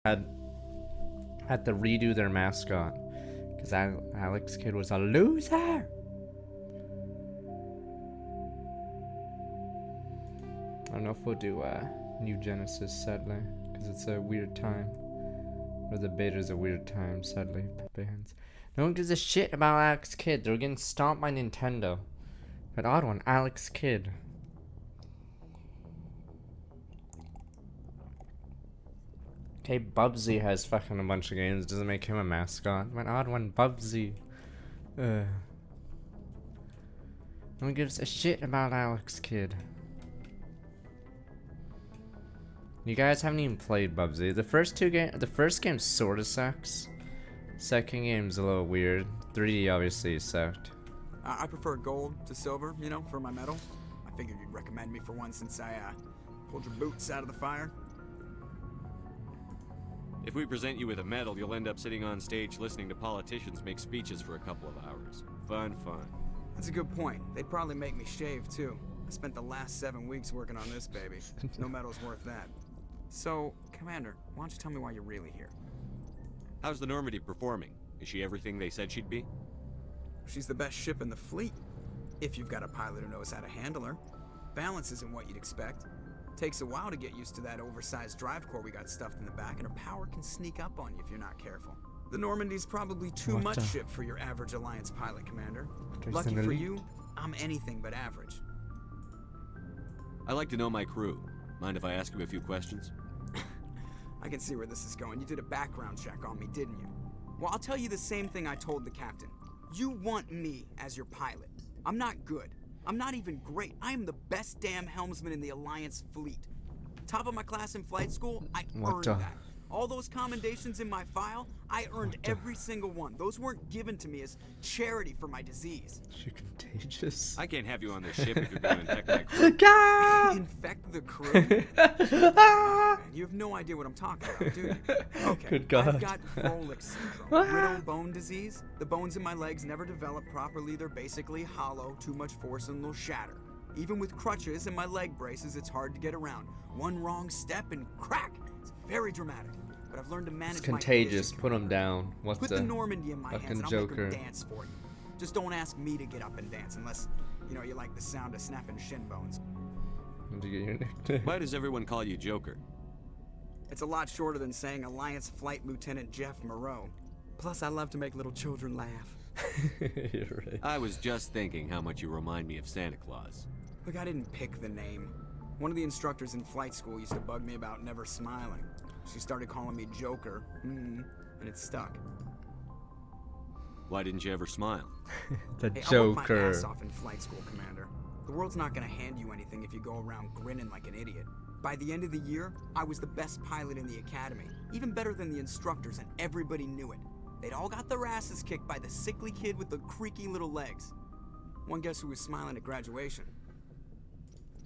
had to redo their mascot because Alex Kidd was a loser. I don't know if we'll do New Genesis, sadly, because it's a weird time. Or the beta's a weird time, sadly. Bands. No one gives a shit about Alex Kidd. They're getting stomped by Nintendo. But odd one, Alex Kidd. Okay, Bubsy has fucking a bunch of games. Doesn't make him a mascot. But odd one, Bubsy. No one gives a shit about Alex Kidd. You guys haven't even played Bubsy. The first game sorta sucks. Second game's a little weird. 3D obviously sucked. I prefer gold to silver, you know, for my medal. I figured you'd recommend me for one since I pulled your boots out of the fire. If we present you with a medal, you'll end up sitting on stage listening to politicians make speeches for a couple of hours. Fun. That's a good point. They'd probably make me shave, too. I spent the last 7 weeks working on this baby. No medal's worth that. So, Commander, why don't you tell me why you're really here? How's the Normandy performing? Is she everything they said she'd be? She's the best ship in the fleet. If you've got a pilot who knows how to handle her. Balance isn't what you'd expect. Takes a while to get used to that oversized drive core we got stuffed in the back, and her power can sneak up on you if you're not careful. The Normandy's probably too much ship for your average Alliance pilot, Commander. Lucky for you, I'm anything but average. I like to know my crew. Mind if I ask you a few questions? I can see where this is going. You did a background check on me, didn't you? Well, I'll tell you the same thing I told the captain. You want me as your pilot. I'm not good. I'm not even great. I am the best damn helmsman in the Alliance fleet. Top of my class in flight school, I earned that. All those commendations in my file, I earned every single one. Those weren't given to me as charity for my disease. You're contagious. I can't have you on this ship if you're going to infect my crew. Infect the crew? Man, you have no idea what I'm talking about, do you? Okay, Good God. I've got Froelich syndrome, brittle bone disease. The bones in my legs never develop properly. They're basically hollow, too much force and they'll shatter. Even with crutches and my leg braces, it's hard to get around. One wrong step and crack! It's very dramatic. But I've learned to manage It's contagious. Put him down. What Put the Normandy in my hands and I'll Joker. make her dance for you. Just don't ask me to get up and dance unless, you know, you like the sound of snapping shin bones. When did you get your nickname? Why does everyone call you Joker? It's a lot shorter than saying Alliance Flight Lieutenant Jeff Moreau. Plus, I love to make little children laugh. You're right. I was just thinking how much you remind me of Santa Claus. Look, I didn't pick the name. One of the instructors in flight school used to bug me about never smiling. She started calling me Joker, and it stuck. Why didn't you ever smile? The Hey, Joker. I worked my ass off in flight school, Commander. The world's not gonna hand you anything if you go around grinning like an idiot. By the end of the year, I was the best pilot in the academy, even better than the instructors, and everybody knew it. They'd all got their asses kicked by the sickly kid with the creaky little legs. One guess who was smiling at graduation?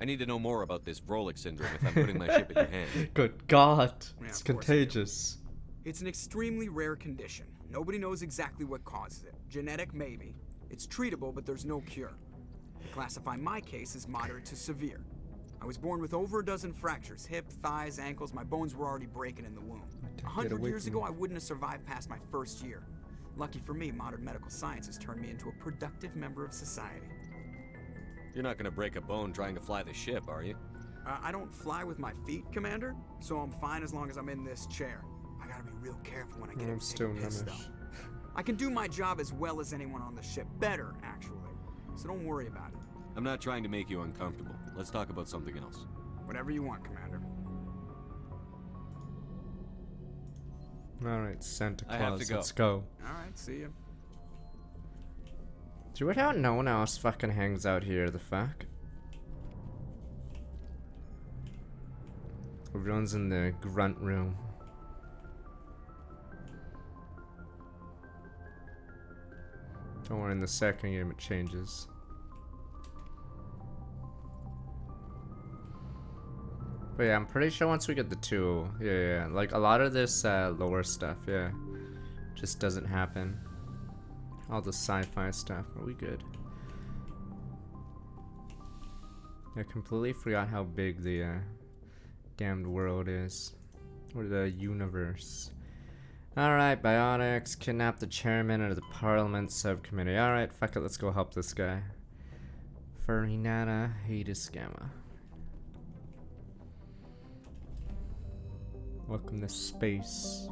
I need to know more about this Froelich syndrome if I'm putting my ship in your hands. Good God. Yeah, It's of course I do. contagious. It's an extremely rare condition. Nobody knows exactly what causes it. Genetic, maybe. It's treatable, but there's no cure. They classify my case as moderate to severe. I was born with over a dozen fractures, hip, thighs, ankles. My bones were already breaking in the womb. 100 years ago, I wouldn't have survived past my first year. Lucky for me, modern medical science has turned me into a productive member of society. You're not going to break a bone trying to fly the ship, are you? I don't fly with my feet, Commander, so I'm fine as long as I'm in this chair. I gotta be real careful when I get I'm up to still take a piss, nummish. though. I can do my job as well as anyone on the ship. Better, actually. So don't worry about it. I'm not trying to make you uncomfortable. Let's talk about something else. Whatever you want, Commander. Alright, Santa I have Claus, to go. let's go. Alright, see ya. Do it how no one else fucking hangs out here, the fuck? Everyone's in the grunt room. Don't worry, in the second game it changes. But yeah, I'm pretty sure once we get the 2, yeah, like a lot of this lower stuff, yeah, just doesn't happen. All the sci-fi stuff, are we good? I completely forgot how big the damned world is. Or the universe. Alright, Biotics, kidnap the chairman of the Parliament Subcommittee. Alright, fuck it, let's go help this guy. Farinata Hades Gamma. Welcome to space.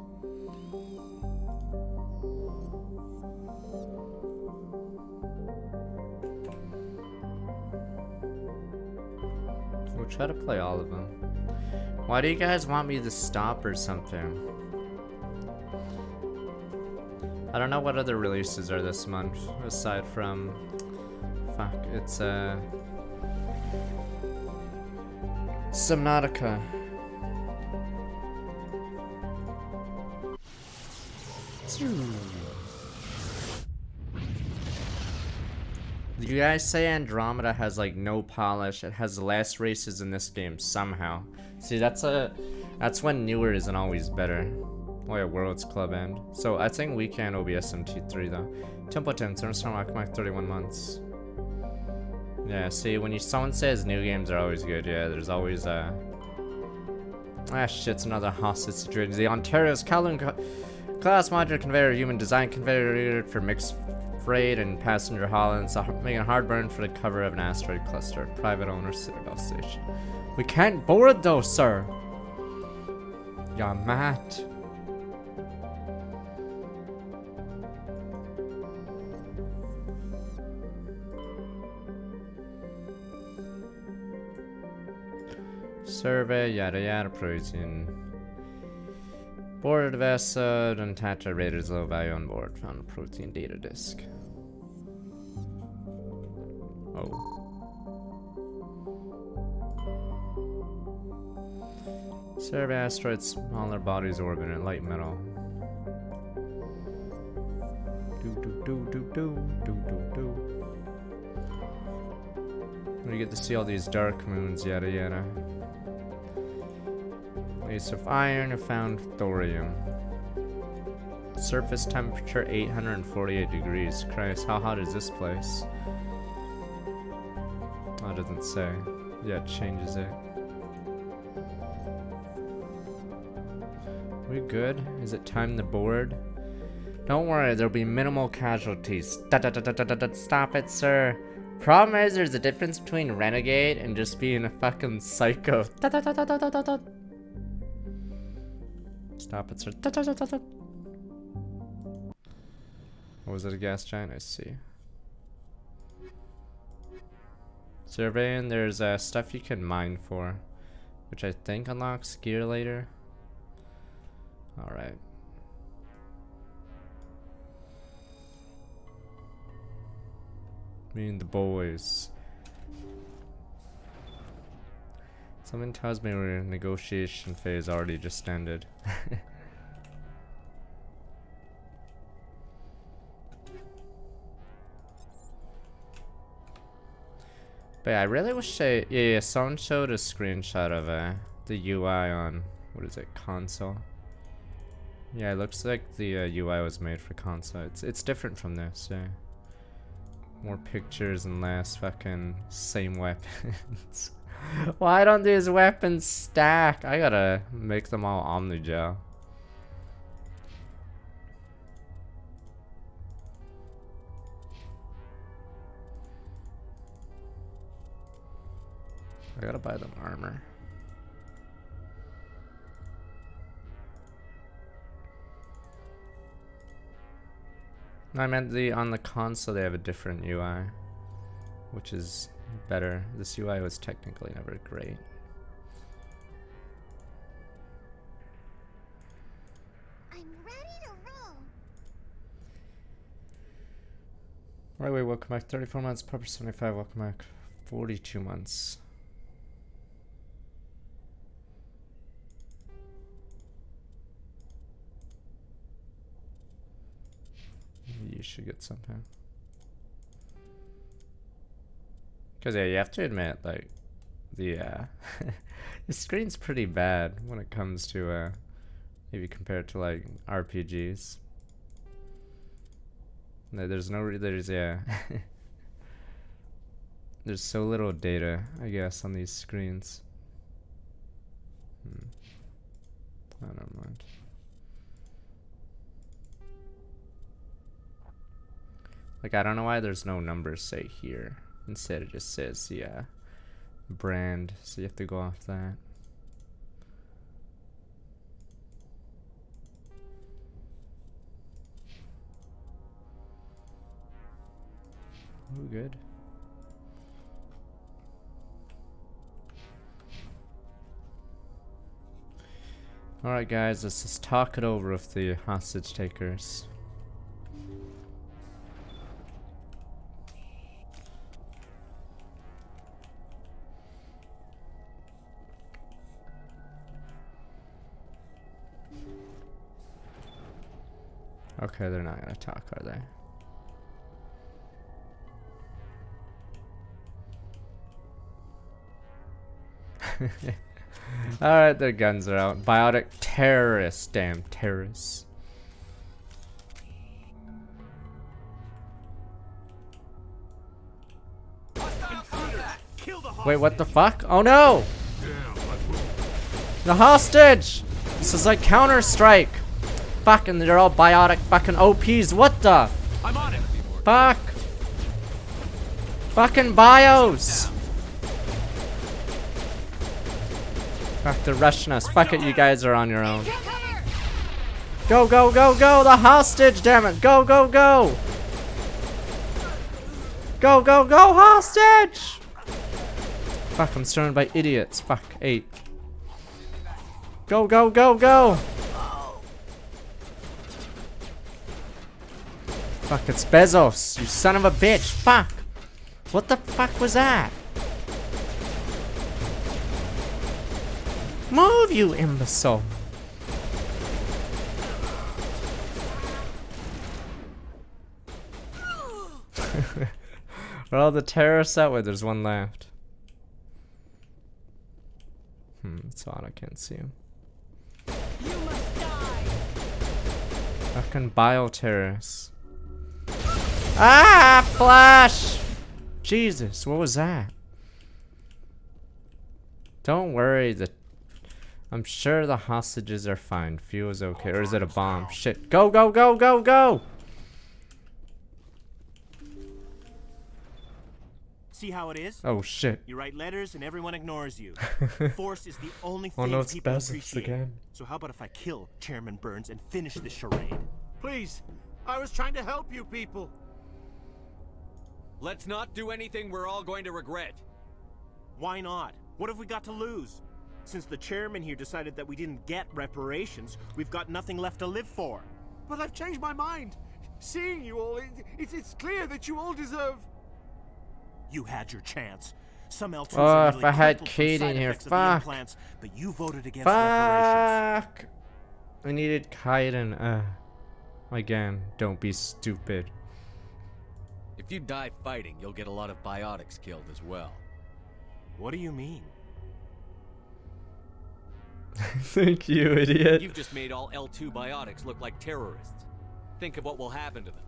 We'll try to play all of them. Why do you guys want me to stop or something? I don't know what other releases are this month, aside from... Fuck, it's Subnautica. Did you guys say Andromeda has like no polish? It has less races in this game somehow. See, that's when newer isn't always better. Oh yeah, World's Club End. So I think Weekend will be SMT3 though. Templeton, Storm 31 months. Yeah, see, when someone says new games are always good, yeah, there's always ah shit, it's another hostage situation. The Ontario's Kowloon class modular conveyor, human design conveyor for mixed freight and passenger hauling, so making a hard burn for the cover of an asteroid cluster. Private owner Citadel Station. We can't board though, sir. Yeah, Matt. Survey, yada yada, protein. Boarded vessel, unattached raiders, low value on board. Found a protein data disk. Oh. Survey asteroids, smaller bodies orbiting light metal. We get to see all these dark moons, yada yada. Ace of iron, I found thorium. Surface temperature 848 degrees. Christ, how hot is this place? Oh, it doesn't say. Yeah, it changes it. We good? Is it time to board? Don't worry, there'll be minimal casualties. Stop it, sir. Problem is, there's a difference between Renegade and just being a fucking psycho. Stop it, sir. Oh, was it a gas giant? I see. Surveying, there's stuff you can mine for, which I think unlocks gear later. Alright. Me and the boys. Something tells me our negotiation phase already just ended. But yeah, I really wish yeah, someone showed a screenshot of the UI on, what is it, console? Yeah, it looks like the UI was made for console. It's different from this, yeah. More pictures and less fucking same weapons. Why don't these weapons stack? I gotta make them all Omnigel. I gotta buy them armor. No, I meant on the console they have a different UI, which is better. This UI was technically never great. I'm ready to roll. Right, wait, welcome back. 34 months, Pepper 75, welcome back. 42 months. You should get something. Cause yeah, you have to admit, like, the the screen's pretty bad when it comes to maybe compared to like RPGs. No, there's yeah. There's so little data, I guess, on these screens. Oh, never mind. Like, I don't know why there's no numbers, say, here. Instead, it just says, yeah, brand. So you have to go off that. Oh, good. Alright, guys, let's just talk it over with the hostage takers. Okay, they're not gonna talk, are they? Alright, their guns are out. Biotic terrorists, damn terrorists. Wait, what the fuck? Oh no! The hostage! This is like Counter-Strike. Fucking, they're all biotic fucking OPs. What the? I'm on it. Fuck. Fucking bios. Fuck, they're rushing us. Fuck it, you guys are on your own. Go, go, go, go! The hostage, damn it! Go, go, go! Go, go, go, hostage! Fuck, I'm surrounded by idiots. Fuck, 8. Go, go, go, go! Fuck, it's Bezos, you son of a bitch. Fuck! What the fuck was that? Move, you imbecile! Are all the terrorists that way? There's one left. It's odd, I can't see him. You must die. Fucking bioterrorists. Ah! Flash! Jesus, what was that? Don't worry, I'm sure the hostages are fine. Fuel is okay. Or is it a bomb? Shit. Go, go, go, go, go! See how it is? Oh shit. You write letters and everyone ignores you. Force is the only Oh thing no, it's people Bezos appreciate. again. So how about if I kill Chairman Burns and finish this charade? Please, I was trying to help you people. Let's not do anything we're all going to regret. Why not? What have we got to lose? Since the chairman here decided that we didn't get reparations, we've got nothing left to live for. But I've changed my mind. Seeing you all, it's clear that you all deserve... You had your chance. Some L2s Oh, are if nearly I had crippled from Kate side in here, effects of the fuck. implants, but you voted against reparations. Fuck! I needed Kaiden. Again, don't be stupid. If you die fighting, you'll get a lot of biotics killed as well. What do you mean? Thank you, idiot. You've just made all L2 biotics look like terrorists. Think of what will happen to them.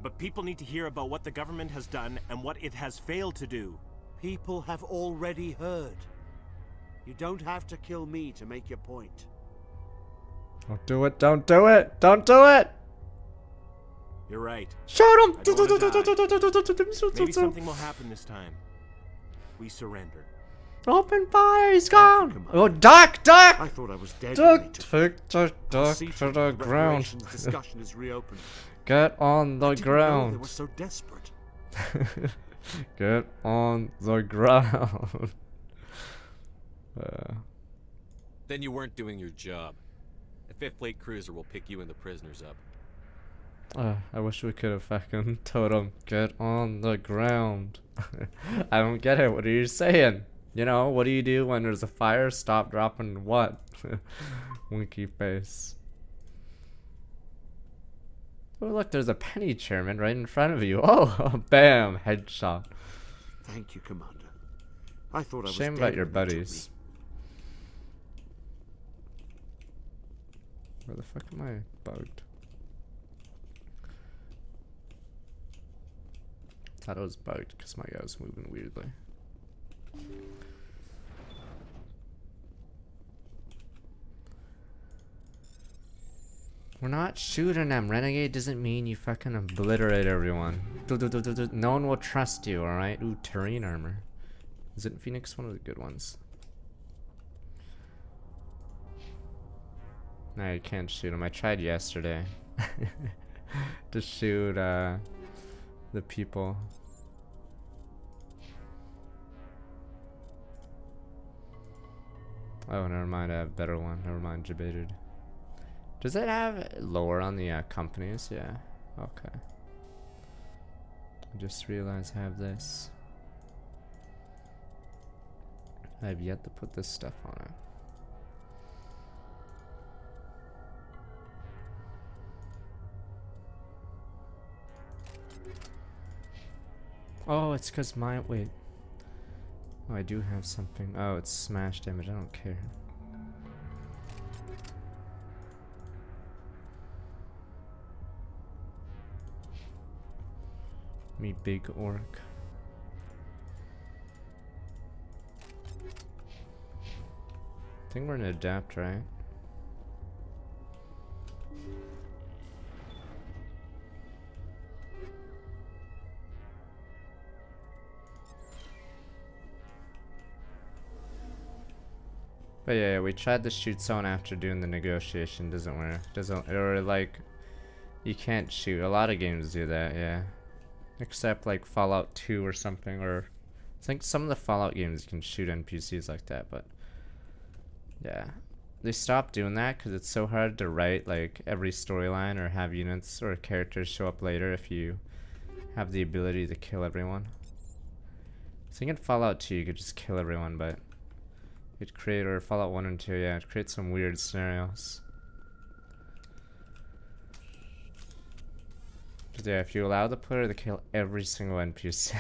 But people need to hear about what the government has done and what it has failed to do. People have already heard. You don't have to kill me to make your point. Don't do it, don't do it, don't do it! You're right. Shoot him! I don't wanna Maybe something will happen this time. We surrender. Open fire, he's gone! Come on. Oh, duck, duck! I thought I was dead. Duck, when duck, I duck see to to the it ground. reparations discussion is reopened. Get on the I didn't know they ground. were so desperate. Get on the ground. Then you weren't doing your job. The 5th Fleet cruiser will pick you and the prisoners up. I wish we could have fucking told him, get on the ground. I don't get it. What are you saying? You know, what do you do when there's a fire? Stop, dropping what? Winky face. Oh, look, there's a penny chairman right in front of you. Oh, bam, headshot. Thank you, Commander. I thought I was Shame dead about your when they took buddies. Where the fuck am I bugged? Thought I was bugged because my guy was moving weirdly. We're not shooting them. Renegade doesn't mean you fucking obliterate everyone. No one will trust you, alright? Ooh, terrain armor. Isn't Phoenix one of the good ones? No, you can't shoot him. I tried yesterday to shoot the people. Oh, never mind. I have a better one. Never mind. Debated. Does it have lower on the companies? Yeah. Okay. I just realized I have this. I have yet to put this stuff on it. Oh, it's because my... Wait. Oh, I do have something. Oh, it's smash damage. I don't care. Me big orc. I think we're gonna adapt, right? But yeah, we tried to shoot someone after doing the negotiation. Doesn't work. Doesn't, or like, you can't shoot. A lot of games do that, yeah. Except like Fallout 2 or something, or I think some of the Fallout games can shoot NPCs like that, but yeah. They stopped doing that because it's so hard to write like every storyline or have units or characters show up later if you have the ability to kill everyone. I think in Fallout 2 you could just kill everyone, but it'd create, or Fallout 1 and 2, yeah, it'd create some weird scenarios. But yeah, if you allow the player to kill every single NPC,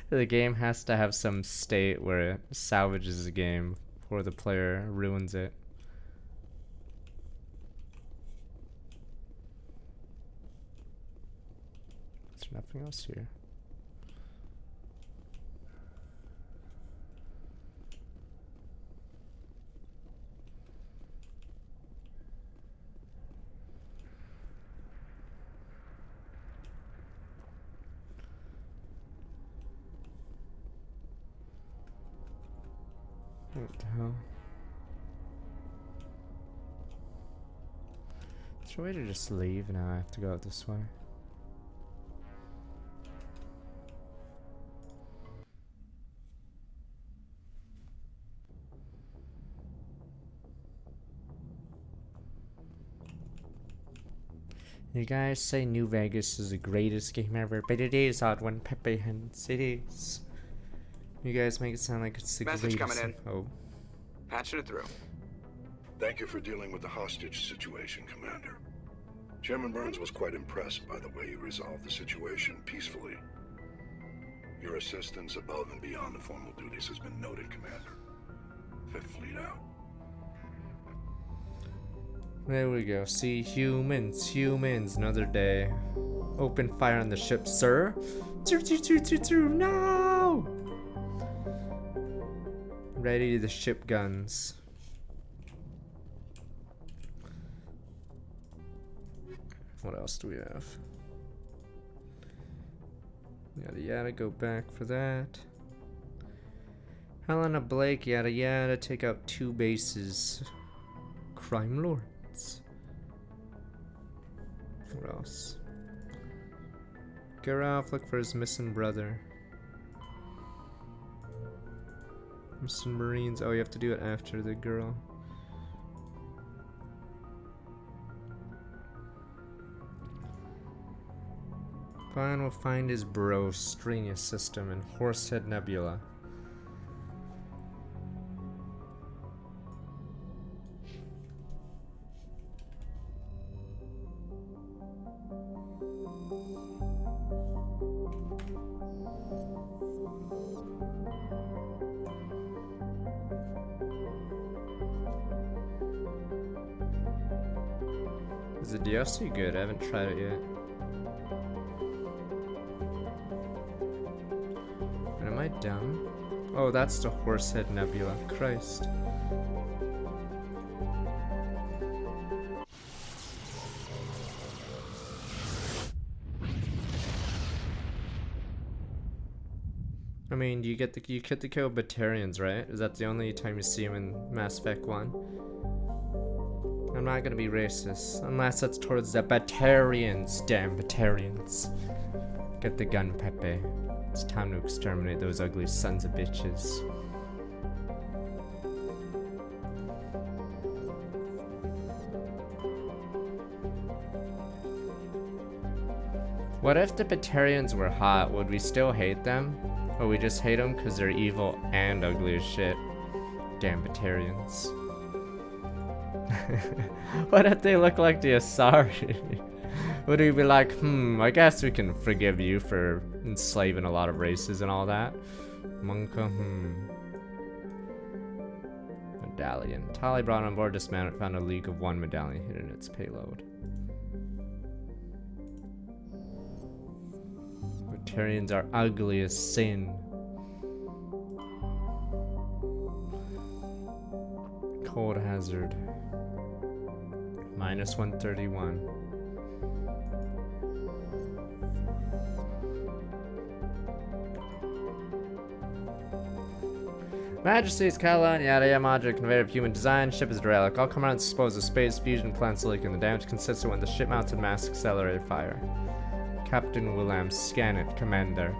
the game has to have some state where it salvages the game before the player ruins it. Is there nothing else here? What the hell? Is there a way to just leave? Now I have to go out this way. You guys say New Vegas is the greatest game ever, but it is, Odd One Pepe Hens. It is. You guys make it sound like it's the Message greatest. coming in. Oh. Patching it through. Thank you for dealing with the hostage situation, Commander. Chairman Burns was quite impressed by the way you resolved the situation peacefully. Your assistance above and beyond the formal duties has been noted, Commander. Fifth Fleet out. There we go. See, humans, another day. Open fire on the ship, sir. No! Ready to the ship guns. What else do we have? Yada yada, go back for that. Helena Blake, yada yada, take out 2 bases. Crime lords. What else? Gareth, look for his missing brother. Missing Marines. Oh, you have to do it after the girl. Fine, we'll find his bro, Strenia System, and Horsehead Nebula. Is the DLC good? I haven't tried it yet. And am I dumb? Oh, that's the Horsehead Nebula. Christ. I mean, you get to kill Batarians, right? Is that the only time you see them in Mass Effect 1? I'm not gonna be racist, unless that's towards the Batarians. Damn Batarians. Get the gun, Pepe. It's time to exterminate those ugly sons of bitches. What if the Batarians were hot? Would we still hate them? Or we just hate them because they're evil and ugly as shit? Damn Batarians. What if they look like the Asari? Would we be like, I guess we can forgive you for enslaving a lot of races and all that? Monka, Medallion. Tali brought on board dismounted, found a League of One medallion hidden in its payload. Batarians are ugly as sin. Cold hazard. Minus 131. Majesty's Catalan Yada modular conveyor of human design. Ship is derelict. All commands dispose of space fusion plants leaking. The damage consistent with the ship-mounted mass accelerated fire. Captain Willam, scan it, Commander.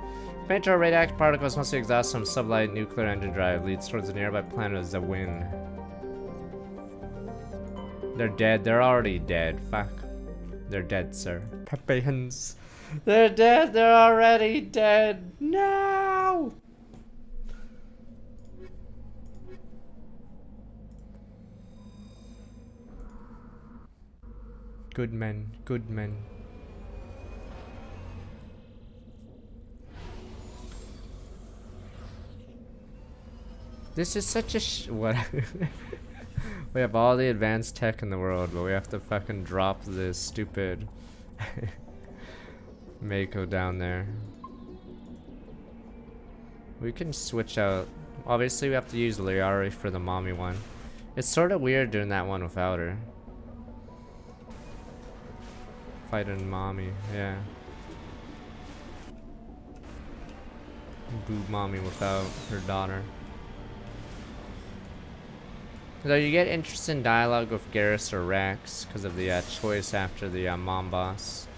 Major radioactive particles must be exhausted from sublight nuclear engine drive. Leads towards the nearby planet of Zawin. They're dead. They're already dead. Fuck. They're dead, sir. Pepeans. They're dead. They're already dead. No! Good men. Good men. This is such a what? We have all the advanced tech in the world, but we have to fucking drop this stupid Mako down there. We can switch out. Obviously, we have to use Liari for the mommy one. It's sort of weird doing that one without her. Fighting mommy, yeah. Boob mommy without her daughter. Though you get interesting dialogue with Garrus or Rex because of the choice after the mom boss.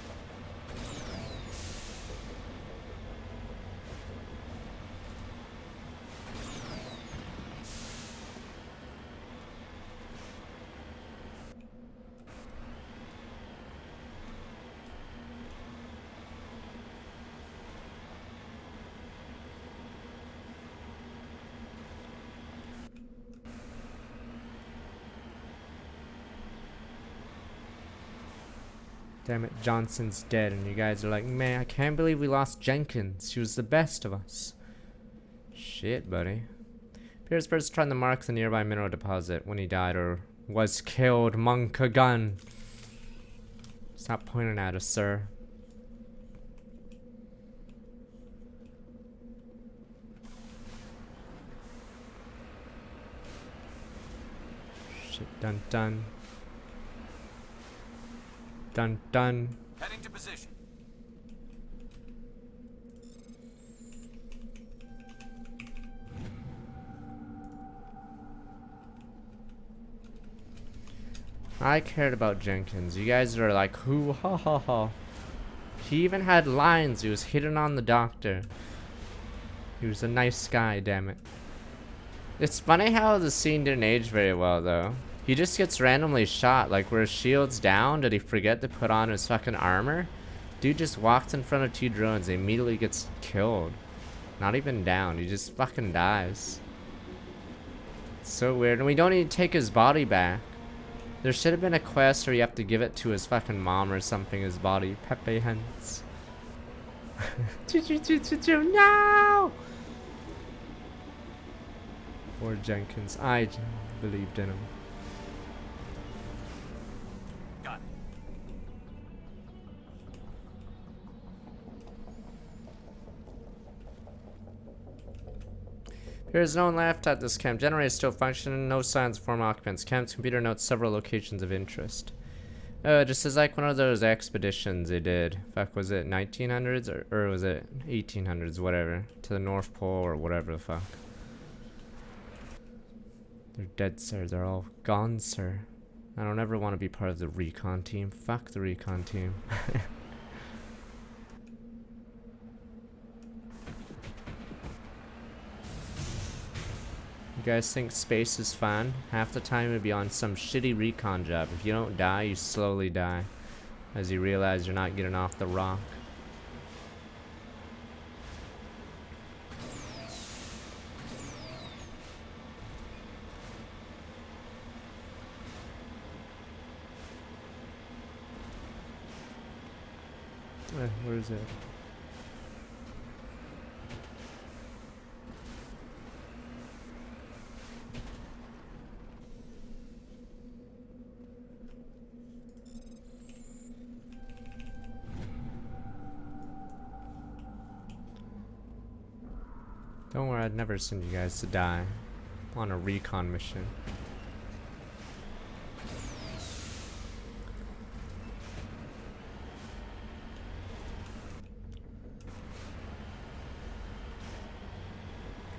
Damn it, Johnson's dead, and you guys are like, man, I can't believe we lost Jenkins. She was the best of us. Shit, buddy. Piercebird's trying to mark the nearby mineral deposit when he died or was killed. Monka gun. Stop pointing at us, sir. Shit, dun dun. Dun dun. Heading to position. I cared about Jenkins. You guys are like, who? Ha ha ha. He even had lines. He was hitting on the doctor. He was a nice guy, damn it. It's funny how the scene didn't age very well, though. He just gets randomly shot, like where his shield's down. Did he forget to put on his fucking armor? Dude just walks in front of two drones and immediately gets killed. Not even down, he just fucking dies. It's so weird, and we don't even take his body back. There should have been a quest where you have to give it to his fucking mom or something, his body. Pepe Hens. No! Poor Jenkins. I believed in him. Got it. There is no one left at this camp. Generator is still functioning. No signs of former occupants. Camp's computer notes several locations of interest. Just as like one of those expeditions they did. Fuck, was it 1900s or was it 1800s? Whatever. To the North Pole or whatever the fuck. They're dead, sir. They're all gone, sir. I don't ever want to be part of the recon team. Fuck the recon team. You guys think space is fun? Half the time it'd be on some shitty recon job. If you don't die, you slowly die. As you realize you're not getting off the rock. Where is it? Don't worry, I'd never send you guys to die on a recon mission.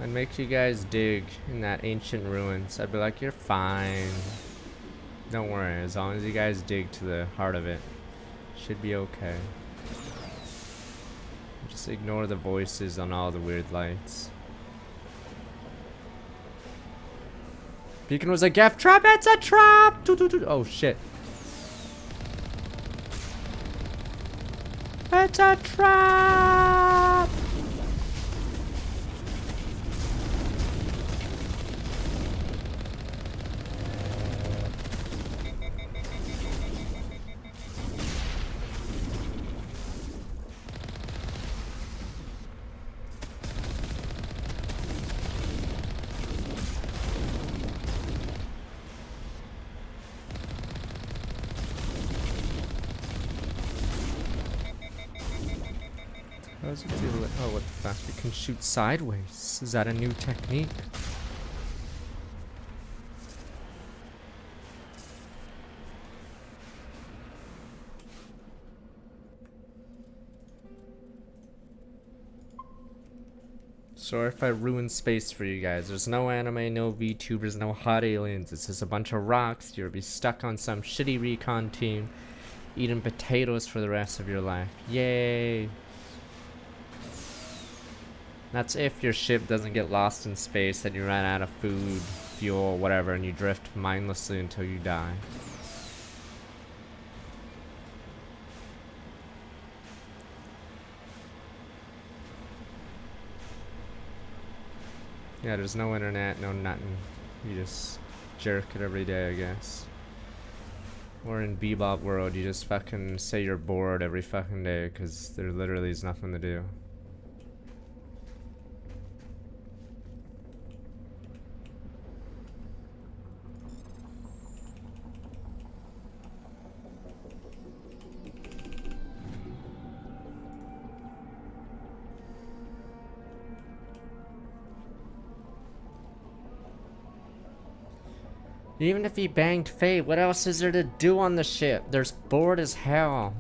I'd make you guys dig in that ancient ruins. I'd be like, you're fine. Don't worry, as long as you guys dig to the heart of it, should be okay. Just ignore the voices on all the weird lights. Beacon was a gaff trap, it's a trap! Oh shit. It's a trap! How's it do it? Oh, what the fuck? You can shoot sideways. Is that a new technique? Sorry if I ruin space for you guys. There's no anime, no VTubers, no hot aliens. It's just a bunch of rocks. You'll be stuck on some shitty recon team eating potatoes for the rest of your life. Yay! That's if your ship doesn't get lost in space and you run out of food, fuel, whatever, and you drift mindlessly until you die. Yeah, there's no internet, no nothing. You just jerk it every day, I guess. Or in Bebop World, you just fucking say you're bored every fucking day because there literally is nothing to do. Even if he banged Fate, what else is there to do on the ship? There's bored as hell.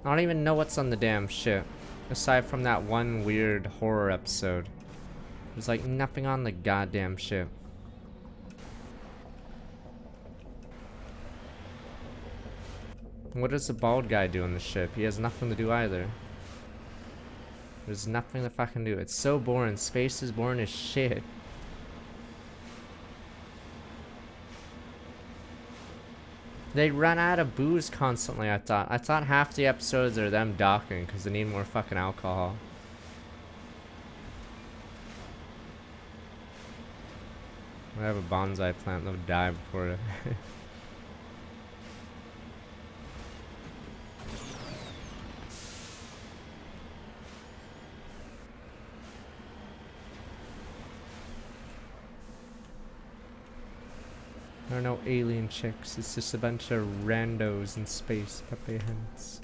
I don't even know what's on the damn ship. Aside from that one weird horror episode. There's like nothing on the goddamn ship. What does the bald guy do on the ship? He has nothing to do either. There's nothing to fucking do. It's so boring. Space is boring as shit. They run out of booze constantly, I thought. I thought half the episodes are them docking because they need more fucking alcohol. I have a bonsai plant, they'll die before it. There are no alien chicks, it's just a bunch of randos in space, Pepe hens.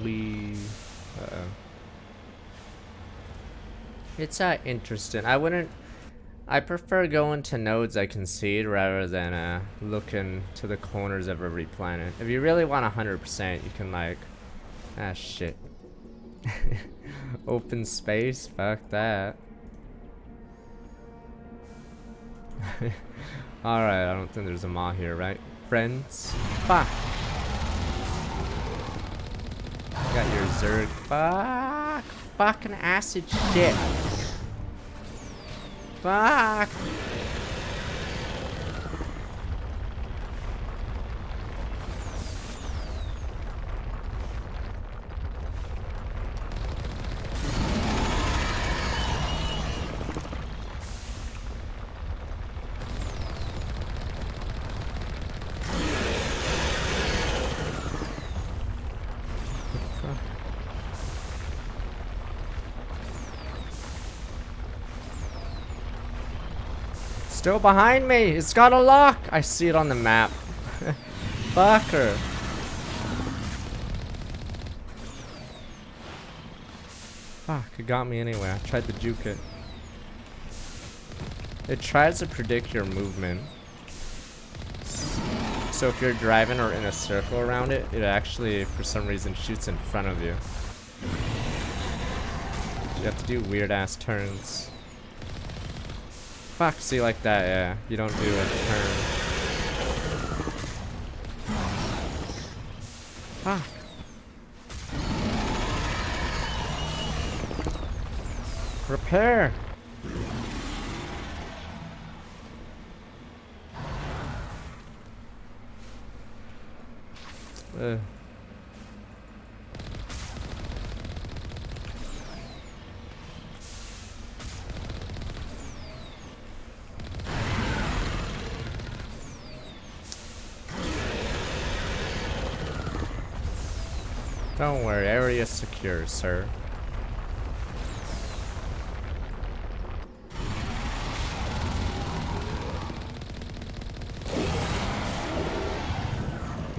We... Uh-oh. It's interesting. I prefer going to nodes I can see rather than looking to the corners of every planet. If you really want 100%, you can like... Ah, shit. Open space? Fuck that. Alright, I don't think there's a maw here, right? Friends? Fuck! Got your Zerg. Fuck! Fucking acid shit! Fuck! Still behind me! It's got a lock! I see it on the map. Fucker. Fuck, it got me anyway. I tried to juke it. It tries to predict your movement. So if you're driving or in a circle around it, it actually, for some reason, shoots in front of you. You have to do weird ass turns. Fuck, see like that, yeah. You don't do a turn. Fuck. Repair! Ugh. Don't worry, area secure, sir.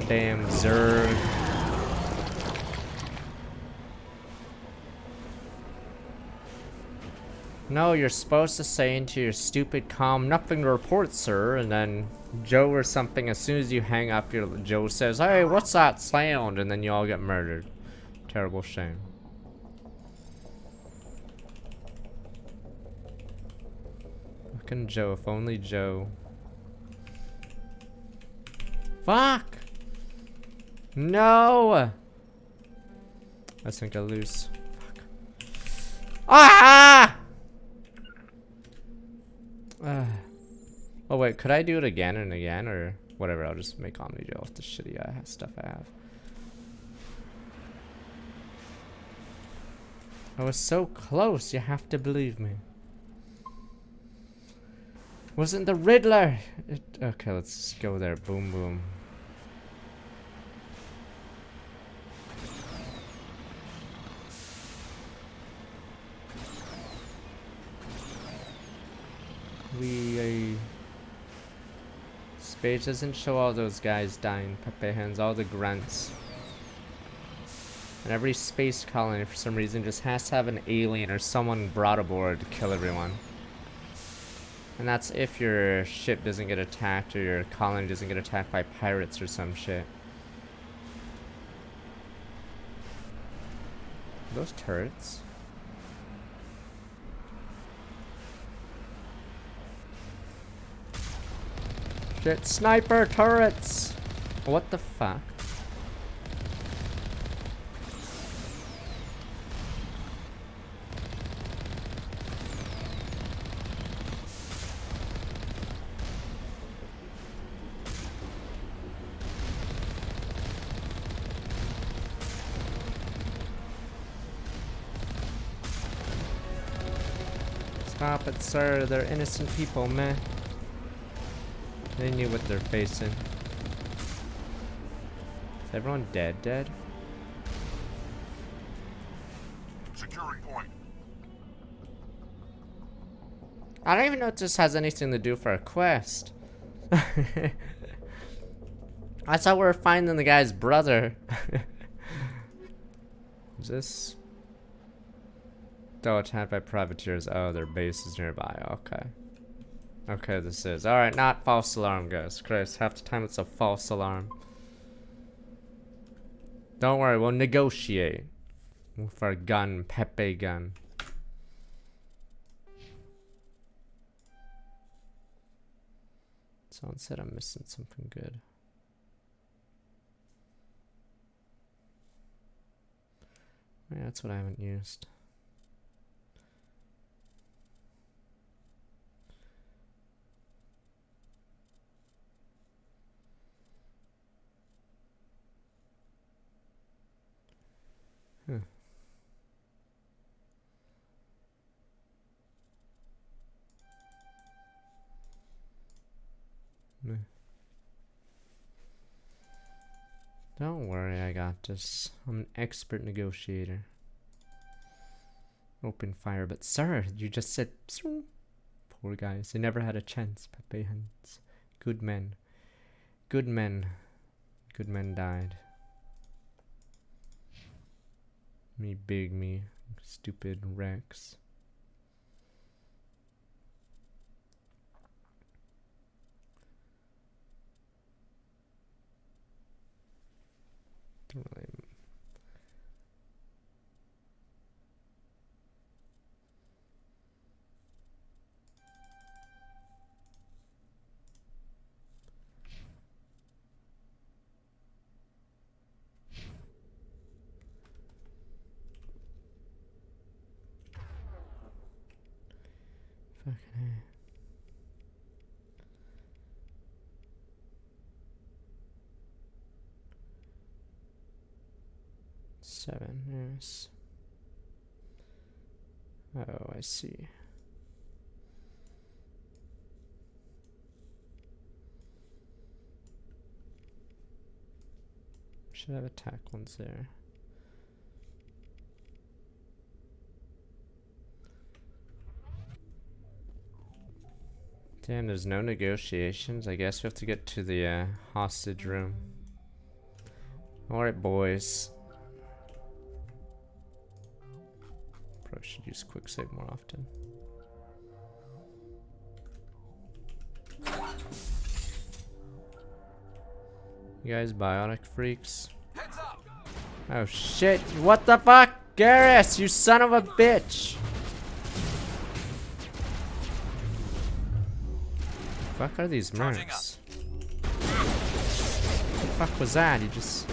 Damn Zerg. No, you're supposed to say into your stupid comm, nothing to report, sir, and then Joe or something, as soon as you hang up, Joe says, hey, what's that sound? And then you all get murdered. Terrible shame. Fucking Joe, if only Joe. Fuck! No! I think I lose. Fuck. Ah! Oh wait, could I do it again and again, or whatever? I'll just make Omni Joe with the shitty stuff I have. I was so close, you have to believe me. Wasn't the Riddler? Okay, let's just go there. Boom, boom. Space doesn't show all those guys dying. Pepe hands all the grunts. And every space colony, for some reason, just has to have an alien or someone brought aboard to kill everyone. And that's if your ship doesn't get attacked or your colony doesn't get attacked by pirates or some shit. Are those turrets? Shit, sniper turrets! What the fuck? Stop it, sir. They're innocent people, man. They knew what they're facing. Is everyone dead? Securing point. I don't even know if this has anything to do for a quest. I thought we were finding the guy's brother. Is this? Though attacked by privateers. Oh, their base is nearby. Okay. Okay, this is. Alright, not false alarm, guys. Christ, half the time it's a false alarm. Don't worry, we'll negotiate. With our gun, Pepe gun. Someone said I'm missing something good. Yeah, that's what I haven't used. Huh. Meh. Don't worry, I got this. I'm an expert negotiator. Open fire, but sir, you just said... Poor guys, they never had a chance, Pepe hands. Good men. Good men. Good men died. Me, stupid Rex. Don't really... Fucking hell. Seven, yes. Oh, I see. Should have attack ones there. Damn, there's no negotiations. I guess we have to get to the hostage room. Alright, boys. Probably should use quick save more often. You guys biotic freaks? Oh shit, what the fuck? Garrus, you son of a bitch! Fuck are these mercs? What the fuck was that? You just...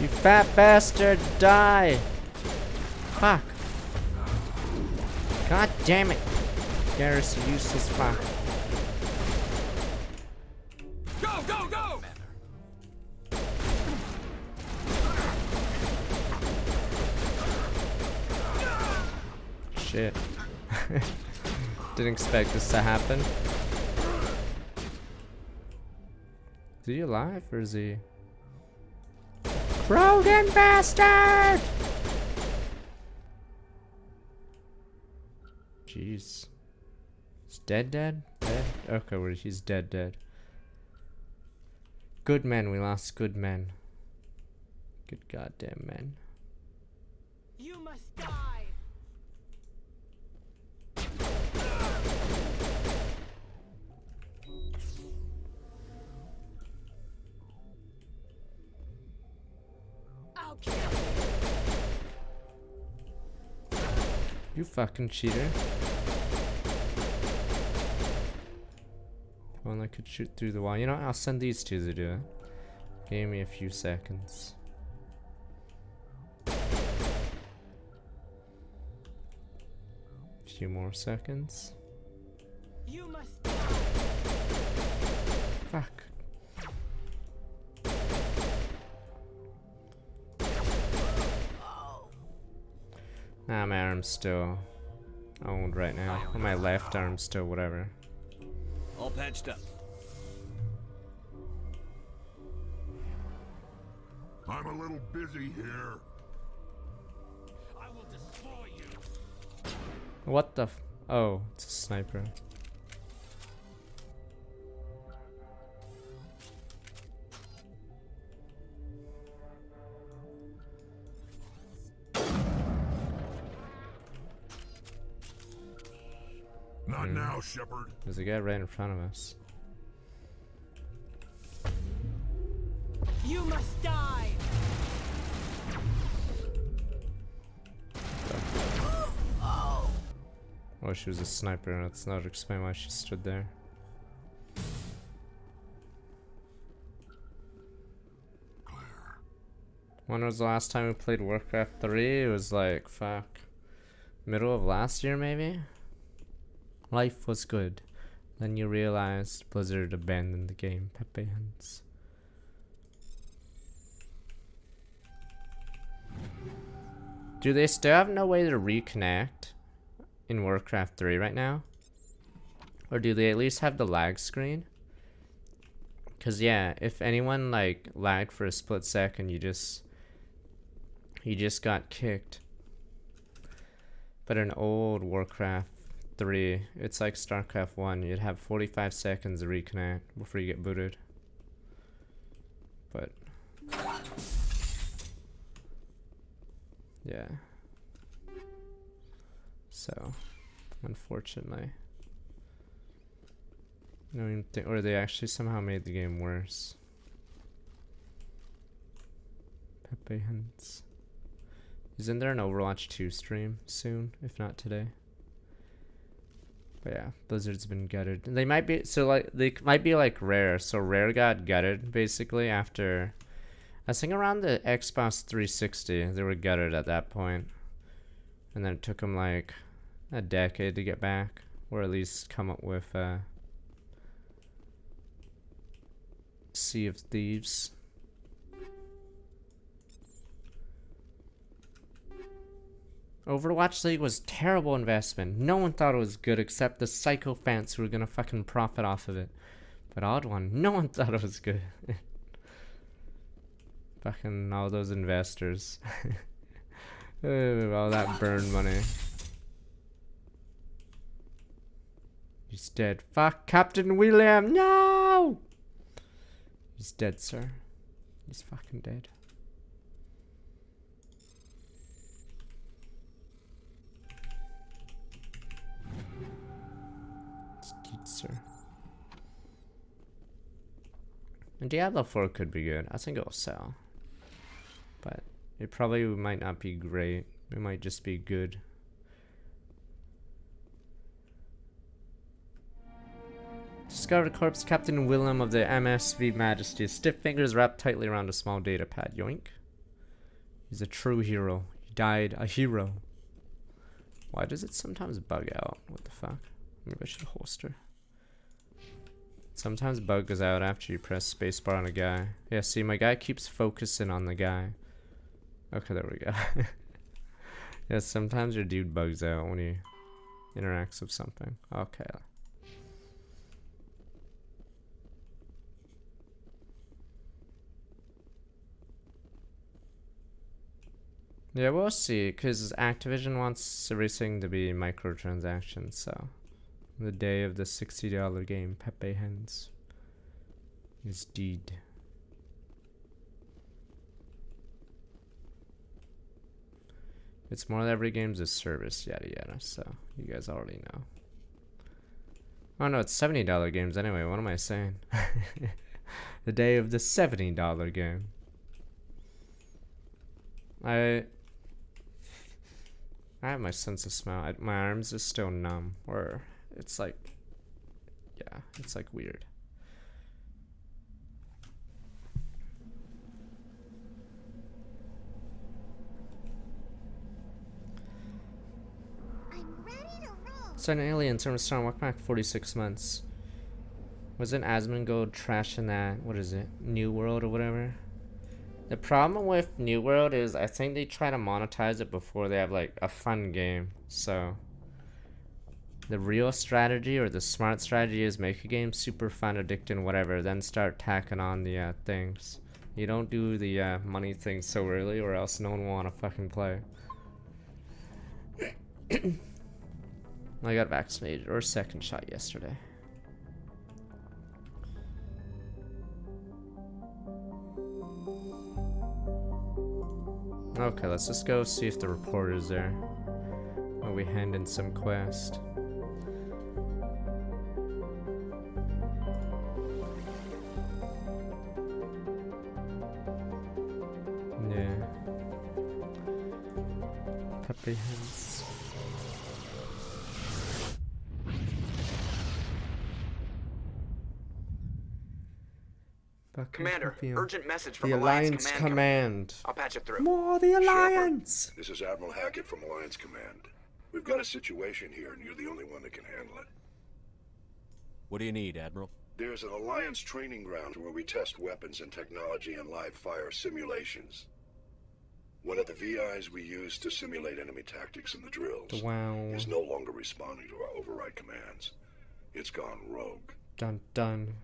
You fat bastard, die! Fuck. God damn it. Garrus, you useless fuck. Go, go, go! Shit. Didn't expect this to happen. Is he alive or is he... Krogan bastard! Jeez. He's dead? Dead? Okay, well, he's dead. Good men, we lost good men. Good goddamn men. You must die. I'll kill you. You fucking cheater. One that could shoot through the wall. You know what? I'll send these two to do it. Give me a few seconds. Few more seconds. You must die. Fuck. Nah, my arm's still owned right now. Or my left arm's still whatever. All patched up. I'm a little busy here. I will destroy you. What the oh, it's a sniper. Not now, Shepard. There's a guy right in front of us. You must die. Oh, she was a sniper. That's not explain why she stood there. When was the last time we played Warcraft 3? It was like, fuck, middle of last year maybe? Life was good. Then you realized Blizzard abandoned the game. Pepe hands. Do they still have no way to reconnect in Warcraft 3 right now? Or do they at least have the lag screen? Cause yeah, if anyone like lagged for a split second, you just got kicked. But in old Warcraft 3, it's like StarCraft 1, you'd have 45 seconds to reconnect before you get booted. But yeah. So, unfortunately. I don't even think, or they actually somehow made the game worse. Pepe Hints. Isn't there an Overwatch 2 stream soon, if not today? But yeah, Blizzard's been gutted. They might be, so like, they might be like Rare. So Rare got gutted, basically, after, I think around the Xbox 360, they were gutted at that point. And then it took them like a decade to get back, or at least come up with Sea of Thieves. Overwatch League was terrible investment. No one thought it was good except the psychophants who were gonna fucking profit off of it. But Odd One, no one thought it was good. Fucking all those investors. All that burned money. He's dead. Fuck, Captain William, no! He's dead, sir. He's fucking dead. It's dead, sir. And Diablo 4 could be good. I think it'll sell. But it probably might not be great. It might just be good. Discovered corpse Captain Willem of the MSV Majesty. Stiff fingers wrapped tightly around a small data pad. Yoink. He's a true hero. He died a hero. Why does it sometimes bug out? What the fuck? Maybe I should holster. Sometimes bug goes out after you press spacebar on a guy. Yeah, see, my guy keeps focusing on the guy. Okay, there we go. Yeah, sometimes your dude bugs out when he interacts with something. Okay. Yeah, we'll see, because Activision wants everything to be microtransactions, so the day of the $60 game, Pepe Hens, is deed. It's more that every game's a service, yada yada, so you guys already know. Oh no, it's $70 games anyway, what am I saying? The day of the $70 game. I have my sense of smell. My arms are still numb, or it's like, yeah, it's like weird. I'm ready to roll. So an alien term starting walk back 46 months. Wasn't Asmongold trashing that, what is it, New World or whatever? The problem with New World is I think they try to monetize it before they have like a fun game. So the real strategy or the smart strategy is make a game super fun, addicting, whatever, then start tacking on the things. You don't do the money thing so early, or else no one will want to fucking play. I got vaccinated, or second shot yesterday. Okay, let's just go see if the reporter's there while we hand in some quest. Yeah. Puppy hands. Commander, urgent message from the Alliance Command. I'll patch it through. More the Alliance! Shepard, this is Admiral Hackett from Alliance Command. We've got a situation here, and you're the only one that can handle it. What do you need, Admiral? There's an Alliance training ground where we test weapons and technology in live fire simulations. One of the VIs we use to simulate enemy tactics in the drills Wow. is no longer responding to our override commands. It's gone rogue. Dun dun.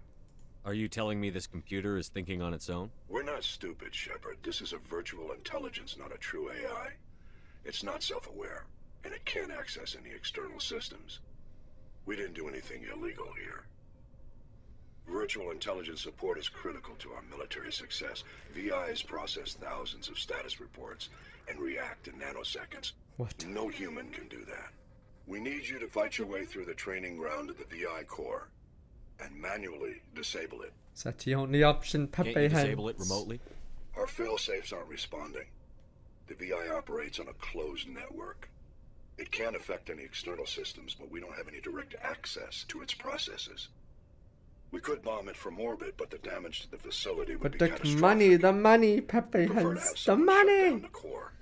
Are you telling me this computer is thinking on its own? We're not stupid, Shepard. This is a virtual intelligence, not a true AI. It's not self-aware, and it can't access any external systems. We didn't do anything illegal here. Virtual intelligence support is critical to our military success. VIs process thousands of status reports and react in nanoseconds. What? No human can do that. We need you to fight your way through the training ground of the VI core and manually disable it. Is that the only option, Pepe Can't you hands? disable it remotely? Our fail-safes aren't responding. The VI operates on a closed network. It can't affect any external systems, but we don't have any direct access to its processes. We could bomb it from orbit, but the damage to the facility would But be the catastrophic. money, Pepe Prefer to have hands. The someone shut down money! the core.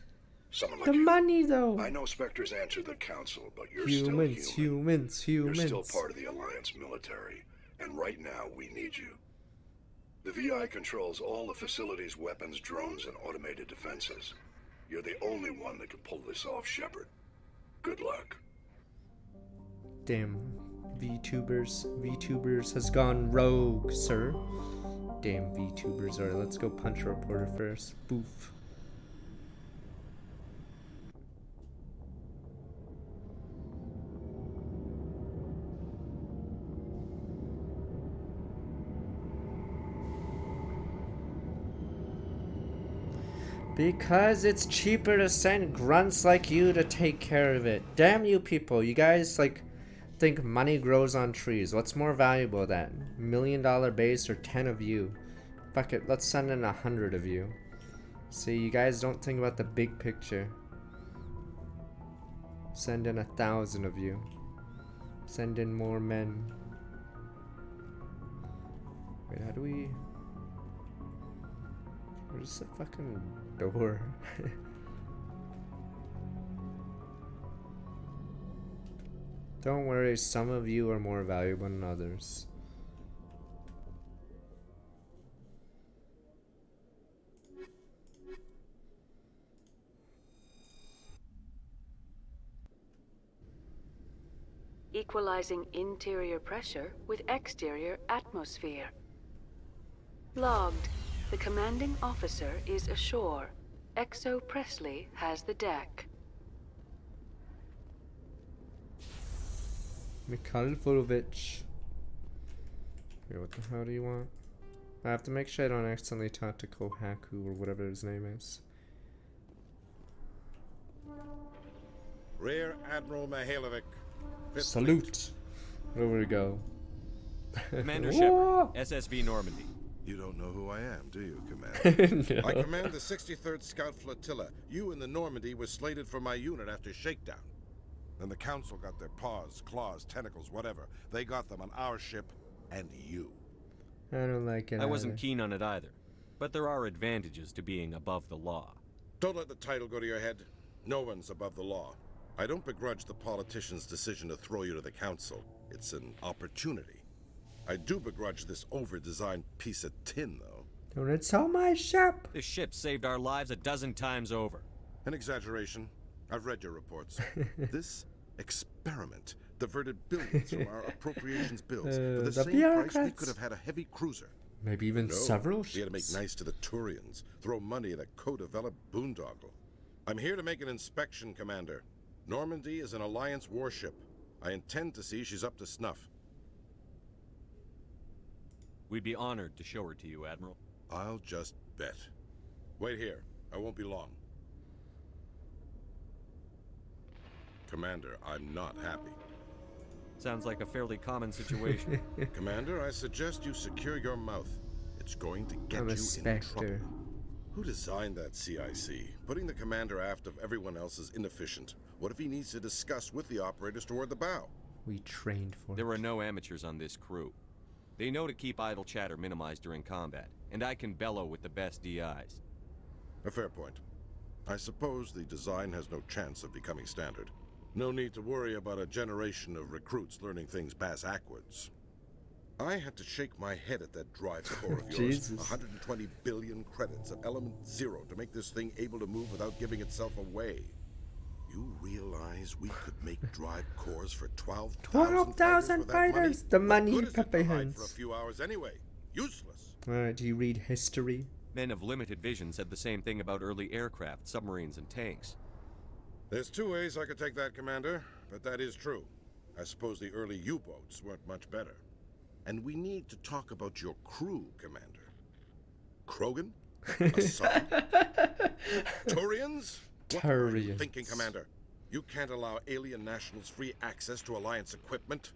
Someone like The you. money, though! I know Spectres answer the Council, but you're still Humans, human. humans, You're still humans. part of the Alliance military, and right now we need you. The VI controls all the facility's weapons, drones, and automated defenses. You're the only one that can pull this off, Shepard. Good luck. Damn. VTubers has gone rogue, sir. Damn VTubers. Alright, let's go punch a reporter first. Boof. Because it's cheaper to send grunts like you to take care of it. Damn you people. You guys, like, think money grows on trees. What's more valuable than $1 million base or 10 of you? Fuck it, let's send in 100 of you. See, you guys don't think about the big picture. Send in 1,000 of you. Send in more men. Wait, how do we... Where's the fucking door? Don't worry, some of you are more valuable than others. Equalizing interior pressure with exterior atmosphere. Logged. The commanding officer is ashore. Exo Presley has the deck. Mikhail Volovich. Wait, what the hell do you want? I have to make sure I don't accidentally talk to Kohaku or whatever his name is. Rear Admiral Mihailovic. Salute! Where we go? Commander Shepard, SSV Normandy. You don't know who I am, do you, Commander? No. I command the 63rd Scout Flotilla. You and the Normandy were slated for my unit after shakedown. Then the Council got their paws, claws, tentacles, whatever. They got them on our ship, and you. I don't like it. I wasn't either. keen on it either. But there are advantages to being above the law. Don't let the title go to your head. No one's above the law. I don't begrudge the politician's decision to throw you to the Council. It's an opportunity. I do begrudge this over-designed piece of tin, though. Don't insult my ship! This ship saved our lives a dozen times over. An exaggeration. I've read your reports. This experiment diverted billions from our appropriations bills. For the same price, we could have had a heavy cruiser. Maybe even No, several we had to make ships. nice to the Turians, throw money at a co-developed boondoggle. I'm here to make an inspection, Commander. Normandy is an Alliance warship. I intend to see she's up to snuff. We'd be honored to show her to you, Admiral. I'll just bet. Wait here. I won't be long. Commander, I'm not happy. Sounds like a fairly common situation. Commander, I suggest you secure your mouth. It's going to get I'm a you in specter. trouble. Who designed that CIC? Putting the commander aft of everyone else is inefficient. What if he needs to discuss with the operators toward the bow? We trained for There it. are no amateurs on this crew. They know to keep idle chatter minimized during combat, and I can bellow with the best DIs. A fair point. I suppose the design has no chance of becoming standard. No need to worry about a generation of recruits learning things bass-ackwards. I had to shake my head at that drive core of yours. Jesus. 120 billion credits at element 0 to make this thing able to move without giving itself away. You realize we could make drive cores for 12,000 fighters! The money, Pepe for a Hands. few hours anyway. Useless. Alright, do you read history? Men of limited vision said the same thing about early aircraft, submarines, and tanks. There's two ways I could take that, Commander, but that is true. I suppose the early U-boats weren't much better. And we need to talk about your crew, Commander. Krogan? Assad? Turians? What are you thinking, Commander? You can't allow alien nationals free access to Alliance equipment?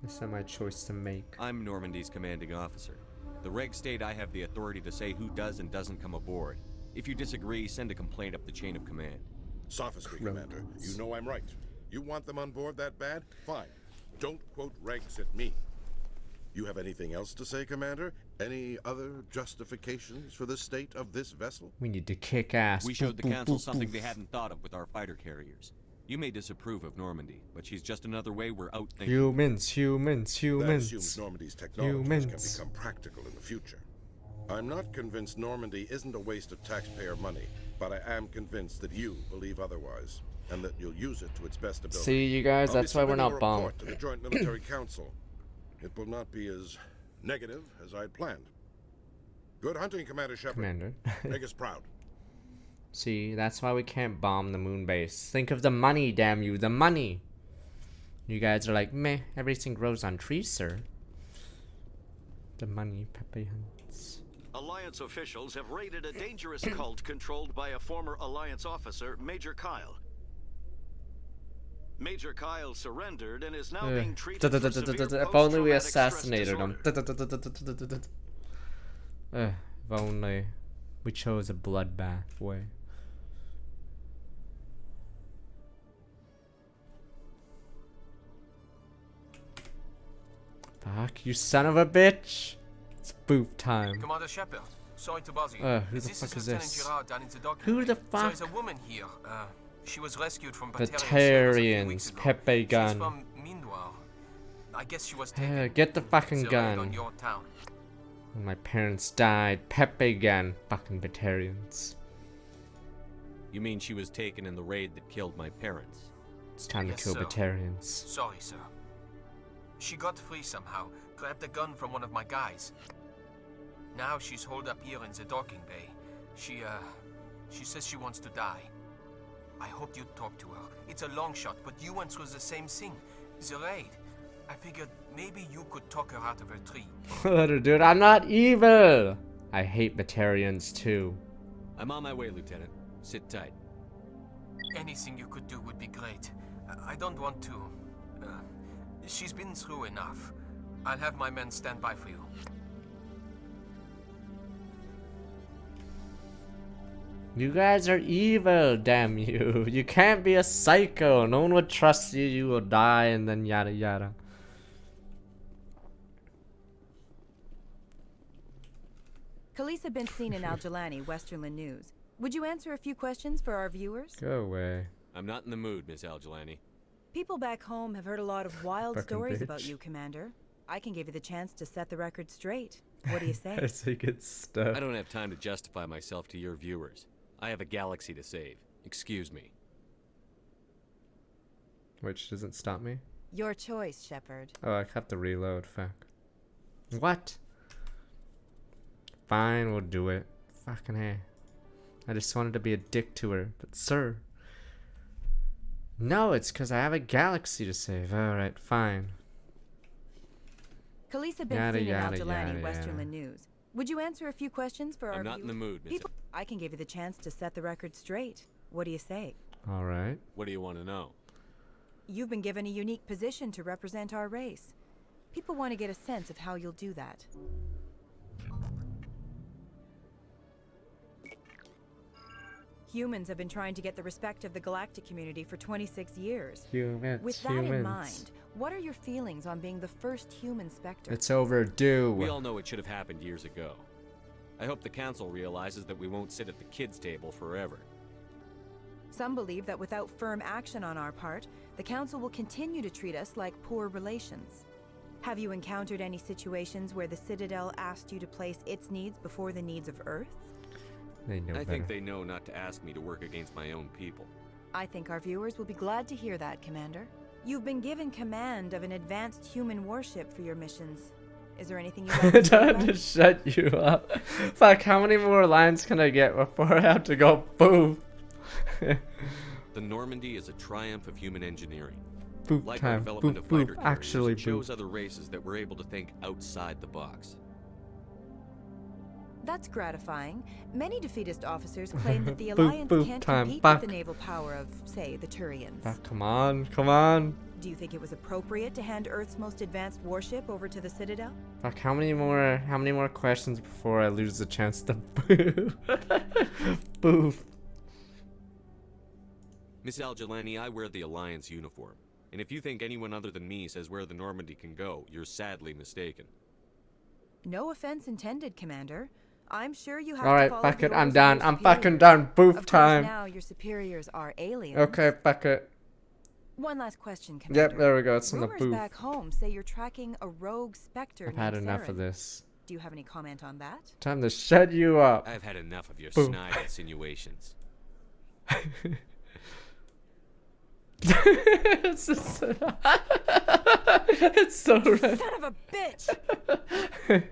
It's not my choice to make. I'm Normandy's commanding officer. The regs state I have the authority to say who does and doesn't come aboard. If you disagree, send a complaint up the chain of command. Sophistry, Commander. You know I'm right. You want them on board that bad? Fine. Don't quote regs at me. You have anything else to say, Commander? Any other justifications for the state of this vessel? We need to kick ass. We showed the council something they hadn't thought of with our fighter carriers. You may disapprove of Normandy, but she's just another way we're outthinking. Humans. That assumes Normandy's technologies can become practical in the future. I'm not convinced Normandy isn't a waste of taxpayer money, but I am convinced that you believe otherwise, and that you'll use it to its best ability. See, you guys, that's why we're not bombed. I'll be submitting a report to the Joint Military Council. It will not be as negative as I'd planned. Good hunting, Commander Shepard. Commander. Make us proud. See, that's why we can't bomb the moon base. Think of the money, damn you, the money. You guys are like, meh, everything grows on trees, sir. The money, Pepe Hunts. Alliance officials have raided a dangerous cult controlled by a former Alliance officer, Major Kyle. Major Kyle surrendered and is now being treated for severe If only we post-traumatic assassinated him. disorder. If only we chose a bloodbath way. Fuck, you son of a bitch! It's boof time. Commander Shepard, sorry to bother you. Who the fuck is Lieutenant this? Gerard down in the dock. Who the fuck? There's a woman here. She was rescued from Batarians, Pepe gun. She's from Mindwar. I guess she was taken. Get the fucking It's a raid gun. on your town. When my parents died, Pepe gun. Fucking Batarians. You mean she was taken in the raid that killed my parents? It's time Yes, to kill sir. Batarians. Sorry, sir. She got free somehow, grabbed a gun from one of my guys. Now she's holed up here in the docking bay. She says she wants to die. I hope you'd talk to her. It's a long shot, but you went through the same thing. The raid. I figured maybe you could talk her out of her tree. Dude, I'm not evil! I hate Batarians too. I'm on my way, Lieutenant. Sit tight. Anything you could do would be great. I don't want to... she's been through enough. I'll have my men stand by for you. You guys are evil, damn you. You can't be a psycho. No one would trust you. You will die and then yada yada. Khalees had been seen in Al Jalani, Westerland News. Would you answer a few questions for our viewers? Go away. I'm not in the mood, Miss Al-Jalani. People back home have heard a lot of wild Fucking stories bitch. about you, Commander. I can give you the chance to set the record straight. What do you say? I say good stuff. I don't have time to justify myself to your viewers. I have a galaxy to save. Excuse me. Which doesn't stop me. Your choice, Shepard. Oh, I have to reload. Fuck. What? fine, we'll do it. Fucking hey. I just wanted to be a dick to her, but sir. No, it's because I have a galaxy to save. Alright, fine. Khaleesa been Yada, seen in yada, Al-Jalani, yada, Westerland yada. News. Would you answer a few questions for our I'm not in the mood, Miss. people? I can give you the chance to set the record straight. What do you say? Alright. What do you want to know? You've been given a unique position to represent our race. People want to get a sense of how you'll do that. Humans have been trying to get the respect of the galactic community for 26 years. Humans, With that in mind, what are your feelings on being the first human Spectre? It's overdue. We all know it should have happened years ago. I hope the council realizes that we won't sit at the kids' table forever. Some believe that without firm action on our part, the Council will continue to treat us like poor relations. Have you encountered any situations where the Citadel asked you to place its needs before the needs of Earth? They know I better. think they know not to ask me to work against my own people. I think our viewers will be glad to hear that, Commander. You've been given command of an advanced human warship for your missions. Is there anything you'd like to say Time about to it? shut you up. Fuck, how many more lines can I get before I have to go boom? The Normandy is a triumph of human engineering. Boop Like time. our development Boop, of fighter boop. carriers, Actually, it shows boop. other races that we're able to think outside the box. That's gratifying. Many defeatist officers claim that the Boop, Alliance boop can't time. compete Fuck. with the naval power of, say, the Turians. Fuck, come on, come on. Do you think it was appropriate to hand Earth's most advanced warship over to the Citadel? Fuck, how many more questions before I lose the chance to boo? Boof. Miss Al-Jalani, I wear the Alliance uniform. And if you think anyone other than me says where the Normandy can go, you're sadly mistaken. No offense intended, Commander. I'm sure you have Alright, to follow fuck the it, I'm orders of done. your I'm fucking superiors. done. Boof Of course, time. now your superiors are aliens. Okay, fuck it. One last question, Commander. Yep, there we go. It's in the Rumors booth. back home say you're tracking a rogue Spectre I've had named enough of Saren. this. Do you have any comment on that? Time to shut you up. I've had enough of your Boom. snide insinuations. it's just it's so red. Son of a bitch!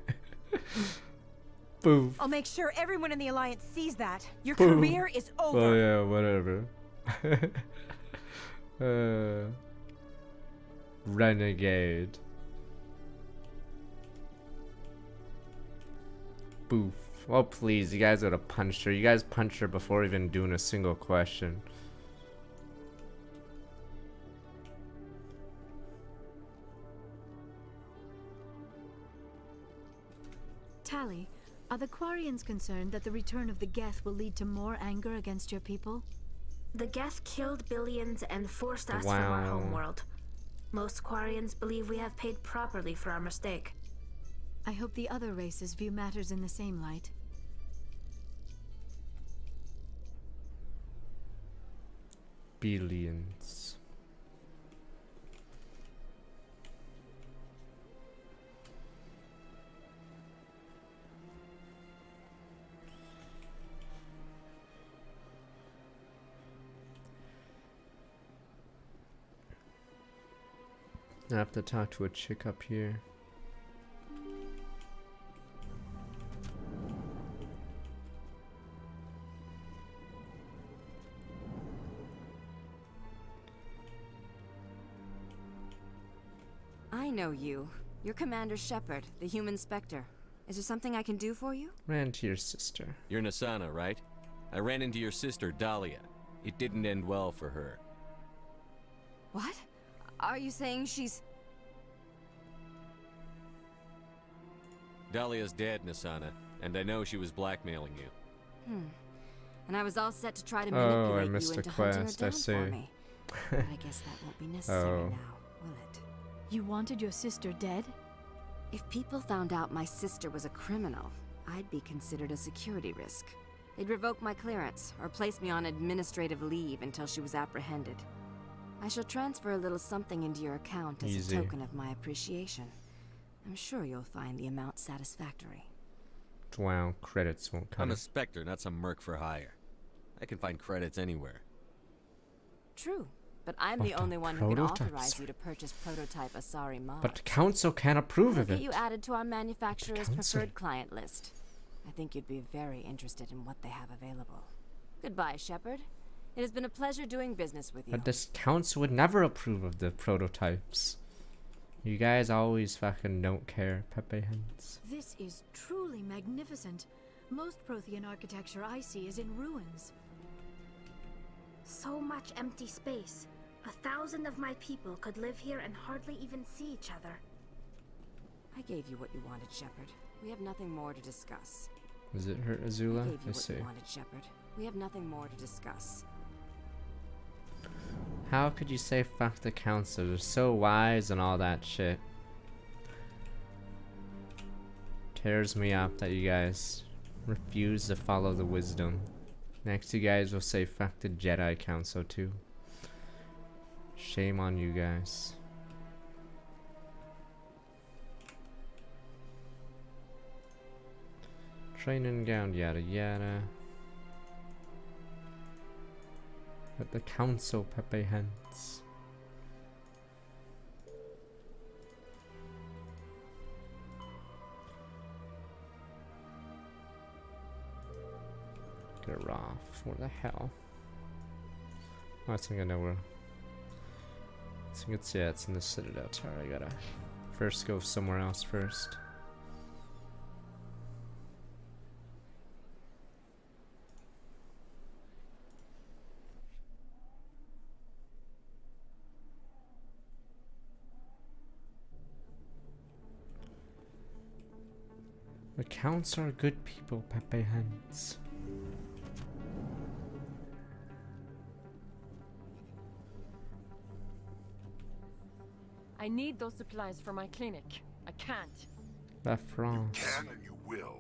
Boof. I'll make sure everyone in the Alliance sees that. Your Boom. career is over. Oh yeah, whatever. Renegade. Boof. Oh please, you guys would have punched her. You guys punched her before even doing a single question. Tally, are the Quarians concerned that the return of the Geth will lead to more anger against your people? The Geth killed billions and forced us from our Wow. homeworld. Most Quarians believe we have paid properly for our mistake. I hope the other races view matters in the same light. Billions. I have to talk to a chick up here. I know you. You're Commander Shepard, the human Spectre. Is there something I can do for you? Ran to your sister. You're Nasana, right? I ran into your sister, Dahlia. It didn't end well for her. What? Are you saying she's... Dahlia's dead, Nasana, and I know she was blackmailing you. And I was all set to try to Oh, I manipulate missed you a into hunting her quest, I down see. for me. But I guess that won't be necessary Oh. now, will it? You wanted your sister dead? If people found out my sister was a criminal, I'd be considered a security risk. They'd revoke my clearance, or place me on administrative leave until she was apprehended. I shall transfer a little something into your account as Easy. a token of my appreciation. I'm sure you'll find the amount satisfactory. Wow, credits won't cut I'm a it. Spectre, not some merc for hire. I can find credits anywhere. True, but I'm the But only one who can prototypes. authorize you to purchase prototype Asari mods. But the council can't approve I'll of get it. you added to our manufacturer's council. preferred client list. I think you'd be very interested in what they have available. Goodbye, Shepard. It has been a pleasure doing business with you. But this council would never approve of the prototypes. You guys always fucking don't care, Pepe Hens. This is truly magnificent. Most Prothean architecture I see is in ruins. So much empty space. 1,000 of my people could live here and hardly even see each other. I gave you what you wanted, Shepard. We have nothing more to discuss. Is it her, Azula? I gave you I see. what you wanted, Shepard. We have nothing more to discuss. How could you say fuck the council? They're so wise and all that shit. Tears me up that you guys refuse to follow the wisdom. Next you guys will say fuck the Jedi Council too. Shame on you guys. Training ground, yada yada. But the council, Pepe Hens. Get her off. Where the hell? Oh, I think I know where. I think it's, yeah, it's in the Citadel Tower. I gotta first go somewhere else first. The counts are good people, Pepe Hens. I need those supplies for my clinic. I can't. La France. You can and you will,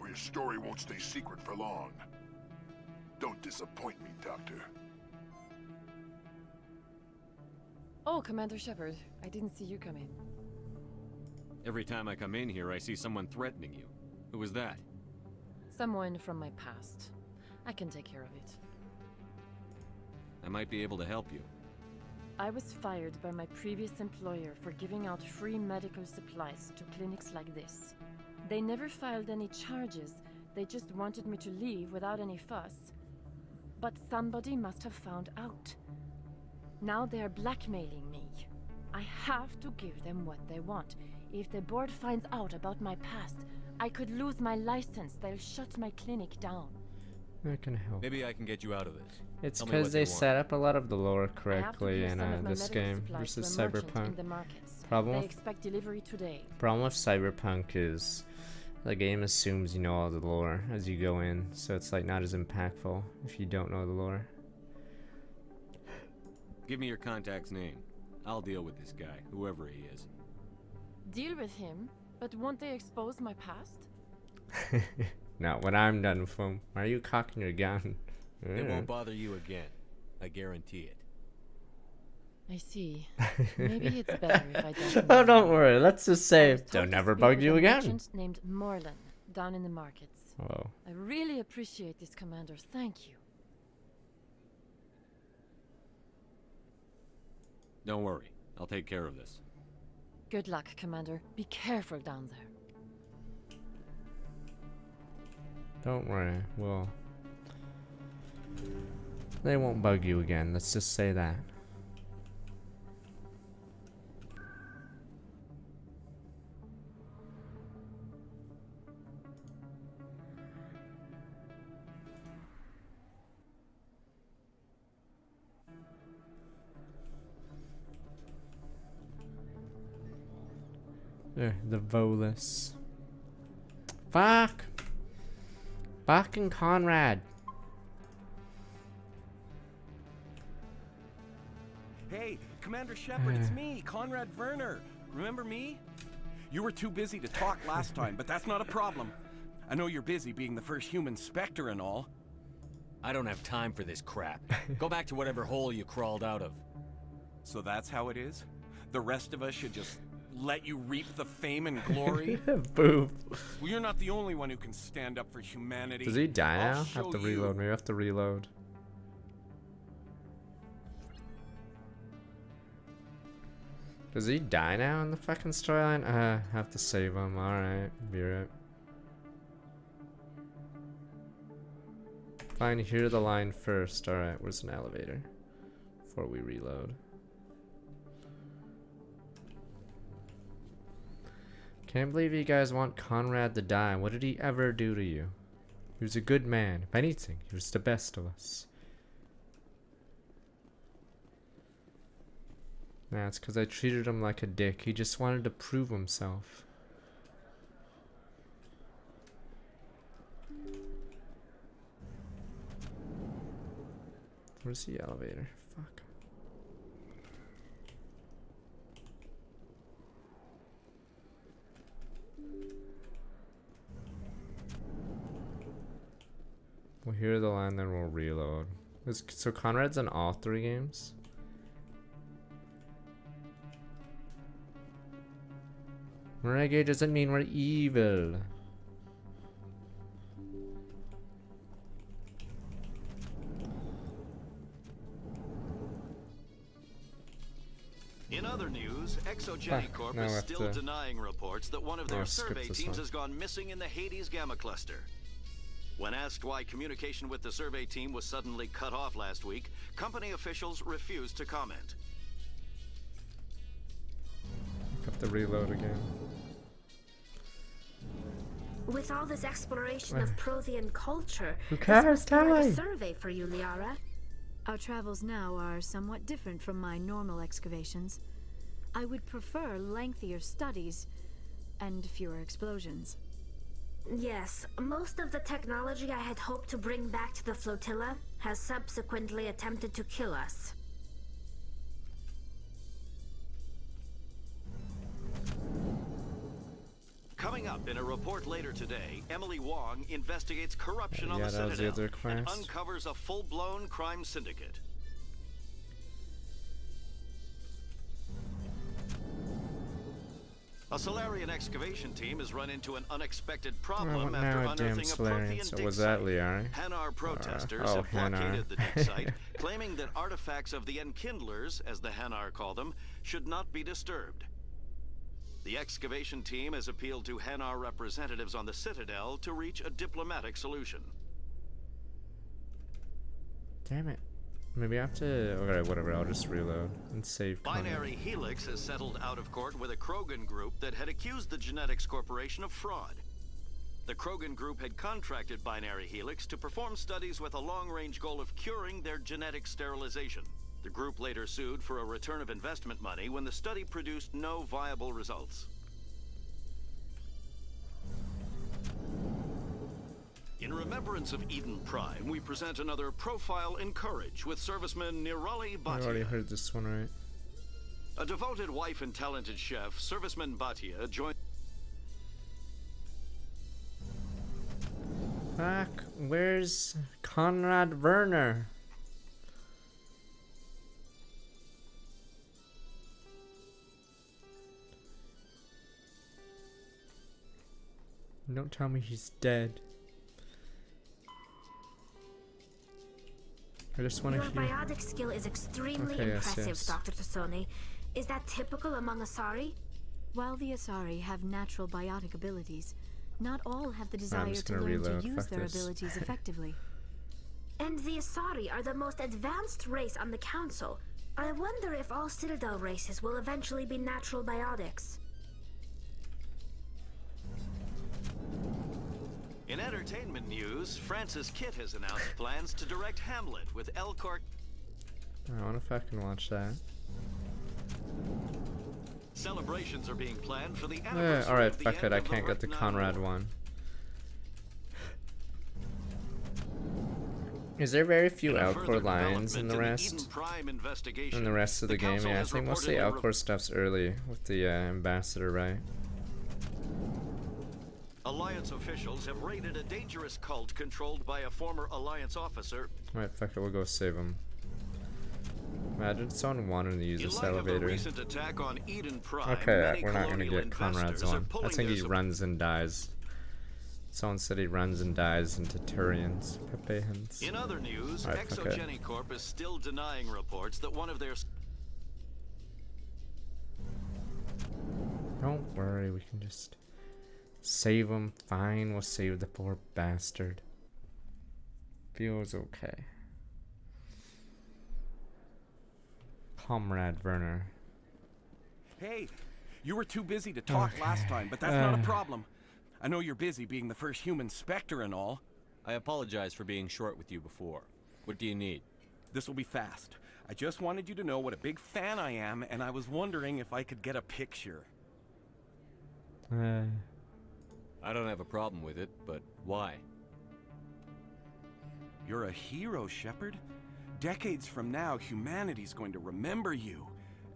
or your story won't stay secret for long. Don't disappoint me, Doctor. Oh, Commander Shepard. I didn't see you come in. Every time I come in here, I see someone threatening you. Who was that? Someone from my past. I can take care of it. I might be able to help you. I was fired by my previous employer for giving out free medical supplies to clinics like this. They never filed any charges. They just wanted me to leave without any fuss. But somebody must have found out. Now they are blackmailing me. I have to give them what they want. If the board finds out about my past, I could lose my license. They'll shut my clinic down. I can help. Maybe I can get you out of this. It's Tell me because what they want. set up a lot of the lore correctly in some of my this medical game supplies versus to a merchant Cyberpunk. in the markets. Problem They with, expect delivery today. problem with Cyberpunk is the game assumes you know all the lore as you go in, so it's like not as impactful if you don't know the lore. Give me your contact's name. I'll deal with this guy, whoever he is. Deal with him, but won't they expose my past? Not when I'm done with him. Why are you cocking your gun? It won't bother you again. I guarantee it. I see. Maybe it's better if I don't. Oh, don't worry. Let's just say I was told they'll to never speak bug with you a again. merchant named Morlan, down in the markets. Oh. I really appreciate this, Commander. Thank you. Don't worry. I'll take care of this. Good luck, Commander. Be careful down there. Don't worry. Well, they won't bug you again. Let's just say that. The Volus. Fuck! Fucking Conrad. Hey, Commander Shepard, it's me, Conrad Werner. Remember me? You were too busy to talk last time, but that's not a problem. I know you're busy being the first human Spectre and all. I don't have time for this crap. Go back to whatever hole you crawled out of. So that's how it is? The rest of us should just let you reap the fame and glory? Boom. Well, you're not the only one who can stand up for humanity. Does he die I'll now? show Have to you. reload. Maybe I have to reload. Does he die now in the fucking storyline? Have to save him. Alright. Be right. Fine, hear the line first. Alright, where's an elevator? Before we reload. Can't believe you guys want Conrad to die. What did he ever do to you? He was a good man. If anything, he was the best of us. Nah, it's because I treated him like a dick. He just wanted to prove himself. Where's the elevator? Fuck. We'll hear the line, then we'll reload. So Conrad's in all 3 games? Renegade doesn't mean we're evil. In other news, Exogeny Corp is still denying reports that one of their survey teams has gone missing in the Hades Gamma Cluster. When asked why communication with the survey team was suddenly cut off last week, company officials refused to comment. Got the reload again. With all this exploration of Prothean culture, who cares? Tell me. A survey for you, Liara. Our travels now are somewhat different from my normal excavations. I would prefer lengthier studies and fewer explosions. Yes, most of the technology I had hoped to bring back to the flotilla has subsequently attempted to kill us. Coming up in a report later today, Emily Wong investigates corruption on the Citadel and uncovers a full-blown crime syndicate. A Solarian excavation team has run into an unexpected problem after unearthing a Prothean dig site. Hanar protesters have blockaded the dig site, claiming that artifacts of the Enkindlers, as the Hanar call them, should not be disturbed. The excavation team has appealed to Hanar representatives on the Citadel to reach a diplomatic solution. Damn it. Maybe I have to... Okay, whatever, I'll just reload and save. Binary Helix has settled out of court with a Krogan group that had accused the Genetics Corporation of fraud. The Krogan group had contracted Binary Helix to perform studies with a long-range goal of curing their genetic sterilization. The group later sued for a return of investment money when the study produced no viable results. In remembrance of Eden Prime, we present another Profile in Courage with serviceman Nirali Bhatia. I already heard this one, right? A devoted wife and talented chef, serviceman Bhatia joined... Fuck, where's Conrad Werner? Don't tell me he's dead. I just want to hear. Your biotic skill is extremely impressive, yes. Dr. Tassoni. Is that typical among Asari? While the Asari have natural biotic abilities, not all have the desire to learn to use their abilities effectively. And the Asari are the most advanced race on the Council. I wonder if all Citadel races will eventually be natural biotics. In entertainment news, Francis Kitt has announced plans to direct Hamlet with Elcor. I wonder if I can watch that. Celebrations are being planned for the anniversary. Alright, fuck it, I can't get the Conrad one. Is there very few Elcor lines in the rest? In the rest of the game? Yeah, I think mostly Elcor stuff's early with the ambassador, right? Alliance officials have raided a dangerous cult controlled by a former Alliance officer. Alright, fuck it, we'll go save him. Imagine someone wanting to use this elevator. Okay, we're not gonna get Conrad's one. I think he runs and dies. Someone said he runs and dies into Turians. Pepeans. In other news, Exogeny Corp is still denying reports that one of their... Don't worry, we can just... save him. Fine, we'll save the poor bastard. Feels okay. Comrade Werner. Hey, you were too busy to talk last time, but that's not a problem. I know you're busy being the first human Spectre and all. I apologize for being short with you before. What do you need? This will be fast. I just wanted you to know what a big fan I am, and I was wondering if I could get a picture. I don't have a problem with it, but why? You're a hero, Shepard. Decades from now, humanity's going to remember you,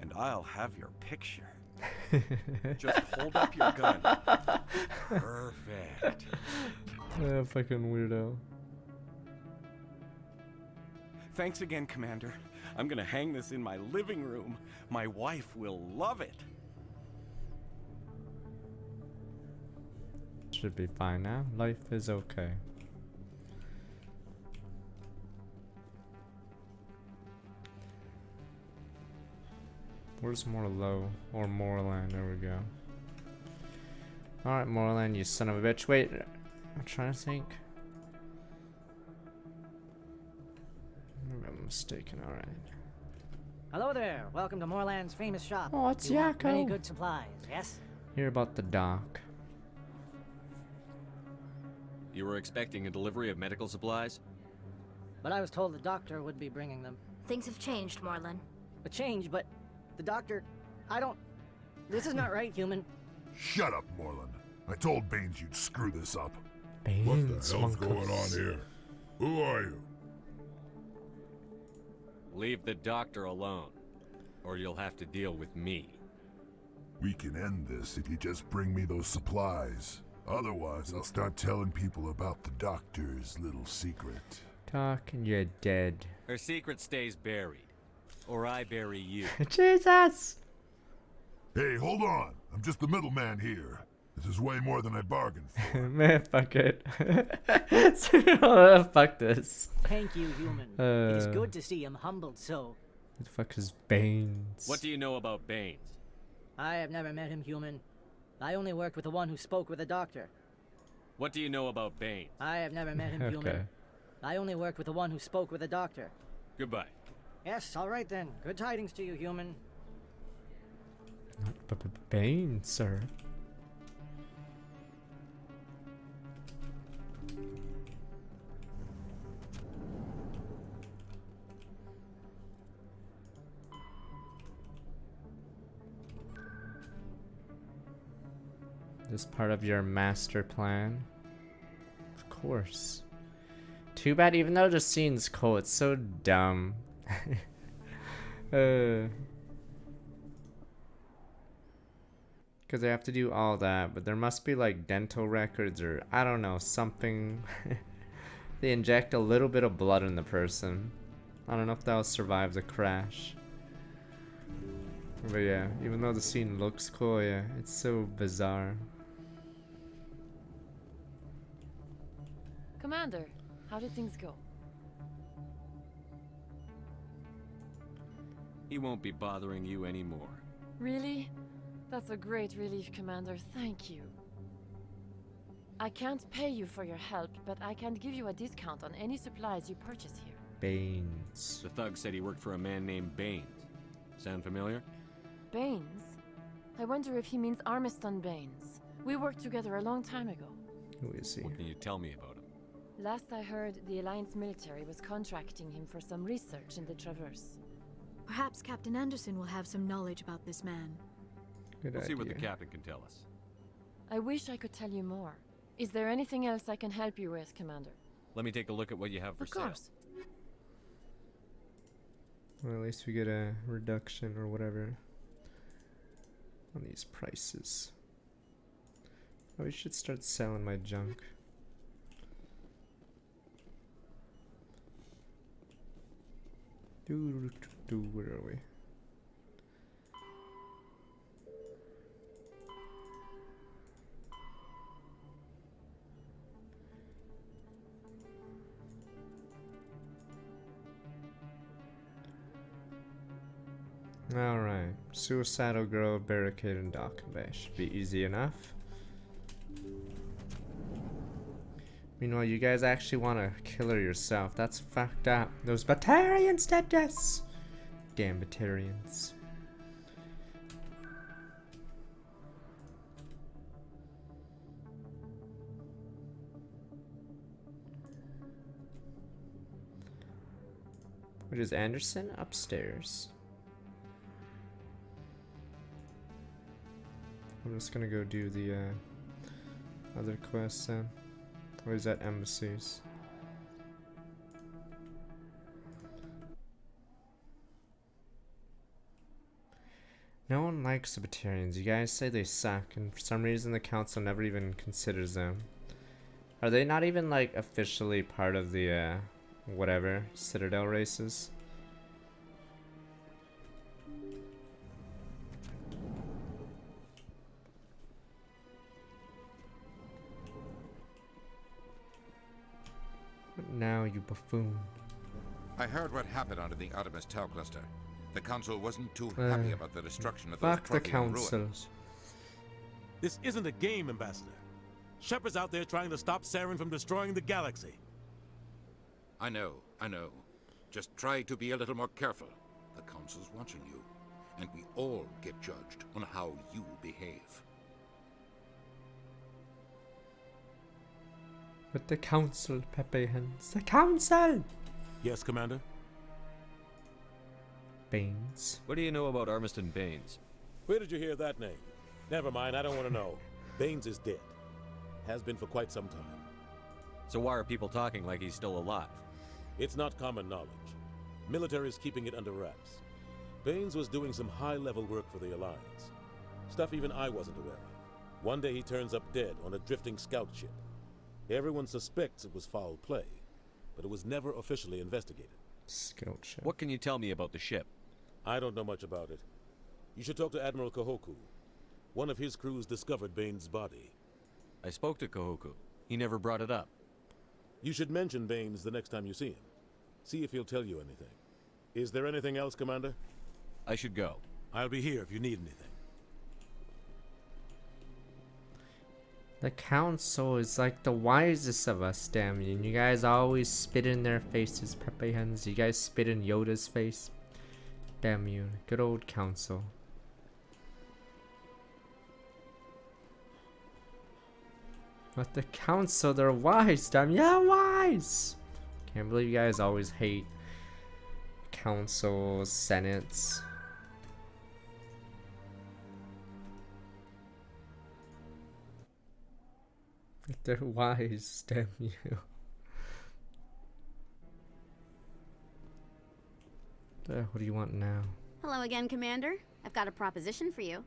and I'll have your picture. Just hold up your gun. Perfect. Fucking weirdo. Thanks again, Commander. I'm gonna hang this in my living room. My wife will love it. Should be fine now. Life is okay. Where's Morlow? Or Moorland? There we go. Alright, Moorland, you son of a bitch. Wait, I'm trying to think. Maybe I'm mistaken, alright. Hello there. Welcome to Moorland's famous shop. Oh, it's You want many Yakko. good supplies, yes? Hear about the dock. You were expecting a delivery of medical supplies? But I was told the doctor would be bringing them. Things have changed, Moorland. A change, but the doctor... I don't... This is not right, human. Shut up, Moorland. I told Baines you'd screw this up. Baines, what the hell's going on here? Who are you? Leave the doctor alone, or you'll have to deal with me. We can end this if you just bring me those supplies. Otherwise, I'll start telling people about the doctor's little secret. Talk and you're dead. Her secret stays buried, or I bury you. Jesus! Hey, hold on. I'm just the middleman here. This is way more than I bargained for. Man, fuck it. Fuck this. Thank you, human. It is good to see him humbled so. What the fuck is Baines? What do you know about Baines? I have never met him, human. I only worked with the one who spoke with the doctor. What do you know about Baines? I have never met him, human. I only worked with the one who spoke with the doctor. Goodbye. Yes, all right then. Good tidings to you, human. Not Baines, sir. This part of your master plan? Of course. Too bad, even though the scene's cool, it's so dumb. Because they have to do all that, but there must be like dental records or I don't know, something. They inject a little bit of blood in the person. I don't know if that'll survive the crash. But yeah, even though the scene looks cool, yeah, it's so bizarre. Commander, how did things go? He won't be bothering you anymore. Really? That's a great relief, Commander. Thank you. I can't pay you for your help, but I can give you a discount on any supplies you purchase here. Baines. The thug said he worked for a man named Baines. Sound familiar? Baines? I wonder if he means Armiston Baines. We worked together a long time ago. Who is he? What can you tell me about him? Last I heard, the Alliance military was contracting him for some research in the Traverse. Perhaps Captain Anderson will have some knowledge about this man. We'll see what the captain can tell us. I wish I could tell you more. Is there anything else I can help you with, Commander? Let me take a look at what you have for sale. Of course. Well, at least we get a reduction or whatever on these prices. Oh, we should start selling my junk. Where are we? Alright, Suicidal Grove, Barricade, and Docking Bay. Should be easy enough. Meanwhile, you guys actually want to kill her yourself. That's fucked up. Those Batarians did this! Damn Batarians. Which is Anderson upstairs. I'm just gonna go do the other quests then. Or is that embassies? No one likes the Batarians. You guys say they suck, and for some reason the council never even considers them. Are they not even like officially part of the whatever Citadel races? What now, you buffoon? I heard what happened under the Artemis Tau cluster. The council wasn't too happy about the destruction of those Fuck the Prothean council. ruins. This isn't a game, Ambassador. Shepard's out there trying to stop Saren from destroying the galaxy. I know. Just try to be a little more careful. The council's watching you, and we all get judged on how you behave. But the council, Pepe Hens. The council! Yes, Commander? Baines. What do you know about Armiston Baines? Where did you hear that name? Never mind, I don't want to know. Baines is dead. Has been for quite some time. So why are people talking like he's still alive? It's not common knowledge. Military is keeping it under wraps. Baines was doing some high-level work for the Alliance. Stuff even I wasn't aware of. One day he turns up dead on a drifting scout ship. Everyone suspects it was foul play, but it was never officially investigated. Scout ship. What can you tell me about the ship? I don't know much about it. You should talk to Admiral Kahoku. One of his crews discovered Baines' body. I spoke to Kahoku. He never brought it up. You should mention Baines the next time you see him. See if he'll tell you anything. Is there anything else, Commander? I should go. I'll be here if you need anything. The council is like the wisest of us, damn you. And you guys always spit in their faces, Pepe Hens. You guys spit in Yoda's face. Damn you. Good old council. But the council, they're wise, damn yeah, wise! Can't believe you guys always hate councils, senates. They're wise, damn you. What do you want now? Hello again, Commander. I've got a proposition for you.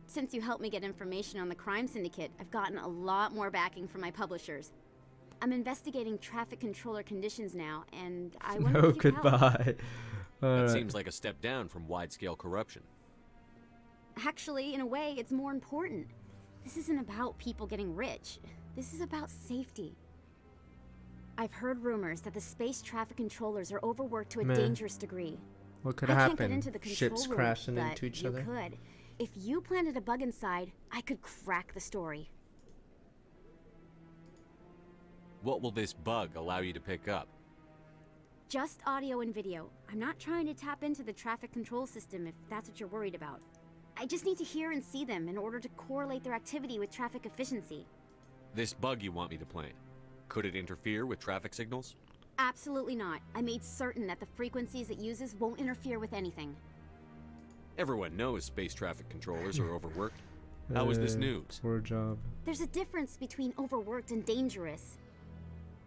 Since you helped me get information on the crime syndicate, I've gotten a lot more backing from my publishers. I'm investigating traffic controller conditions now, and I want No, to help. goodbye. That seems like a step down from wide-scale corruption. Actually, in a way, it's more important. This isn't about people getting rich. This is about safety. I've heard rumors that the space traffic controllers are overworked to a dangerous degree. What could I happen? can't get into the control Ships room, crashing but into each you other? could. If you planted a bug inside, I could crack the story. What will this bug allow you to pick up? Just audio and video. I'm not trying to tap into the traffic control system if that's what you're worried about. I just need to hear and see them in order to correlate their activity with traffic efficiency. This bug you want me to plant, could it interfere with traffic signals? Absolutely not. I made certain that the frequencies it uses won't interfere with anything. Everyone knows space traffic controllers are overworked. How is this news? Poor job. There's a difference between overworked and dangerous.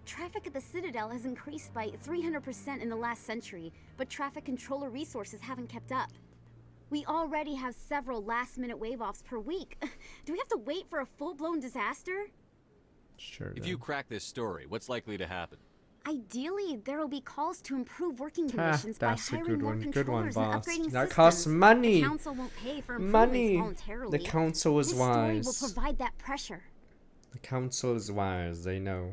Traffic at the Citadel has increased by 300% in the last century, but traffic controller resources haven't kept up. We already have several last-minute wave-offs per week. Do we have to wait for a full-blown disaster? Sure. If you crack this story, what's likely to happen? Ideally, there will be calls to improve working conditions by That's a hiring good more one. Good controllers one, and boss. upgrading That systems. costs money. The council won't pay for improvements Money. voluntarily. The council is this story wise. will provide that pressure. The council is wise. They know.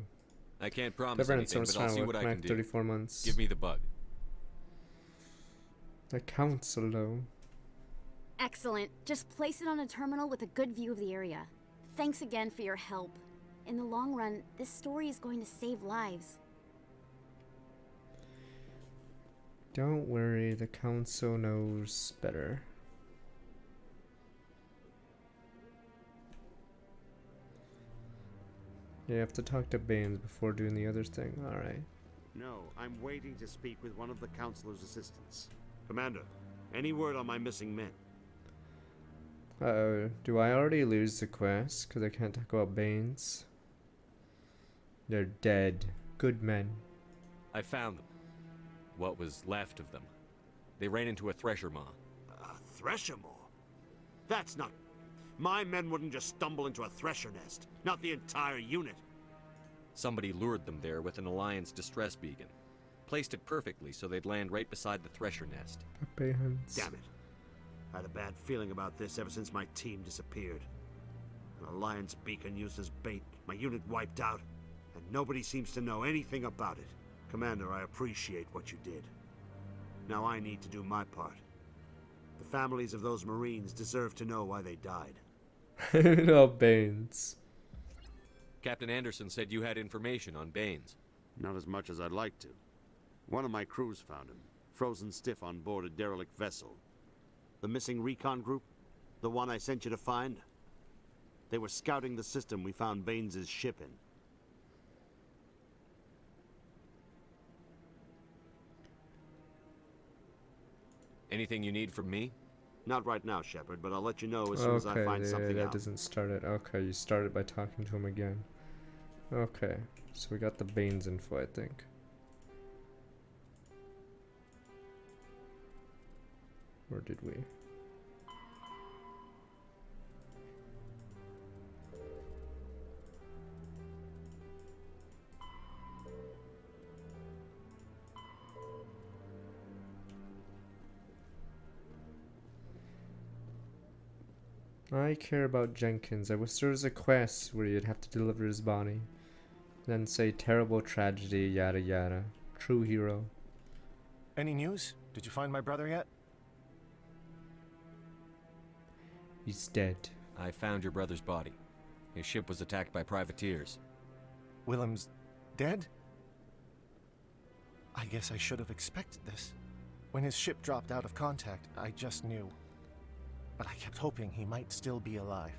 I can't promise Governance anything, but I'll see what I can do. 34 months. Give me the bug. The council, though. Excellent. Just place it on a terminal with a good view of the area. Thanks again for your help. In the long run, this story is going to save lives. Don't worry, the council knows better. You have to talk to Baines before doing the other thing. Alright. No, I'm waiting to speak with one of the councilor's assistants. Commander, any word on my missing men? Uh-oh. Do I already lose the quest? Because I can't talk about Baines. They're dead. Good men. I found them. What was left of them. They ran into a thresher maw. A thresher maw? That's not... My men wouldn't just stumble into a thresher nest. Not the entire unit. Somebody lured them there with an Alliance distress beacon. Placed it perfectly so they'd land right beside the thresher nest. Damn it. I had a bad feeling about this ever since my team disappeared. An Alliance beacon used as bait, my unit wiped out, and nobody seems to know anything about it. Commander, I appreciate what you did. Now I need to do my part. The families of those Marines deserve to know why they died. No, Baines. Captain Anderson said you had information on Baines. Not as much as I'd like to. One of my crews found him, frozen stiff on board a derelict vessel. The missing recon group? The one I sent you to find? They were scouting the system we found Baines' ship in. Anything you need from me? Not right now, Shepard, but I'll let you know as soon as I find something that out. doesn't start it. Okay, you started by talking to him again. Okay, so we got the Baines info, I think. Or did we? I care about Jenkins. I wish there was a quest where you'd have to deliver his body. Then say terrible tragedy, yada yada. True hero. Any news? Did you find my brother yet? He's dead. I found your brother's body. His ship was attacked by privateers. Willem's dead? I guess I should have expected this. When his ship dropped out of contact, I just knew. But I kept hoping he might still be alive.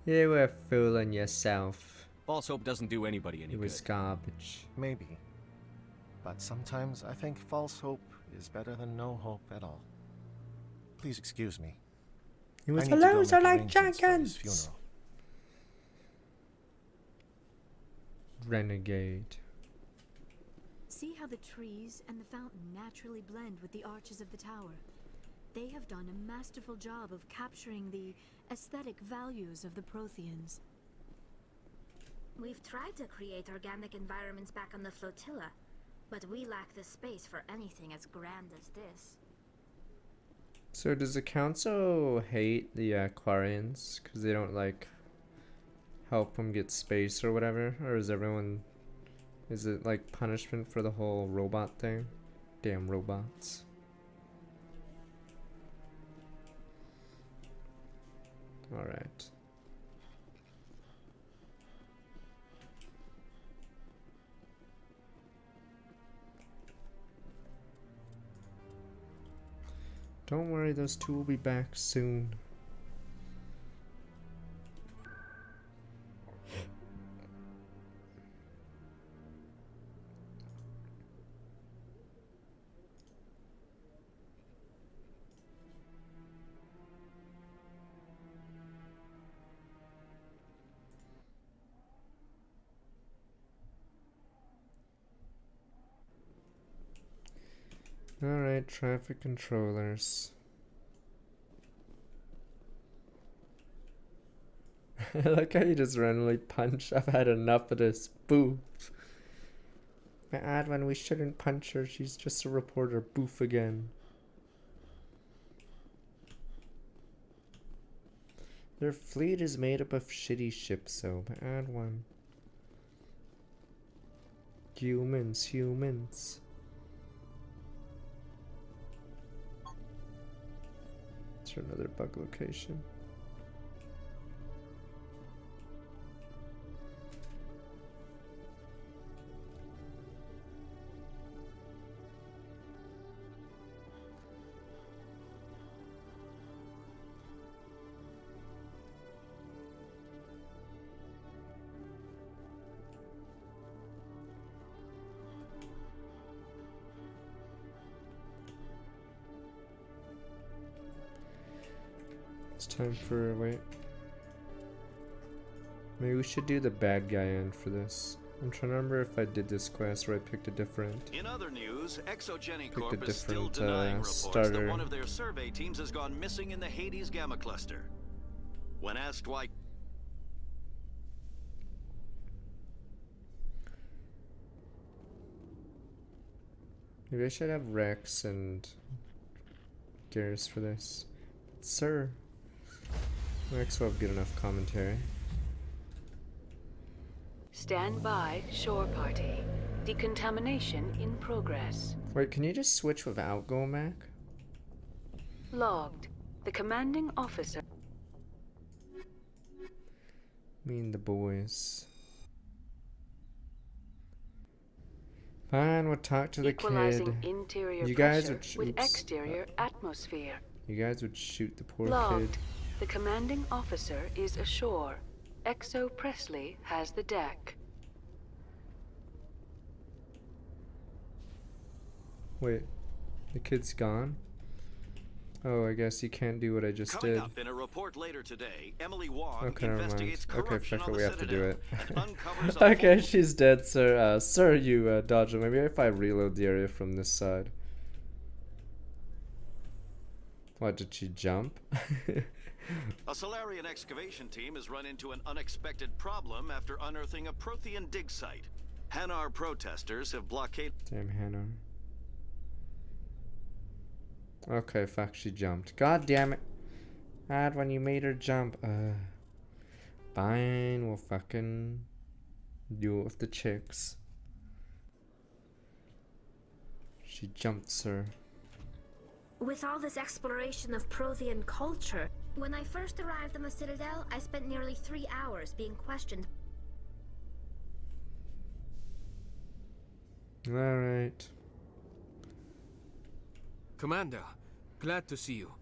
You were fooling yourself. False hope doesn't do anybody any good. It was garbage. Maybe. But sometimes I think false hope is better than no hope at all. Please excuse me. He was a loser like Jenkins. Renegade. See how the trees and the fountain naturally blend with the arches of the tower. They have done a masterful job of capturing the aesthetic values of the Protheans. We've tried to create organic environments back on the flotilla, but we lack the space for anything as grand as this. So does the council hate the Aquarians because they don't like help them get space or whatever? Or is everyone... Is it like punishment for the whole robot thing? Damn robots. Alright. Don't worry, those two will be back soon. Alright, traffic controllers. I like how you just randomly punch. I've had enough of this. Boo. My ad when we shouldn't punch her. She's just a reporter. Boof again. Their fleet is made up of shitty ships, so my ad one. Humans. Is there another bug location? It's time for, wait. Maybe we should do the bad guy end for this. I'm trying to remember if I did this quest or I picked a different. In other news, Exogeny Picked a Corp is still different denying reports starter. that one of their survey teams has gone missing in the Hades Gamma Cluster. When asked why... Maybe I should have Rex and Garrus for this. Sir. Rex will have good enough commentary. Stand by, shore party. Decontamination in progress. Wait, can you just switch without Gomac? Logged. The commanding officer. Me and the boys. Fine, we'll talk to the Equalizing kid. interior You guys pressure would with exterior atmosphere. You guys would shoot the poor Logged. kid. The commanding officer is ashore. Exo Presley has the deck. Wait, the kid's gone? Oh, I guess you can't do what I just Coming did. up in a report later today, Emily Wong Okay, never mind. investigates Okay, corruption fuck it, on we the have to do Citadel it. and uncovers a Okay, she's dead, sir. Sir, you dodged it. Maybe if I reload the area from this side. What, did she jump? A Solarian excavation team has run into an unexpected problem after unearthing a Prothean dig site. Hanar protesters have blockaded... Damn Hannah. Okay, fuck, she jumped. God damn it. God, when you made her jump. Fine, we'll fucking do it with the chicks. She jumped, sir. With all this exploration of Prothean culture, when I first arrived on the Citadel, I spent nearly 3 hours being questioned. Alright. Commander, glad to see you.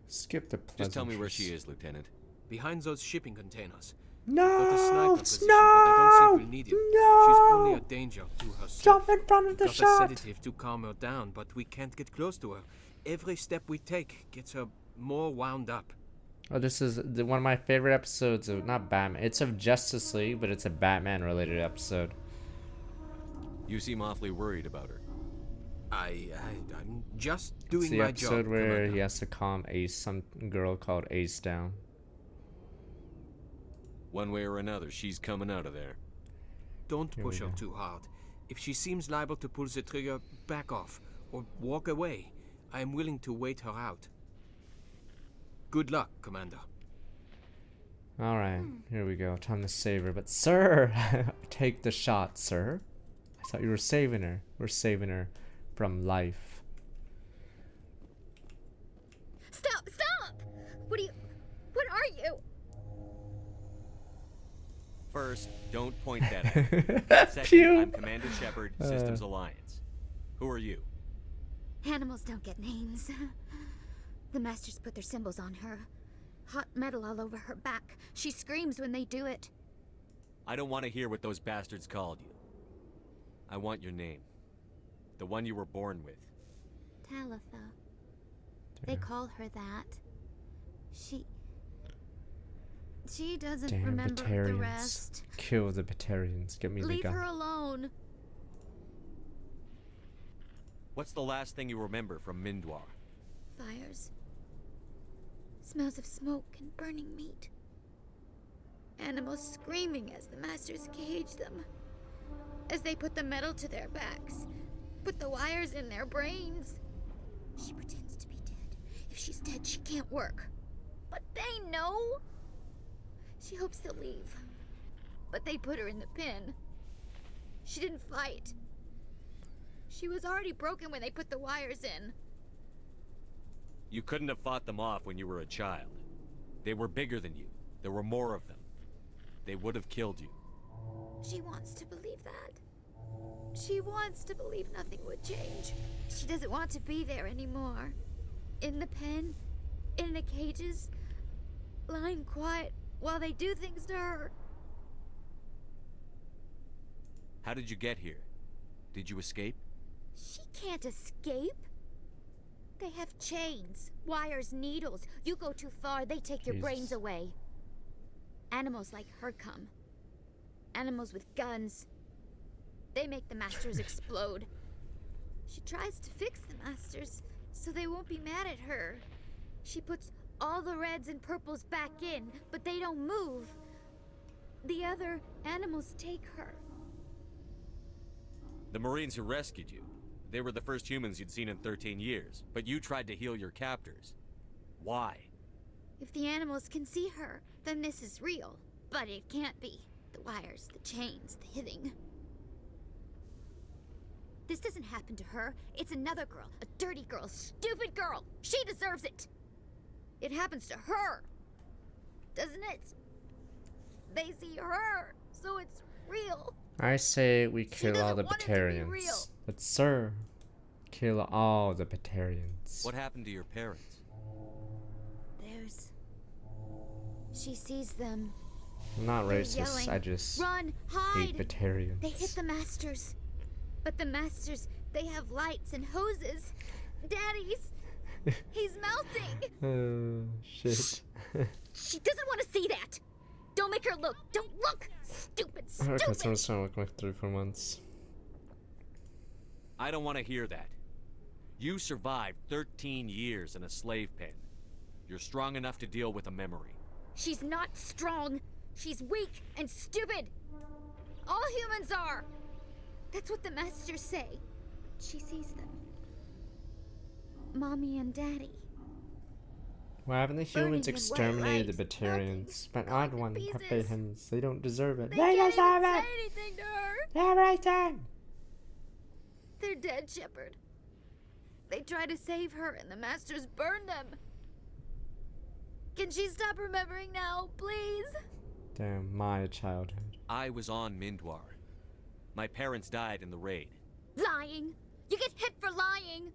Skip the Just tell me where she is, Lieutenant. Behind those shipping containers. No! Got a sniper position, but I don't think we'll need it. No! She's only a danger to herself. Jump in front of the Got shot! a sedative to calm her down, but we can't get close to her. Every step we take gets her more wound up. Oh, this is one of my favorite episodes of, not Batman, it's of Justice League, but it's a Batman-related episode. You seem awfully worried about her. I'm just doing It's the my episode job, where Commander. he has to calm some girl called Ace down. One way or another, she's coming out of there. Don't Here push we her go. too hard. If she seems liable to pull the trigger, back off or walk away. I am willing to wait her out. Good luck, Commander. Alright, here we go. Time to save her. But sir, take the shot, sir. I thought you were saving her. We're saving her from life. Stop! Stop! What are you? First, don't point that at me. Second, Pew. I'm Commander Shepard, Systems Alliance. Who are you? Animals don't get names. The Masters put their symbols on her. Hot metal all over her back. She screams when they do it. I don't want to hear what those bastards called you. I want your name. The one you were born with. Talitha. They call her that. She doesn't Damn remember the Batarians. rest. Kill the Batarians. Get me the Leave gun. her alone. What's the last thing you remember from Mindwar? Fires. Smells of smoke and burning meat. Animals screaming as the Masters cage them. As they put the metal to their backs. Put the wires in their brains. She pretends to be dead. If she's dead, she can't work. But they know. She hopes they'll leave. But they put her in the pen. She didn't fight. She was already broken when they put the wires in. You couldn't have fought them off when you were a child. They were bigger than you. There were more of them. They would have killed you. She wants to believe that. She wants to believe nothing would change. She doesn't want to be there anymore. In the pen, in the cages, lying quiet while they do things to her. How did you get here? Did you escape? She can't escape. They have chains, wires, needles. You go too far, they take your brains away. Animals like her come. Animals with guns. They make the masters explode. She tries to fix the masters so they won't be mad at her. She puts all the reds and purples back in, but they don't move. The other animals take her. The Marines who rescued you. They were the first humans you'd seen in 13 years, but you tried to heal your captors. Why? If the animals can see her, then this is real. But it can't be. The wires, the chains, the hitting. This doesn't happen to her. It's another girl. A dirty girl. Stupid girl. She deserves it. It happens to her. Doesn't it? They see her, so it's real. I say we kill all the Batarians. But sir, kill all the Batarians. What happened to your parents? She sees them. I'm not They're racist, yelling, I just run, hide. hate Batarians. They hit the masters. But the masters, they have lights and hoses. Daddy's, he's melting. Oh, shit. She doesn't want to see that. Don't make her look. Don't look. Stupid, Our stupid. customers don't look like 3 4 months. I don't want to hear that. You survived 13 years in a slave pen. You're strong enough to deal with a memory. She's not strong. She's weak and stupid. All humans are. That's what the masters say. She sees them. Mommy and Daddy. Why haven't the humans exterminated the Batarians? But odd one, Batarians. They don't deserve it. They deserve it! Say anything to her. Everything! They're dead, Shepard. They try to save her and the masters burn them. Can she stop remembering now, please? Damn, my childhood. I was on Mindwar. My parents died in the raid. Lying. You get hit for lying.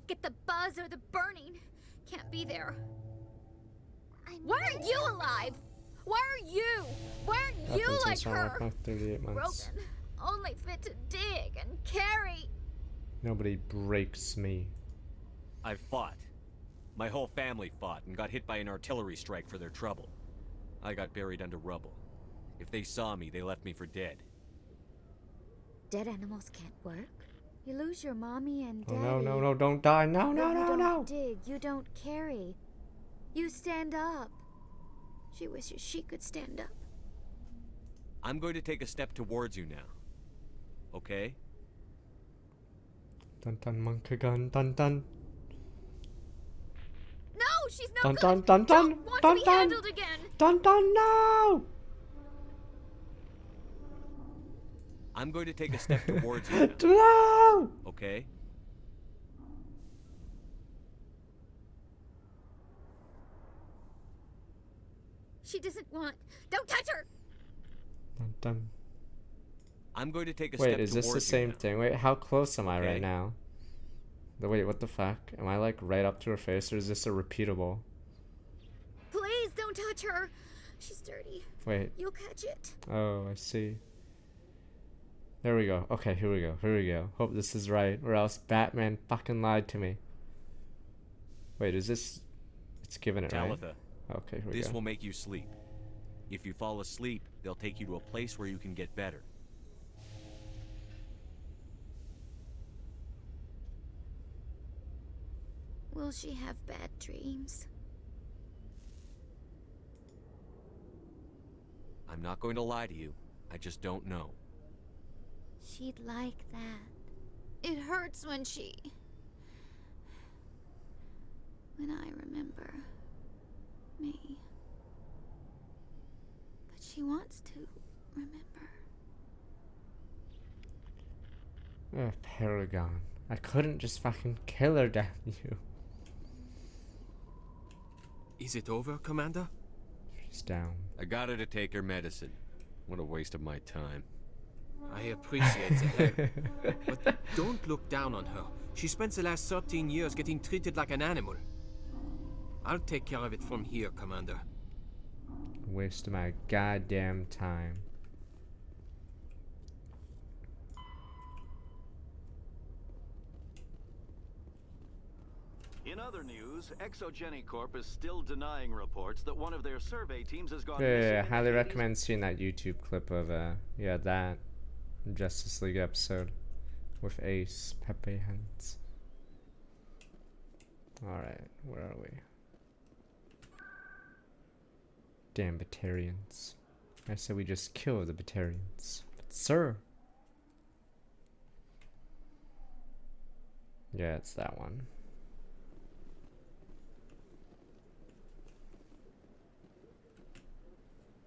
Get the buzz or the burning. Can't be there. Why are you alive? Why are you? Why aren't you like her? Like 38 months. Broken. Only fit to dig and carry. Nobody breaks me. I fought. My whole family fought and got hit by an artillery strike for their trouble. I got buried under rubble. If they saw me, they left me for dead. Dead animals can't work. You lose your mommy and Oh, daddy. no, don't die. No, You no. don't dig. You don't carry. You stand up. She wishes she could stand up. I'm going to take a step towards you now. Okay? Dun dun monkey gun, dun dun. No, she's no Dun good. dun dun dun Don't want dun to be dun handled again. dun dun no! I'm going to take a step towards you now. No! Okay? She doesn't want. Don't touch her. Dun dun. I'm going to take a Wait, step is towards this the you same now. thing? Wait, how close am I Okay. right now? Wait, what the fuck? Am I like right up to her face, or is this a repeatable? Please don't touch her. She's dirty. Wait. You'll catch it. Oh, I see. There we go. Okay, here we go. Here we go. Hope this is right, or else Batman fucking lied to me. Wait, is this? It's given it right. Talitha, Okay, here we this go. will make you sleep. If you fall asleep, they'll take you to a place where you can get better. Will she have bad dreams? I'm not going to lie to you. I just don't know. She'd like that. It hurts when I remember me. But she wants to remember. Paragon. I couldn't just fucking kill her, damn you. Is it over, Commander? She's down. I got her to take her medicine. What a waste of my time. I appreciate the help, but don't look down on her. She spent the last 13 years getting treated like an animal. I'll take care of it from here, Commander. Waste of my goddamn time. In other news, Exogeny Corp is still denying reports that one of their survey teams has gone Yeah, missing. yeah, highly recommend seeing that YouTube clip of yeah, that Justice League episode with Ace Pepe Hands. Alright, where are we? Damn Batarians. I said we just kill the Batarians. But sir. Yeah, it's that one.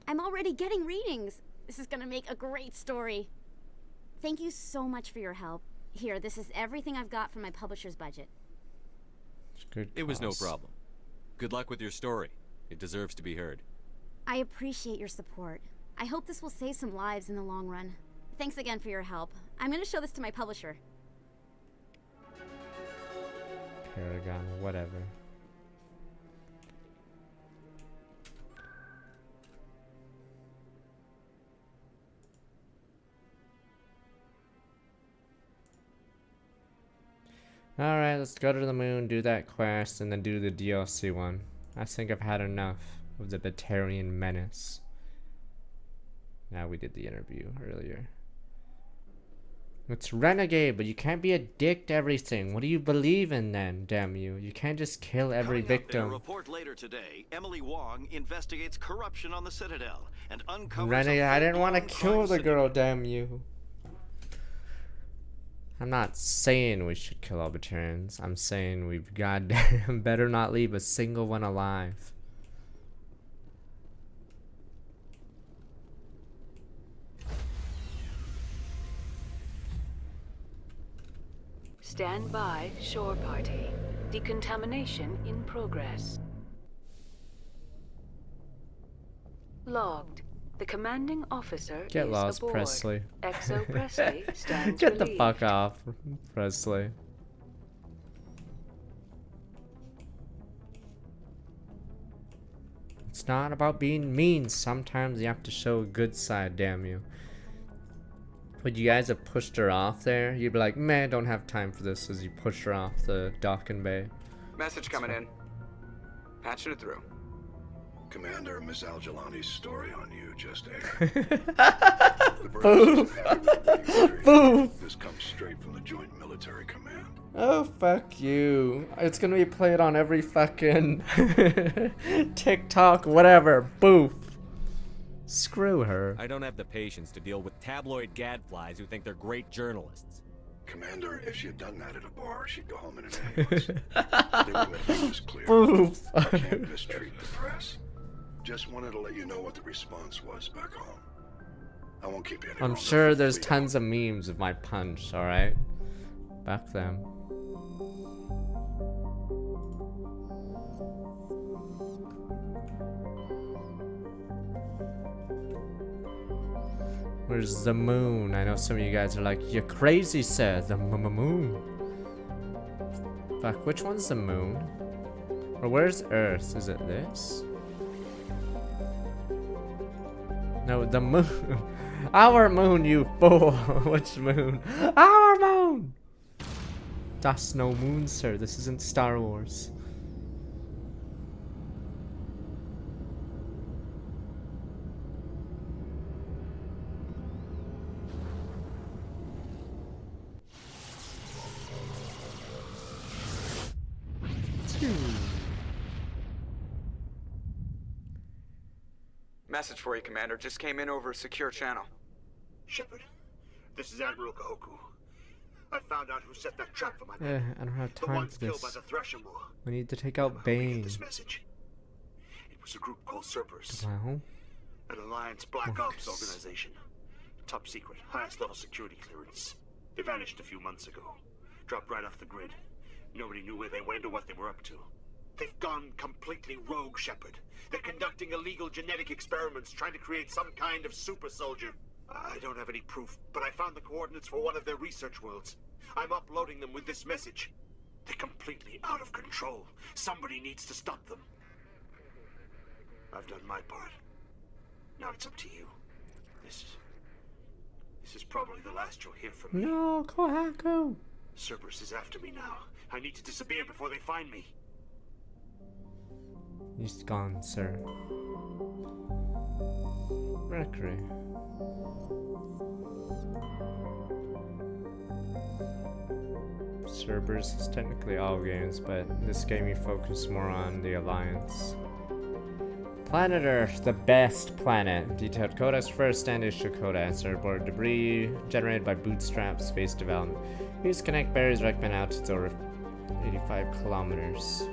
I'm already getting readings. This is gonna make a great story. Thank you so much for your help. Here, this is everything I've got from my publisher's budget. Good It was no cause. problem. Good luck with your story. It deserves to be heard. I appreciate your support. I hope this will save some lives in the long run. Thanks again for your help. I'm gonna show this to my publisher. Paragon, whatever. Alright, let's go to the moon, do that quest, and then do the DLC one. I think I've had enough of the Batarian menace. Now we did the interview earlier. It's Renegade, but you can't be a dick to everything. What do you believe in then, damn you? You can't just kill every Coming up in a victim. report later today, Emily Wong investigates corruption on the Citadel and uncovers Renegade, I didn't want to full-blown kill crime the syndicate. girl, damn you. I'm not saying we should kill all Batarians. I'm saying we've goddamn better not leave a single one alive. Stand by, shore party. Decontamination in progress. Logged. The commanding officer Get is lost, aboard. Presley. Exo Presley stands Get the relieved. fuck off, Presley. It's not about being mean. Sometimes you have to show a good side, damn you. Would you guys have pushed her off there? You'd be like, man, don't have time for this, as you push her off the dock and bay. Message coming in. Patching it through. Commander, Miss Al-Jalani's story on you just aired. Boof. Boof. This comes straight from the Joint Military Command. Oh, fuck you. It's gonna be played on every fucking TikTok, whatever. Boof. Screw her. I don't have the patience to deal with tabloid gadflies who think they're great journalists. Commander, if she had done that at a bar, she'd go home in an ambulance. They would make this clear. Boof. I can't mistreat the press. Just wanted to let you know what the response was back home. I won't keep you any I'm longer. sure there's tons of memes of my punch, alright? Back them. Where's the moon? I know some of you guys are like, you're crazy, sir. The moon. Fuck, which one's the moon? Or where's Earth? Is it this? No, the moon. Our moon, you fool. Which moon? Our moon! That's no moon, sir. This isn't Star Wars. Message for you, Commander. Just came in over a secure channel. Shepard, this is Admiral Kahoku. I found out who set that trap for my Yeah, men. I don't have The time ones for killed by this. the Thresher War. We need to take out Bane. This message. It was a group called Cerberus. Wow. An Alliance Black Ops organization. Top secret, highest level security clearance. They vanished a few months ago. Dropped right off the grid. Nobody knew where they went or what they were up to. They've gone completely rogue, Shepard. They're conducting illegal genetic experiments, trying to create some kind of super soldier. I don't have any proof, but I found the coordinates for one of their research worlds. I'm uploading them with this message. They're completely out of control. Somebody needs to stop them. I've done my part. Now it's up to you. This is probably the last you'll hear from me. No, Kohaku. Cerberus is after me now. I need to disappear before they find me. He's gone, sir. Mercury. Cerberus is technically all games, but in this game you focus more on the Alliance. Planet Earth, the best planet. Detailed codex first, standard issue codex. Airborne debris generated by Bootstrap Space Development. Use connect berries recommend altitudes over 85 kilometers.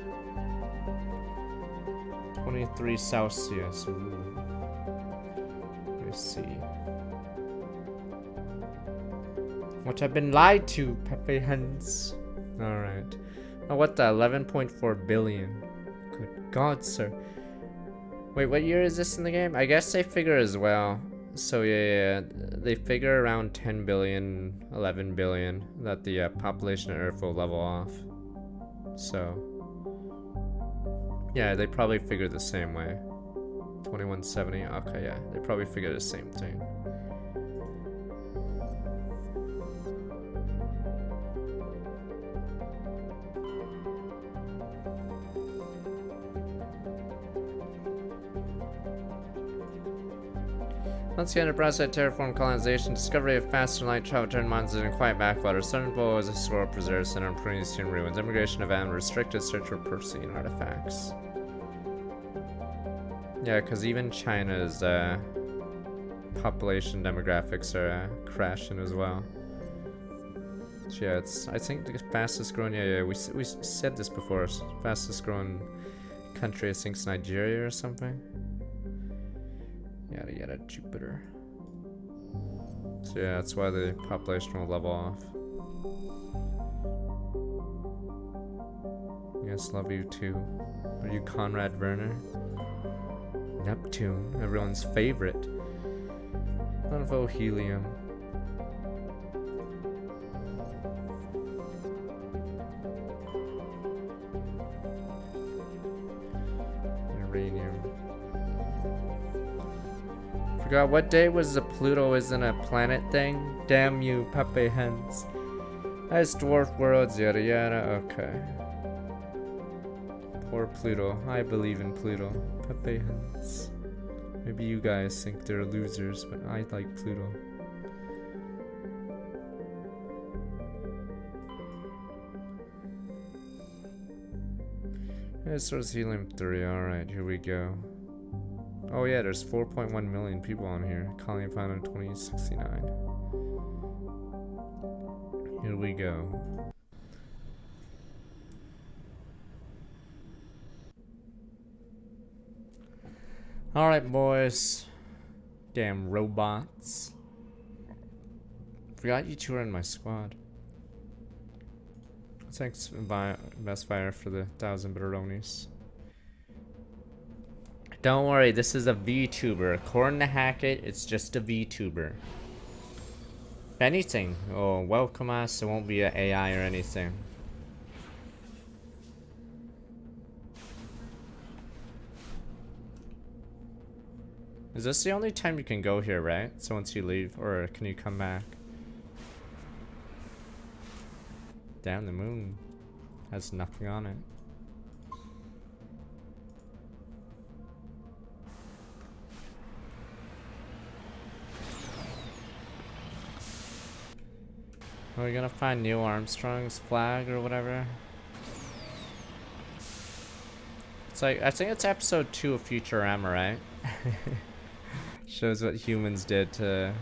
23 Celsius. Ooh. Let's see. What I've been lied to, Pepe Hens. Alright. Oh, what the? 11.4 billion. Good God, sir. Wait, what year is this in the game? I guess they figure as well. So yeah, they figure around 10 billion, 11 billion that the population of Earth will level off. So yeah, they probably figure the same way. 2170. Okay, yeah, they probably figure the same thing. Once again, a process terraform colonization, discovery of faster light travel turned mines in quiet backwater. Southern Bowl is a historical preserve center on Promethean ruins. Immigration event, restricted search for Persean artifacts. Yeah, because even China's population demographics are crashing as well. So yeah, it's, I think the fastest growing, yeah, we said this before, fastest growing country I think is Nigeria or something. Yada yada Jupiter. So yeah, that's why the population will level off. Yes, love you too. Are you Conrad Werner? Neptune, everyone's favorite. Unvo helium. Uranium. Forgot what day was the Pluto isn't a planet thing? Damn you, Pepe Hens. Ice dwarf worlds, yada yada, okay. Poor Pluto. I believe in Pluto. Pepe Hens. Maybe you guys think they're losers, but I like Pluto. This was helium-3. Alright, here we go. Oh yeah, there's 4.1 million people on here. Colony founded in 2069. Here we go. Alright, boys. Damn robots. Forgot you two were in my squad. Thanks, Best Fire, for the 1,000 bitteronis. Don't worry, this is a VTuber. According to Hackett, it's just a VTuber. If anything, oh, welcome us. It won't be an AI or anything. Is this the only time you can go here, right? So once you leave, or can you come back? Damn, the moon has nothing on it. Are we gonna find Neil Armstrong's flag or whatever? It's like, I think it's episode 2 of Futurama, right? Shows what humans did to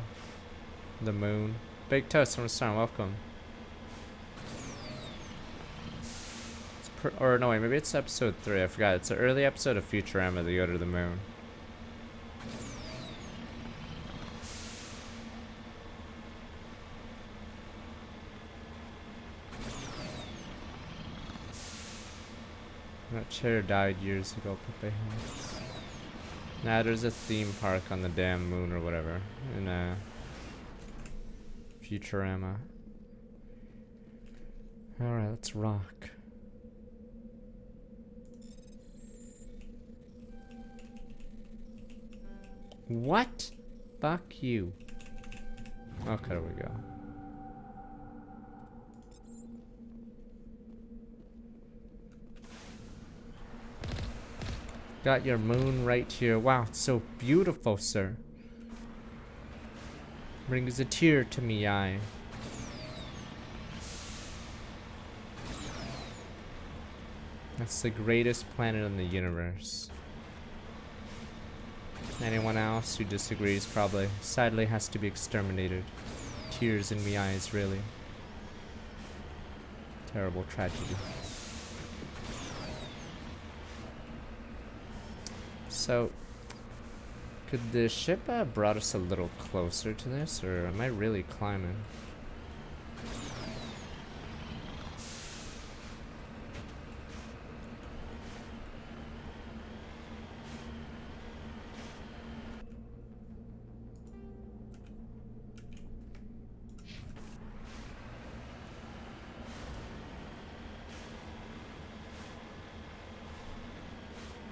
the moon. Big Toast from the Star, welcome. Or no, wait, maybe it's episode 3, I forgot. It's an early episode of Futurama, they go to the moon. That chair died years ago, Pepe Hands. Nah, there's a theme park on the damn moon or whatever in Futurama. Alright, let's rock. What? Fuck you. Okay, there we go. Got your moon right here. Wow, it's so beautiful, sir. Brings a tear to me eye. That's the greatest planet in the universe. Anyone else who disagrees probably sadly has to be exterminated. Tears in me eyes, really. Terrible tragedy. So, could the ship have brought us a little closer to this, or am I really climbing?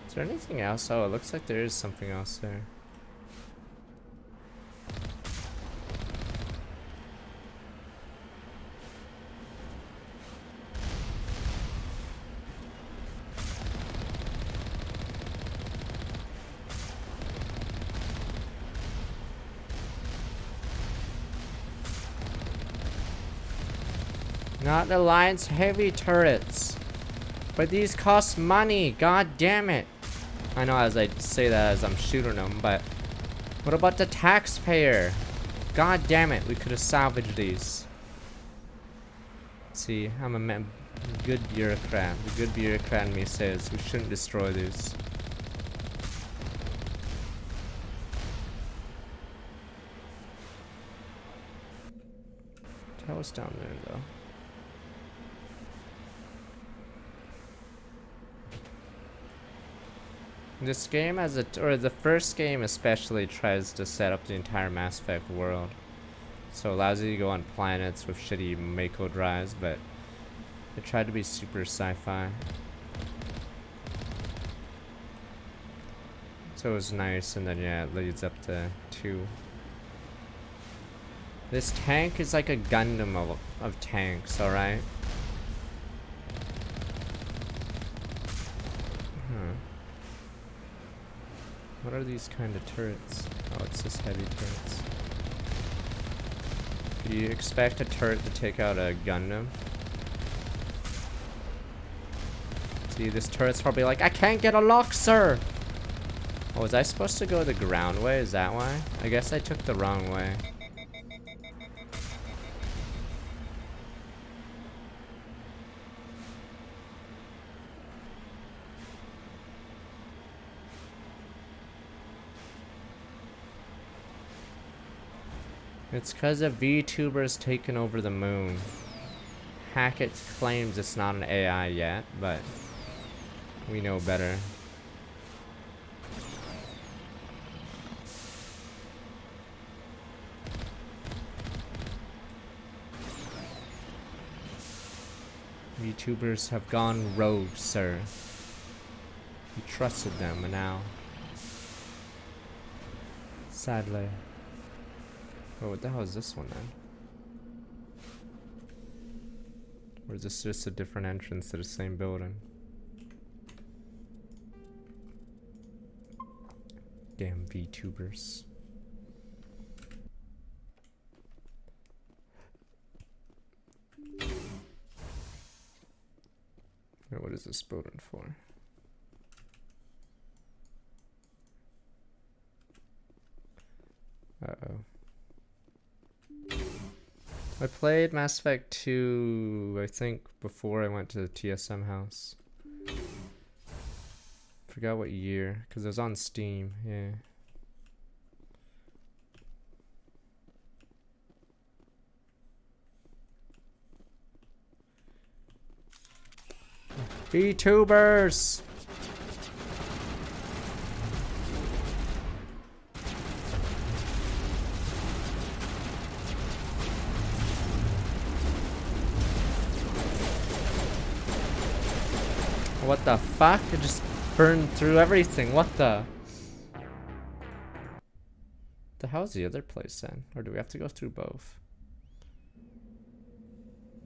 Is there anything else? Oh, it looks like there is something else there. Not Alliance heavy turrets. But these cost money, god damn it. I know as I say that as I'm shooting them, but what about the taxpayer? God damn it, we could have salvaged these. See, I'm a good bureaucrat. The good bureaucrat in me says we shouldn't destroy these. Tower's down there though. This game has or the first game especially tries to set up the entire Mass Effect world. So it allows you to go on planets with shitty Mako drives, but it tried to be super sci-fi. So it was nice, and then yeah, it leads up to 2. This tank is like a Gundam of tanks, alright? What are these kind of turrets? Oh, it's just heavy turrets. Do you expect a turret to take out a Gundam? See, this turret's probably like, I can't get a lock, sir! Oh, was I supposed to go the ground way? Is that why? I guess I took the wrong way. It's because a VTuber's taken over the moon. Hackett claims it's not an AI yet, but we know better. VTubers have gone rogue, sir. You trusted them, and now, sadly. Oh, what the hell is this one then? Or is this just a different entrance to the same building? Damn VTubers. Now what is this building for? Uh-oh. I played Mass Effect 2, I think, before I went to the TSM house. Forgot what year, because it was on Steam, yeah. VTubers! What the fuck? It just burned through everything. What the? The hell's the other place then? Or do we have to go through both?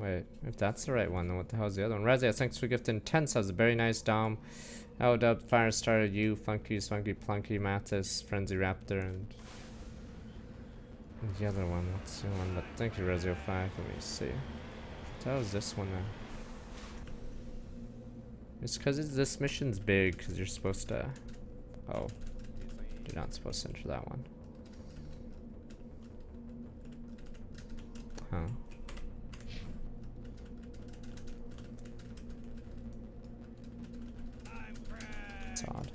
Wait, if that's the right one, then what the hell is the other one? Razia, thanks for gifting 10 subs. Very nice, Dom. L-Dub, Firestarter, you, Funky, Spunky, Plunky, Mathis, Frenzy Raptor, and the other one. What's the one? But thank you, Razio 5. Let me see. That was this one then. It's because this mission's big, because you're supposed to... Oh. You're not supposed to enter that one. Huh. That's odd.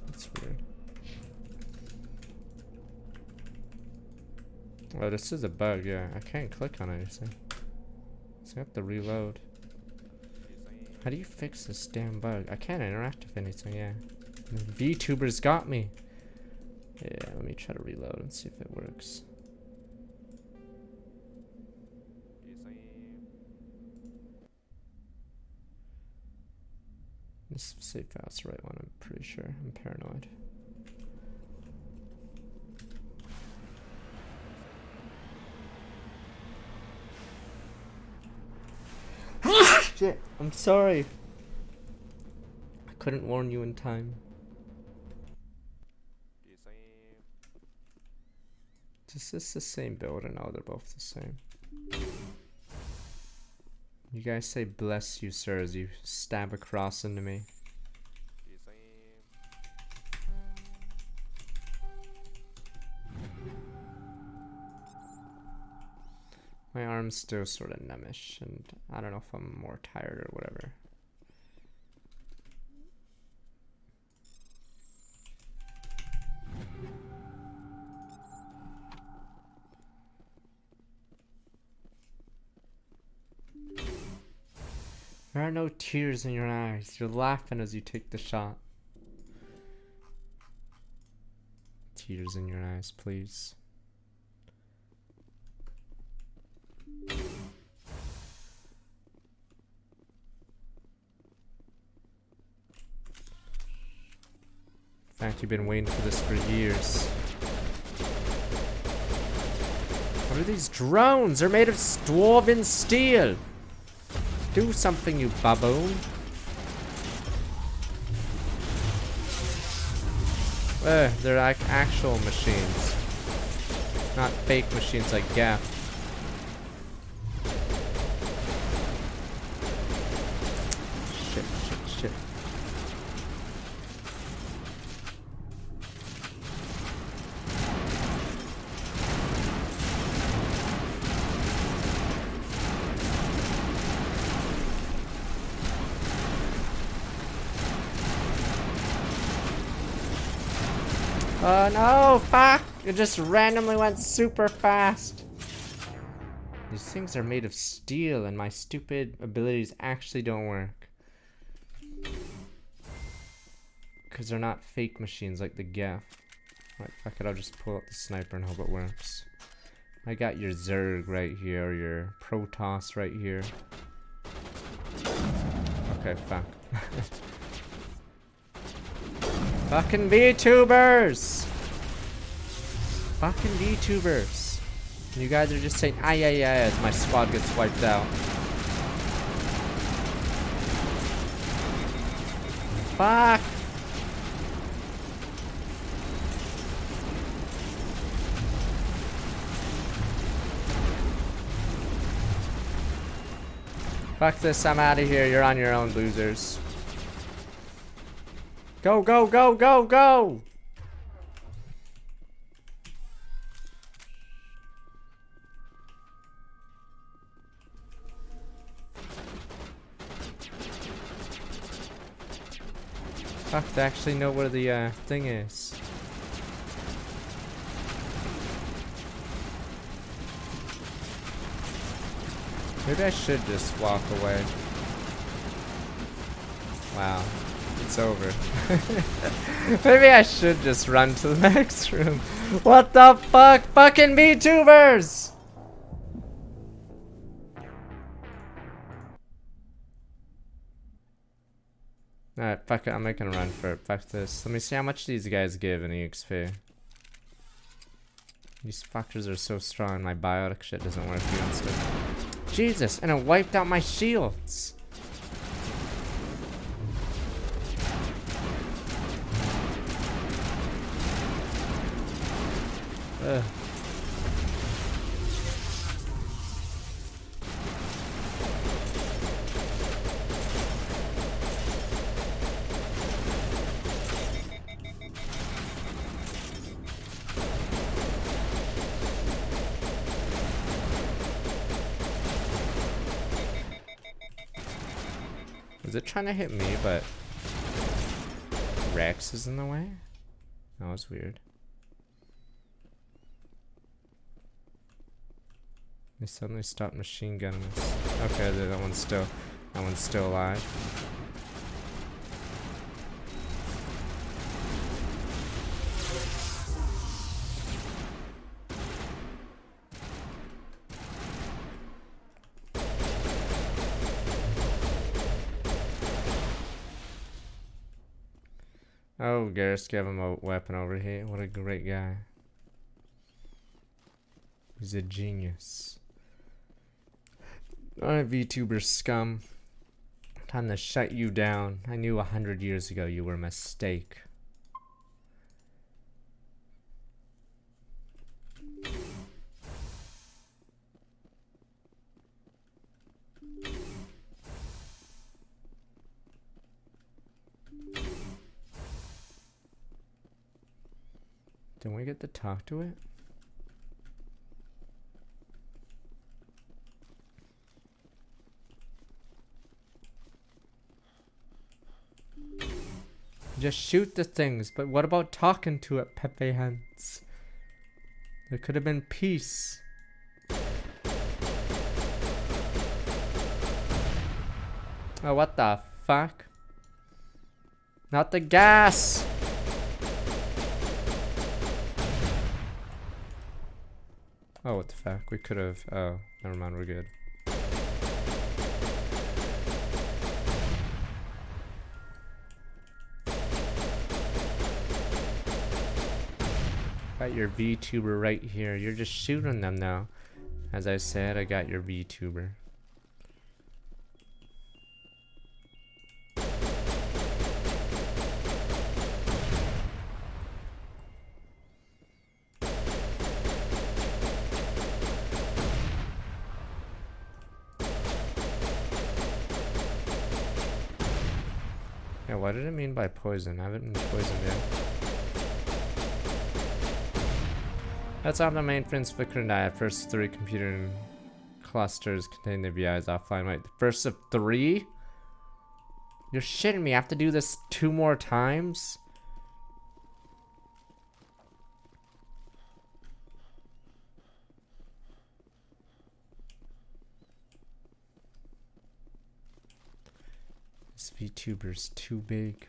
That's weird. Oh, this is a bug, yeah. I can't click on anything. So I have to reload. How do you fix this damn bug? I can't interact with anything, yeah. VTubers got me. Yeah, let me try to reload and see if it works. This save file's the right one, I'm pretty sure. I'm paranoid. Shit, I'm sorry. I couldn't warn you in time. Is this the same build or no? They're both the same. You guys say bless you, sir, as you stab across into me. My arm's still sort of numbish, and I don't know if I'm more tired or whatever. There are no tears in your eyes. You're laughing as you take the shot. Tears in your eyes, please. In fact, you've been waiting for this for years. What are these drones? They're made of dwarven steel. Do something, you baboon. They're like actual machines. Not fake machines like Gaff. Shit, shit, shit. Oh no, fuck! It just randomly went super fast. These things are made of steel and my stupid abilities actually don't work. Because they're not fake machines like the Gaff. Right, fuck it, I'll just pull out the sniper and hope it works. I got your Zerg right here, your Protoss right here. Okay, fuck. Fucking VTubers! Fucking VTubers. You guys are just saying ay ay ay as my squad gets wiped out. Fuck! Fuck this, I'm out of here. You're on your own, losers. Go, go, go, go, go! Fuck, they actually know where the thing is. Maybe I should just walk away. Wow. It's over. Maybe I should just run to the next room. What the fuck? Fucking VTubers! Alright, fuck it, I'm making a run for it. Fuck this. Let me see how much these guys give in EXP. These fuckers are so strong, my biotic shit doesn't work against it. Jesus, and it wiped out my shields! Ugh. Is it trying to hit me, but Rex is in the way? That was weird. They suddenly stopped machine gunning us. Okay, that one's still alive. Oh, Garrus gave him a weapon over here. What a great guy. He's a genius. Alright, VTuber scum. Time to shut you down. I knew 100 years ago you were a mistake. Didn't we get to talk to it? Just shoot the things, but what about talking to it, Pepe Hands? There could have been peace. Oh, what the fuck? Not the gas! Oh, what the fuck? We could have... Oh, never mind, we're good. Got your VTuber right here. You're just shooting them now. As I said, I got your VTuber. Yeah, what did it mean by poison? I haven't been poisoned yet. That's off the mainframes flicker and die. First 3 computer clusters contain the VIs offline. Wait, the first of 3? You're shitting me. I have to do this 2 more times? This VTuber's too big.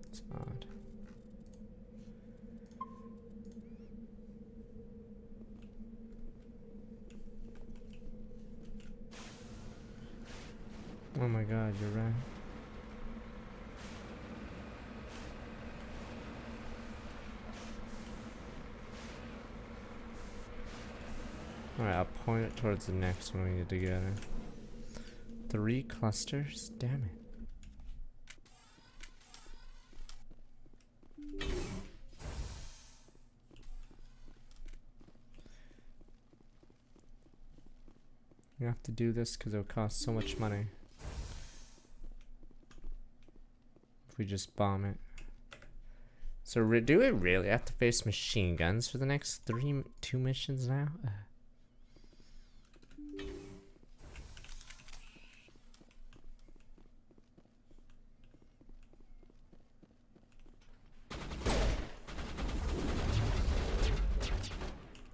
It's odd. Oh my god, you're right. Alright, I'll point it towards the next one we get together. 3 clusters? Damn it. You have to do this because it'll cost so much money. If we just bomb it. So do we really have to face machine guns for the next 2 missions now?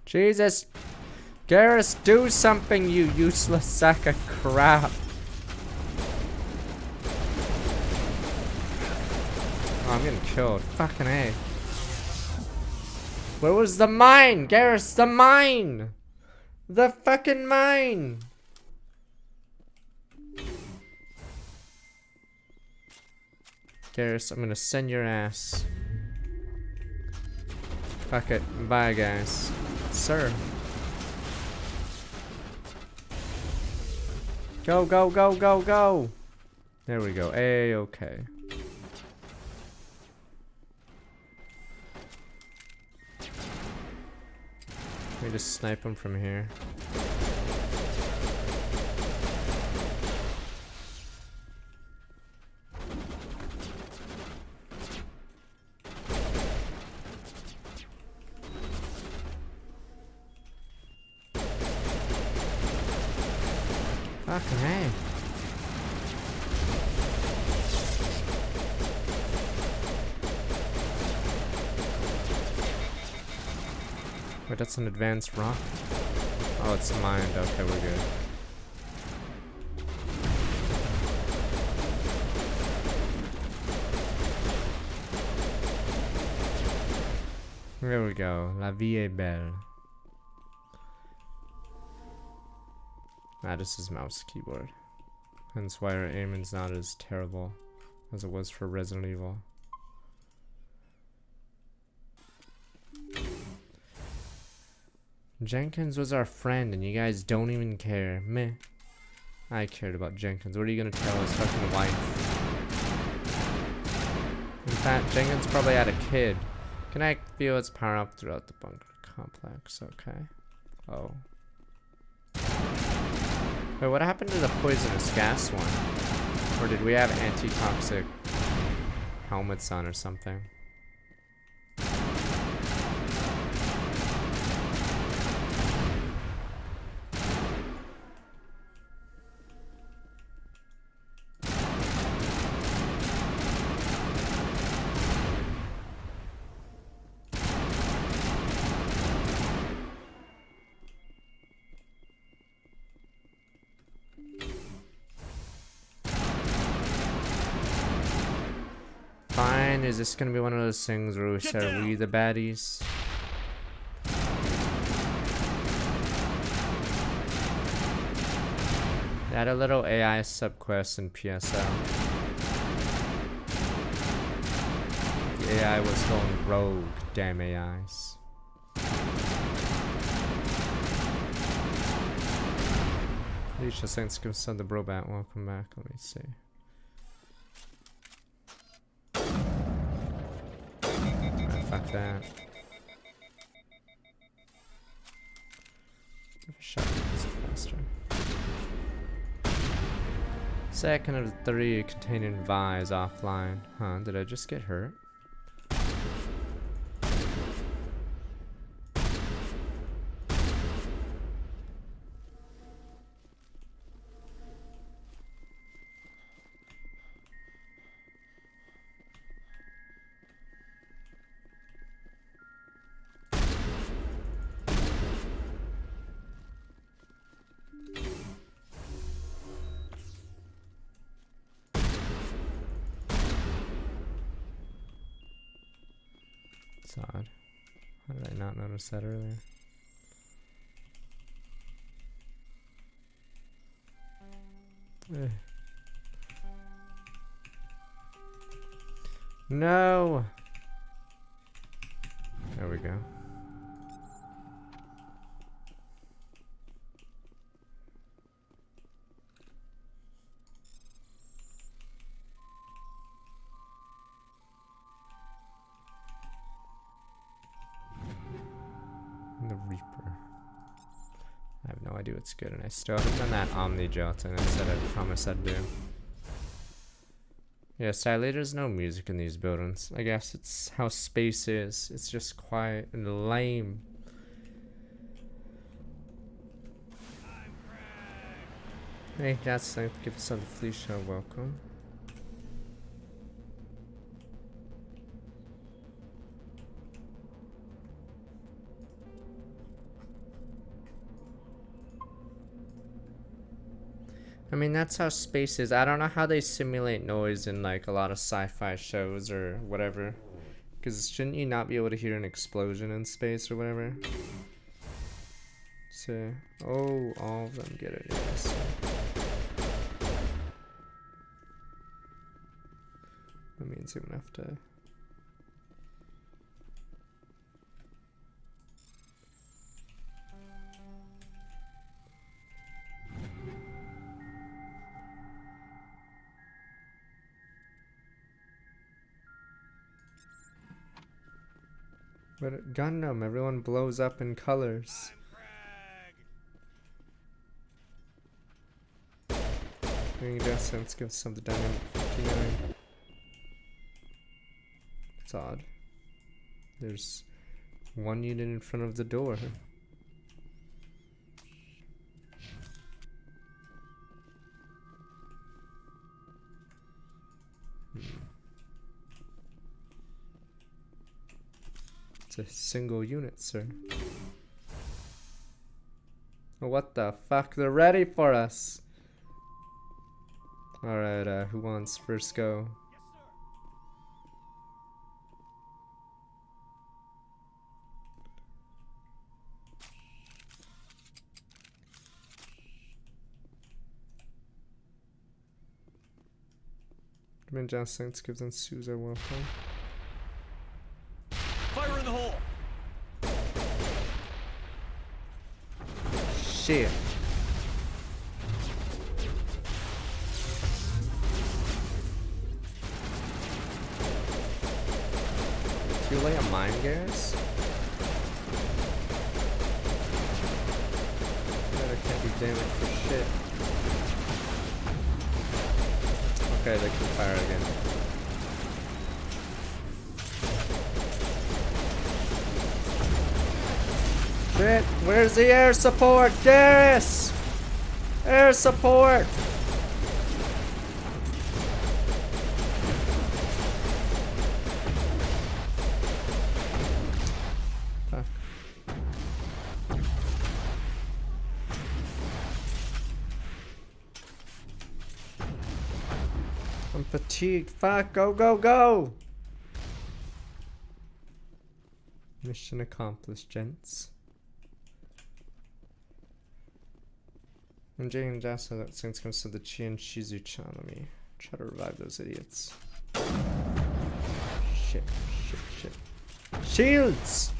Jesus. Garrus, do something, you useless sack of crap. Oh, I'm getting killed. Fucking A. Where was the mine? Garrus, the mine! The fucking mine! Garrus, I'm gonna send your ass. Fuck it. Bye, guys. Sir. Go, go, go, go, go! There we go. A-okay. Let me just snipe him from here. Fucking hey. Wait, that's an advanced rock? Oh, it's mined. Okay, we're good. There we go. La vie est belle. Ah, this is mouse keyboard. Hence why our aiming's not as terrible as it was for Resident Evil. Jenkins was our friend and you guys don't even care. Meh. I cared about Jenkins. What are you gonna tell his fucking wife? In fact, Jenkins probably had a kid. Can I feel its power up throughout the bunker complex? Okay. Oh. Wait, what happened to the poisonous gas one? Or did we have anti-toxic helmets on or something? Fine, is this gonna be one of those things where we say we the baddies? They had a little AI subquest in PSL. The AI was going rogue, damn AIs. Alicia thanks to send the brobat. Welcome back. Let me see. Fuck that. Shot faster. Second of the 3 containing Vi is offline. Huh, did I just get hurt? It's odd. How did I not notice that earlier? No! There we go. The Reaper. I have no idea what's good, and I still haven't done that Omni Gelatin I said I promised I'd do. Yeah, sadly there's no music in these buildings. I guess it's how space is. It's just quiet and lame. Hey, that's thank you for some Felicia, welcome. I mean, that's how space is. I don't know how they simulate noise in like a lot of sci-fi shows or whatever. Because shouldn't you not be able to hear an explosion in space or whatever? So, oh, all of them get it. Yes. That means I'm gonna have to. But Gundam, everyone blows up in colors. Ring distance gives some the dynamic 59. It's odd. There's one unit in front of the door. It's a single unit, sir. Oh, what the fuck? They're ready for us. Alright, who wants first go? Command Johnson gives them Sousa welcome. Fire in the hole! Shit. Do you lay a mine, Garrus? That can't be damaged for shit. Okay, they can fire again. Shit, where's the air support? Garrus! Air support! Fuck. I'm fatigued. Fuck, go, go, go! Mission accomplished, gents. When Jay and Jasa, that things comes to the Chi and Shizu-chan, let me try to revive those idiots. Shit, shit, shit. Shields!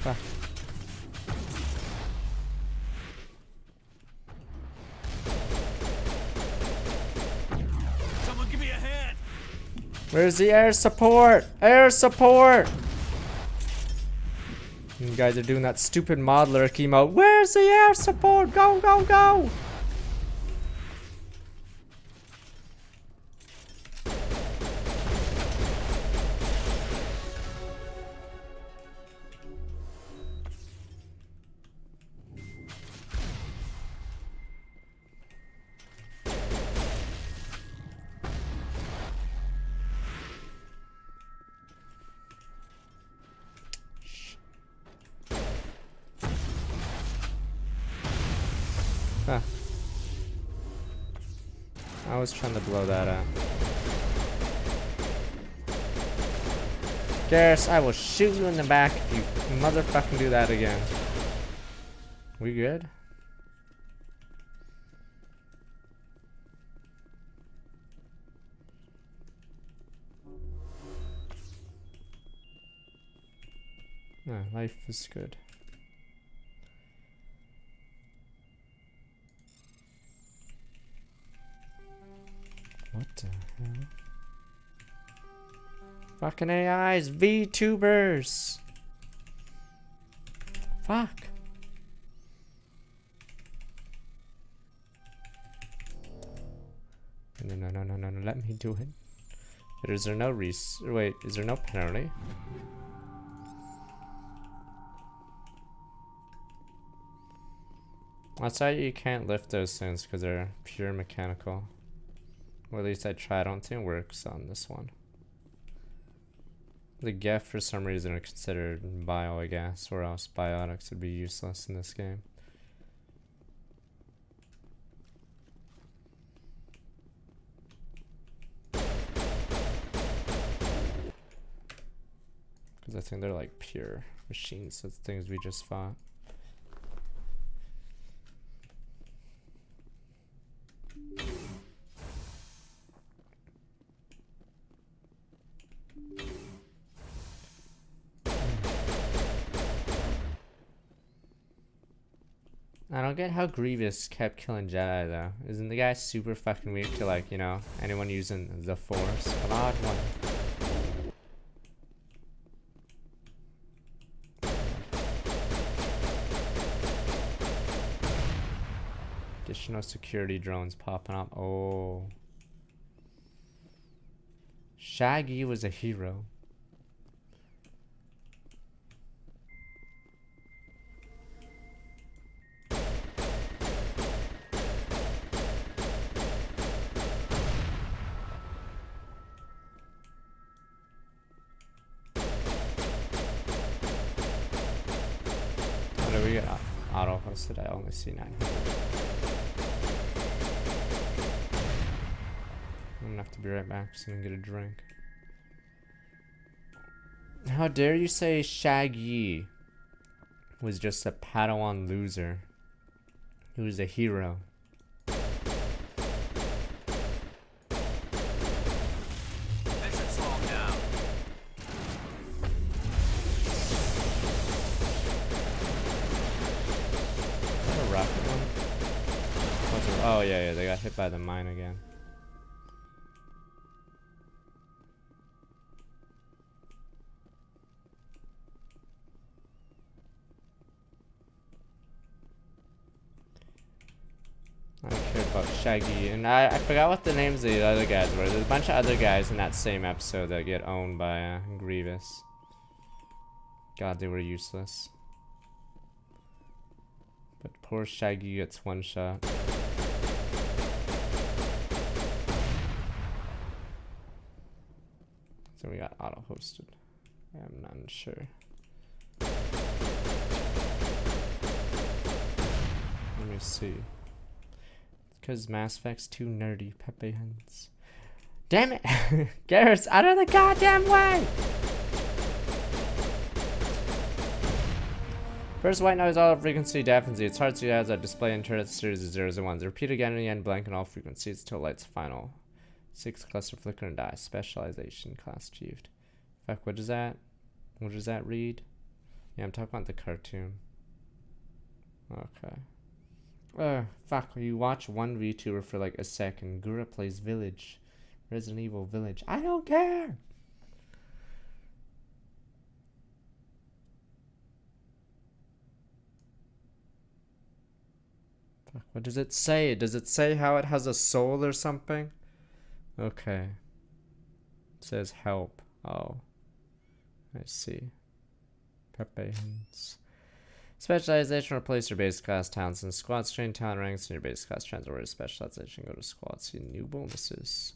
Fuck. Someone give me a hand! Where's the air support? Air support! You guys are doing that stupid modeler emote. Where's the air support? Go, go, go! Huh. I was trying to blow that up. Garrus, I will shoot you in the back if you motherfucking do that again. We good? No, life is good. What the hell? Fucking AIs, VTubers. Fuck. No, no, no, no, no, no, let me do it. But is there no wait, is there no penalty? That's why you can't lift those things because they're pure mechanical. Or at least I try. I don't think it works on this one. The Geth for some reason are considered bio, I guess, or else biotics would be useless in this game. Because I think they're like pure machines, that's things we just fought. I don't get how Grievous kept killing Jedi though. Isn't the guy super fucking weak to, like, you know, anyone using the Force? An odd one. Additional security drones popping up. Oh. Shaggy was a hero. How do we get auto hosted? I only see 900. I'm gonna have to be right back so I can get a drink. How dare you say Shaggy was just a Padawan loser? He was a hero. This should slow him down. Is that a rocket one? Oh yeah, they got hit by the mine again. I don't care about Shaggy, and I forgot what the names of the other guys were. There's a bunch of other guys in that same episode that get owned by Grievous. God, they were useless. But poor Shaggy gets one shot. So we got auto-hosted. I'm not sure. Let me see. Because Mass Effect's too nerdy, Pepe Hens. Damn it! Garrett's out of the goddamn way! First white noise, all frequency deafens you. It's hard to see as a display in turret series of zeros and ones. Repeat again and again, blank on all frequencies till light's final. 6 cluster flicker and die. Specialization class achieved. Fuck, what is that? What does that read? Yeah, I'm talking about the cartoon. Okay. Fuck, you watch one VTuber for like a second. Gura plays Village. Resident Evil Village. I don't care! Fuck, what does it say? Does it say how it has a soul or something? Okay. It says help. Oh. I see. Pepe Hens. Specialization, replace your base class talents and squads. Train talent ranks in your base class transfer to specialization. Go to squad. See new bonuses.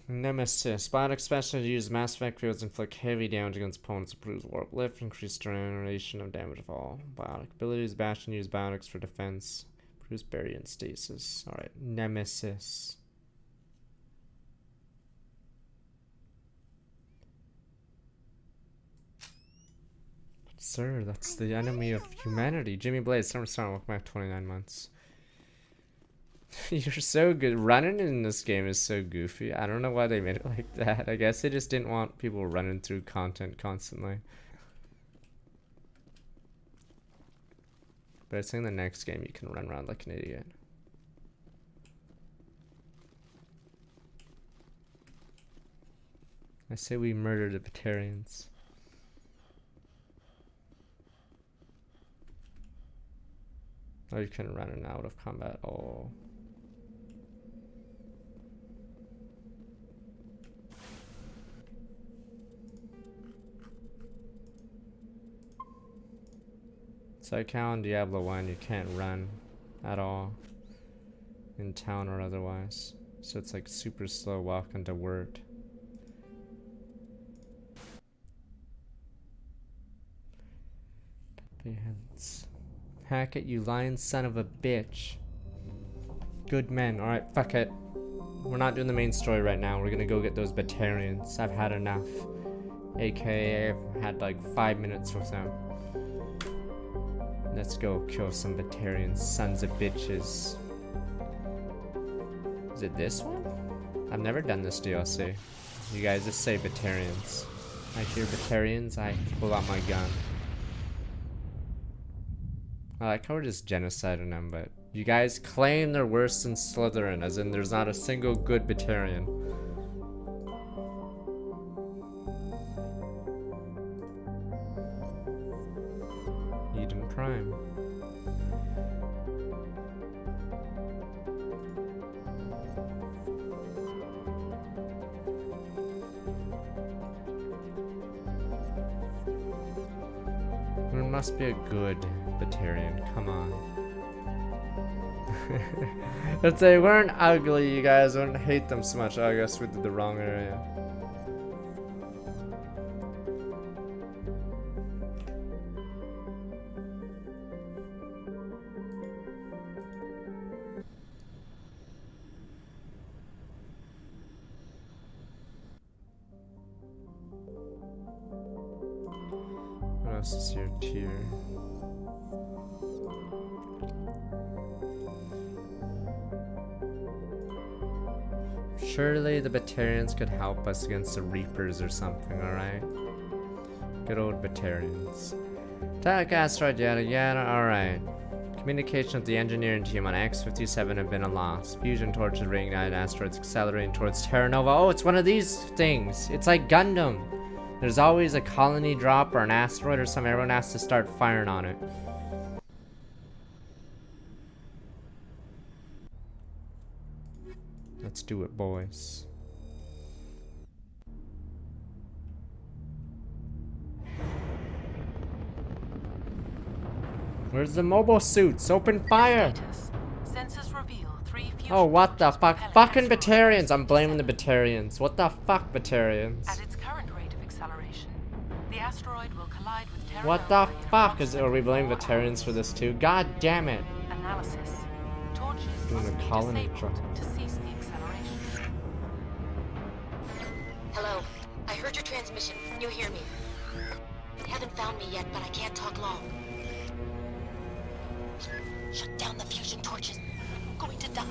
Nemesis. Biotic specialist use Mass Effect fields inflict heavy damage against opponents. Improves warp lift. Increase duration of damage of all. Biotic abilities. Bastion use biotics for defense. Improves barrier and stasis. Alright. Nemesis. Sir, that's the enemy of humanity. Jimmy Blaze, Summer Storm, welcome back 29 months. You're so good. Running in this game is so goofy. I don't know why they made it like that. I guess they just didn't want people running through content constantly. But I think in the next game you can run around like an idiot. I say we murder the Batarians. Oh, you can run in out of combat. Oh. So like how in Diablo 1 you can't run at all in town or otherwise. So it's like super slow walking to work. Bayheads. Hack it, you lying son of a bitch. Good men. Alright, fuck it. We're not doing the main story right now. We're gonna go get those Batarians. I've had enough. AKA, I've had like 5 minutes with them. Let's go kill some Batarian sons of bitches. Is it this one? I've never done this DLC. You guys just say Batarians. I hear Batarians, I pull out my gun. I like how we're just genociding them, but you guys claim they're worse than Slytherin, as in there's not a single good Batarian. Eden Prime. There must be a good Batarian, come on. If they weren't ugly, you guys wouldn't hate them so much. Oh, I guess we did the wrong area. What else is here? Tier. Surely the Batarians could help us against the Reapers or something, alright? Good old Batarians. Attack asteroid, yada yada, alright. Communication with the engineering team on X-57 have been a loss. Fusion torches reignited asteroids accelerating towards Terra Nova. Oh, it's one of these things. It's like Gundam. There's always a colony drop or an asteroid or something. Everyone has to start firing on it. Let's do it, boys. Where's the mobile suits? Open fire! Oh, what the fuck? Fucking Batarians! I'm blaming the Batarians. What the fuck, Batarians? At its current rate of acceleration, the asteroid will collide with Terra What the fuck? Are we blaming Batarians for this too? God damn it! Analysis. Torches Doing a colony drop. to cease the acceleration. Hello. I heard your transmission. Can you hear me? You haven't found me yet, but I can't talk long. Shut down the fusion torches. I'm going to die.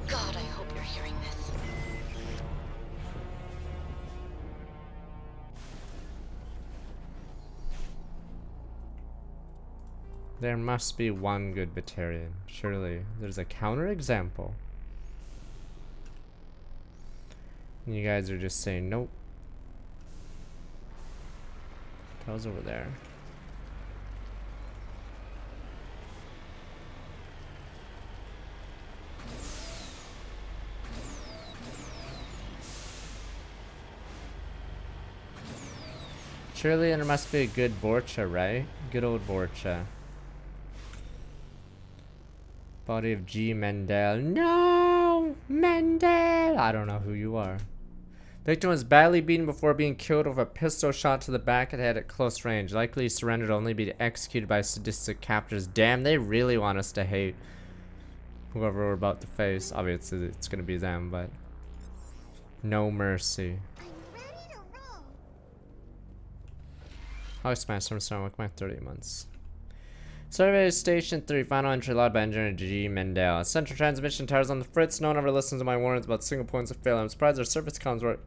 God, I hope you're hearing this. There must be one good Batarian. Surely. There's a counterexample. And you guys are just saying nope. How's over there? Surely there must be a good Vorcha, right? Good old Vorcha. Body of G. Mendel. No! Mendel! I don't know who you are. Victim was badly beaten before being killed with a pistol shot to the back of the head at close range. Likely surrendered only to be executed by sadistic captors. Damn, they really want us to hate whoever we're about to face. Obviously, it's gonna be them, but no mercy. I'll smash some stone with my 30 months. Survey Station 3, final entry logged by Engineer G. Mendel. Central transmission towers on the fritz. No one ever listens to my warnings about single points of failure. I'm surprised our surface comms work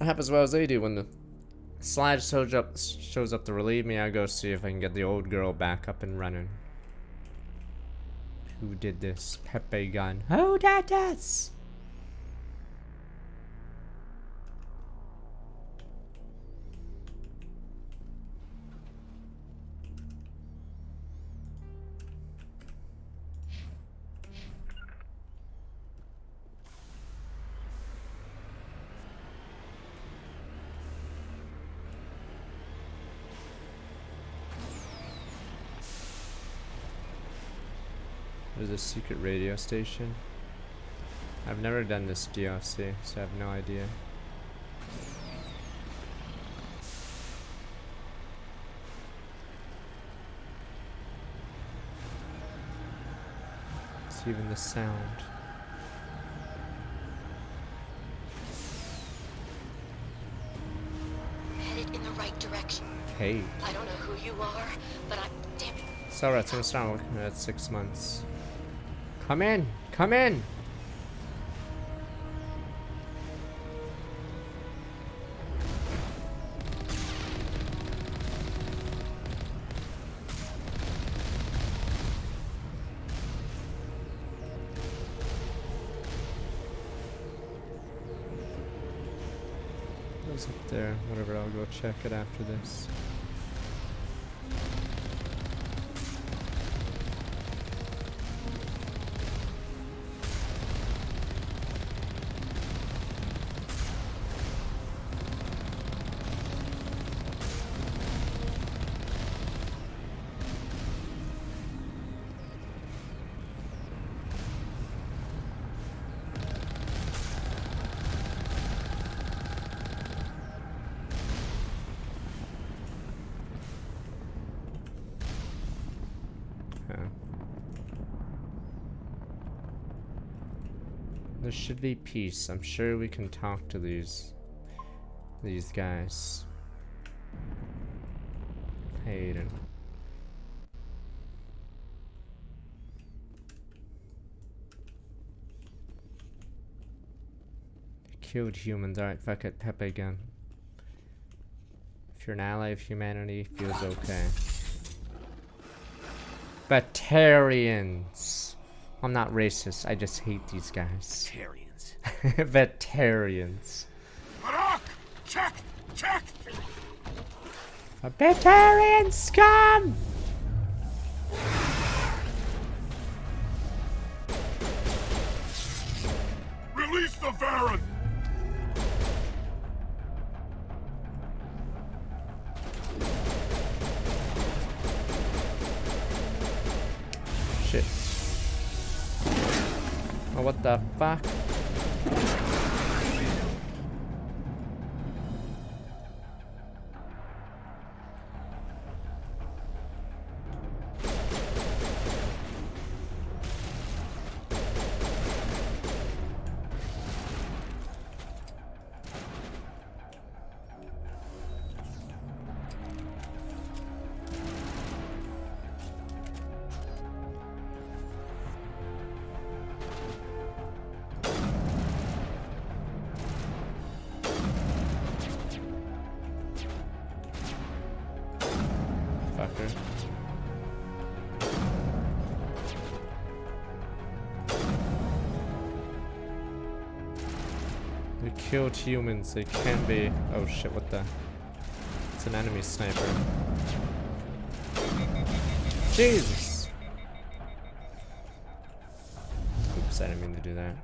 half as well as they do. When the slide shows up to relieve me, I go see if I can get the old girl back up and running. Who did this? Pepe Gun. Who did this? There's a secret radio station. I've never done this DLC, so I have no idea. even the sound. Headed in the right direction. Hey. I don't know who you are, but I'm... Damn it. So that's gonna start working at 6 months. Come in! Come in! What's up there? Whatever, I'll go check it after this. There should be peace. I'm sure we can talk to these guys. Hayden. Killed humans. Alright, fuck it. Pepe again. If you're an ally of humanity, feels okay. Batarians. I'm not racist, I just hate these guys. Batarians. Batarians. Check! Check! A Batarian scum! Release the Baron! Shit. Oh, what the fuck? Fucker. They killed humans, they can be. Oh shit, what the? It's an enemy sniper. Jesus! Oops, I didn't mean to do that.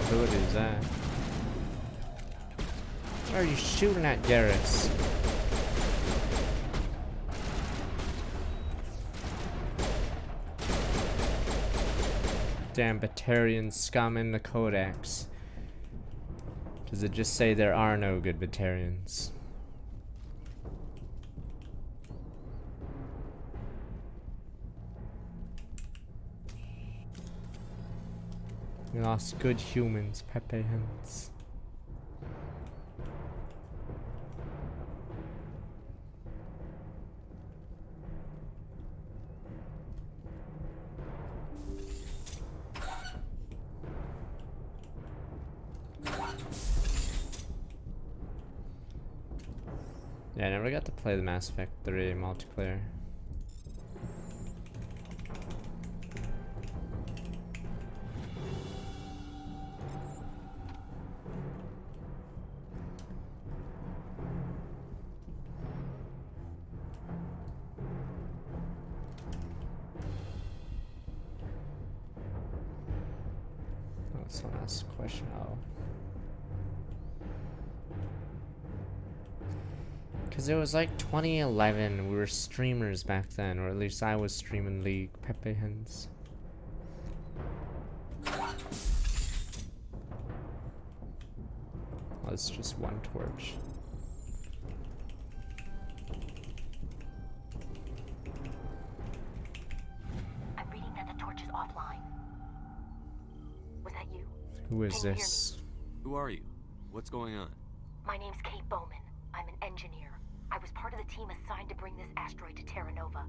Who is that? Why are you shooting at Garrus? Damn Batarian scum in the Codex. Does it just say there are no good Batarians? We lost good humans, Pepe Hens. Yeah, I never got to play the Mass Effect 3 multiplayer. Someone asked a question. Oh. Because it was like 2011. We were streamers back then, or at least I was streaming League. Pepe Hens. Oh, it's just one torch. I'm reading that the torch is offline. Was that you? Who is this? Who are you? What's going on? My name's Kate Bowman. I'm an engineer. I was part of the team assigned to bring this asteroid to Terra Nova.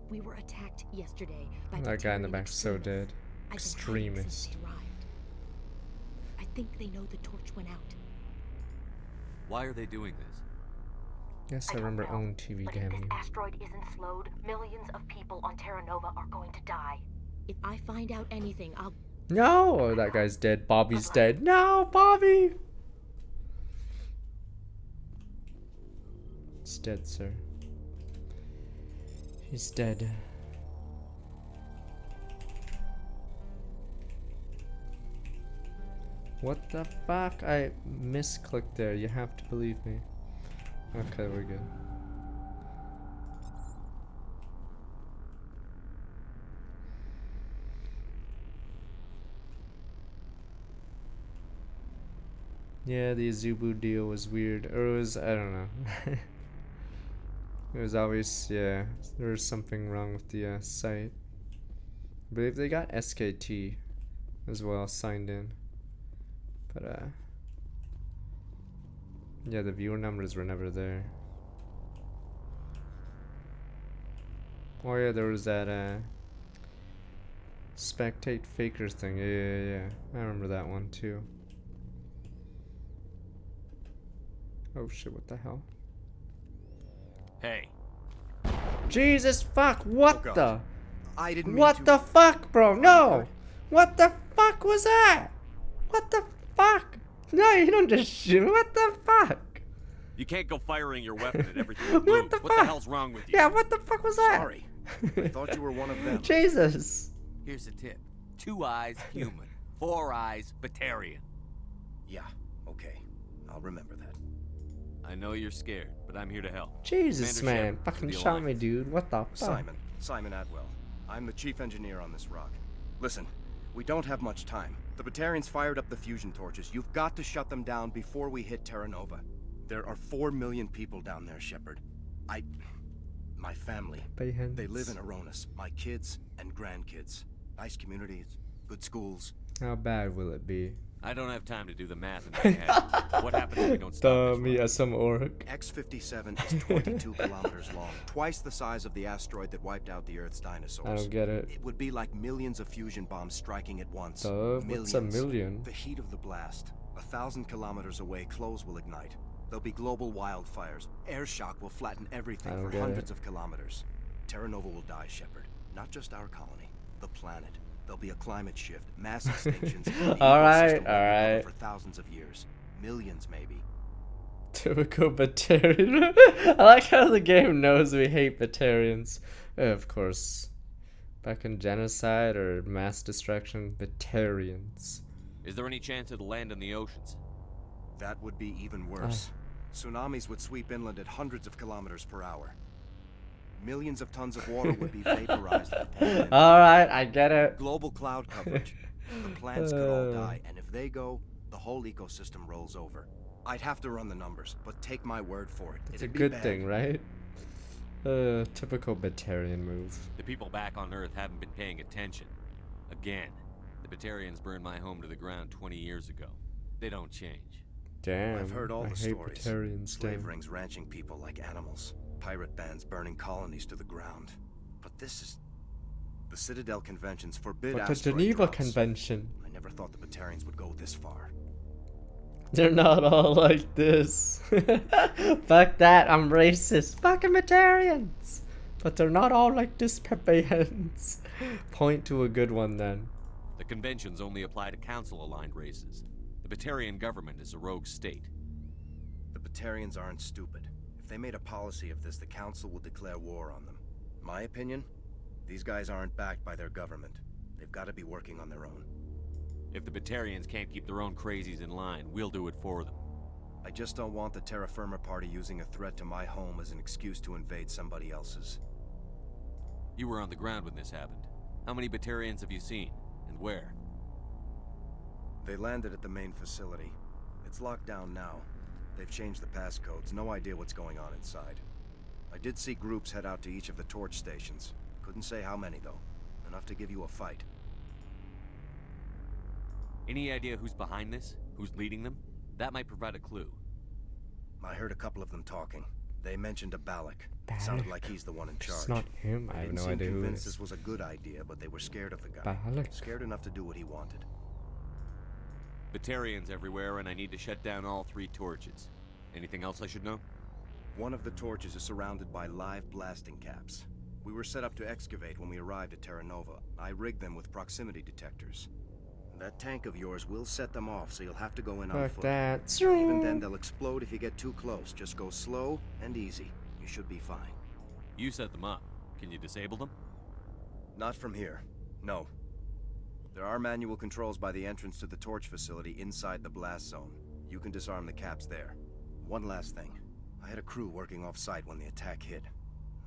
We were attacked yesterday by That guy in the back so dead. Extremist. I think they know the torch went out. Why are they doing this? Yes, I remember own TV, But damn if this you. asteroid isn't slowed, millions of people on Terra Nova are going to die. If I find out anything, I'll... No! Oh, that guy's dead. Bobby's dead. No, Bobby! He's dead, sir. He's dead. What the fuck? I misclicked there. You have to believe me. Okay, we're good. Yeah, the Azubu deal was weird. Or it was, I don't know. It was always, yeah, there was something wrong with the site. I believe they got SKT as well signed in. But, yeah, the viewer numbers were never there. Oh yeah, there was that, spectate faker thing. Yeah. I remember that one too. Oh shit, what the hell? Hey. Jesus fuck, what Oh, the? I didn't What the fuck, bro? No! What the fuck was that? What the fuck? No, you don't just shoot. What the fuck? You can't go firing your weapon at everything that What moves. the What fuck? the hell's wrong with you? Yeah, what the fuck was that? Sorry. I thought you were one of them. Jesus. Here's a tip. 2 eyes, human. 4 eyes, Batarian. Yeah, okay. I'll remember that. I know you're scared, but I'm here to help. Jesus, Commander man. Shepard for Fucking the shot me, Alliance. dude. What the fuck? Simon Atwell. I'm the chief engineer on this rock. Listen, we don't have much time. The Batarians fired up the fusion torches. You've got to shut them down before we hit Terra Nova. There are 4 million people down there, Shepard. My family. They live in Aronis. My kids and grandkids. Nice communities, good schools. How bad will it be? I don't have time to do the math in my head. What happens if we don't stop Me as some orc. X-57 is 22 kilometers long, twice the size of the asteroid that wiped out the Earth's dinosaurs. I don't get it. It would be like millions of fusion bombs striking at once. What's a million? The heat of the blast. 1,000 kilometers away, clothes will ignite. There'll be global wildfires. Air shock will flatten everything for hundreds of kilometers. Terra Nova will die, Shepard. Not just our colony, the planet. There'll be a climate shift, mass extinctions. Alright. For thousands of years. Millions, maybe. Typical Batarian. I like how the game knows we hate Batarians. Of course. Back in genocide or mass destruction, Batarians. Is there any chance it'll land in the oceans? That would be even worse. Tsunamis would sweep inland at hundreds of kilometers per hour. Millions of tons of water would be vaporized. Alright, I get it. Global cloud coverage. The plants could all die, and if they go, the whole ecosystem rolls over. I'd have to run the numbers, but take my word for it. It's a good thing, right? Typical Batarian move. The people back on Earth haven't been paying attention. Again. The Batarians burned my home to the ground 20 years ago. They don't change. Damn, I've heard all I the hate stories. Batarians, Slave damn. rings ranching people like animals. Pirate bands burning colonies to the ground. But this is... The Citadel Conventions forbid But the asteroid Geneva drops. Convention. I never thought the Batarians would go this far. They're not all like this. Fuck that, I'm racist. Fucking Batarians. But they're not all like this, Pepeans. Point to a good one then. The conventions only apply to council-aligned races. The Batarian government is a rogue state. The Batarians aren't stupid. If they made a policy of this, the council would declare war on them. My opinion? These guys aren't backed by their government. They've got to be working on their own. If the Batarians can't keep their own crazies in line, we'll do it for them. I just don't want the Terra Firma party using a threat to my home as an excuse to invade somebody else's. You were on the ground when this happened. How many Batarians have you seen? And where? They landed at the main facility. It's locked down now. They've changed the passcodes. No idea what's going on inside. I did see groups head out to each of the torch stations. Couldn't say how many, though. Enough to give you a fight. Any idea who's behind this? Who's leading them? That might provide a clue. I heard a couple of them talking. They mentioned a Balak. It sounded like he's the one in charge. It's not him. I have no idea who it is. This was a good idea, but they were scared of the guy. Balak. Scared enough to do what he wanted. Batarians everywhere, and I need to shut down all 3 torches. Anything else I should know? One of the torches is surrounded by live blasting caps. We were set up to excavate when we arrived at Terra Nova. I rigged them with proximity detectors. That tank of yours will set them off, so you'll have to go in on foot. That. Even then, they'll explode if you get too close. Just go slow and easy. You should be fine. You set them up. Can you disable them? Not from here. No. There are manual controls by the entrance to the torch facility inside the blast zone. You can disarm the caps there. One last thing. I had a crew working off-site when the attack hit.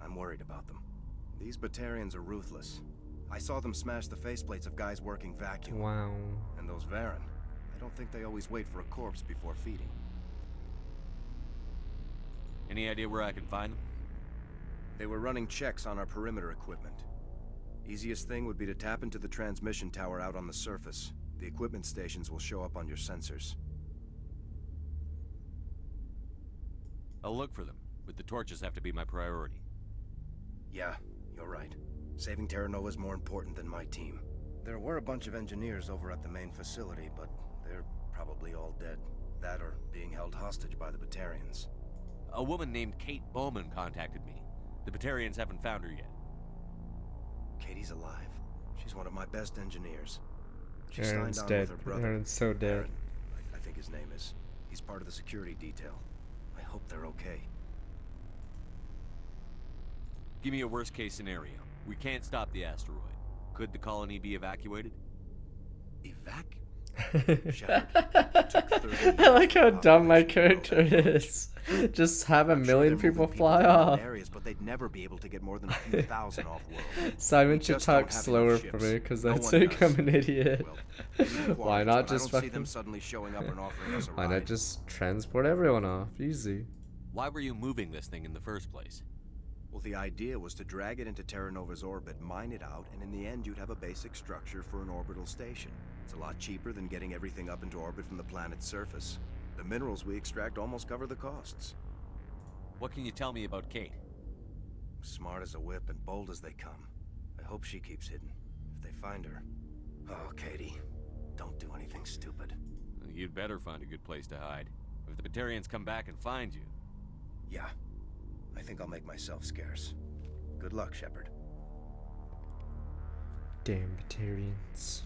I'm worried about them. These Batarians are ruthless. I saw them smash the faceplates of guys working vacuum. Wow. And those Varen, I don't think they always wait for a corpse before feeding. Any idea where I can find them? They were running checks on our perimeter equipment. Easiest thing would be to tap into the transmission tower out on the surface. The equipment stations will show up on your sensors. I'll look for them, but the torches have to be my priority. Yeah, you're right. Saving Terra Nova is more important than my team. There were a bunch of engineers over at the main facility, but they're probably all dead. That or being held hostage by the Batarians. A woman named Kate Bowman contacted me. The Batarians haven't found her yet. Katie's alive. She's one of my best engineers. She Aaron's signed on dead. with her brother. Aaron's so dead. Aaron, I think his name is. He's part of the security detail. I hope they're okay. Give me a worst-case scenario. We can't stop the asteroid. Could the colony be evacuated? I like how dumb my character is. Just have a million people fly off. Areas, but they'd never be able to get more than a few thousand off world. Simon should talk slower for me, because that's like I'm an idiot. Why not just fucking... them suddenly showing up and offering us a Why ride. not just transport everyone off? Easy. Why were you moving this thing in the first place? Well, the idea was to drag it into Terra Nova's orbit, mine it out, and in the end you'd have a basic structure for an orbital station. It's a lot cheaper than getting everything up into orbit from the planet's surface. The minerals we extract almost cover the costs. What can you tell me about Kate? Smart as a whip and bold as they come. I hope she keeps hidden. If they find her... Oh, Katie, don't do anything stupid. You'd better find a good place to hide. If the Batarians come back and find you... Yeah. I think I'll make myself scarce. Good luck, Shepard. Damn Batarians.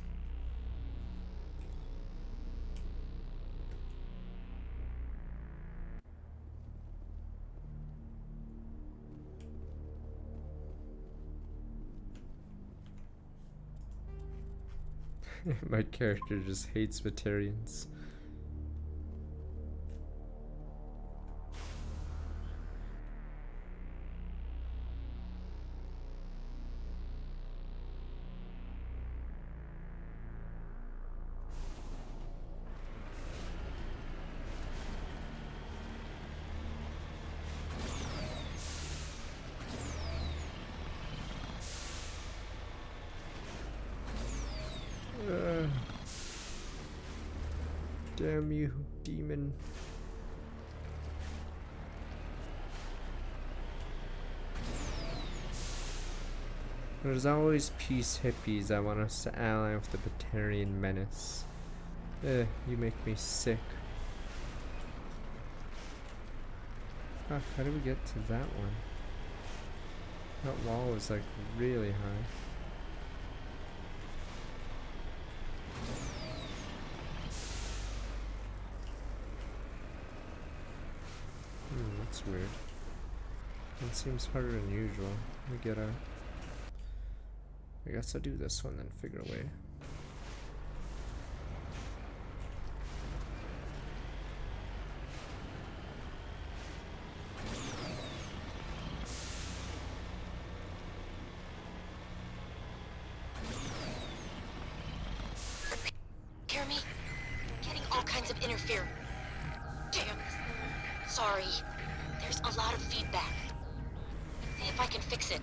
My character just hates Batarians. Damn you, demon. There's always peace hippies that want us to ally with the Batarian menace. You make me sick. Ah, how do we get to that one? That wall is like really high. That's weird. It seems harder than usual. Let me get a... I guess I'll do this one then figure a way. atmosphere. Damn. Sorry. There's a lot of feedback. See if I can fix it.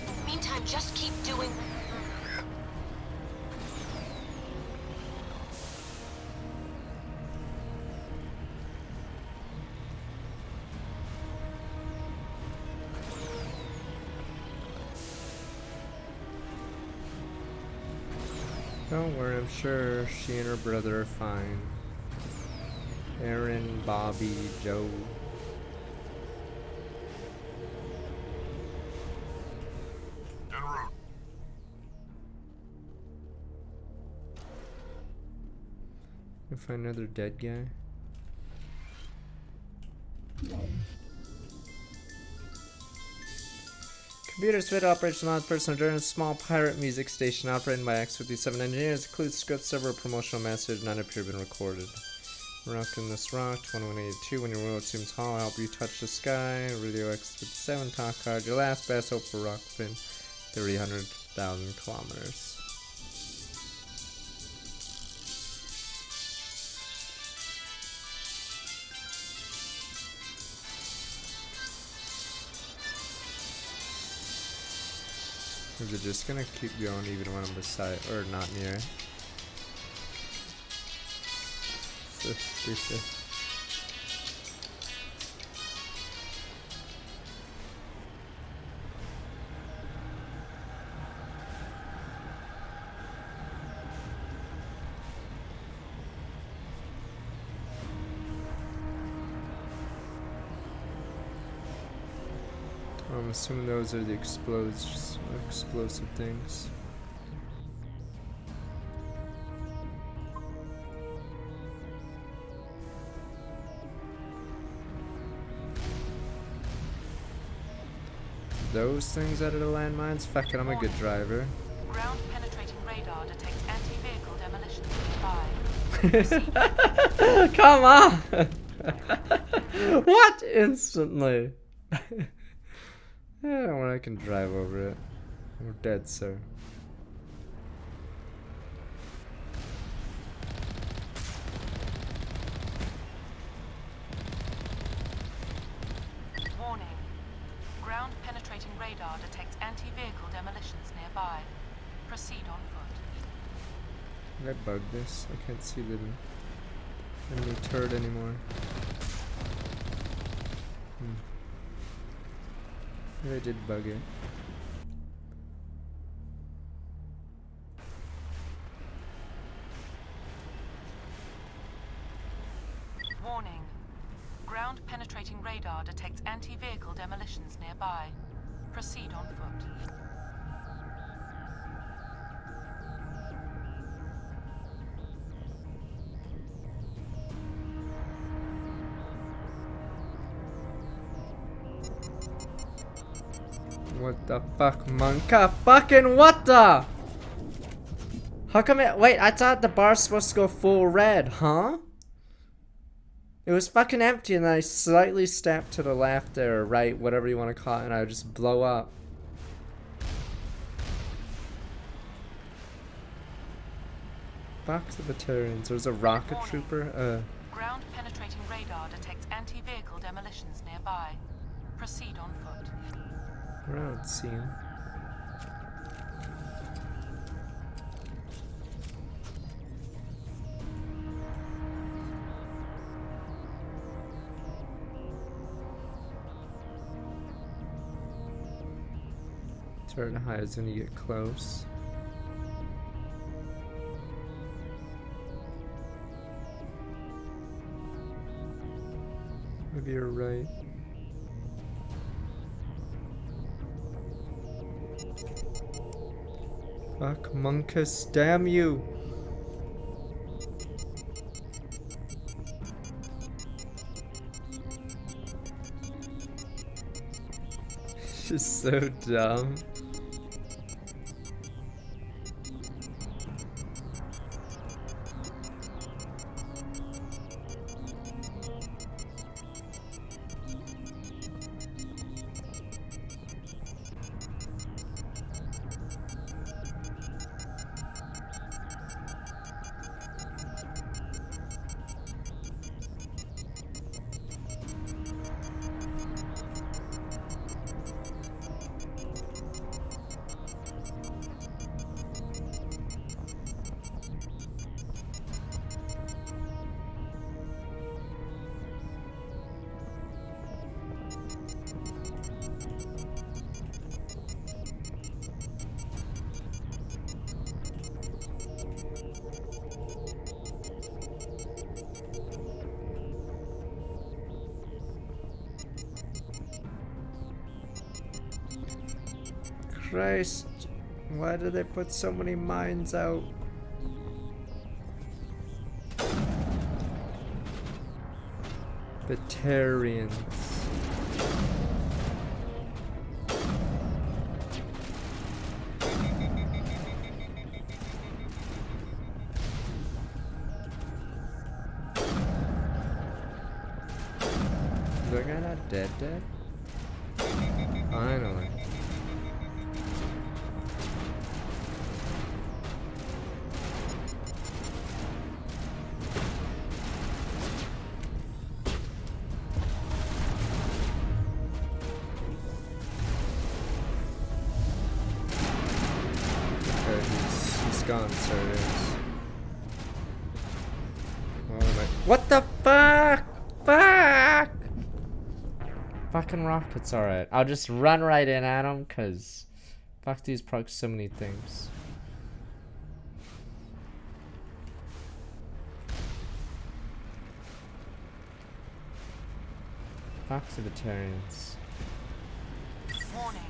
In the meantime, just keep doing... Don't worry, I'm sure she and her brother are fine. Aaron, Bobby, Joe. En route. Can find another dead guy. Computer suite operational on personal during a small pirate music station operated by X-57 engineers. Includes scripts, several promotional messages, none appear to have been recorded. Rocking this rock, 2182. When your world seems hollow, I'll help you touch the sky. Radio X-57 talk card. Your last best hope for rock within 300,000 kilometers. Is it just gonna keep going even when I'm beside or not near it? So stupid. I'm assuming those are the explosive things. Those things out of the landmines? Fuck it, I'm a good driver. Ground penetrating radar detects anti-vehicle demolition nearby. Come on! What? Instantly. Yeah, when I can drive over it. We're dead, sir. Warning. Ground penetrating radar detects anti-vehicle demolitions nearby. Proceed on foot. Did I bug this? I can't see the enemy turret anymore. Maybe I did bug it. Warning. Ground penetrating radar detects anti-vehicle demolitions nearby. Proceed on foot. What the fuck, Monka? Fucking what the? How come it? Wait, I thought the bar's supposed to go full red, huh? It was fucking empty and then I slightly stepped to the left there, or right, whatever you want to call it, and I would just blow up. Box of Batarians. There's a rocket trooper. Ground penetrating radar detects anti-vehicle demolitions nearby. Proceed on foot. I don't see him. Turn to hide when you get close. Maybe you're right. Fuck, Monkus, damn you! This is so dumb. Christ. Why do they put so many mines out? Batarians. Is that guy not dead? Finally. Okay, he's gone, so it is. What the fuck? Fuck! Fucking rockets, alright. I'll just run right in at them, cause fuck these procs so many things. Fuck the Batarians. Warning.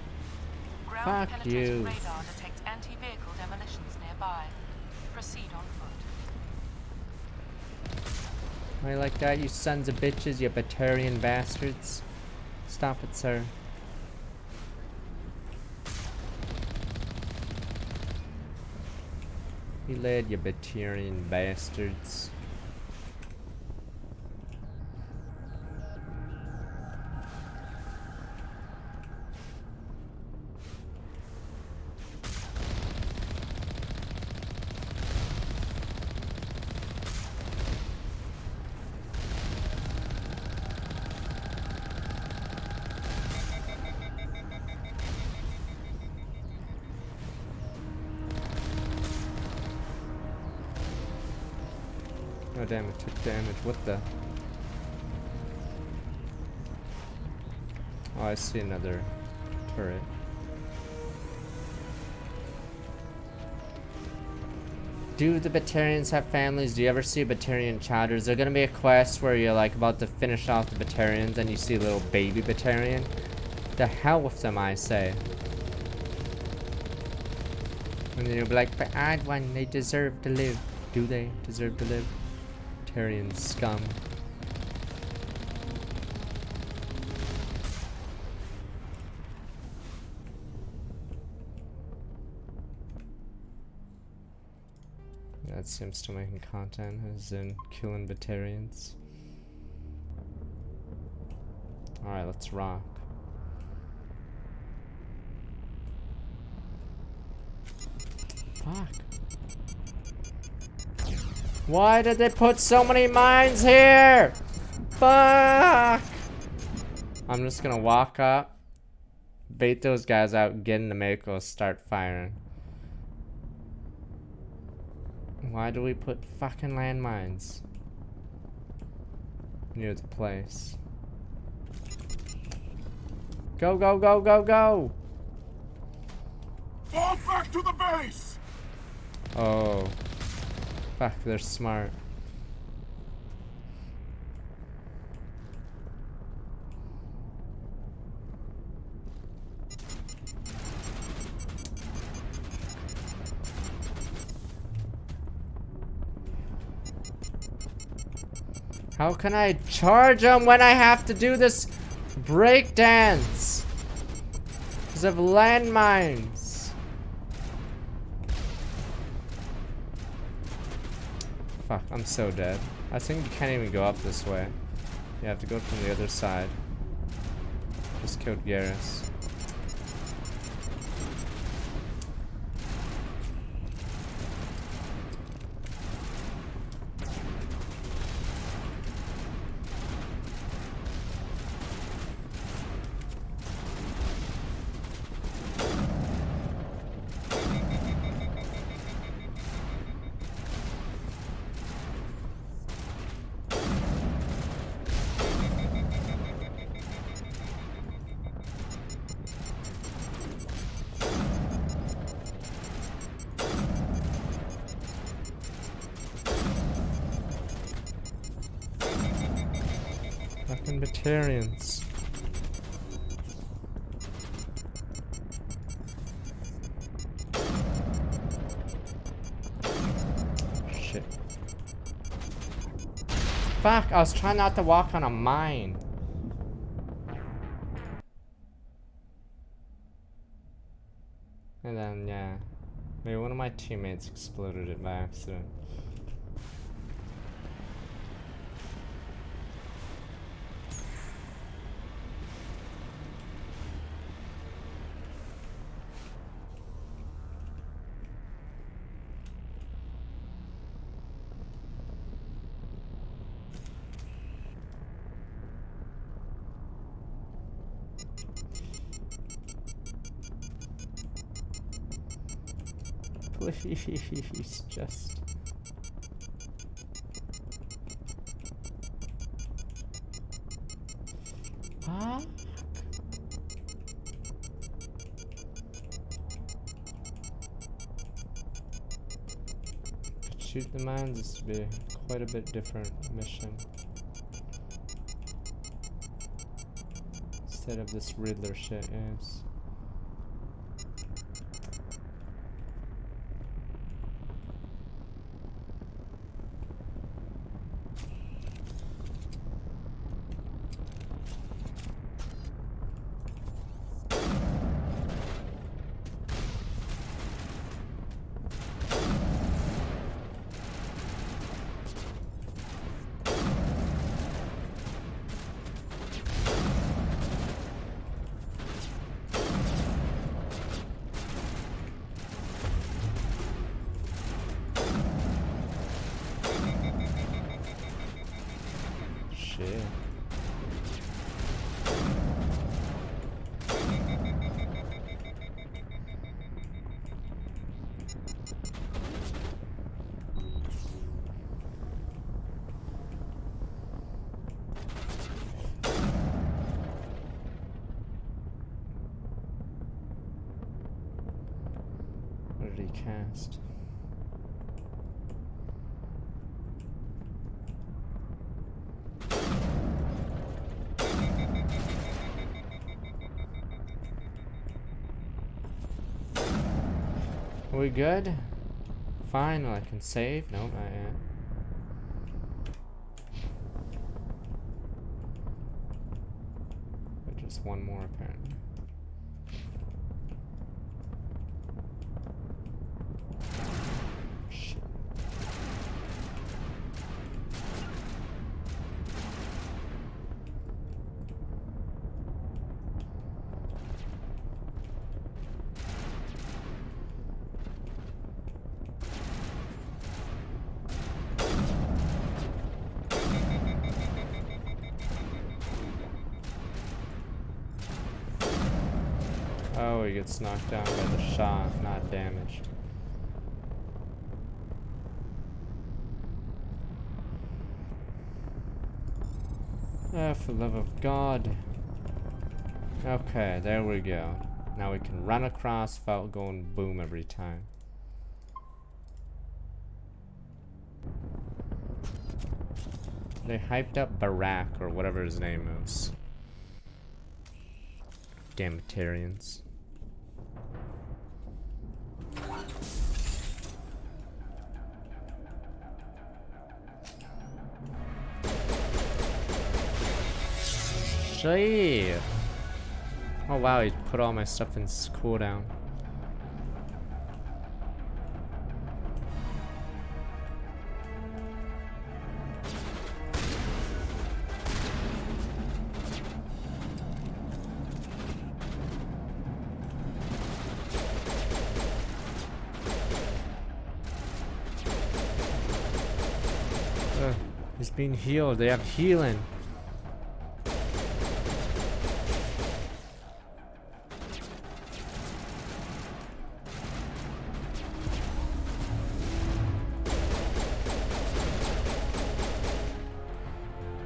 Ground Fuck penetrating you. radar detects anti-vehicle demolitions nearby. Proceed on foot. Why you like that, you sons of bitches, you Batarian bastards? Stop it, sir. You led, you Batarian bastards. Oh damn, it took damage. What the? Oh, I see another turret. Do the Batarians have families? Do you ever see Batarian chapters? Is there gonna be a quest where you're like about to finish off the Batarians and you see a little baby Batarian? The hell with them, I say. And then you'll be like, but odd one, they deserve to live. Do they deserve to live? Batarian scum. That seems to making content, as in killing Batarians. Alright, let's rock. Fuck. Why did they put so many mines here? Fuck! I'm just gonna walk up, bait those guys out, get in the Mako, start firing. Why do we put fucking landmines near the place? Go, go, go, go, go! Fall back to the base! Oh. Fuck, they're smart. How can I charge them when I have to do this break dance? Because of landmines. Fuck, I'm so dead. I think you can't even go up this way. You have to go from the other side. Just killed Garrus. Fucking Batarians. shit. Fuck, I was trying not to walk on a mine. And then, yeah. Maybe one of my teammates exploded it by accident. Please, just... Huh? Shoot the mines, this would be quite a bit different mission. Instead of this Riddler shit, yes. Shit. What did he cast? Are we good? Fine, well, I can save. No, not yet. But just one more, apparently. Shit. Oh, he gets knocked down by the shot, not damaged. Oh, for the love of God. Okay, there we go. Now we can run across without going boom every time. They hyped up Barack, or whatever his name is. Damitarians. Shit. Oh wow, he put all my stuff in cooldown. He's being healed. They have healing.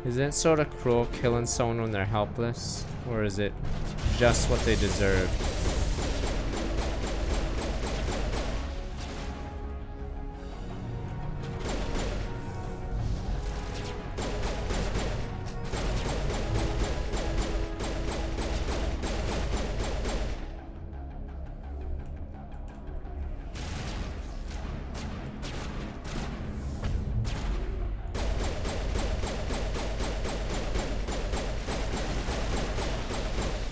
Isn't it sort of cruel killing someone when they're helpless? Or is it just what they deserve?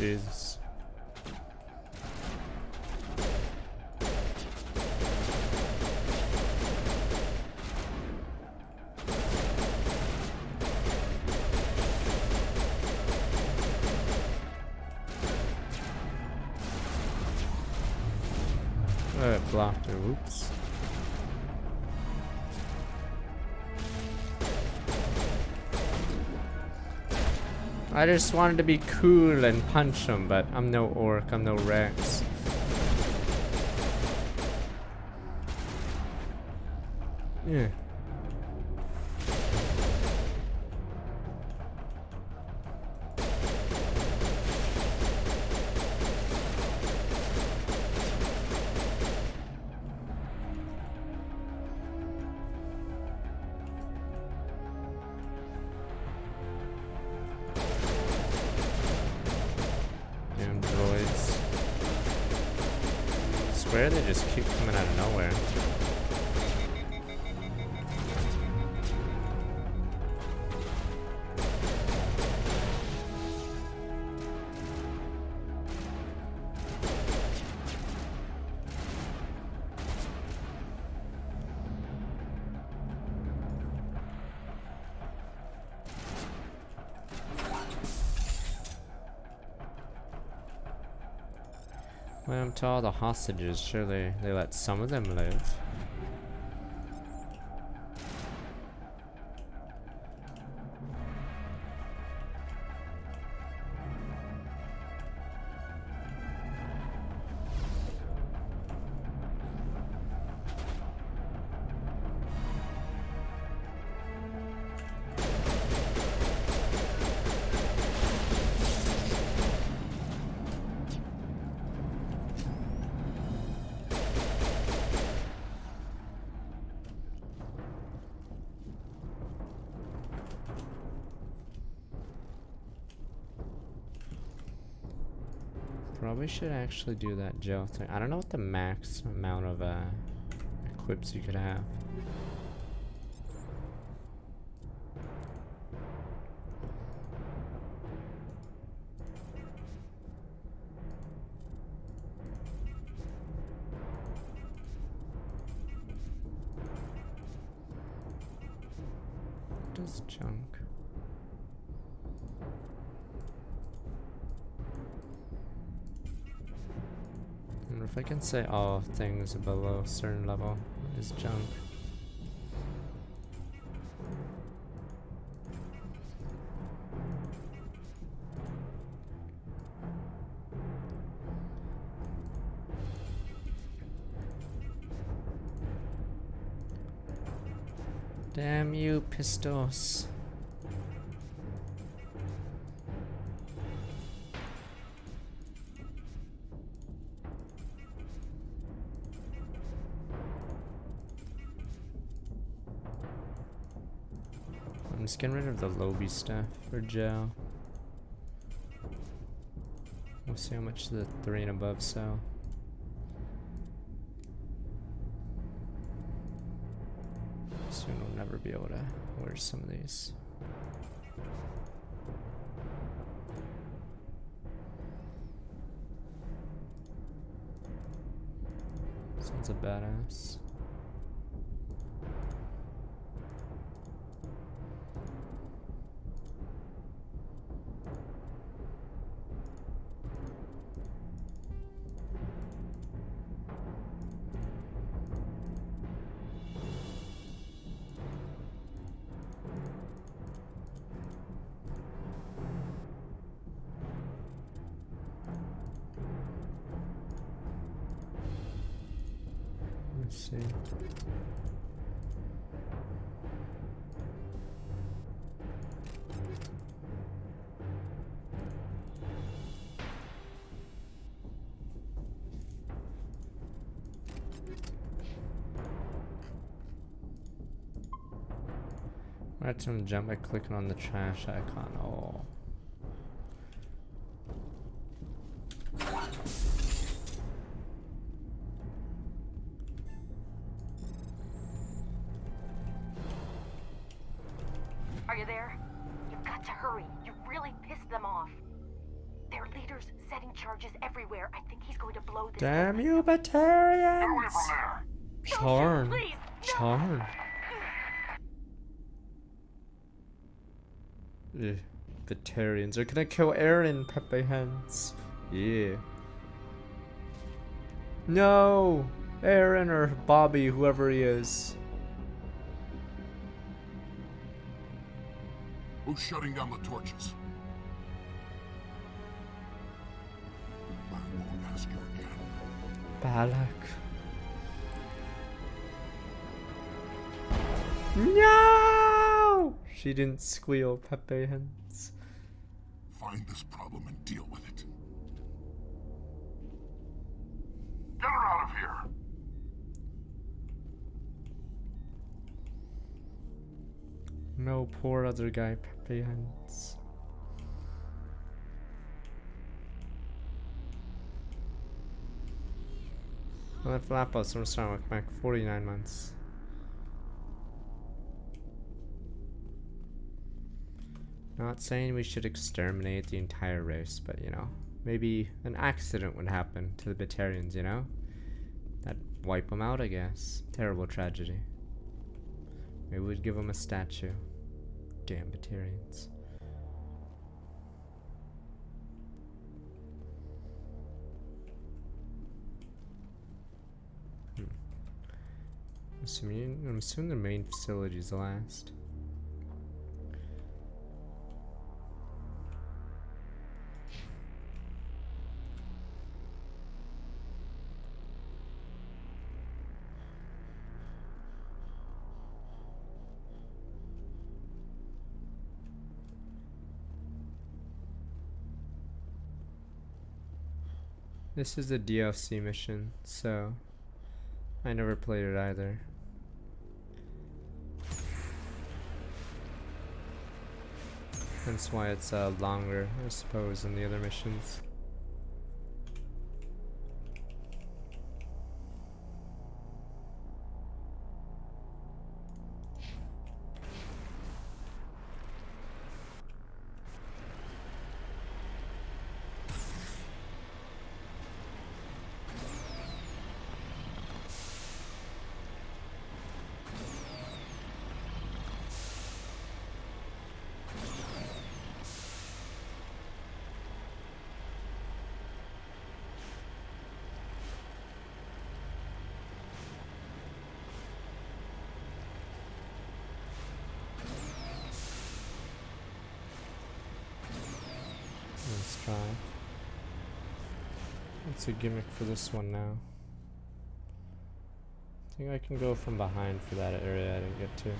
Jesus. Oh, it blocked her. Oops. I just wanted to be cool and punch him, but I'm no orc, I'm no Rex. Yeah. Damn droids. I swear they just keep coming out of nowhere. Well, to all the hostages, surely they let some of them live. Probably should actually do that gel thing. I don't know what the max amount of equips you could have. What is junk? If I can say all things below a certain level is junk. Damn you, pistols. I'm just getting rid of the Lobby stuff for gel. We'll see how much the 3 and above sell. Soon we'll never be able to wear some of these. Sounds a badass. Let's see. I had to jump by clicking on the trash icon. Oh. Are you there? You've got to hurry. You really pissed them off. They're Our leader's setting charges everywhere. I think he's going to blow this. Damn you, Batarians! Charn. Please, Charn. Ugh. Batarians are gonna kill Aaron, Pepe Hands. Yeah. No! Aaron or Bobby, whoever he is. Who's shutting down the torches? I won't ask you again. Balak. No! She didn't squeal, Pepe Hands. Find this problem and deal with it. Get her out of here! No, poor other guy, Pepe Hands. Well, if Lapos from Starlock back 49 months. Not saying we should exterminate the entire race, but you know, maybe an accident would happen to the Batarians, you know? That'd wipe them out, I guess. Terrible tragedy. Maybe we'd give them a statue. Damn Batarians. I'm assuming the main facility is the last. This is a DLC mission, so I never played it either. That's why it's longer, I suppose, than the other missions. Let's try. What's a gimmick for this one now? I think I can go from behind for that area I didn't get to.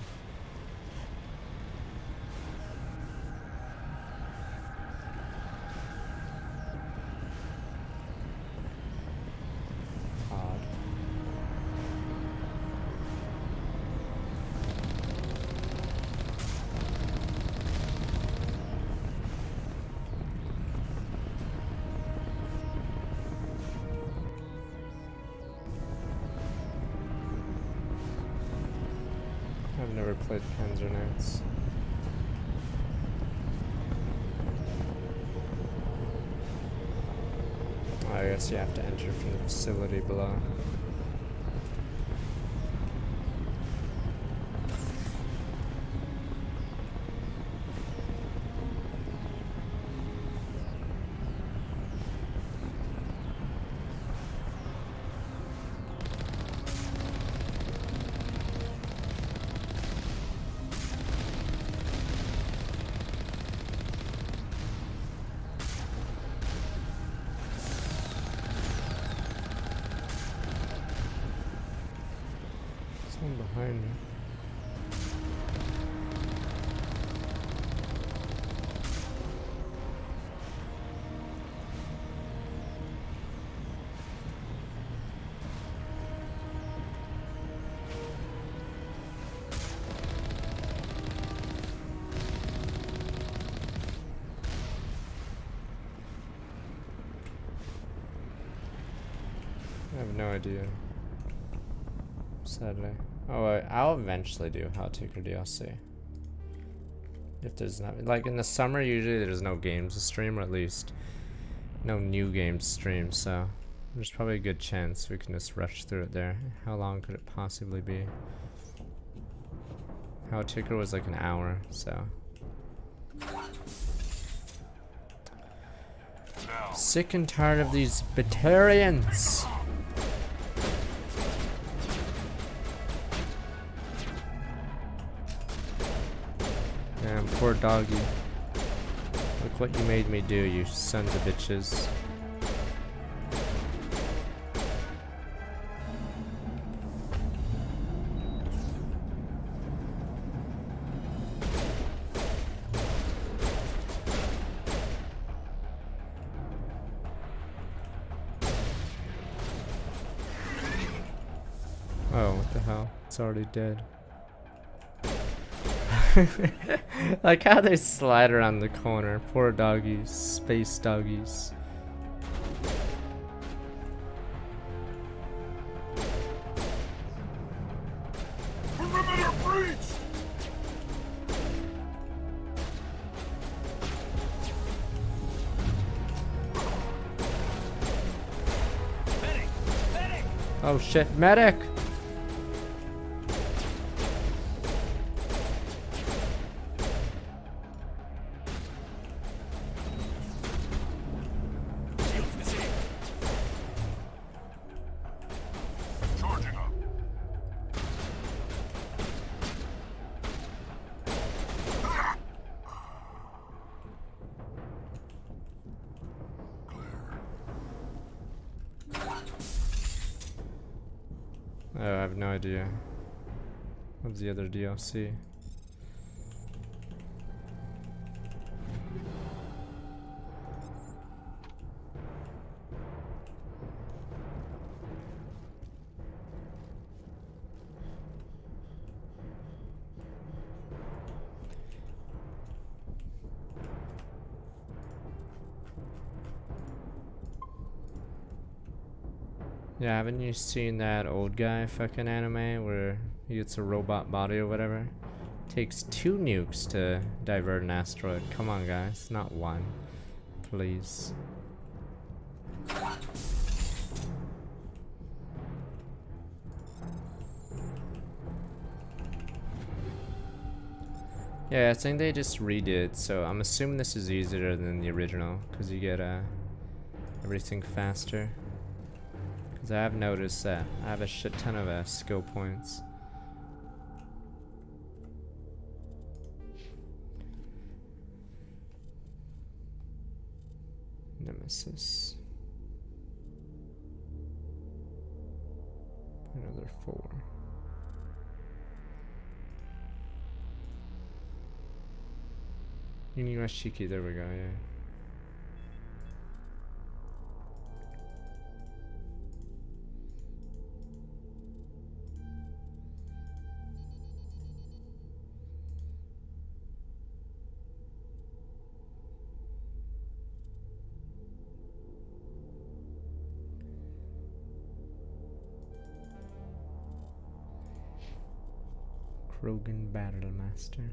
Odd. I've never played Panzer Knights. I guess you have to enter from the facility below. Someone behind me. I have no idea. Sadly. Oh, I'll eventually do Hot Taker DLC. If there's not, like in the summer, usually there's no games to stream, or at least no new game stream, so there's probably a good chance we can just rush through it there. How long could it possibly be? How Ticker was like an hour, so. Sick and tired of these Batarians. Damn, poor doggy. Look what you made me do, you sons of bitches. Oh, what the hell? It's already dead. Like how they slide around the corner. Poor doggies. Space doggies. Perimeter breach! Oh shit, medic! Charging up. Oh, I have no idea. What's the other DLC? Yeah, haven't you seen that old guy fucking anime where he gets a robot body or whatever? Takes 2 nukes to divert an asteroid. Come on, guys, not 1. Please. Yeah, I think they just redid, so I'm assuming this is easier than the original, because you get everything faster. Because I have noticed that I have a shit ton of skill points. Nemesis. Another 4. Inuyashiki, there we go, yeah. Krogan Battlemaster.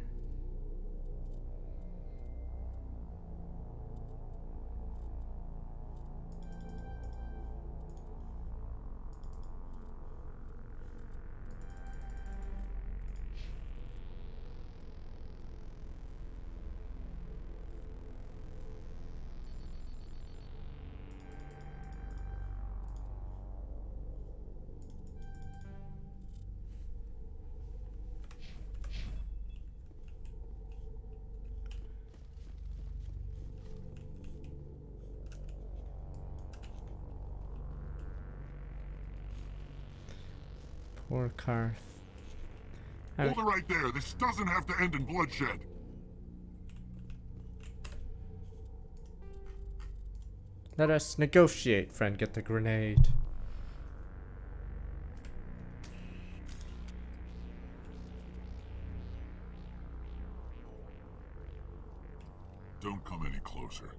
Poor Karth. Hold it right there. This doesn't have to end in bloodshed. Let us negotiate, friend. Get the grenade. Don't come any closer.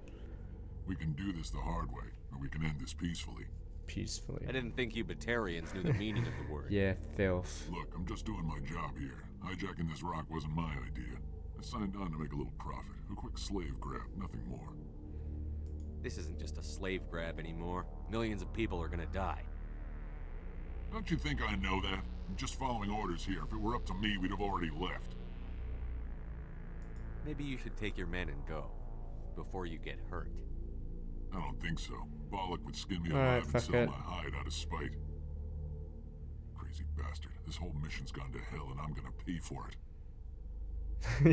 We can do this the hard way, or we can end this peacefully. Peacefully. I didn't think you Batarians knew the meaning of the word. Yeah, filth. Look, I'm just doing my job here. Hijacking this rock wasn't my idea. I signed on to make a little profit. A quick slave grab, nothing more. This isn't just a slave grab anymore. Millions of people are gonna die. Don't you think I know that? I'm just following orders here. If it were up to me, we'd have already left. Maybe you should take your men and go, before you get hurt. I don't think so. Bollock would skin me Alright, alive and fuck sell it. my hide out of spite. Crazy bastard. This whole mission's gone to hell and I'm gonna pay for it.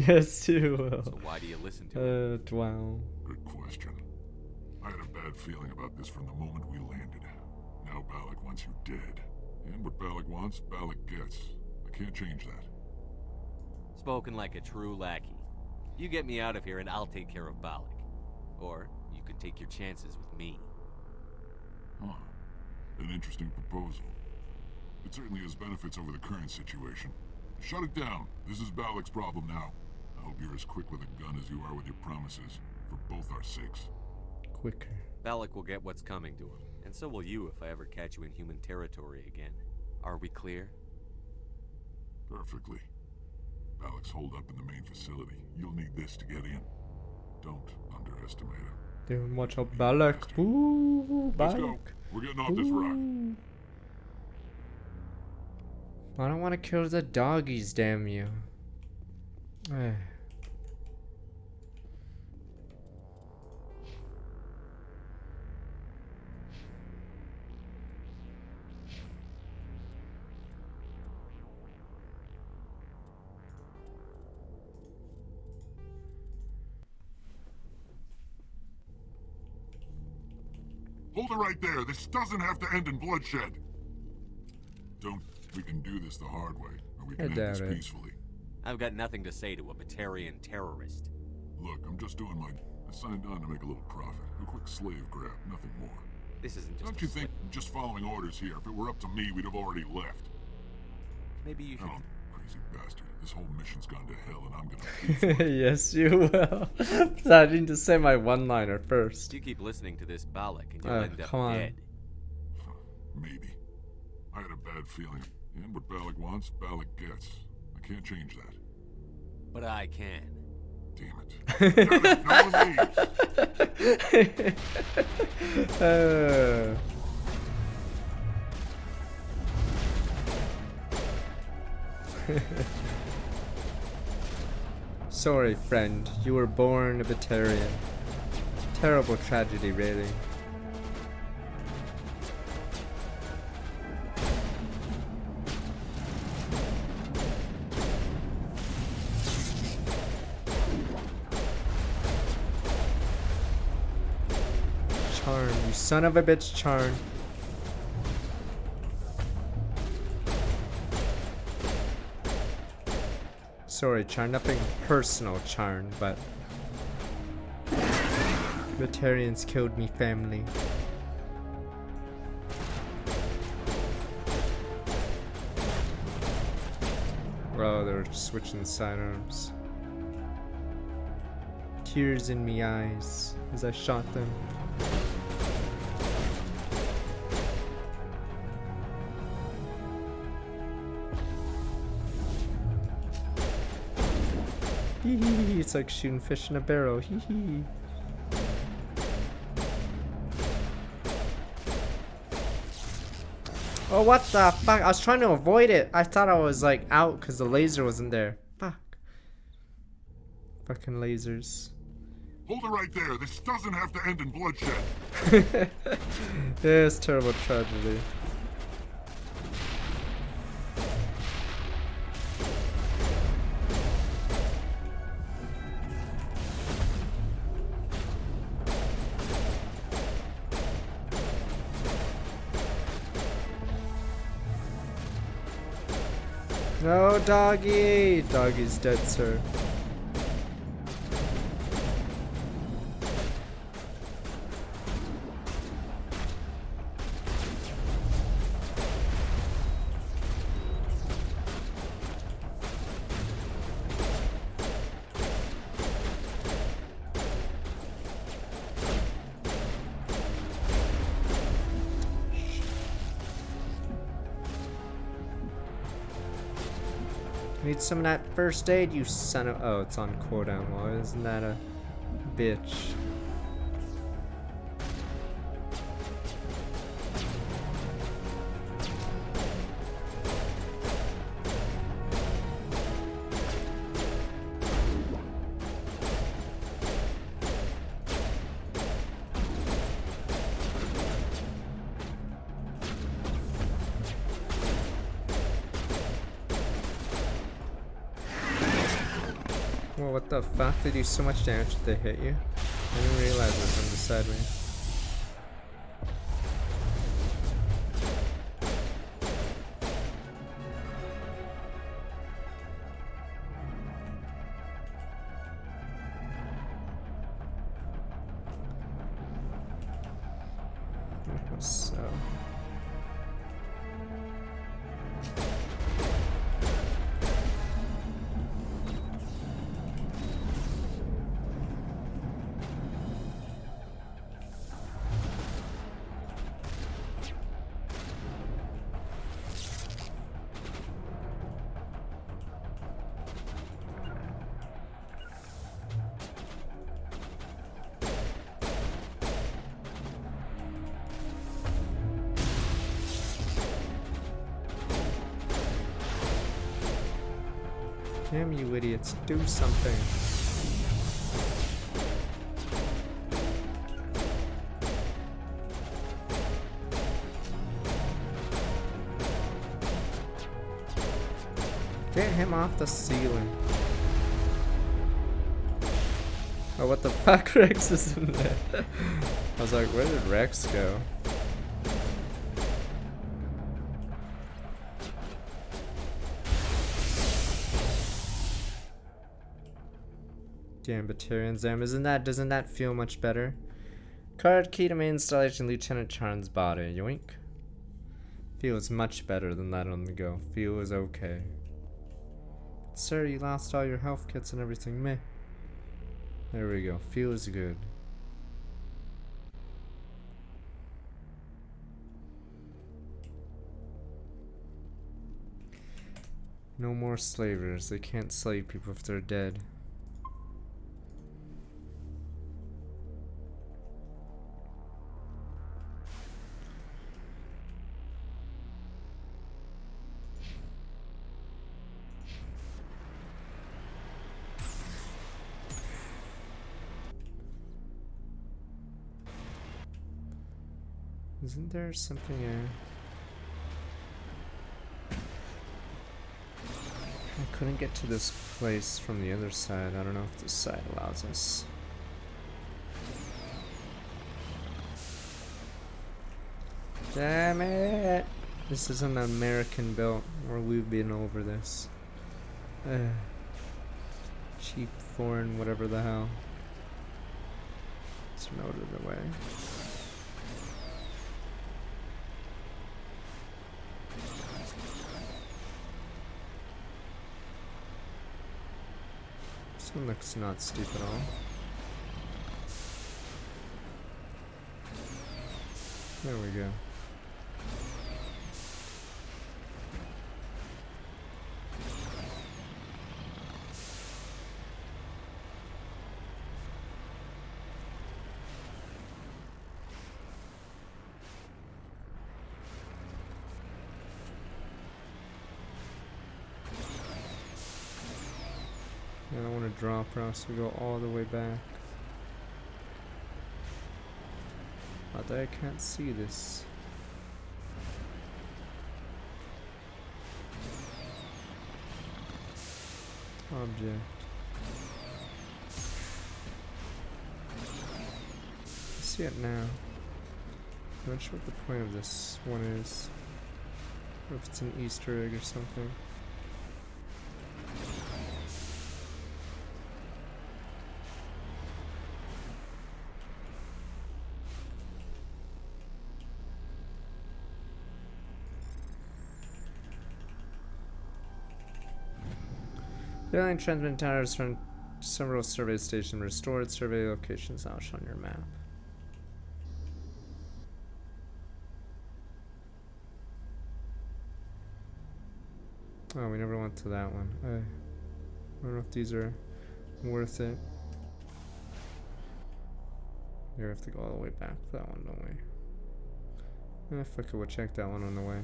Yes, you will. So why do you listen to him? Wow. Good question. I had a bad feeling about this from the moment we landed. Now Bollock wants you dead. And what Bollock wants, Bollock gets. I can't change that. Spoken like a true lackey. You get me out of here and I'll take care of Bollock. Or you could take your chances with me. Huh. An interesting proposal. It certainly has benefits over the current situation. Shut it down. This is Bollock's problem now. I hope you're as quick with a gun as you are with your promises. For both our sakes. Quicker. Bollock will get what's coming to him. And so will you if I ever catch you in human territory again. Are we clear? Perfectly. Bollock's holed up in the main facility. You'll need this to get in. Don't underestimate him. Dude, watch out, Bollock. Ooh, Let's go. Bollock. We're getting off this rock. I don't want to kill the doggies, damn you. Hold it right there. This doesn't have to end in bloodshed. We can do this the hard way, or we can end this peacefully. I've got nothing to say to a Batarian terrorist. Look, I'm just doing I signed on to make a little profit. A quick slave grab, nothing more. This isn't just Don't you think I'm just following orders here? If it were up to me, we'd have already left. Maybe you should... Oh, crazy bastard. This whole mission's gone to hell and I'm gonna pay for it. Yes, you will. I need to say my one-liner first. You keep listening to this Bollock and you'll end up dead. Maybe. I had a bad feeling. And what Bollock wants, Bollock gets. I can't change that. But I can. Damn it. Sorry, friend. You were born a Batarian. Terrible tragedy, really. Charn, you son of a bitch, Charn. Sorry, Charn, nothing personal, Charn, but Batarians killed me family. Oh, they're switching sidearms. Tears in me eyes as I shot them. Hee hee, it's like shooting fish in a barrel. Hee hee. Oh, what the fuck? I was trying to avoid it. I thought I was like out because the laser wasn't there. Fuck. Fucking lasers. Hold it right there. This doesn't have to end in bloodshed. Yeah, it's terrible tragedy. No, doggy! Doggy's dead, sir. Need some of that first aid, you son of— oh, it's on cooldown. Well, isn't that a bitch? Well, what the fuck? They do so much damage if they hit you. I didn't realize it was on the side me. So. Damn you idiots, do something. Get him off the ceiling. Oh, what the fuck? Rex is in there. I was like, where did Rex go? Damn Batarian Zam, doesn't that feel much better? Card key to main installation, Lieutenant Charn's body. Yoink. Feels much better than that on the go. Feels okay. But sir, you lost all your health kits and everything. Meh. There we go. Feels good. No more slavers. They can't slave people if they're dead. Isn't there something I couldn't get to this place from the other side. I don't know if this side allows us. Damn it! This is an American built, or we've been over this. Cheap foreign whatever the hell. It's out of the way. This one looks not steep at all. There we go. I don't want to drop her, so we go all the way back. But I can't see this. Object. I see it now. I'm not sure what the point of this one is. Or if it's an Easter egg or something. The alien transmitter towers from several survey stations restored. Survey locations now shown on your map. Oh, we never went to that one. I don't know if these are worth it. We have to go all the way back for that one, don't we? Fuck it, we'll check that one on the way.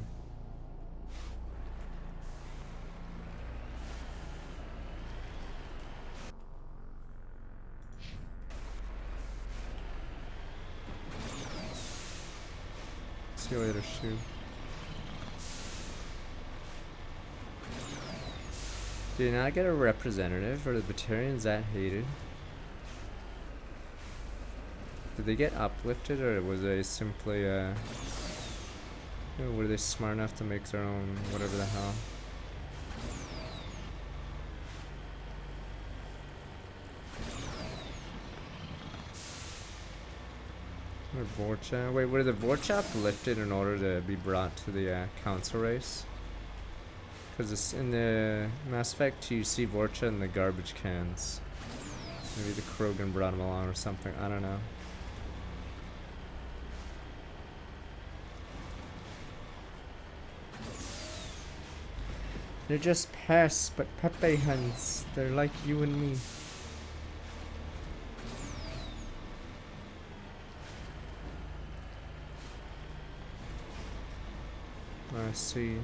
See you later, shoe. Did not get a representative? Are the Batarians that hated? Did they get uplifted, or was they simply, were they smart enough to make their own whatever the hell? Or Vorcha? Wait, were the Vorcha uplifted in order to be brought to the council race? Because in the Mass Effect 2, you see Vorcha in the garbage cans. Maybe the Krogan brought him along or something. I don't know. They're just pests, but Pepe hens. They're like you and me. I see.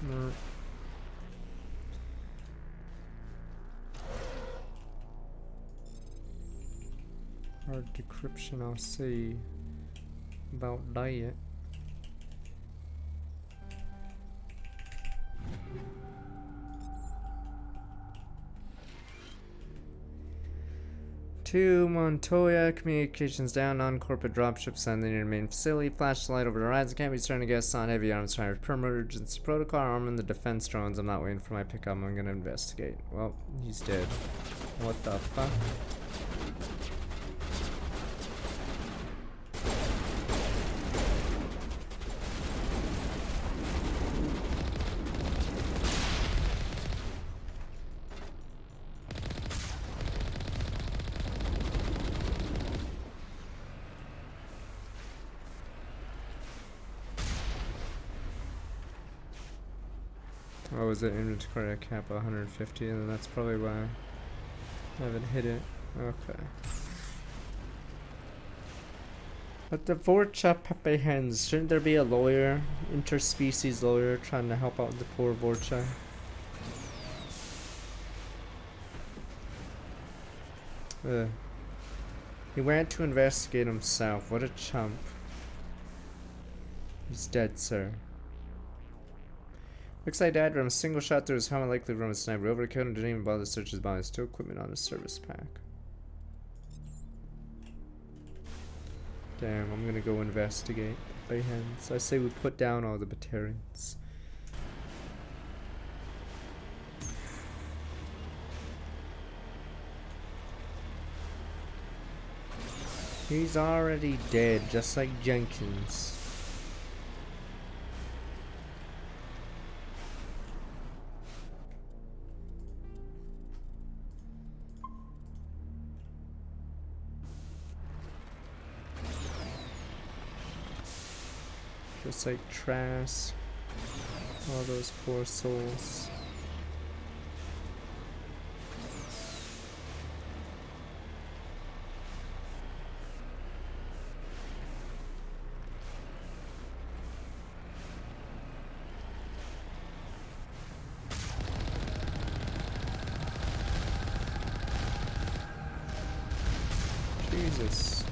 No. Hard decryption, I'll see about diet. To Montoya, communications down, non-corporate dropship sending your main facility, flashlight over the horizon, can't be starting to guess on heavy arms fire per emergency protocol, arming the defense drones. I'm not waiting for my pickup, I'm gonna investigate. Well, he's dead. What the fuck? Oh, was it inventory cap 150, and that's probably why I haven't hit it. Okay. But the Vorcha Pepe hens, shouldn't there be a lawyer, interspecies lawyer, trying to help out the poor Vorcha? He went to investigate himself. What a chump. He's dead, sir. Looks like Dad from a single shot through his helmet, likely from a sniper. Overkilled and didn't even bother to search his body. Still equipment on his service pack. Damn, I'm gonna go investigate. By hands. I say we put down all the Batarians. He's already dead, just like Jenkins. Just like Trask. All those poor souls. Jesus.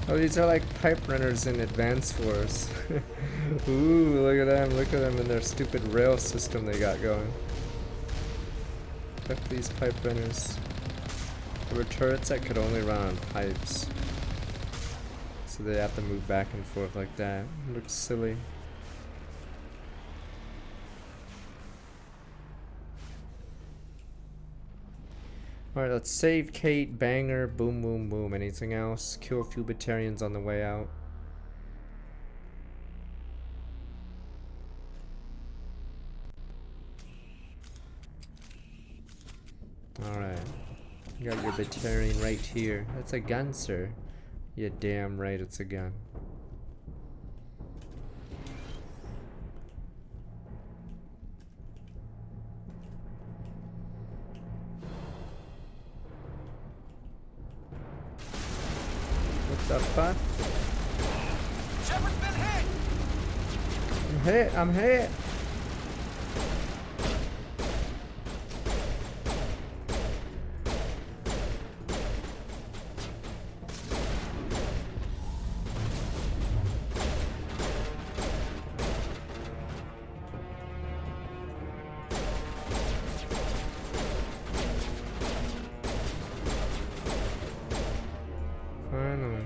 Oh, these are like pipe runners in Advance Wars. Ooh, look at them. Look at them and their stupid rail system they got going. Fuck these pipe runners. There were turrets that could only run on pipes. So they have to move back and forth like that. It looks silly. Alright, let's save Kate, banger, boom, boom, boom. Anything else? Kill a few Batarians on the way out. Alright. You got your Batarian right here. That's a gun, sir. You're damn right it's a gun. The fuck? Shepard's been hit! I'm hit, I'm hit! Finally.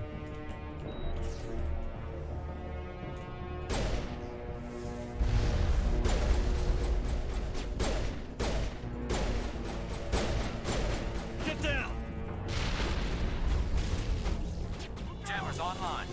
Get down! Jammer's online.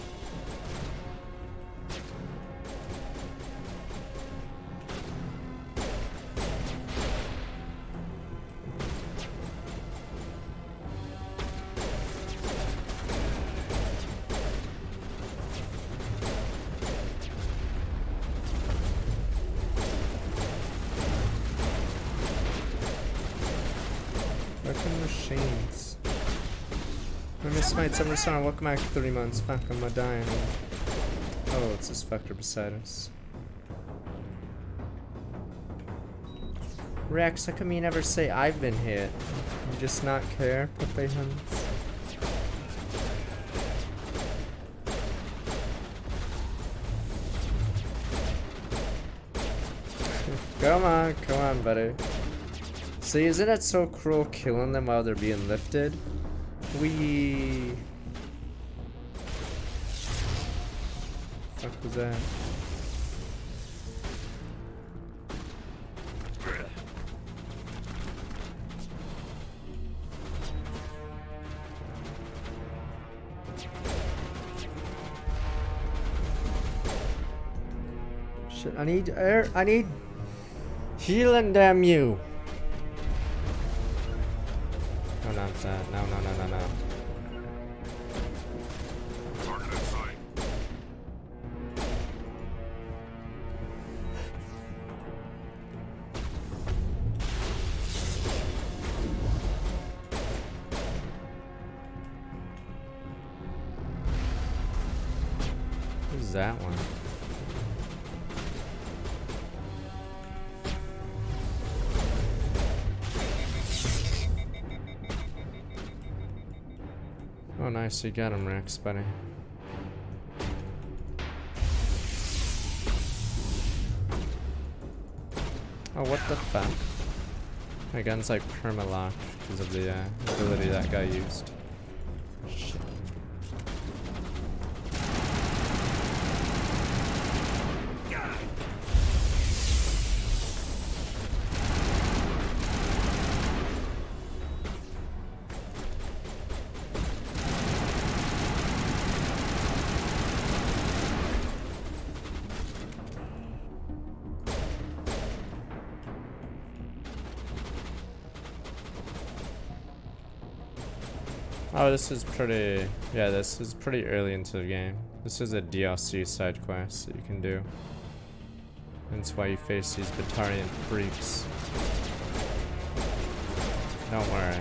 Fucking machines. I miss my summer song. Welcome back 3 months. Fuck, I'm dying. Oh, it's this fucker beside us. Rex, how come you never say I've been hit? You just not care, Pepe Huns? Come on, buddy. See, isn't it so cruel killing them while they're being lifted? Fuck was that? Shit, I need air. I need healing, damn you. No, not that. No. Target in sight. Who's that one? Oh, nice, you got him, Rex, buddy. Oh, what the fuck? My gun's like perma-locked because of the ability that guy used. Shit. Oh, this is pretty... Yeah, this is pretty early into the game. This is a DLC side quest that you can do. That's why you face these Batarian freaks. Don't worry.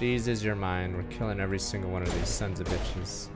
It eases your mind. We're killing every single one of these sons of bitches.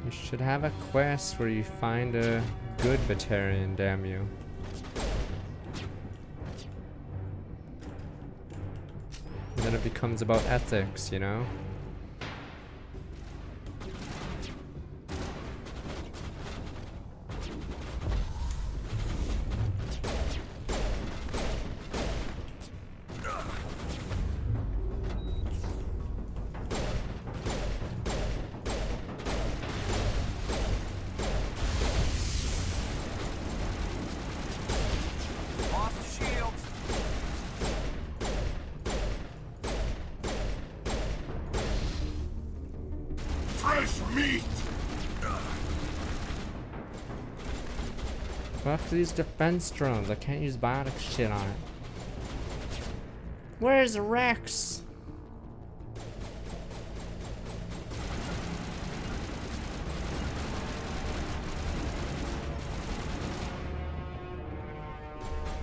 You should have a quest where you find a good Batarian, damn you. And then it becomes about ethics, you know? Fresh meat! Fuck these defense drones. I can't use biotic shit on it. Where's Rex?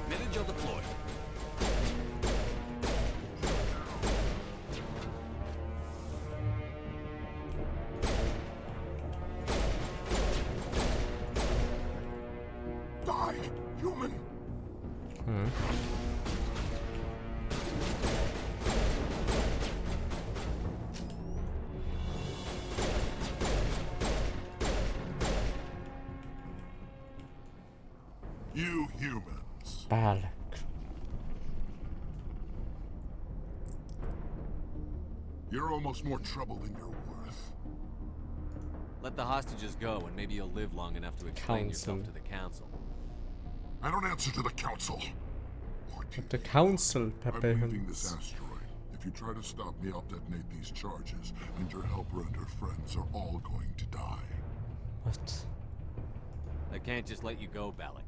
Manager deployed. Die, human! You humans. Bad. You're almost more trouble than you're worth. Let the hostages go, and maybe you'll live long enough to explain yourself to the council. I don't answer to the council. The council, Pepe. I'm leaving this asteroid. If you try to stop me, I'll detonate these charges, and your helper and her friends are all going to die. What? I can't just let you go, Balak.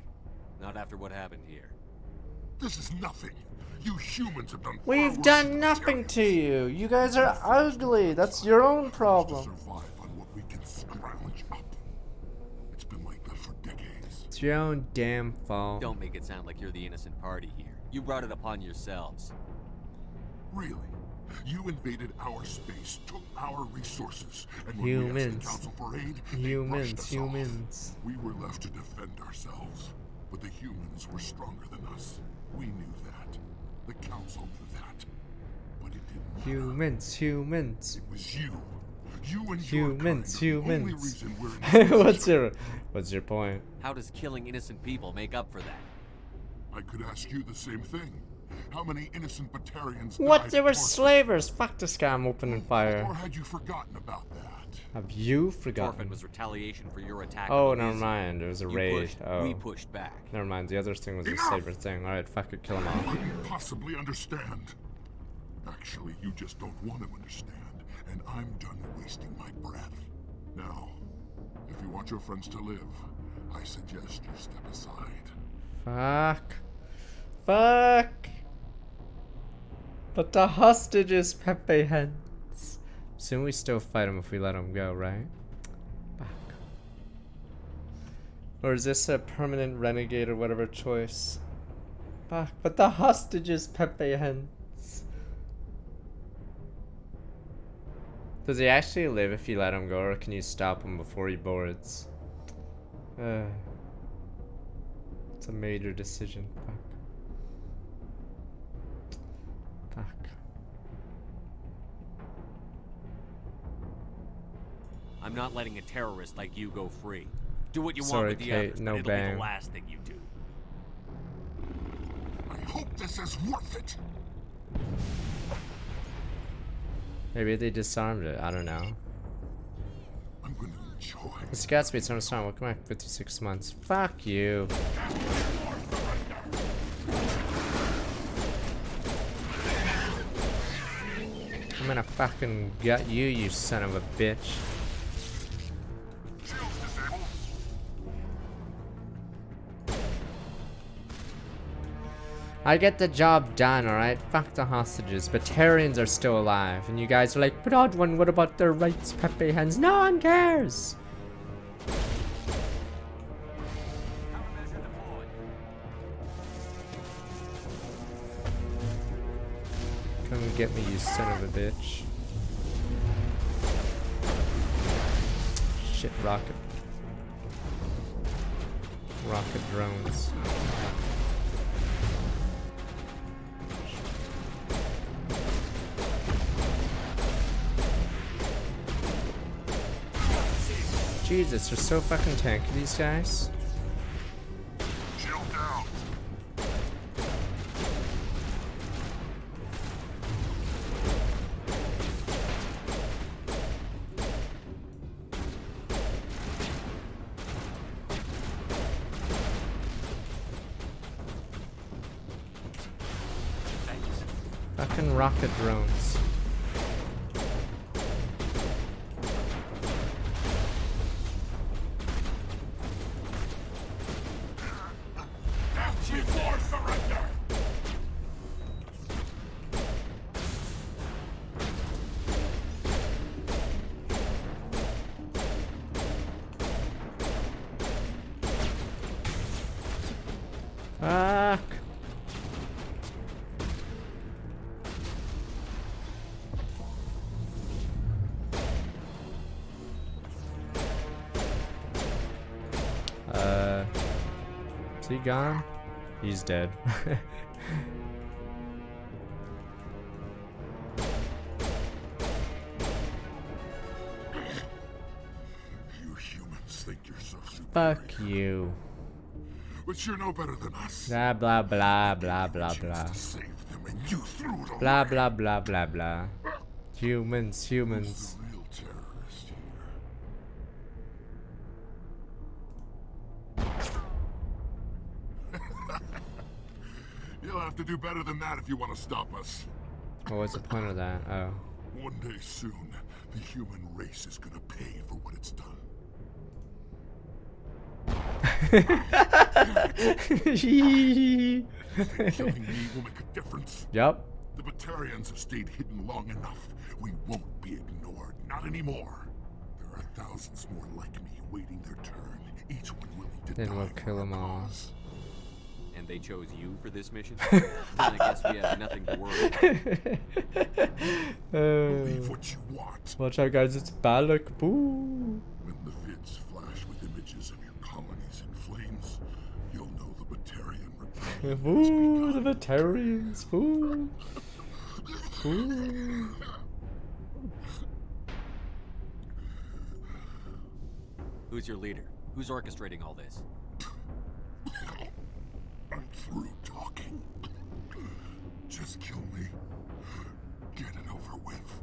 Not after what happened here. This is nothing. You humans have done. We've done nothing to you. You guys are ugly. That's your own problem. Survive on what we can scrounge up. It's been like that for decades. It's your own damn fault. Don't make it sound like you're the innocent party here. You brought it upon yourselves. Really? You invaded our space, took our resources, and when Humans. we asked the council for aid, they brushed us Humans. off. We were left to defend ourselves, but the humans were stronger than us. We knew that. The council knew that. But it didn't matter. Humans. It was you. You and Humans. your kind are the only reason we're in this What's your point? How does killing innocent people make up for that? I could ask you the same thing. How many innocent Batarians What? died They were of torture? slavers. Fuck this guy. I'm opening fire. Or had you forgotten about that? Have you forgotten? Forfeit was retaliation for your attack. Oh, on never Elysium. mind. It was a You raid. pushed, Oh. we pushed back. Never mind. The other thing was a Enough! saber thing. Alright, fuck it. Kill them all. Couldn't possibly understand. Actually, you just don't want to understand, and I'm done wasting my breath. Now, if you want your friends to live, I suggest you step aside. Fuck. But the hostages, Pepe Hens. Soon we still fight him if we let him go, right? Fuck. Or is this a permanent renegade or whatever choice? Fuck. But the hostages, Pepe Hens. Does he actually live if you let him go, or can you stop him before he boards? It's a major decision. Fuck. I'm not letting a terrorist like you go free. Do what you Sorry, want with the Kate, others, no but it'll be bang. the last thing you do. I hope this is worth it. Maybe they disarmed it. I don't know. I'm gonna enjoy. This Gatsby's on a song. Welcome back 56 months. Fuck you. I'm gonna fucking gut you, you son of a bitch. I get the job done, alright? Fuck the hostages. Batarians are still alive. And you guys are like, but odd one, what about their rights, Pepe Hens? No one cares! Come and get me, you son of a bitch. Shit, rocket. Rocket drones. Jesus, they're so fucking tanky, these guys. Chill down. Fucking rocket drones. Is he gone? He's dead. You humans think you're so superior. Fuck you. But you're no better than us. Blah blah blah blah blah blah. Blah blah blah blah blah. Humans, humans. Who's the real terrorist here? You'll have to do better than that if you want to stop us. What was the point of that? Oh. One day soon, the human race is gonna pay for what it's done. Killing me will make a difference. Yep. The Batarians have stayed hidden long enough. We won't be ignored. Not anymore. There are thousands more like me waiting their turn. Each one willing to die. Then we'll kill them all. And they chose you for this mission? Then I guess we have nothing to worry about. Believe what you want. Watch out, guys. It's Balak. Boo. When the vids flash with images of your colonies in flames, you'll know the Batarian rebellion. Boo, the Batarians. Boo. Boo. Who's your leader? Who's orchestrating all this? I'm through talking. Just kill me. Get it over with.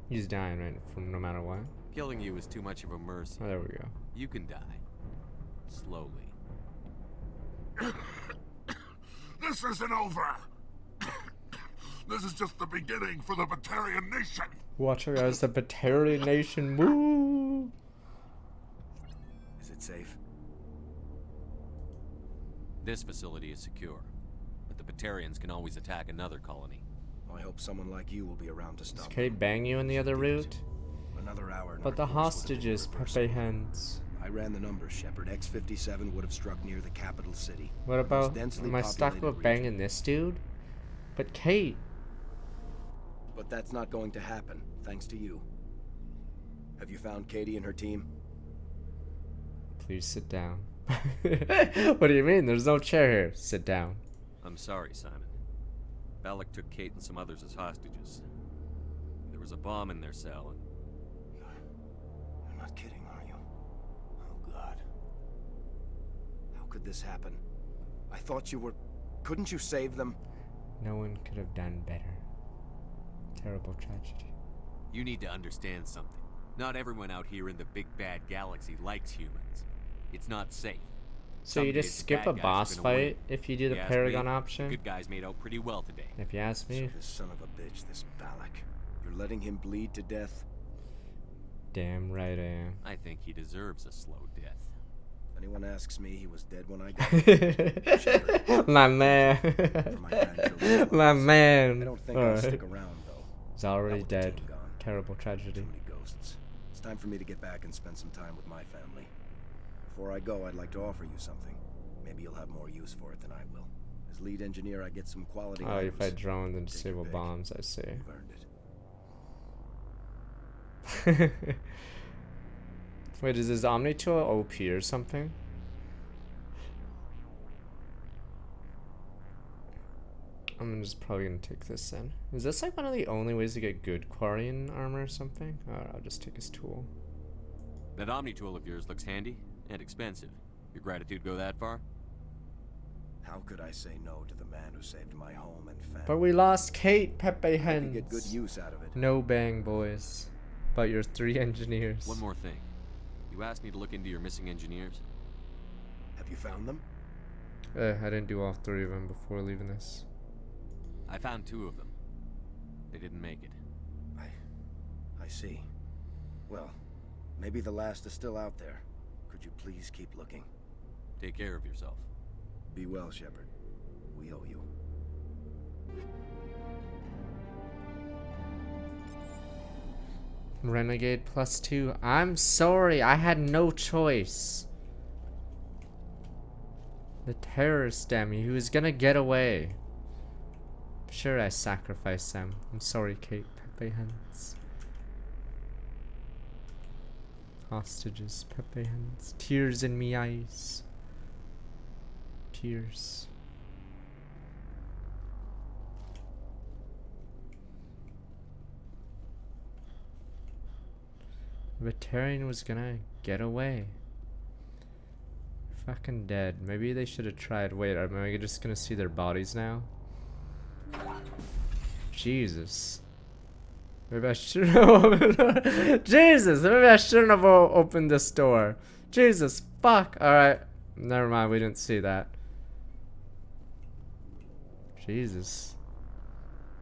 He's dying, right? From no matter what. Killing you is too much of a mercy. Oh, there we go. You can die. Slowly. This isn't over. This is just the beginning for the Batarian nation. Watch out, guys. The Batarian nation. Woo! Is it safe? This facility is secure, but the Batarians can always attack another colony. I hope someone like you will be around to stop. Is Kate bang you in the other route? Another hour. But the hostages, Pepe Hands. I ran the numbers, Shepard. X-57 would have struck near the capital city. What about? Am I stuck with banging this dude? But Kate. But that's not going to happen, thanks to you. Have you found Katie and her team? Please sit down. What do you mean? There's no chair here. Sit down. I'm sorry, Simon. Balak took Kate and some others as hostages. There was a bomb in their cell and... You're not kidding, are you? Oh, God. How could this happen? I thought you were... Couldn't you save them? No one could have done better. Terrible tragedy. You need to understand something. Not everyone out here in the big bad galaxy likes humans. It's not safe. So you just skip a boss fight if you do the Paragon option? The good guys made out pretty well today. If you ask me. So this son of a bitch, this Balak. You're letting him bleed to death? Damn right I am. I think he deserves a slow death. If anyone asks me, he was dead when I got him. My man. My man. I don't think I'll stick around, though. He's already dead. Terrible tragedy. Too many ghosts. It's time for me to get back and spend some time with my family. Before I go, I'd like to offer you something. Maybe you'll have more use for it than I will. As lead engineer, I get some quality Oh, items. if I drones and disable bombs, I see. You've earned it. Wait, is this Omni tool OP or something? I'm just probably gonna take this then. Is this like one of the only ways to get good Quarian armor or something? Alright, I'll just take his tool. That Omni tool of yours looks handy and expensive. Your gratitude go that far? How could I say no to the man who saved my home and family? But we lost Kate, Pepe Hens. Get good use out of it. No bang, boys. But your 3 engineers. One more thing. You asked me to look into your missing engineers. Have you found them? I didn't do all 3 of them before leaving this. I found 2 of them. They didn't make it. I see. Well, maybe the last is still out there. Could you please keep looking? Take care of yourself. Be well, Shepard. We owe you. Renegade +2. I'm sorry, I had no choice. The terrorist, damn you, he was gonna get away. Sure, I sacrificed them. I'm sorry, Kate, Pepe Hens. Hostages, Pepe Hens. Tears in me eyes. tears. Veteran was gonna get away. Fucking dead. Maybe they should have tried. Wait, am I just gonna see their bodies now? Jesus. Maybe I shouldn't have opened. Jesus, maybe I shouldn't have opened this door. Jesus, fuck. Alright. Never mind, we didn't see that. Jesus.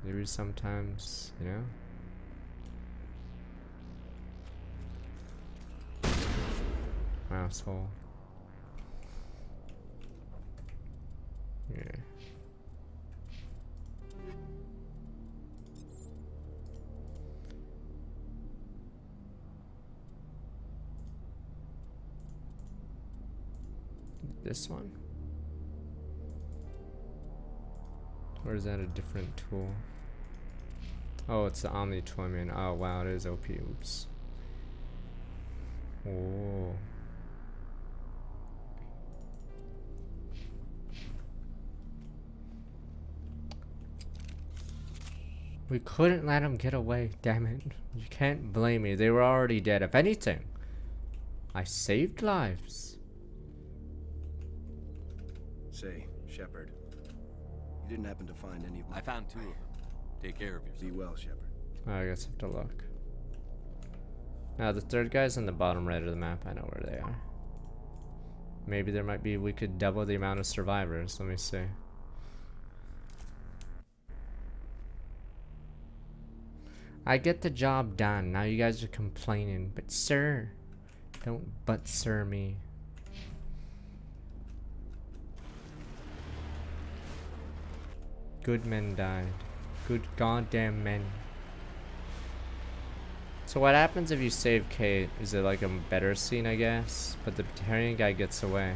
Maybe sometimes, you know? Asshole. Yeah. This one? Or is that a different tool? Oh, it's the Omni tool, I mean. Oh, wow, it is OP. Oops. Oh. We couldn't let him get away, damn it. You can't blame me. They were already dead. If anything, I saved lives. Say, Shepard, you didn't happen to find any of my... I found 2 of them. Take care of yourself. Be well, Shepard. Oh, I guess I have to look. Now, the third guy's on the bottom right of the map. I know where they are. Maybe there might be... We could double the amount of survivors. Let me see. I get the job done. Now you guys are complaining. But sir, don't but sir me. Good men died. Good goddamn men. So what happens if you save Kate? Is it like a better scene, I guess? But the Batarian guy gets away.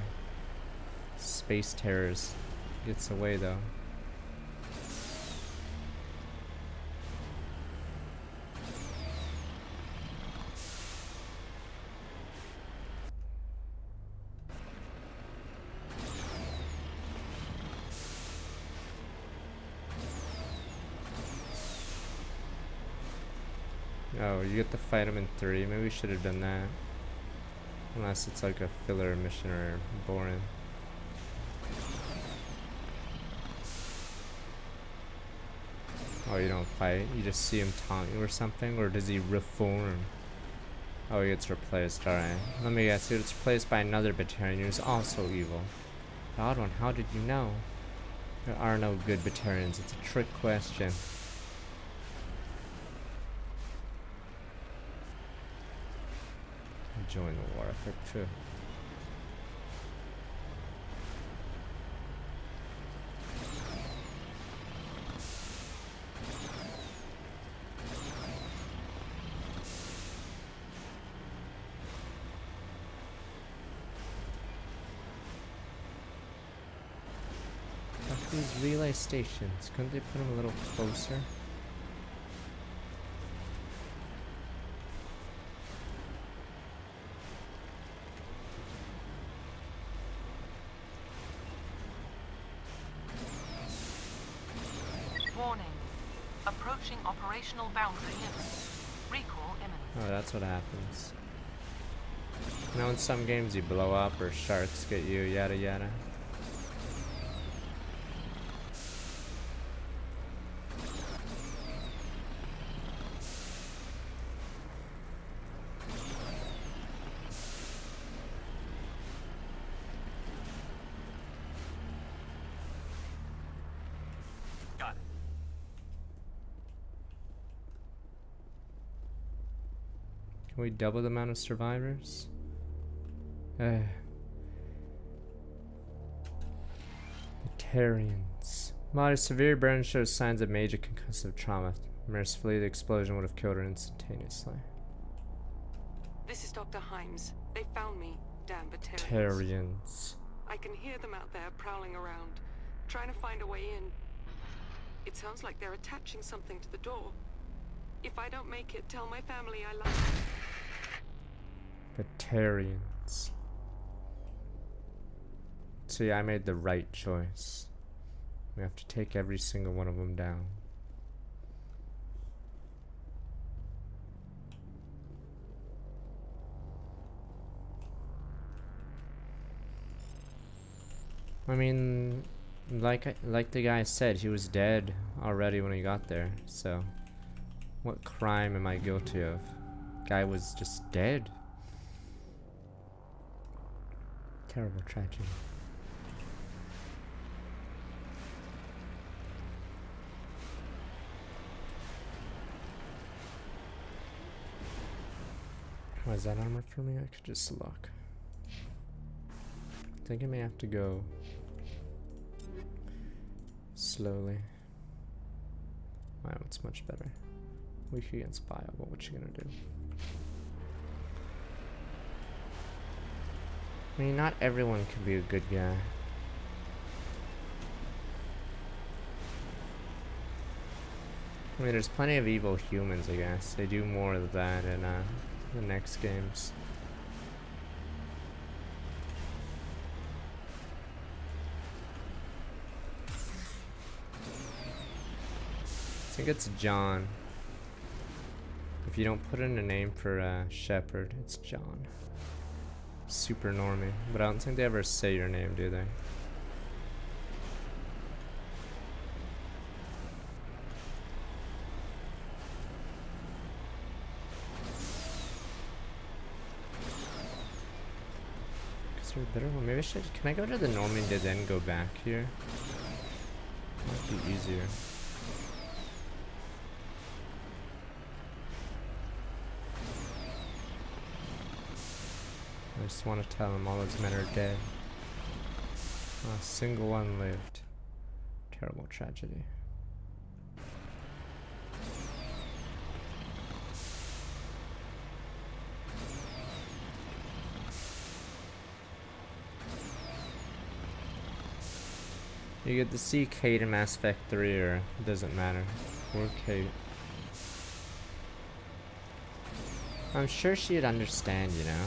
Space Terrors gets away though. Oh, you get to fight him in 3. Maybe we should have done that. Unless it's like a filler mission or boring. Oh, you don't fight? You just see him taunt you or something? Or does he reform? Oh, he gets replaced. Alright. Let me guess. He gets replaced by another Batarian who's also evil. The odd one. How did you know? There are no good Batarians. It's a trick question. Join the war effort too. Like these relay stations, couldn't they put them a little closer? Warning. Approaching operational boundary limits. Recall imminent. Oh, that's what happens. You know, in some games you blow up or sharks get you, yada yada. Can we double the amount of survivors? Batarians. Moderate severe burn shows signs of major concussive trauma. Mercifully, the explosion would have killed her instantaneously. This is Dr. Himes. They found me, damn Batarians. Batarians. I can hear them out there prowling around, trying to find a way in. It sounds like they're attaching something to the door. If I don't make it, tell my family I love them. Batarians. So yeah, I made the right choice. We have to take every single one of them down. I mean, like the guy said, he was dead already when he got there. So, what crime am I guilty of? Guy was just dead. Terrible tragedy. Oh, is that armor for me? I could just look. I think I may have to go slowly. Wow, it's much better. Weak against bio, but what you gonna do? I mean, not everyone can be a good guy. I mean, there's plenty of evil humans, I guess. They do more of that in the next games. I think it's John. If you don't put in a name for Shepard, it's John. Super normie, but I don't think they ever say your name, do they? Is there a better one? Maybe I should. Can I go to the Normandy then go back here? Might be easier. I just want to tell him all his men are dead. Not a single one lived. Terrible tragedy. You get to see Kate in Mass Effect 3, or it doesn't matter. Or Kate. I'm sure she'd understand, you know.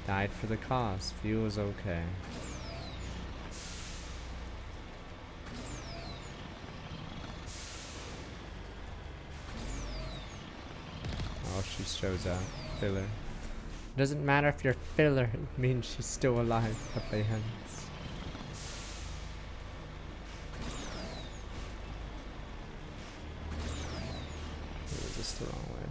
Died for the cause. Feels okay. Oh, she shows up. Filler. Doesn't matter if you're filler, it means she's still alive, Pepe Hens. It was the wrong way.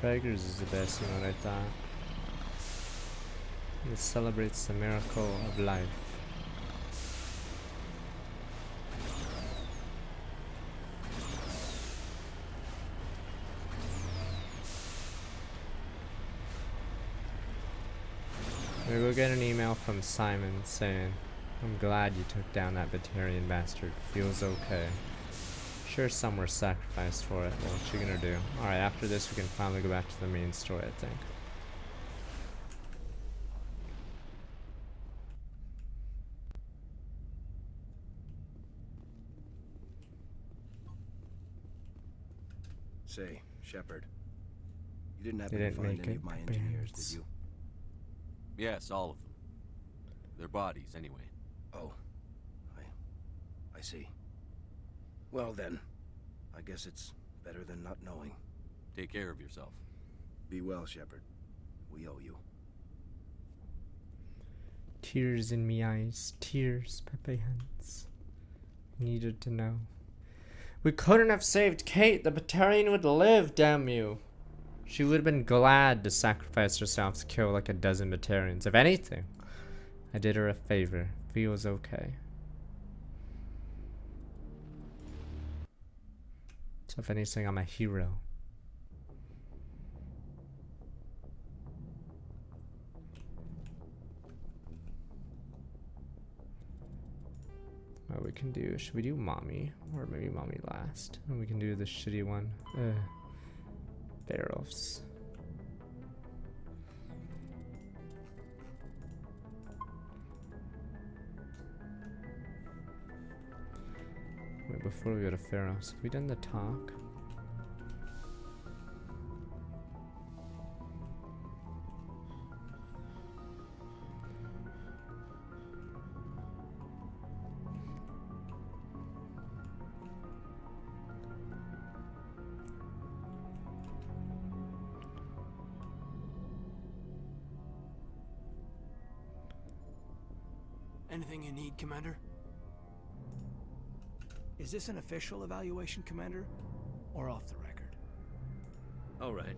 Fraggers is the best, you know what I thought. It celebrates the miracle of life. We will get an email from Simon saying, "I'm glad you took down that Batarian bastard. Feels okay. Sure, some were sacrificed for it. Well, what you gonna do?" Alright, after this we can finally go back to the main story, I think. Say, Shepard, you didn't happen to find any of my engineers, did you? Yes, all of them. Their bodies, anyway. Oh, I see. Well then, I guess it's better than not knowing. Take care of yourself. Be well, Shepard. We owe you. Tears in me eyes. Tears, Pepe Hens. Needed to know. We couldn't have saved Kate. The Batarian would live, damn you. She would have been glad to sacrifice herself to kill like a dozen Batarians. If anything, I did her a favor. Feels okay. So if anything, I'm a hero. we can do. Should we do mommy? Or maybe mommy last. And we can do the shitty one. Barrels. Wait, before we go to Pharaohs, have we done the talk? Anything you need, Commander? Is this an official evaluation, Commander? Or off the record? All right.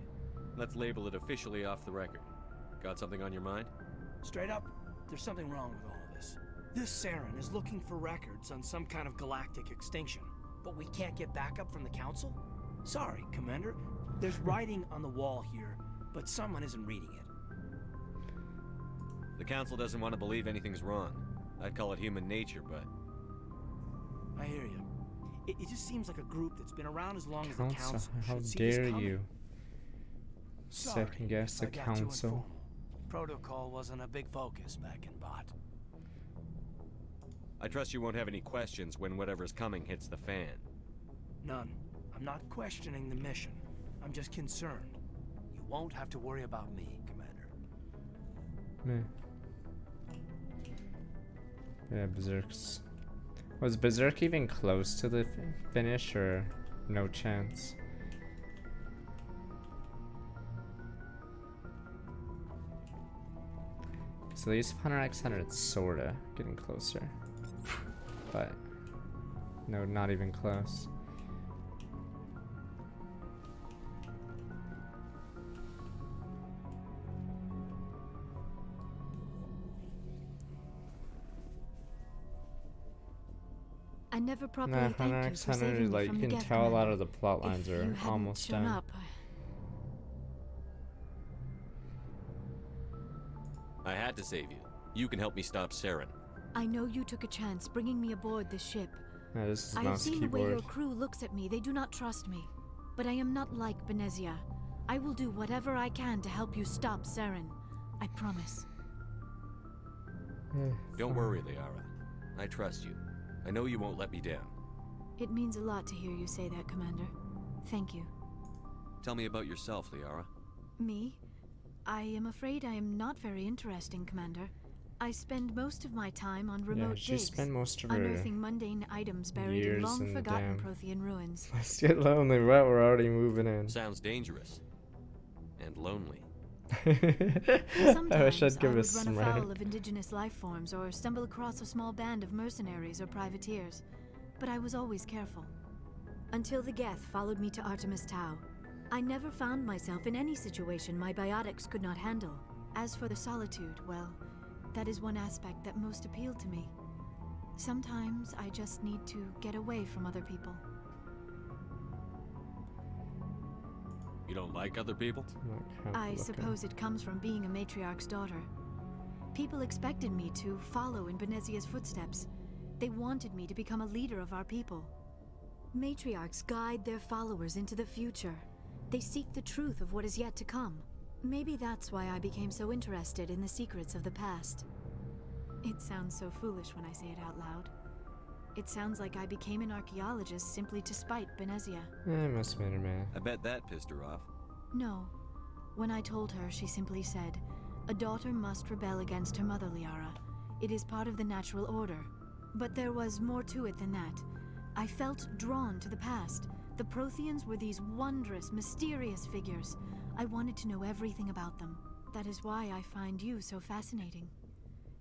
Let's label it officially off the record. Got something on your mind? Straight up, there's something wrong with all of this. This Saren is looking for records on some kind of galactic extinction, but we can't get backup from the Council? Sorry, Commander. There's writing on the wall here, but someone isn't reading it. The Council doesn't want to believe anything's wrong. I'd call it human nature, but... I hear you. It just seems like a group that's been around as long as the Council. How should see dare this coming. you second guess the Council? Protocol wasn't a big focus back in Bot. I trust you won't have any questions when whatever's coming hits the fan. None. I'm not questioning the mission. I'm just concerned. You won't have to worry about me, Commander. Meh. Yeah, Berserk's. Was Berserk even close to the finish, or no chance? So these Hunter x Hunter, it's sorta getting closer, but no, not even close. I never properly Hunter thanked you x for Hunter, saving me like, from you the can Geth tell a lot Commander. of the plot lines If you are hadn't almost shown done. up, I had to save you. You can help me stop Saren. I know you took a chance bringing me aboard this ship. Yeah, this is I have mouse seen the way your keyboard. crew looks at me. They do not trust me. But I am not like Benezia. I will do whatever I can to help you stop Saren. I promise. Don't worry, Liara. I trust you. I know you won't let me down. It means a lot to hear you say that, Commander. Thank you. Tell me about yourself, Liara. Me? I am afraid I am not very interesting, Commander. I spend most of my time on remote she digs, spent most of her unearthing mundane items buried in years in the long-forgotten damn- Prothean ruins. Let's get lonely, but we're already moving in. Sounds dangerous. And lonely. I wish I'd give I a would run afoul smirk. of indigenous life forms or stumble across a small band of mercenaries or privateers, but I was always careful. Until the Geth followed me to Artemis Tau. I never found myself in any situation my biotics could not handle. As for the solitude, well, that is one aspect that most appealed to me. Sometimes I just need to get away from other people. You don't like other people? I suppose it comes from being a matriarch's daughter. People expected me to follow in Benezia's footsteps. They wanted me to become a leader of our people. Matriarchs guide their followers into the future. They seek the truth of what is yet to come. Maybe that's why I became so interested in the secrets of the past. It sounds so foolish when I say it out loud. It sounds like I became an archaeologist simply to spite Benezia. I must have made her mad. I bet that pissed her off. No. When I told her, she simply said, "A daughter must rebel against her mother, Liara. It is part of the natural order." But there was more to it than that. I felt drawn to the past. The Protheans were these wondrous, mysterious figures. I wanted to know everything about them. That is why I find you so fascinating.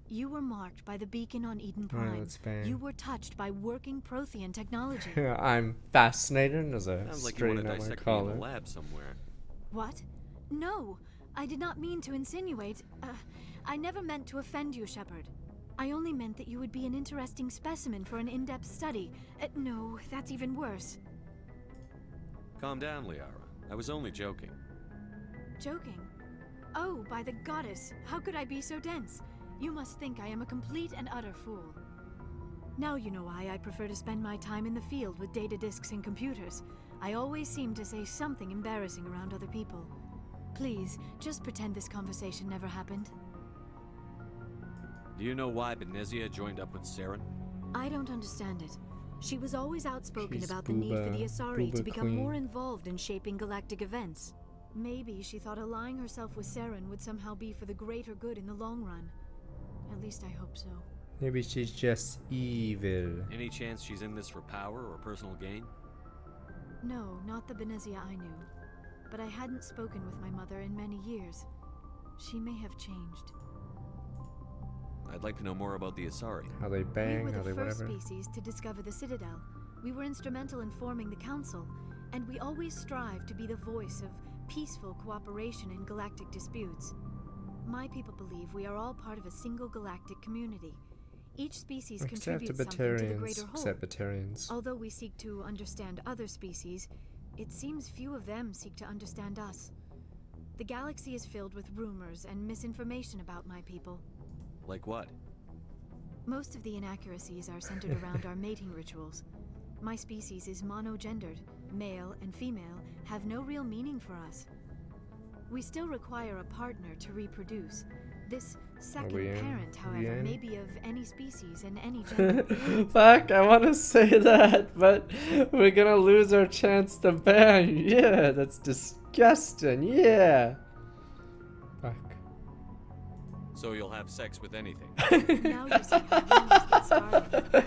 You were marked by the beacon on Eden Prime. that's bad. You were touched by working Prothean technology. I'm fascinated as a Sounds like you want straight to on my dissect me in a collar. lab somewhere. What? No, I did not mean to insinuate. I never meant to offend you, Shepard. I only meant that you would be an interesting specimen for an in-depth study. No, that's even worse. Calm down, Liara. I was only joking. Joking? Oh, by the goddess, how could I be so dense? You must think I am a complete and utter fool. Now you know why I prefer to spend my time in the field with data disks and computers. I always seem to say something embarrassing around other people. Please, just pretend this conversation never happened. Do you know why Benezia joined up with Saren? I don't understand it. She was always outspoken She's about the need for the Booba- Asari to Booba become Queen. more involved in shaping galactic events. Maybe she thought allying herself with Saren would somehow be for the greater good in the long run. At least I hope so. Maybe she's just evil. Any chance she's in this for power or personal gain? No, not the Benezia I knew. But I hadn't spoken with my mother in many years. She may have changed. I'd like to know more about the Asari. How they bang, We how were they the first whatever. species to discover the Citadel. We were instrumental in forming the Council, and we always strive to be the voice of peaceful cooperation in galactic disputes. My people believe we are all part of a single galactic community. Each species Except contributes something to the Batarians. greater whole. Except Batarians. Although we seek to understand other species, it seems few of them seek to understand us. The galaxy is filled with rumors and misinformation about my people. Like what? Most of the inaccuracies are centered around our mating rituals. My species is monogendered. Male and female have no real meaning for us. We still require a partner to reproduce. This second we in? parent, Are we however, in? may be of any species and any gender. Fuck, I want to say that, but we're gonna lose our chance to ban. Yeah, that's disgusting. Yeah. Fuck. So you'll have sex with anything. Now you see how rumors get started.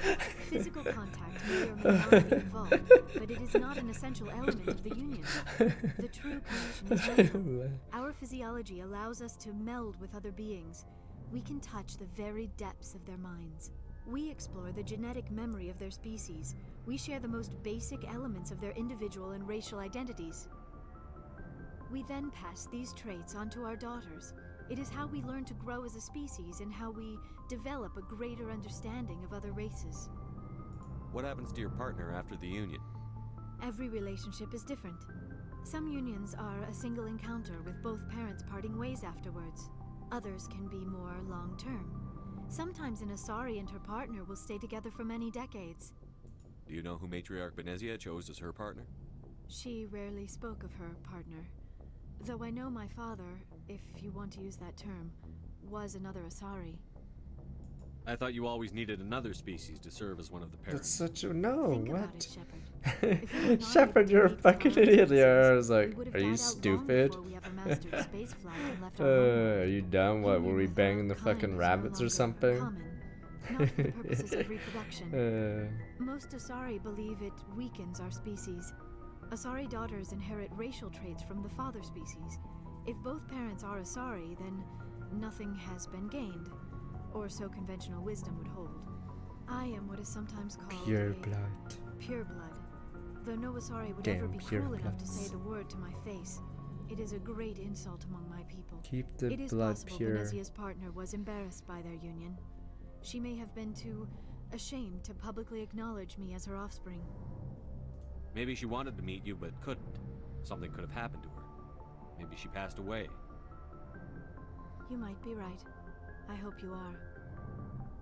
Physical contact may or may not be involved, but it is not an essential element of the union. The true connection is mental. Our physiology allows us to meld with other beings. We can touch the very depths of their minds. We explore the genetic memory of their species. We share the most basic elements of their individual and racial identities. We then pass these traits on to our daughters. It is how we learn to grow as a species and how we develop a greater understanding of other races. What happens to your partner after the union? Every relationship is different. Some unions are a single encounter with both parents parting ways afterwards. Others can be more long-term. Sometimes an Asari and her partner will stay together for many decades. Do you know who Matriarch Benezia chose as her partner? She rarely spoke of her partner. Though I know my father, if you want to use that term, was another Asari. I thought you always needed another species to serve as one of the parents. That's such a no. Think about What? it, Shepard. Shepard, you're a fucking idiot. Yeah, I was We like, would have are died you out stupid? long before we ever mastered spaceflight and left our homeworld. Are you dumb? What? Were we Union banging the without kind fucking is no rabbits or longer something? common, not for the purposes of reproduction. Uh. Most Asari believe it weakens our species. Asari daughters inherit racial traits from the father species. If both parents are Asari, then nothing has been gained, or so conventional wisdom would hold. I am what is sometimes called Pure a blood. pure blood. Though no Asari would Damn ever be pure cruel enough to bloods. say the word to my face. It is a great insult among my people. Keep the It is blood possible pure. Benezia's partner was embarrassed by their union. She may have been too ashamed to publicly acknowledge me as her offspring. Maybe she wanted to meet you but couldn't. Something could have happened to her. Maybe she passed away. You might be right. I hope you are.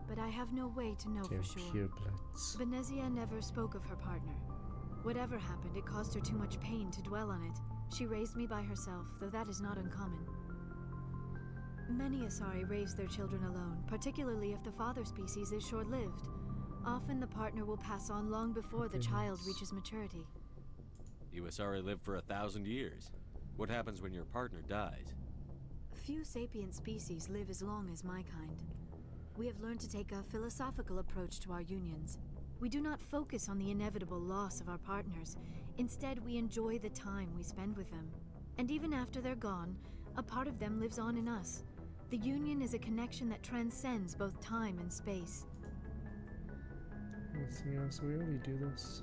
But I have no way to know Damn for sure. pure bloods. Benezia never spoke of her partner. Whatever happened, it caused her too much pain to dwell on it. She raised me by herself, though that is not uncommon. Many Asari raise their children alone, particularly if the father species is short-lived. Often the partner will pass on long before the child reaches maturity. You Asari live for 1,000 years. What happens when your partner dies? Few sapient species live as long as my kind. We have learned to take a philosophical approach to our unions. We do not focus on the inevitable loss of our partners. Instead, we enjoy the time we spend with them. And even after they're gone, a part of them lives on in us. The union is a connection that transcends both time and space. Anything else? We already do this.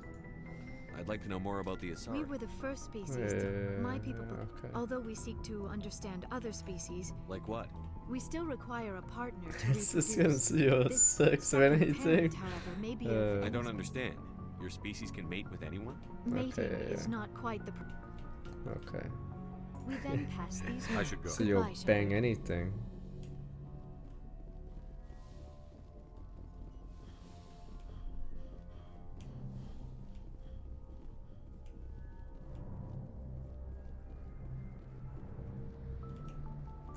I'd like to know more about the Asari. We were the first species to... My people... okay. Although we seek to understand other species... Like what? We still require a partner to This is reproduce. gonna see your This sex or second anything. parent, however, may be of I don't understand. Your species can mate with anyone? Mating Okay, is yeah. not quite the... Okay. We then pass these... I should go. So you'll Goodbye, bang Shepard. anything.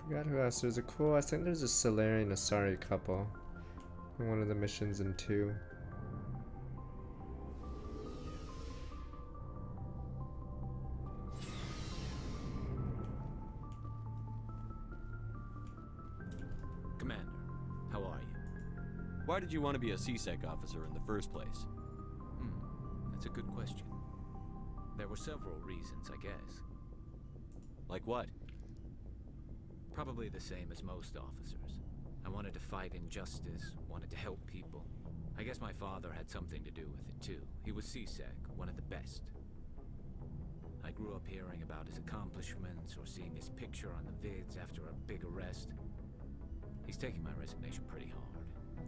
Forgot who else. There's a cool. I think there's a Solarian Asari couple in one of the missions in 2. Commander, how are you? Why did you want to be a CSEC officer in the first place? That's a good question. There were several reasons, I guess. Like what? Probably the same as most officers. I wanted to fight injustice, wanted to help people. I guess my father had something to do with it too. He was CSEC, one of the best. I grew up hearing about his accomplishments or seeing his picture on the vids after a big arrest. He's taking my resignation pretty hard.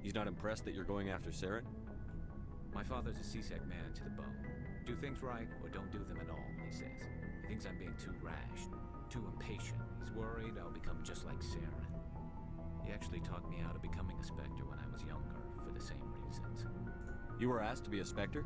He's not impressed that you're going after Saren? My father's a CSEC man to the bone. Do things right or don't do them at all, he says. He thinks I'm being too rash, too impatient. He's worried I'll become just like Saren. He actually talked me out of becoming a Spectre when I was younger, for the same reasons. You were asked to be a Spectre?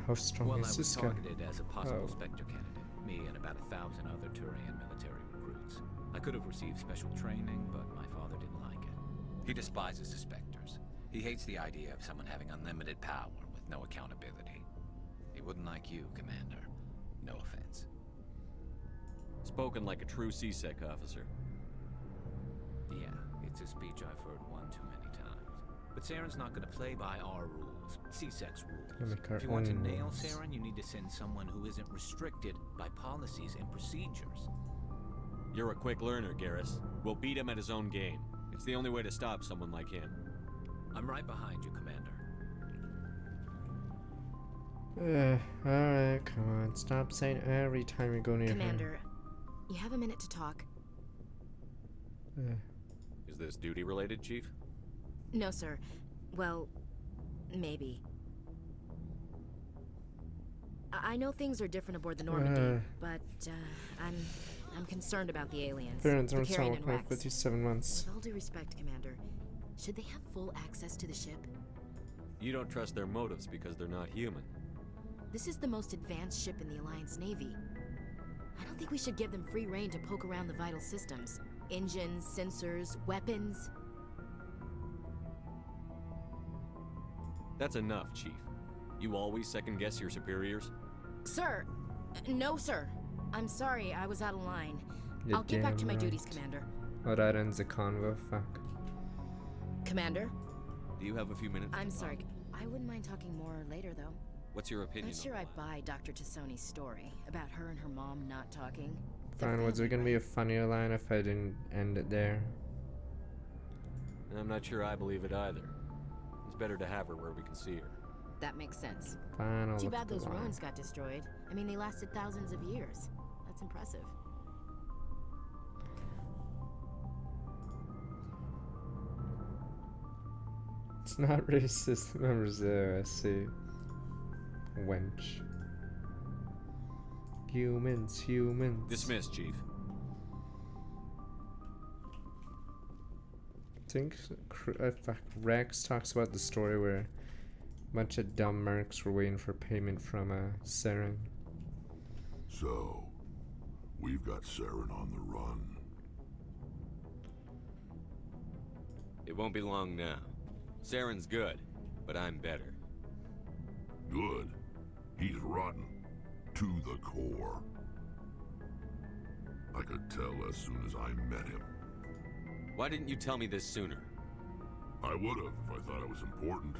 How strong Well, is I was this guy? targeted as a possible Spectre candidate. Me and about 1,000 other Turian military recruits. I could have received special training, but my father didn't like it. He despises the Spectres. He hates the idea of someone having unlimited power with no accountability. He wouldn't like you, Commander. No offense. Spoken like a true CSEC officer. Yeah, it's a speech I've heard one too many times. But Saren's not going to play by our rules, CSEC's rules. Make our If you want to own nail rules. Saren, you need to send someone who isn't restricted by policies and procedures. You're a quick learner, Garrus. We'll beat him at his own game. It's the only way to stop someone like him. I'm right behind you, Commander. Alright, come on. Stop saying every time you go near Commander, you have a minute to talk? her. Is this duty-related, Chief? No, sir. Well, maybe. I know things are different aboard the Normandy, but I'm concerned about the aliens. Parents don't Vicarian sound and like Rex. 57 months. With all due respect, Commander, should they have full access to the ship? You don't trust their motives because they're not human. This is the most advanced ship in the Alliance Navy. I don't think we should give them free rein to poke around the vital systems. Engines, sensors, weapons. That's enough, Chief. You always second-guess your superiors? Sir! No, sir. I'm sorry, I was out of line. You're I'll get back to damn my right. duties, Commander. Oh, that ends the convo. Fuck. Commander? Do you have a few minutes? I'm sorry. I wouldn't mind talking more later, though. What's your opinion Not sure I buy Dr. Tassoni's story about her and her mom not talking. Fine, was there gonna be a funnier line if I didn't end it there? And I'm not sure I believe it either. It's better to have her where we can see her. That makes sense. Fine, I'll Too look bad at the those line. ruins got destroyed. I mean, they lasted thousands of years. That's impressive. It's not racist, members there, I see. Wench. Humans. Dismissed, Chief. I think Rex talks about the story where a bunch of dumb mercs were waiting for payment from Saren. So, we've got Saren on the run. It won't be long now. Saren's good, but I'm better. Good. He's rotten. To the core. I could tell as soon as I met him. Why didn't you tell me this sooner? I would've if I thought it was important.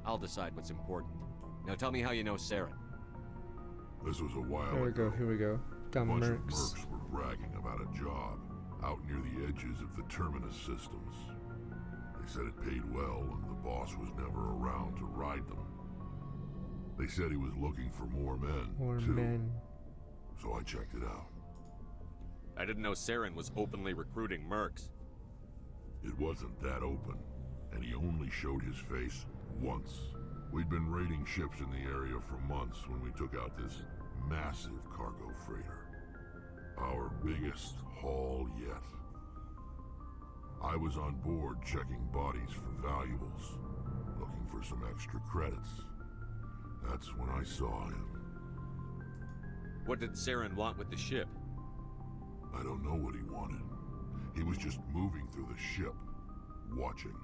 I'll decide what's important. Now tell me how you know Saren. This was a while Here we ago. go, here we go. Dumb A bunch of mercs. mercs were bragging about a job out near the edges of the Terminus systems. They said it paid well and the boss was never around to ride them. They said he was looking for more men, More too. men. So I checked it out. I didn't know Saren was openly recruiting mercs. It wasn't that open, and he only showed his face once. We'd been raiding ships in the area for months when we took out this massive cargo freighter. Our biggest haul yet. I was on board checking bodies for valuables, looking for some extra credits. That's when I saw him. What did Saren want with the ship? I don't know what he wanted. He was just moving through the ship, watching.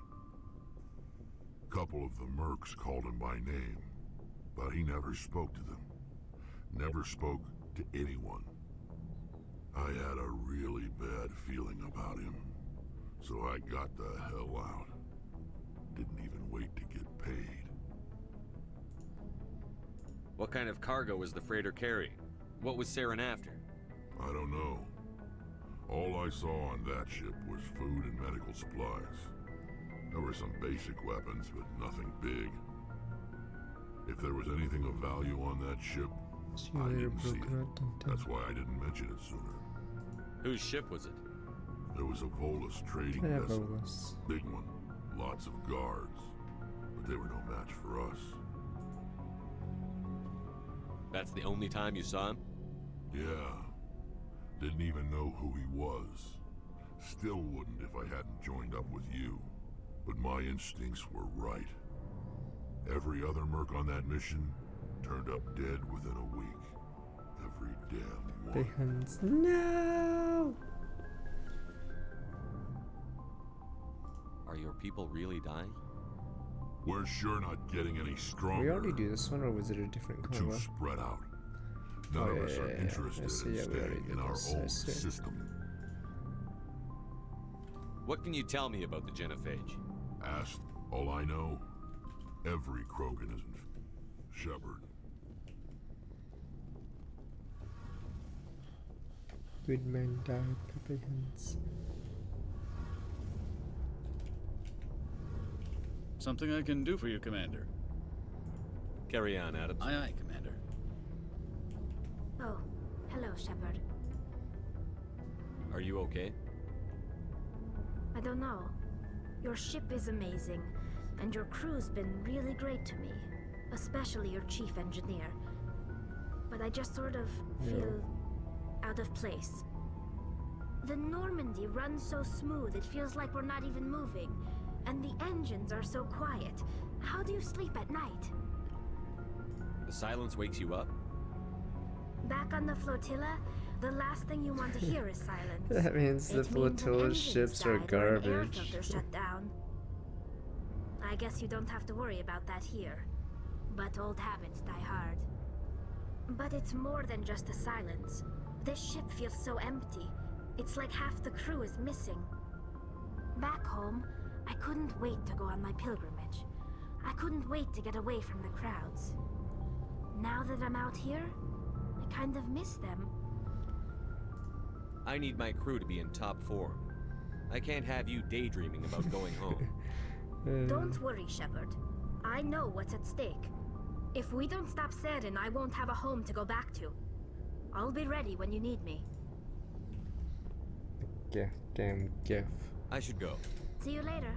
Couple of the mercs called him by name, but he never spoke to them. Never spoke to anyone. I had a really bad feeling about him, so I got the hell out. Didn't even wait to get paid. What kind of cargo was the freighter carrying? What was Saren after? I don't know. All I saw on that ship was food and medical supplies. There were some basic weapons, but nothing big. If there was anything of value on that ship, I didn't see it. That's why I didn't mention it sooner. Whose ship was it? There was a Volus trading vessel. Big one. Lots of guards. But they were no match for us. That's the only time you saw him? Yeah. Didn't even know who he was. Still wouldn't if I hadn't joined up with you. But my instincts were right. Every other merc on that mission turned up dead within a week. Every damn one. Hands. No! Are your people really dying? We're sure not getting any stronger. We already do this one, or was it a different We're too color? spread out. None of us are interested in staying in our own system. What can you tell me about the genophage? Asked. All I know, every Krogan is Shepard. Good men die, puppy hands. Something I can do for you, Commander. Carry on, Adams. Aye, aye, Commander. Oh, hello, Shepard. Are you okay? I don't know. Your ship is amazing, and your crew's been really great to me. Especially your chief engineer. But I just sort of feel out of place. The Normandy runs so smooth it feels like we're not even moving. And the engines are so quiet. How do you sleep at night? The silence wakes you up? Back on the flotilla, the last thing you want to hear is silence. That means the flotilla's ships are garbage. Air filter shut down. I guess you don't have to worry about that here. But old habits die hard. But it's more than just the silence. This ship feels so empty. It's like half the crew is missing. Back home, I couldn't wait to go on my pilgrimage. I couldn't wait to get away from the crowds. Now that I'm out here, I kind of miss them. I need my crew to be in top form. I can't have you daydreaming about going home. Don't worry, Shepard. I know what's at stake. If we don't stop Saren, I won't have a home to go back to. I'll be ready when you need me. Damn gif. I should go. See you later.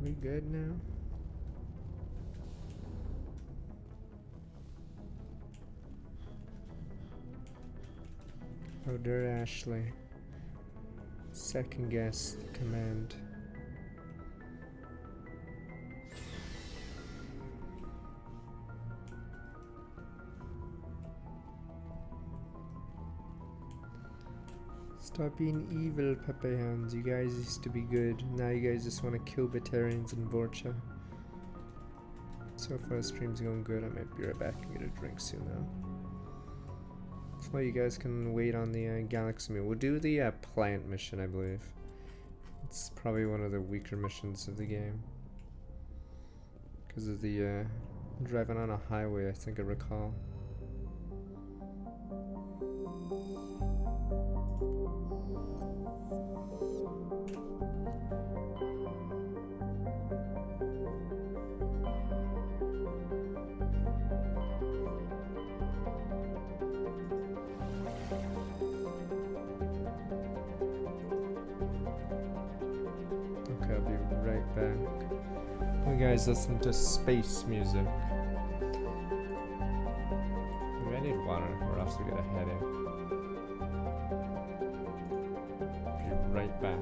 We good now? Oh, dear Ashley. Second guess command. Stop being evil, Pepe Hands. You guys used to be good. Now you guys just want to kill Batarians and Vorcha. So far the stream's going good. I might be right back and get a drink soon though. Well, you guys can wait on the Galaxy meal. We'll do the plant mission, I believe. It's probably one of the weaker missions of the game. Because of the driving on a highway, I think I recall. You guys listen to space music. Maybe I need water or else we get a headache. Be right back.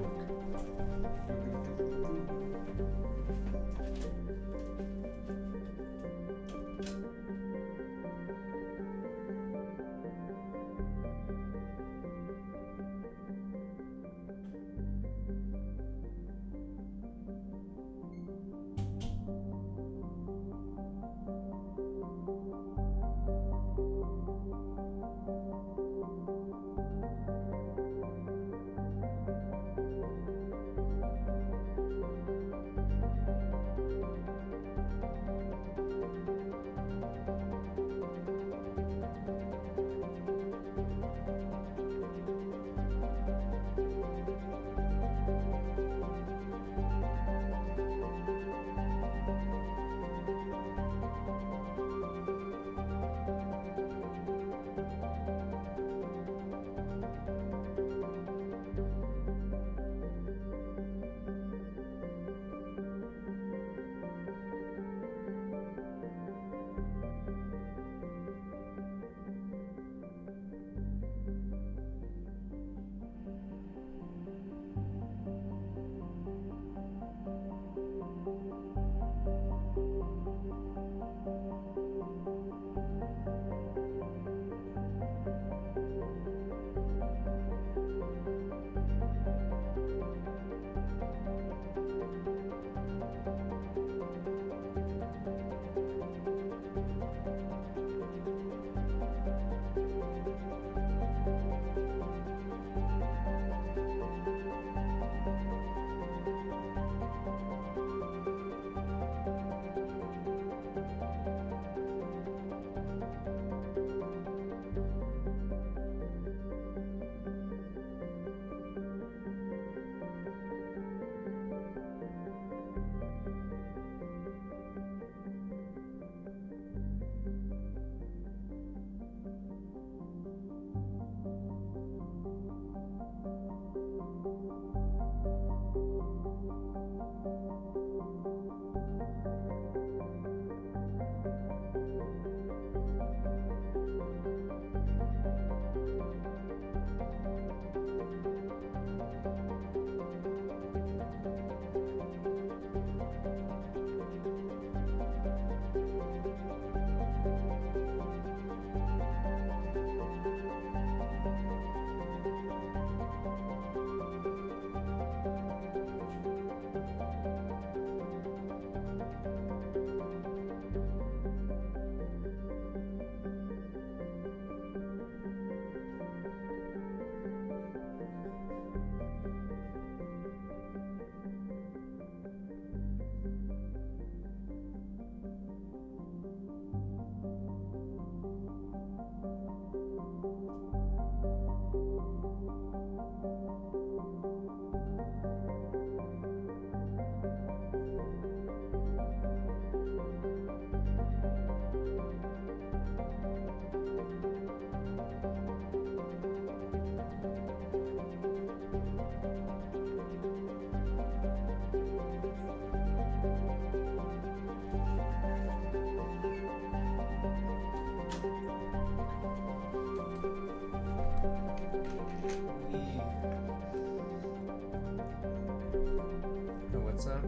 up.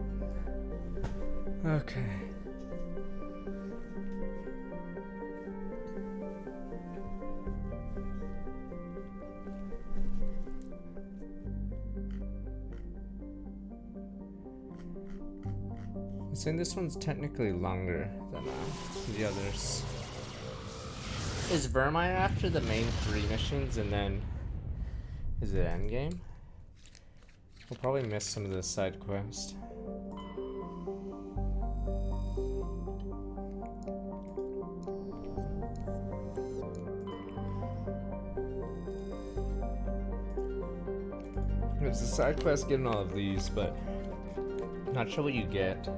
Okay. I'm saying this one's technically longer than the others. Is Vermire after the main 3 missions and then is it endgame? We'll probably miss some of the side quest. There's a side quest getting all of these, but I'm not sure what you get.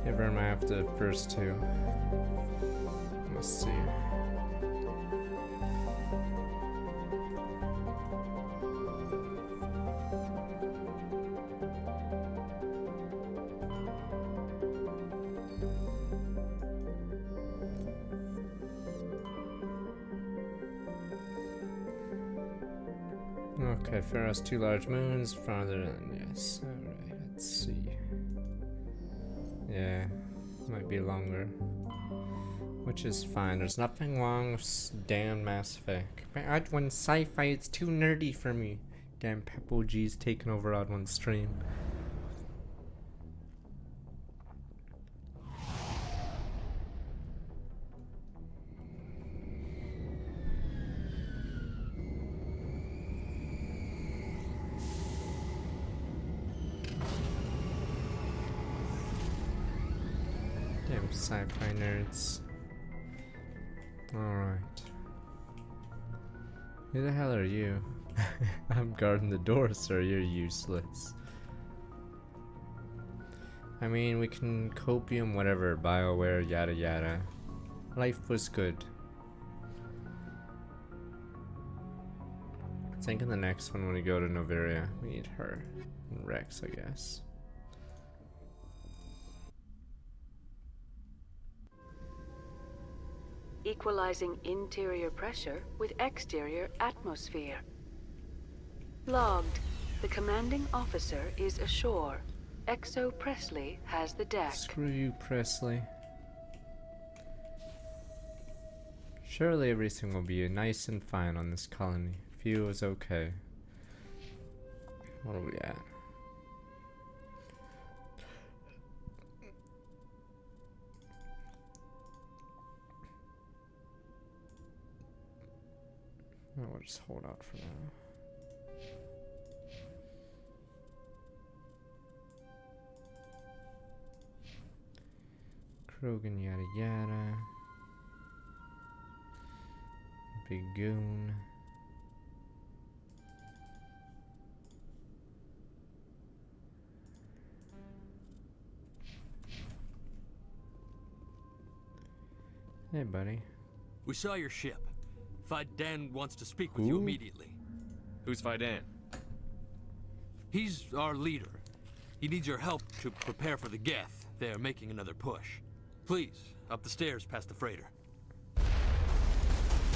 Ever am I after the first 2? Let's see. Okay, Pharaoh's 2 large moons, farther than yes. Alright, let's see. Yeah, might be longer. Which is fine. There's nothing wrong with damn Mass Effect. Odd One sci-fi, it's too nerdy for me. Damn Peppo G's taking over Odd One's stream. Damn sci-fi nerds. Alright. Who the hell are you? I'm guarding the door, sir. You're useless. I mean, we can copium whatever, BioWare, yada yada. Life was good. I think in the next one when we go to Noveria, we need her. And Rex, I guess. Equalizing interior pressure with exterior atmosphere. Logged. The commanding officer is ashore. Exo Presley has the deck. Screw you, Presley. Surely everything will be nice and fine on this colony. Fuel is okay. What are we at? Oh, we'll just hold out for now. Krogan, yada yada. Big Goon. Hey, buddy. We saw your ship. Fidan wants to speak with you immediately. Who's Fidan? He's our leader. He needs your help to prepare for the Geth. They're making another push. Please, up the stairs past the freighter.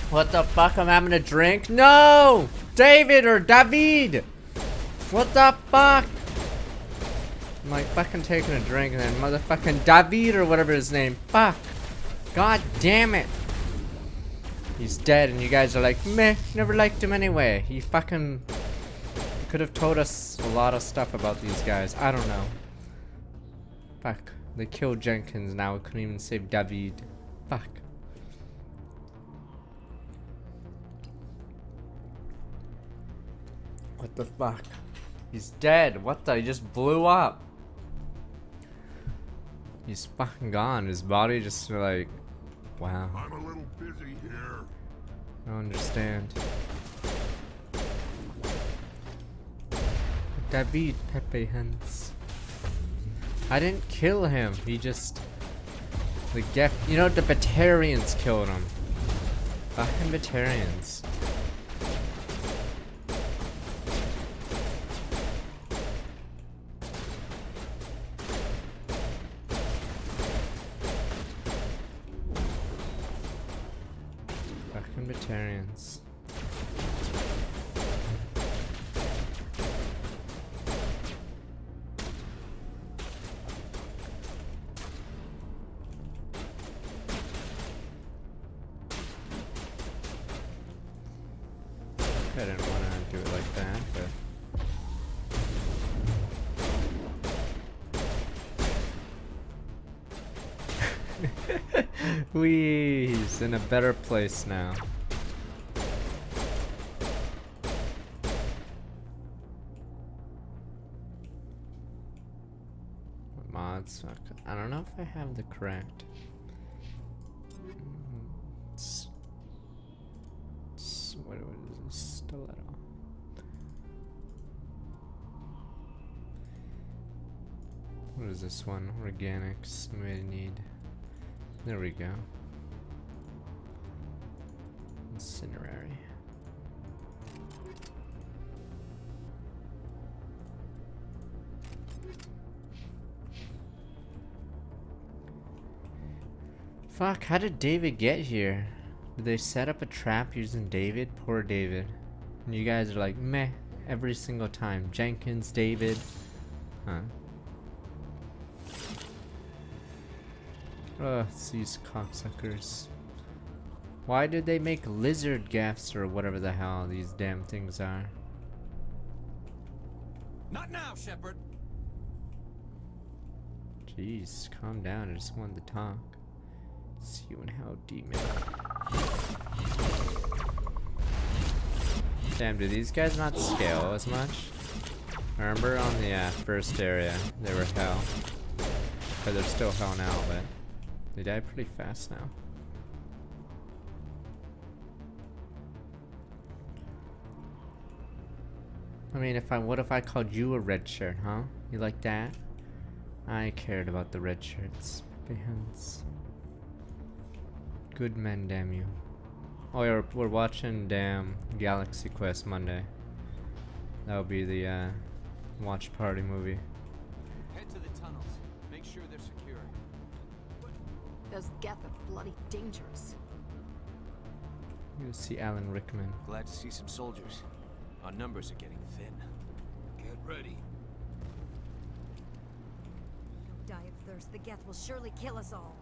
What the fuck? I'm having a drink? No! David or David! What the fuck? I'm like fucking taking a drink and then motherfucking David or whatever his name. Fuck. God damn it. He's dead and you guys are like, meh, never liked him anyway. He fucking could have told us a lot of stuff about these guys. I don't know. Fuck. They killed Jenkins now. We couldn't even save David. Fuck. What the fuck? He's dead. What the? He just blew up. He's fucking gone. His body just like, wow. I'm a little busy here. I don't understand. David Pepe Hans. I didn't kill him. He just, the Geth, you know, the Batarians killed him. Fucking Batarians. Fucking Batarians. I didn't want to do it like that, but... He's in a better place now. Mods, I don't know if I have the correct. What is this? Stiletto. What is this one? Organics. We need. There we go. Incinerary. Fuck, how did David get here? Did they set up a trap using David? Poor David. And you guys are like, meh, every single time. Jenkins, David. Huh. Ugh, these cocksuckers. Why did they make lizard gaffs or whatever the hell these damn things are? Not now, Shepard. Jeez, calm down. I just wanted to talk. See you in hell, demon. Damn, do these guys not scale as much? Remember on the first area, they were hell. But they're still hell now, but they die pretty fast now. I mean, what if I called you a red shirt, huh? You like that? I cared about the red shirts. Behance. Good men, damn you. Oh yeah, we're watching damn Galaxy Quest Monday. That'll be the watch party movie. Head to the tunnels. Make sure they're secure. Those Geth are bloody dangerous. You'll see Alan Rickman. Glad to see some soldiers. Our numbers are getting thin. Get ready. Don't die of thirst. The Geth will surely kill us all.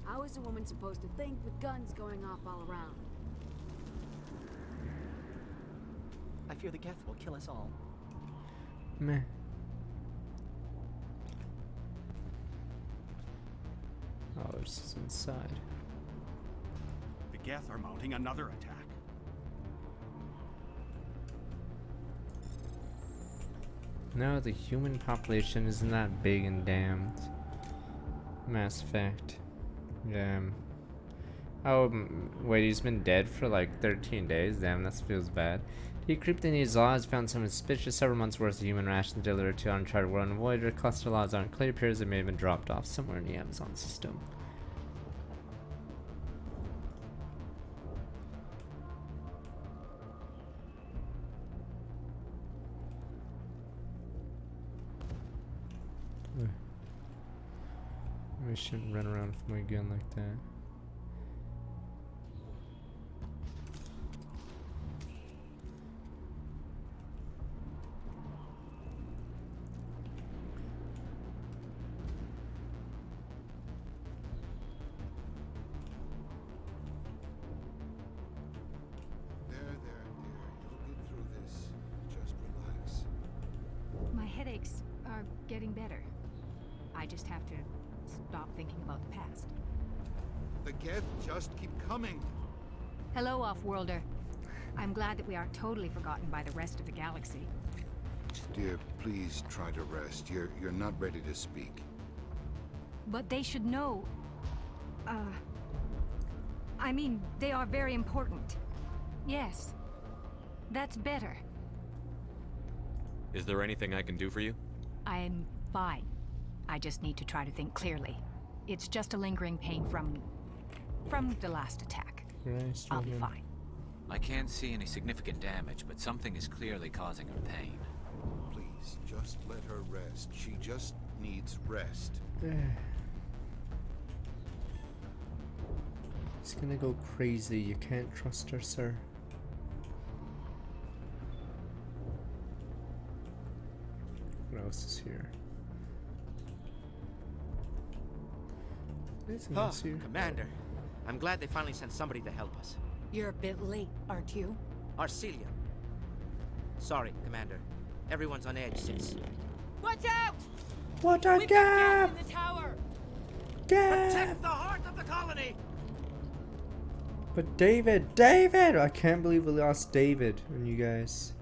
How is a woman supposed to think with guns going off all around? I fear the Geth will kill us all. Meh. Oh, this is inside. The Geth are mounting another attack. No, the human population isn't that big and damned. Mass Effect. Oh, wait, he's been dead for like 13 days? Damn, that feels bad. He creeped in these laws, found some suspicious several months worth of human rations delivered to uncharted world and Voyager. Cluster laws aren't clear. Appears they may have been dropped off somewhere in the Amazon system. I shouldn't run around with my gun like that. There, dear. You'll get through this. Just relax. My headaches are getting better. I just have to stop thinking about the past. The Geth just keep coming. Hello, Off-Worlder. I'm glad that we aren't totally forgotten by the rest of the galaxy. Dear, please try to rest. You're not ready to speak. But they should know. I mean, they are very important. Yes. That's better. Is there anything I can do for you? I'm fine. I just need to try to think clearly. It's just a lingering pain from the last attack. Christ, I'll be fine. I can't see any significant damage, but something is clearly causing her pain. Please, just let her rest. She just needs rest. He's gonna go crazy. You can't trust her, sir. What else is here? Huh, Commander. I'm glad they finally sent somebody to help us. You're a bit late, aren't you? Arcelia. Sorry, Commander. Everyone's on edge since... Watch out! What a We've got gap! gas in the tower! Protect the heart of the colony! But David! I can't believe we lost David on you guys.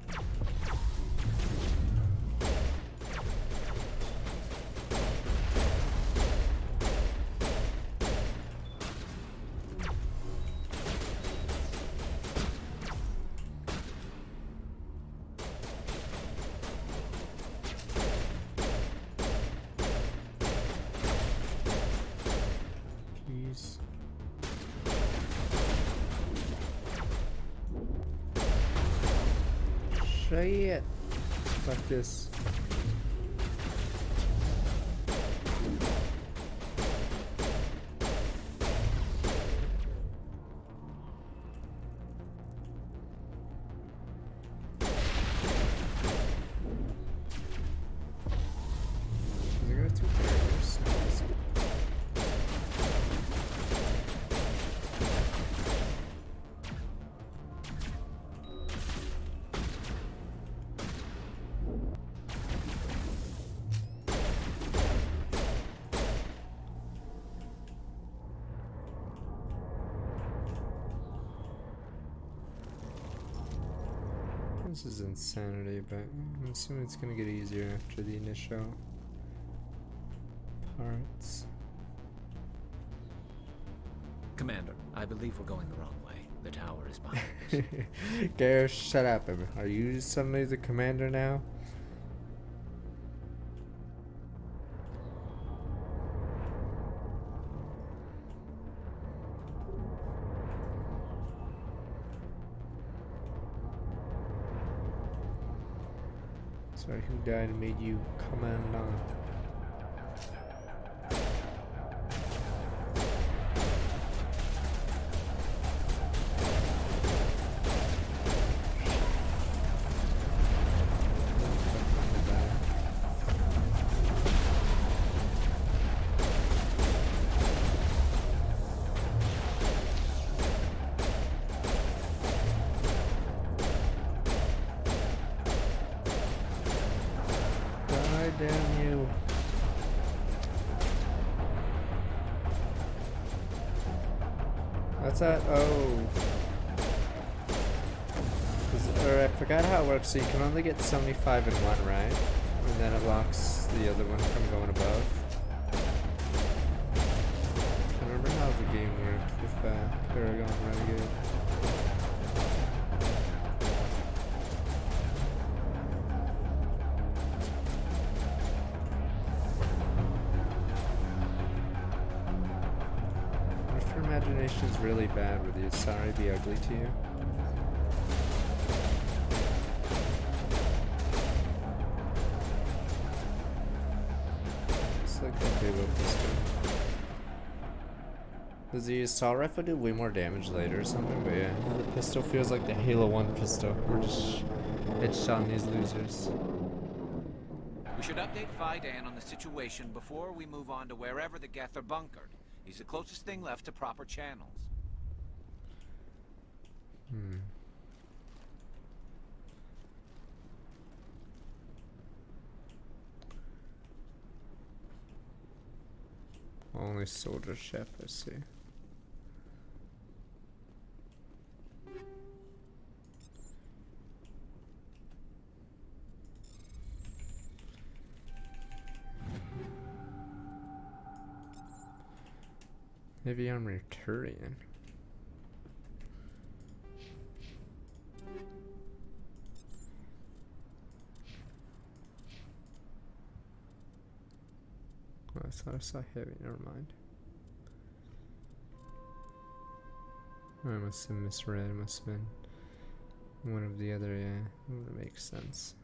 Jeez. Shit. Fuck this. Is there two players? This is insanity, but I'm assuming it's gonna get easier after the initial parts. Commander, I believe we're going the wrong way. The tower is behind us. Gareth, shut up. Are you suddenly the commander now? Sorry, who died and made you commandant? Damn you. What's that? Oh. Or I forgot how it works, so you can only get 75 in one, right? And then it blocks the other one from going above. I remember how the game worked with Paragon Renegade. Imagination's really bad with you. Sorry, be ugly to you. It's like the Halo pistol. Does the assault rifle do way more damage later or something? But yeah, the pistol feels like the Halo 1 pistol. We're just headshotting these losers. We should update Fidan on the situation before we move on to wherever the Geth are bunkered. He's the closest thing left to proper channels. Only soldier ship, I see. Maybe I'm Returian. Oh, I thought I saw heavy, never mind. Oh, I must have misread, it must have been one of the other, yeah, that makes sense.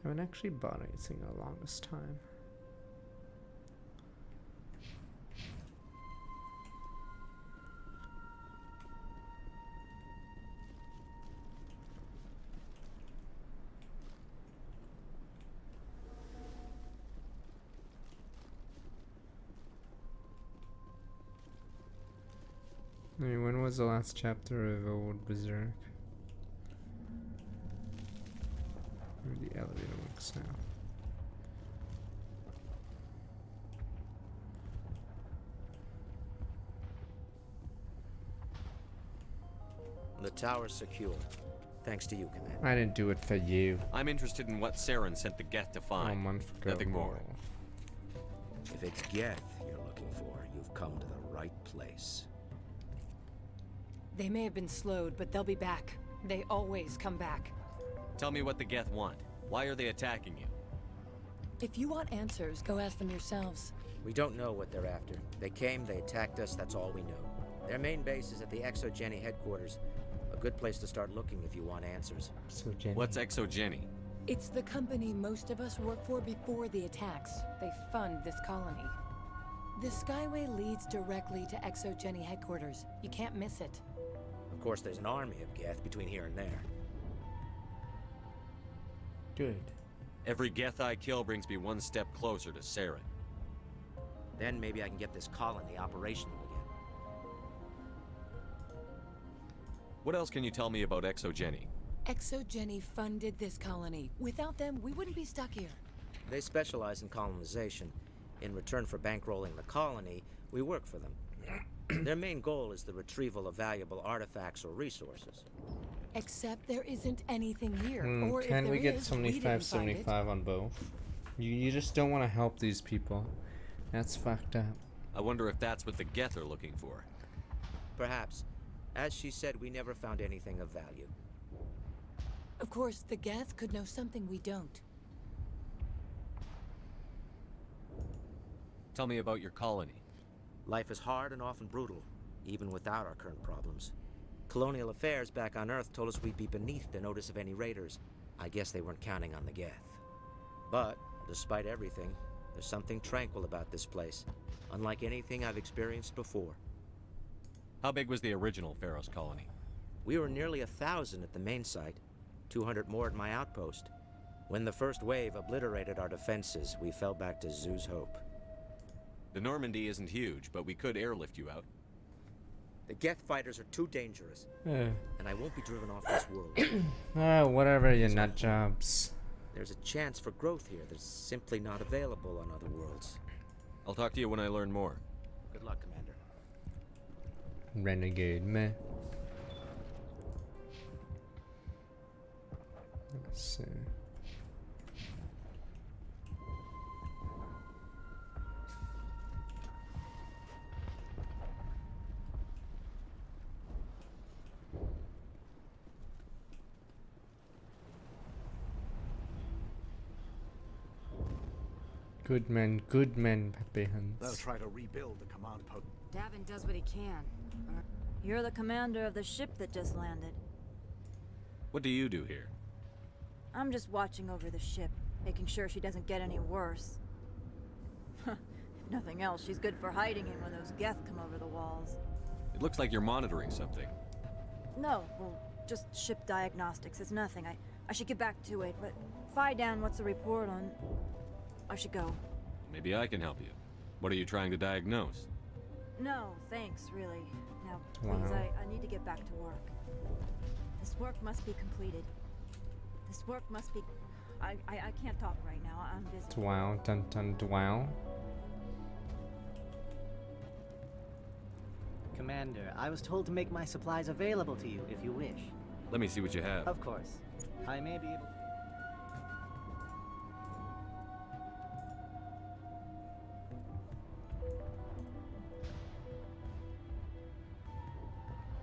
I haven't actually bought anything in the longest time. I mean, when was the last chapter of Old Berserk? Where the elevator works now. The tower's secure. Thanks to you, Commander. I didn't do it for you. I'm interested in what Saren sent the Geth to find. Nothing more. If it's Geth you're looking for, you've come to the right place. They may have been slowed, but they'll be back. They always come back. Tell me what the Geth want. Why are they attacking you? If you want answers, go ask them yourselves. We don't know what they're after. They came, they attacked us, that's all we know. Their main base is at the Exogeny headquarters. A good place to start looking if you want answers. What's Exogeny? It's the company most of us work for before the attacks. They fund this colony. The Skyway leads directly to Exogeny headquarters. You can't miss it. Of course, there's an army of Geth between here and there. Good. Every Geth I kill brings me one step closer to Saren. Then maybe I can get this colony operational again. What else can you tell me about Exogeny? Exogeny funded this colony. Without them, we wouldn't be stuck here. They specialize in colonization. In return for bankrolling the colony, we work for them. Their main goal is the retrieval of valuable artifacts or resources. Except there isn't anything here. Or Can if we there get is, 75/75 on both? You just don't want to help these people. That's fucked up. I wonder if that's what the Geth are looking for. Perhaps. As she said, we never found anything of value. Of course, the Geth could know something we don't. Tell me about your colony. Life is hard and often brutal, even without our current problems. Colonial affairs back on Earth told us we'd be beneath the notice of any raiders. I guess they weren't counting on the Geth. But, despite everything, there's something tranquil about this place, unlike anything I've experienced before. How big was the original Pharaoh's colony? We were nearly 1,000 at the main site, 200 more at my outpost. When the first wave obliterated our defenses, we fell back to Zoo's Hope. The Normandy isn't huge, but we could airlift you out. The Geth fighters are too dangerous, Yeah. and I won't be driven off this world. Whatever, you nut jobs. There's a chance for growth here that's simply not available on other worlds. I'll talk to you when I learn more. Good luck, Commander. Renegade, meh. Let's see. Good men, Pepe Hans. They'll try to rebuild the command post. Davin does what he can. You're the commander of the ship that just landed. What do you do here? I'm just watching over the ship, making sure she doesn't get any worse. If nothing else, she's good for hiding in when those Geth come over the walls. It looks like you're monitoring something. No, well, just ship diagnostics. It's nothing. I should get back to it, but Dan, what's the report on... I should go. Maybe I can help you. What are you trying to diagnose? No, thanks, really. Now, Wow. please, I need to get back to work. This work must be completed. This work must be... I can't talk right now. I'm busy. Dwell, dun dun dwell. Commander, I was told to make my supplies available to you if you wish. Let me see what you have. Of course. I may be able to...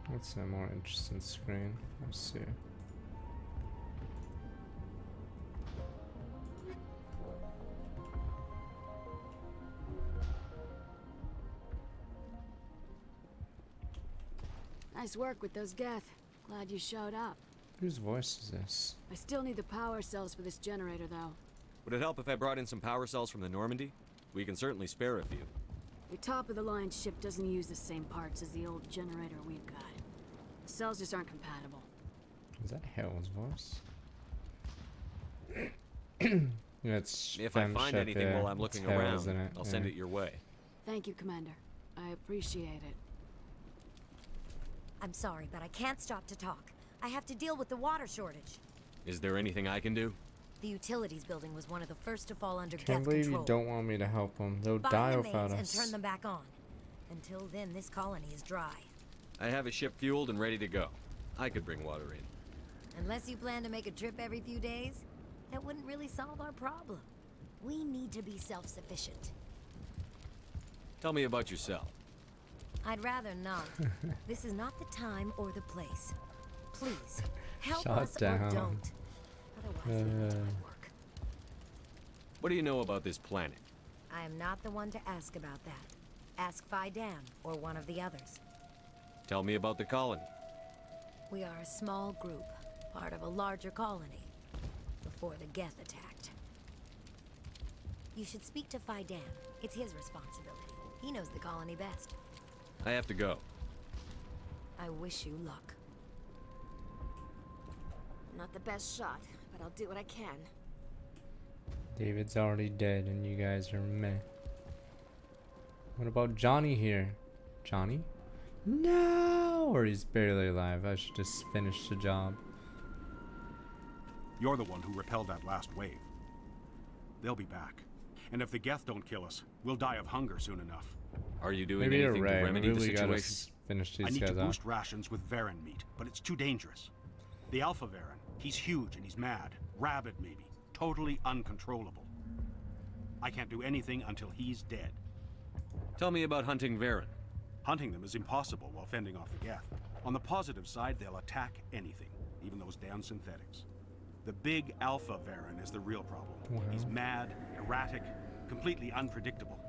What's a more interesting screen? Let's see. Nice work with those Geth. Glad you showed up. Whose voice is this? I still need the power cells for this generator, though. Would it help if I brought in some power cells from the Normandy? We can certainly spare a few. Your top-of-the-line ship doesn't use the same parts as the old generator we've got. The cells just aren't compatible. Is that Hale's voice? It's If I find anything while I'm looking around, I'll send Yeah. it your way. Thank you, Commander. I appreciate it. I'm sorry, but I can't stop to talk. I have to deal with the water shortage. Is there anything I can do? The utilities building was one of the first to fall under Can't Geth believe control. you don't want me to help them. They'll Find die the without mains us. and turn them back on. Until then, this colony is dry. I have a ship fueled and ready to go. I could bring water in. Unless you plan to make a trip every few days, that wouldn't really solve our problem. We need to be self-sufficient. Tell me about yourself. I'd rather not. This is not the time or the place. Please, help Shut us down. or don't. Otherwise, we will die work. What do you know about this planet? I am not the one to ask about that. Ask Phi Dan or one of the others. Tell me about the colony. We are a small group, part of a larger colony, before the Geth attacked. You should speak to Phi Dan. It's his responsibility. He knows the colony best. I have to go. I wish you luck. I'm not the best shot, but I'll do what I can. David's already dead and you guys are meh. What about Johnny here? Johnny? No! Or he's barely alive. I should just finish the job. You're the one who repelled that last wave. They'll be back. And if the Geth don't kill us, we'll die of hunger soon enough. Are you doing Maybe you're anything right. to remedy Maybe the we gotta situation? finish I these need guys to off. boost rations with Varen meat, but it's too dangerous. The Alpha Varen, he's huge and he's mad. Rabid, maybe. Totally uncontrollable. I can't do anything until he's dead. Tell me about hunting Varen. Hunting them is impossible while fending off the Geth. On the positive side, they'll attack anything, even those damn synthetics. The big Alpha Varen is the real problem. Wow. He's mad, erratic, completely unpredictable.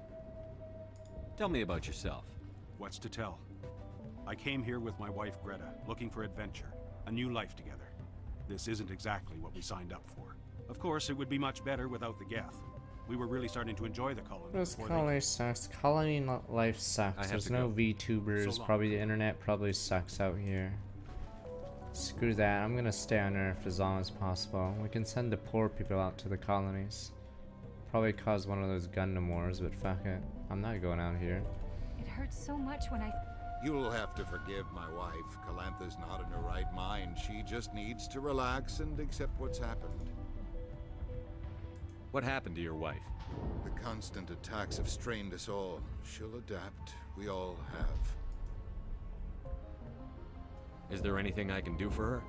Tell me about yourself. What's to tell? I came here with my wife Greta, looking for adventure, a new life together. This isn't exactly what we signed up for. Of course, it would be much better without the Geth. We were really starting to enjoy the colony. This before colony sucks. Colony life I sucks. have There's to no go. VTubers. So long. Probably the internet probably sucks out here. Screw that. I'm gonna stay on Earth as long as possible. We can send the poor people out to the colonies. Probably cause one of those Gundam wars, but fuck it. I'm not going out here. It hurts so much when I... You'll have to forgive my wife. Calantha's not in her right mind. She just needs to relax and accept what's happened. What happened to your wife? The constant attacks have strained us all. She'll adapt. We all have. Is there anything I can do for her?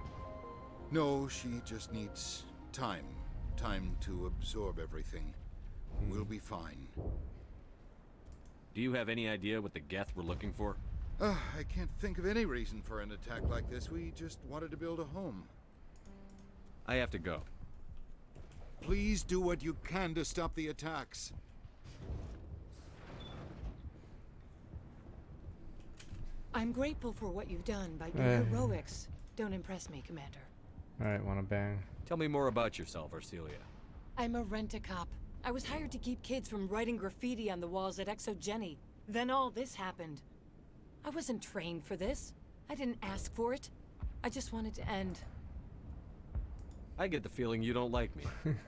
No, she just needs time. Time to absorb everything. We'll be fine. Do you have any idea what the Geth were looking for? I can't think of any reason for an attack like this. We just wanted to build a home. I have to go. Please do what you can to stop the attacks. I'm grateful for what you've done, but your heroics don't impress me, Commander. Alright, wanna bang? Tell me more about yourself, Arcelia. I'm a rent-a-cop. I was hired to keep kids from writing graffiti on the walls at Exogeny. Then all this happened. I wasn't trained for this. I didn't ask for it. I just wanted to end. I get the feeling you don't like me.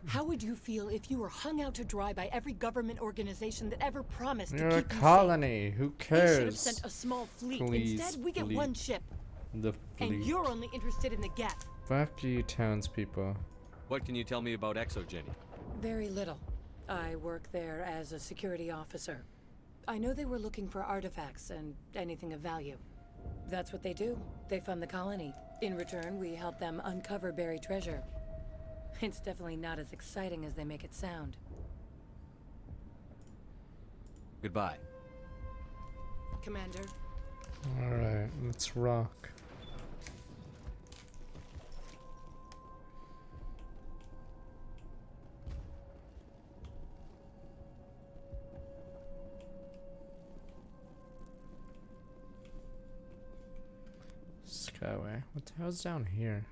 How would you feel if you were hung out to dry by every government organization that ever promised You're to a keep you colony. Who safe? They should have cares? sent a small fleet. Please, Instead, we get fleet. one ship. The And fleet. you're only interested in the Geth. Fuck you, townspeople. What can you tell me about Exogeny? Very little. I work there as a security officer. I know they were looking for artifacts and anything of value. That's what they do. They fund the colony. In return, we help them uncover buried treasure. It's definitely not as exciting as they make it sound. Goodbye. Commander. Alright, let's rock. Skyway. What the hell's down here?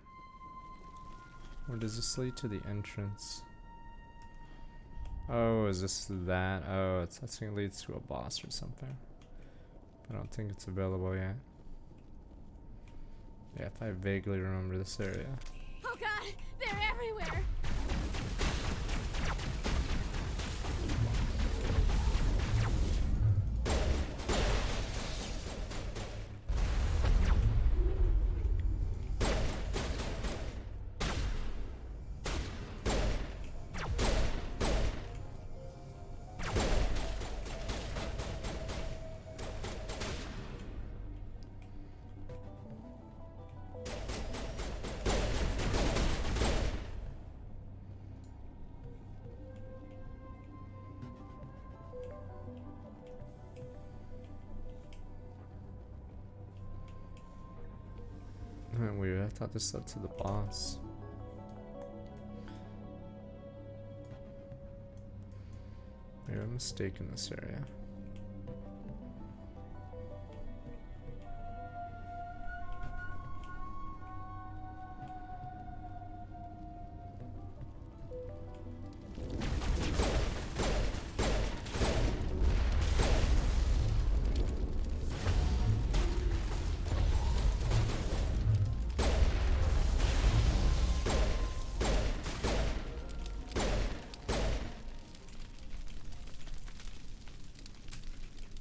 Or does this lead to the entrance? Oh, is this that? Oh, I think it leads to a boss or something. I don't think it's available yet. Yeah, if I vaguely remember this area. Oh god, they're everywhere! Weird, I thought this led to the boss. Maybe I'm mistaken in this area.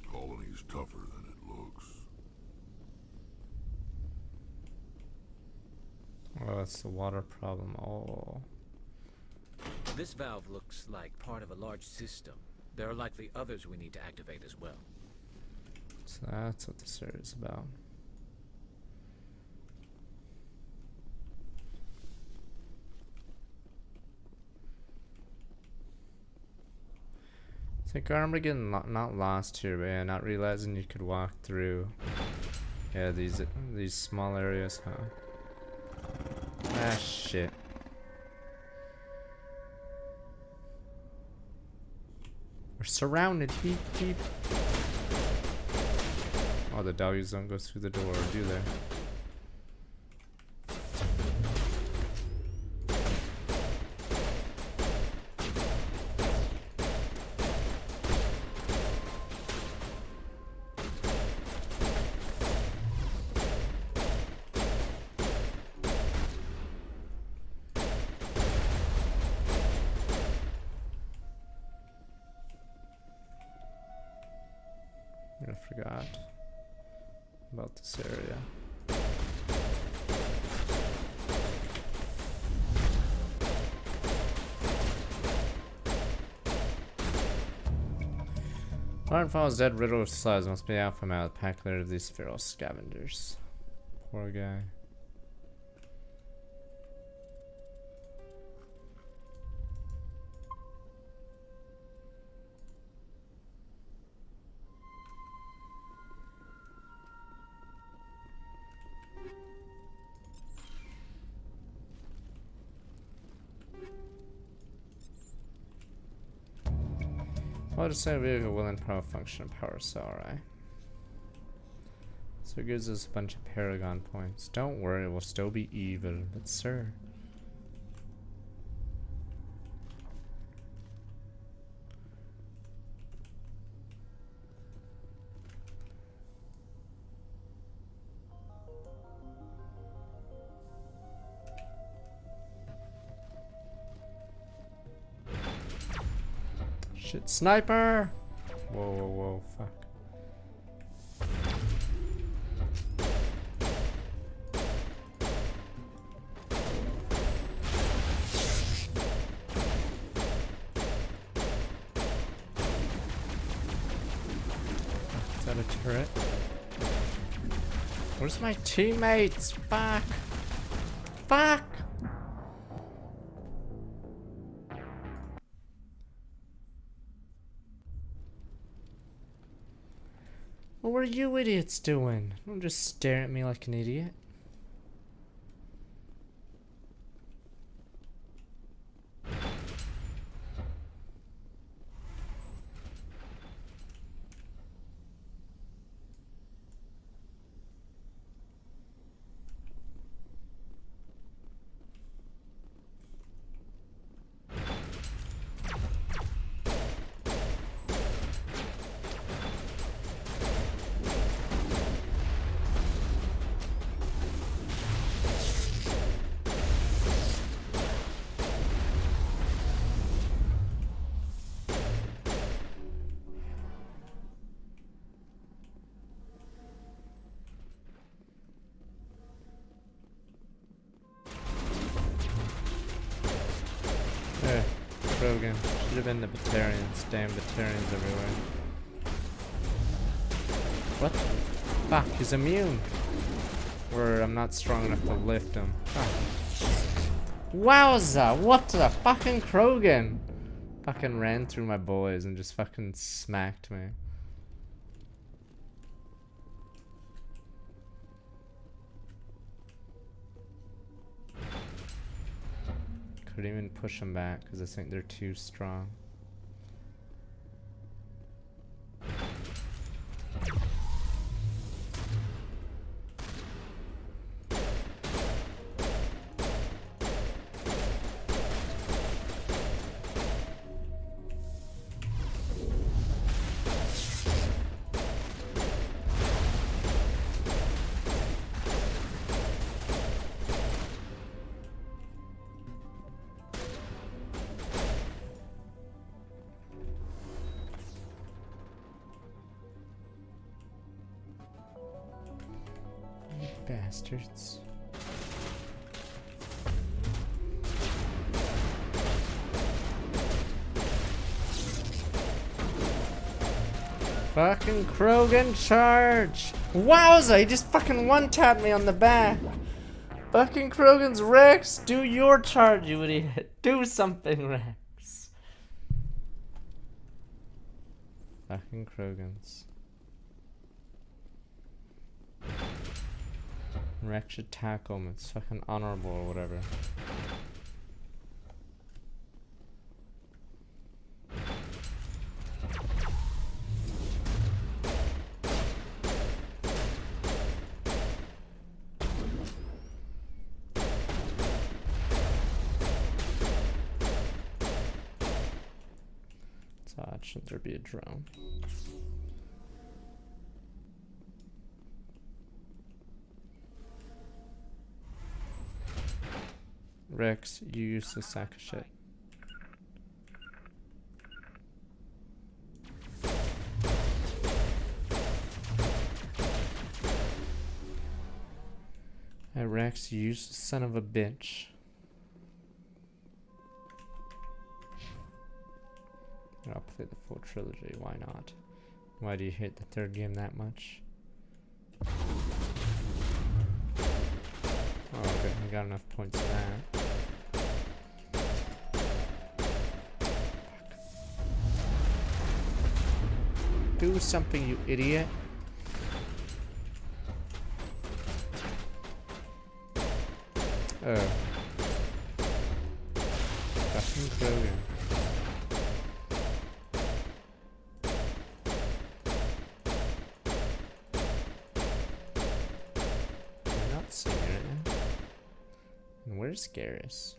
Colony's tougher than it looks. Oh, that's the water problem. Oh. This valve looks like part of a large system. There are likely others we need to activate as well. So that's what this area is about. I think I remember getting not lost here, but yeah, not realizing you could walk through. Yeah, these small areas, huh? Ah, shit. We're surrounded. Beep, beep. Oh, the doggies don't go through the door, do they? I forgot about this area. Martin Falls dead riddle of slides must be out from out the pack later of these feral scavengers. Poor guy. I'll just say vehicle will and power function and power cell, right? So it gives us a bunch of Paragon points. Don't worry, it will still be evil, but sir. Shit, sniper! Whoa, whoa, whoa, fuck. Is that a turret? Where's my teammates? Fuck! Fuck! What were you idiots doing? Don't just stare at me like an idiot. Krogan. Should have been the Batarians. Damn Batarians everywhere. What the fuck? He's immune. Or I'm not strong enough to lift him. Fuck. Wowza! What the fucking Krogan? Fucking ran through my boys and just fucking smacked me. Couldn't even push them back because I think they're too strong. Bastards. Fucking Krogan charge! Wowza! He just fucking one-tapped me on the back! Fucking Krogan's Rex! Do your charge, you idiot! Do something, Rex! Fucking Krogans. Rex should tackle him. It's fucking honorable or whatever. It's odd. Shouldn't there be a drone? Rex, you useless sack of shit. Hey Rex, you useless son of a bitch. I'll play the full trilogy, why not? Why do you hate the third game that much? Oh, okay, I got enough points for that. Do something, you idiot. Oh. Fucking Krogan. I'm not seeing it. And where's Garrus?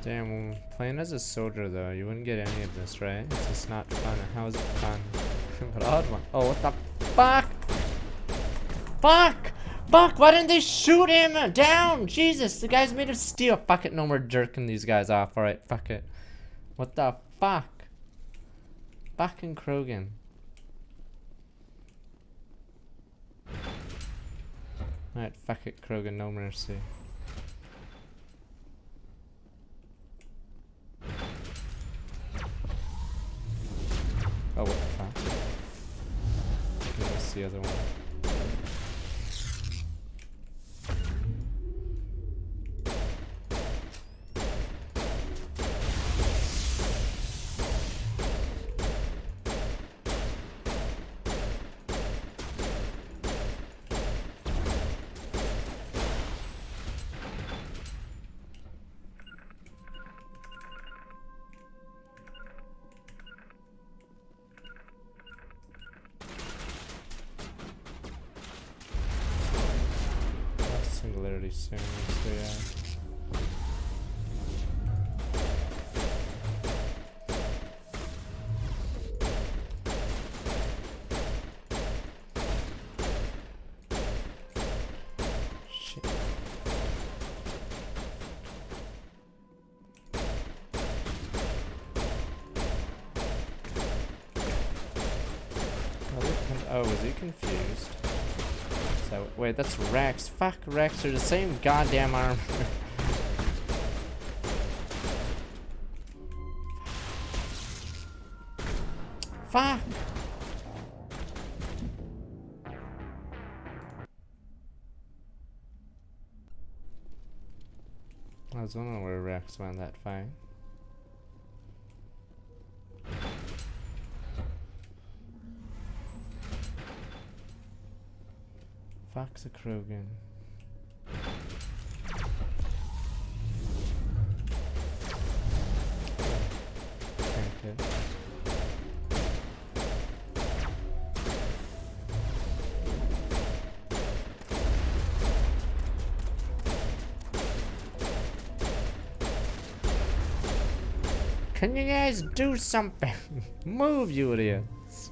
Damn, well, playing as a soldier though, you wouldn't get any of this, right? It's just not fun. How is it fun? But odd one. Oh, what the fuck? Fuck! Fuck! Why didn't they shoot him down? Jesus, the guy's made of steel. Fuck it, no more jerking these guys off. Alright, fuck it. What the fuck? Fucking Krogan. Alright, fuck it, Krogan, no mercy. Oh, what the fuck? What's the other one? popularity soon, so yeah. Shit. Oh, was he confused? So, wait, that's Rex. Fuck, Rex are the same goddamn armor. Fuck! I was wondering where Rex went that fight. Fuck's a Krogan. Tanked it. Can you guys do something? Move, you idiots.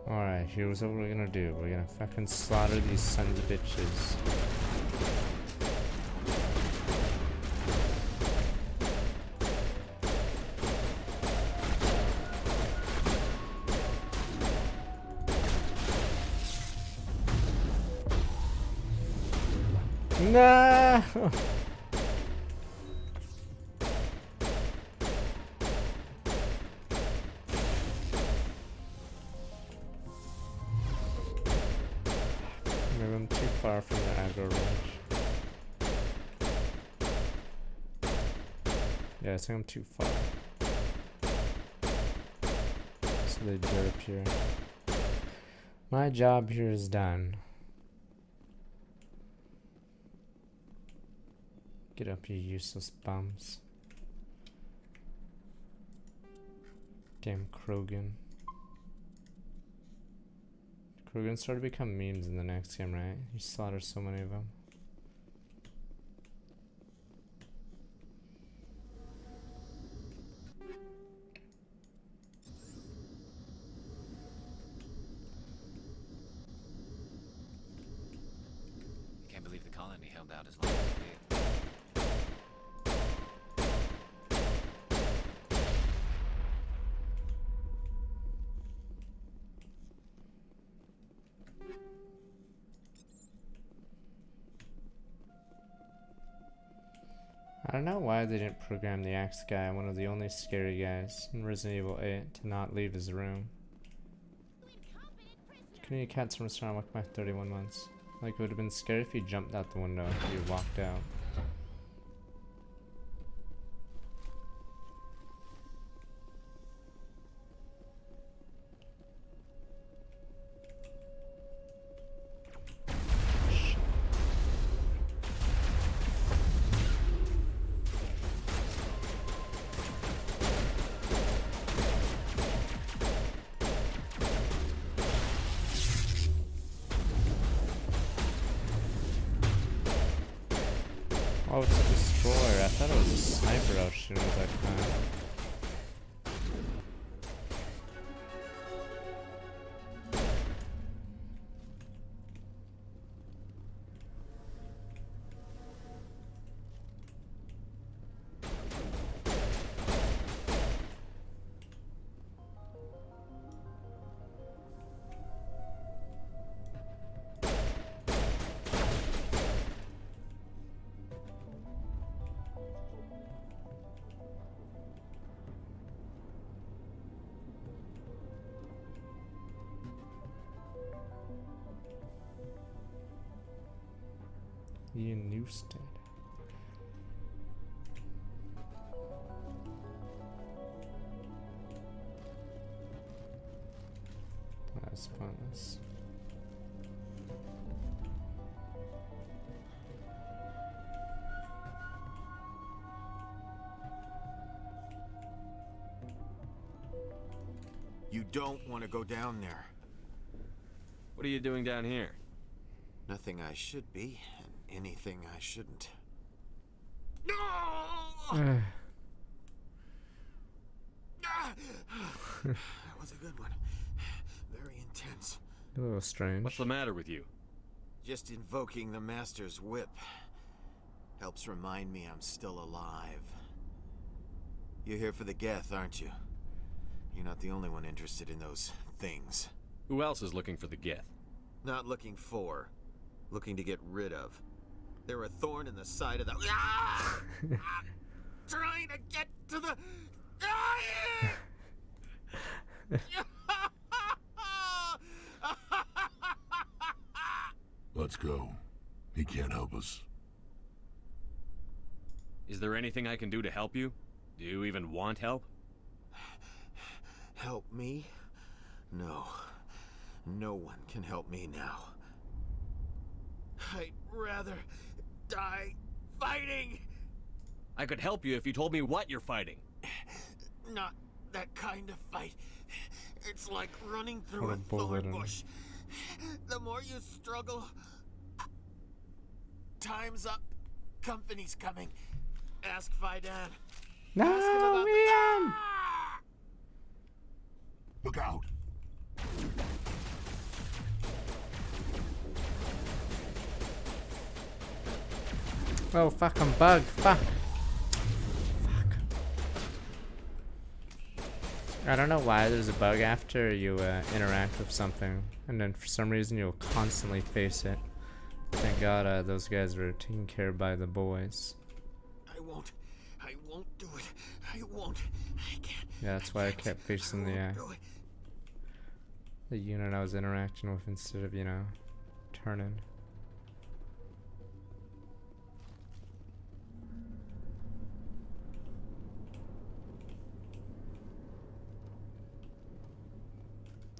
Alright, here's what we're gonna do. We're gonna fucking slaughter these sons of bitches. No! Maybe I'm too far from the aggro range. Yeah, I think I'm too far. So they derp here. My job here is done. Get up, you useless bums. Damn Krogan. Krogan started to become memes in the next game, right? You slaughter so many of them. Can't believe the colony held out as long as it did. I don't know why they didn't program the axe guy, one of the only scary guys in Resident Evil 8, to not leave his room. Community cats from restaurant work by 31 months. Like, it would have been scary if you jumped out the window if you walked out. Oh, it's a destroyer. I thought it was a sniper I was shooting with that time. Ian Newstead. That's pointless. You don't want to go down there. What are you doing down here? Nothing I should be, and anything I shouldn't. Uh. That was a good one. Very intense. A little strange. What's the matter with you? Just invoking the Master's whip helps remind me I'm still alive. You're here for the Geth, aren't you? You're not the only one interested in those things. Who else is looking for the Geth? Not looking for. Looking to get rid of. They're a thorn in the side of the... Ah! I'm trying to get to the... Let's go. He can't help us. Is there anything I can do to help you? Do you even want help? Help me? No. No one can help me now. I'd rather die fighting! I could help you if you told me what you're fighting. Not that kind of fight. It's like running through Put a a bullet thorn in. bush. The more you struggle... Time's up. Company's coming. Ask Faidan. No, Ask him about Rian! Look out! Oh, fuck, I'm bugged. Fuck. I don't know why there's a bug after you interact with something, and then for some reason you'll constantly face it. Thank God those guys were taken care of by the boys. I won't do it. I won't. I can't. Yeah, that's why I kept facing the unit I was interacting with instead of, you know, turning.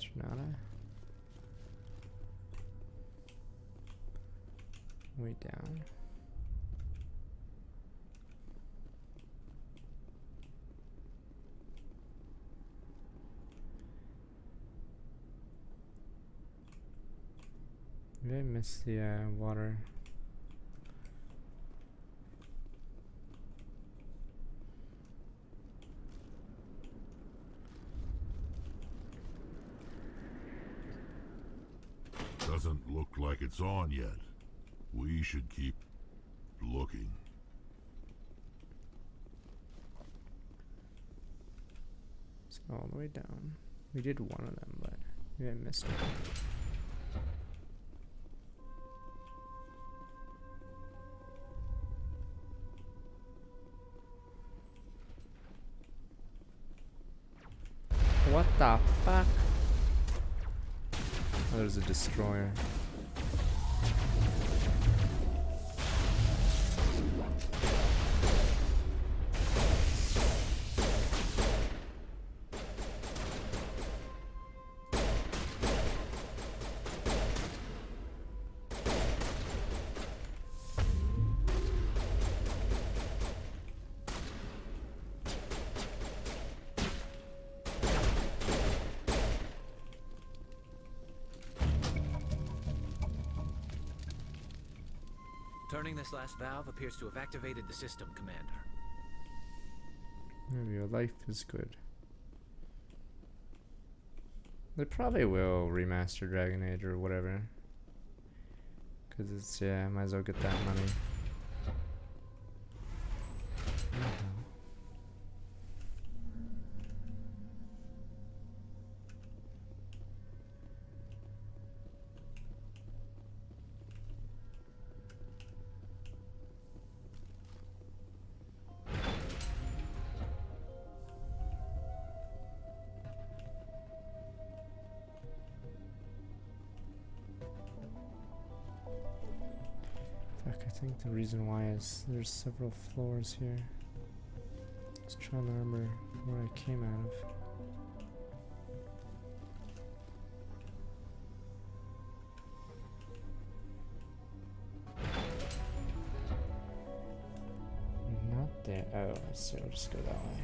Trinata. Way down. Maybe I missed the water. Doesn't look like it's on yet. We should keep looking. It's all the way down. We did one of them, but maybe I missed one. What the fuck? Oh, there's a destroyer. Turning this last valve appears to have activated the system, Commander. Maybe your life is good. They probably will remaster Dragon Age or whatever. Cause it's, yeah, might as well get that money. I think the reason why is there's several floors here. Just trying to remember where I came out of. Not there. Oh, I see. I'll just go that way.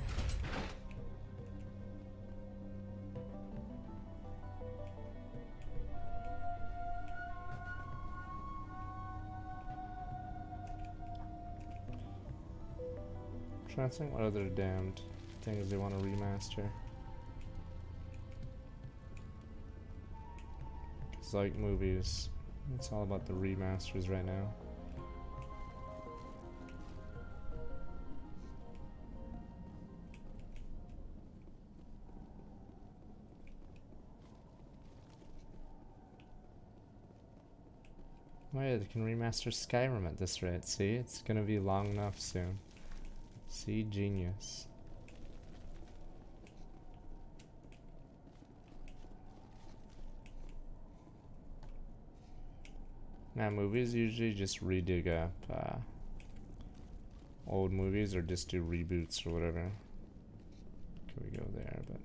trying to think what other damned things they want to remaster. It's like movies. It's all about the remasters right now. Oh yeah, they can remaster Skyrim at this rate. See, it's gonna be long enough soon. See, genius. Now, movies usually just redig up old movies or just do reboots or whatever. Can we go there? But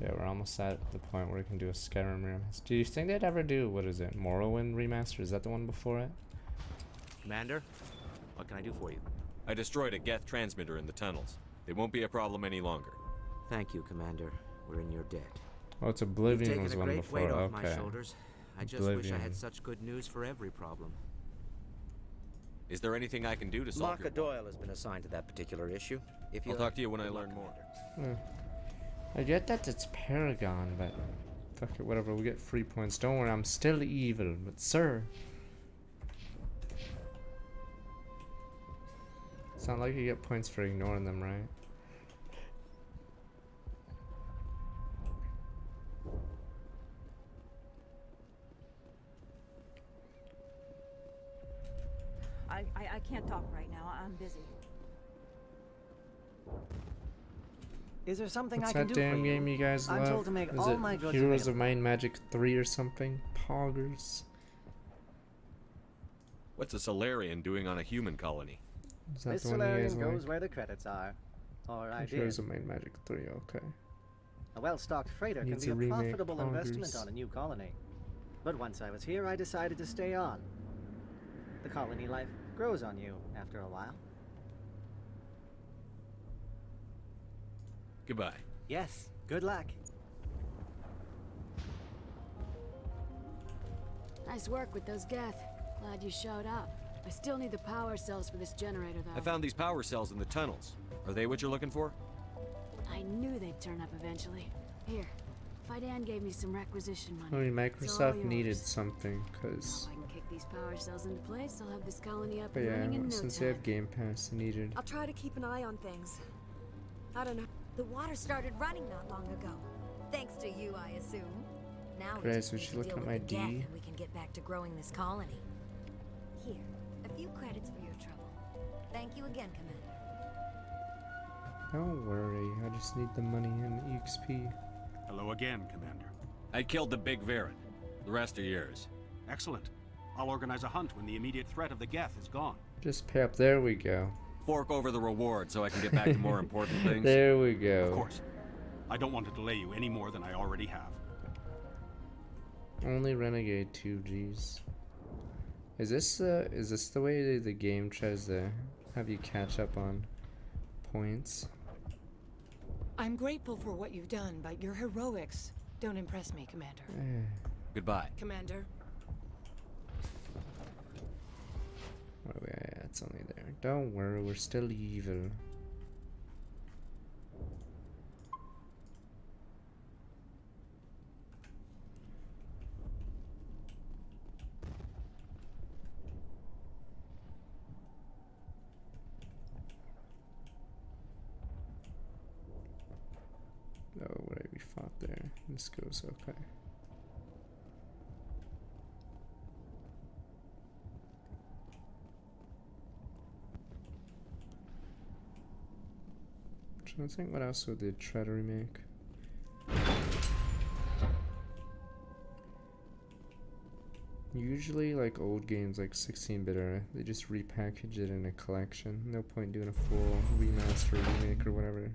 yeah, we're almost at the point where we can do a Skyrim remaster. Do you think they'd ever do, what is it, Morrowind remaster? Is that the one before it? Commander, what can I do for you? I destroyed a Geth transmitter in the tunnels. They won't be a problem any longer. Thank you, Commander. We're in your debt. Oh, it's Oblivion You've was taken a one great before. weight off Okay. my shoulders. I just wish I had such good news for every problem. Is there anything I can do to solve Marka Doyle has been assigned to that particular issue. If I'll talk to you when I learn more. I get that it's Paragon, but fuck it, whatever. We get free points. Don't worry, I'm still evil, but sir. It's not like you get points for ignoring them, right? I can't talk right now. I'm busy. Is there something What's I can that do damn for you? game you guys I'm love? told to make Is all it my goods Heroes of available. Might and Magic 3 or something? Poggers. What's a Solarian doing on a human colony? Is that This the one you guys Solarian goes like? where the credits are. Or I Heroes did. of Might and Magic 3, okay. A well-stocked freighter can Needs be a a remake, profitable investment Poggers. on a new colony. But once I was here, I decided to stay on. The colony life grows on you after a while. Goodbye. Yes, good luck. Nice work with those Geth. Glad you showed up. I still need the power cells for this generator, though. I found these power cells in the tunnels. Are they what you're looking for? I knew they'd turn up eventually. Here, Fidan gave me some requisition money. I mean, It's all Microsoft needed yours. something, because... If I can kick these power cells into place, I'll have this colony up But and yeah, running in no since they time. have Game Pass, they needed... I'll try to keep an eye on things. I don't know. The water started running not long ago. Thanks to you, I assume. Now we Grace, just would need you to look deal at with my the Geth D? and we can get back to growing this colony. Here, a few credits for your trouble. Thank you again, Commander. Don't worry, I just need the money and EXP. Hello again, Commander. I killed the big Varren. The rest are yours. Excellent. I'll organize a hunt when the immediate threat of the Geth is gone. Just pay up, there we go. Fork over the reward so I can get back to more important things. There we go. Of course. I don't want to delay you any more than I already have. Only Renegade 2, jeez. Is this the way the game tries to have you catch up on points? I'm grateful for what you've done, but your heroics don't impress me, Commander. Goodbye. Commander. Oh yeah, it's only there. Don't worry, we're still evil. Oh, right, we fought there. This goes okay. I'm trying to think what else would they try to remake. Usually, like old games like 16-bit era, they just repackage it in a collection. No point doing a full remaster, remake, or whatever.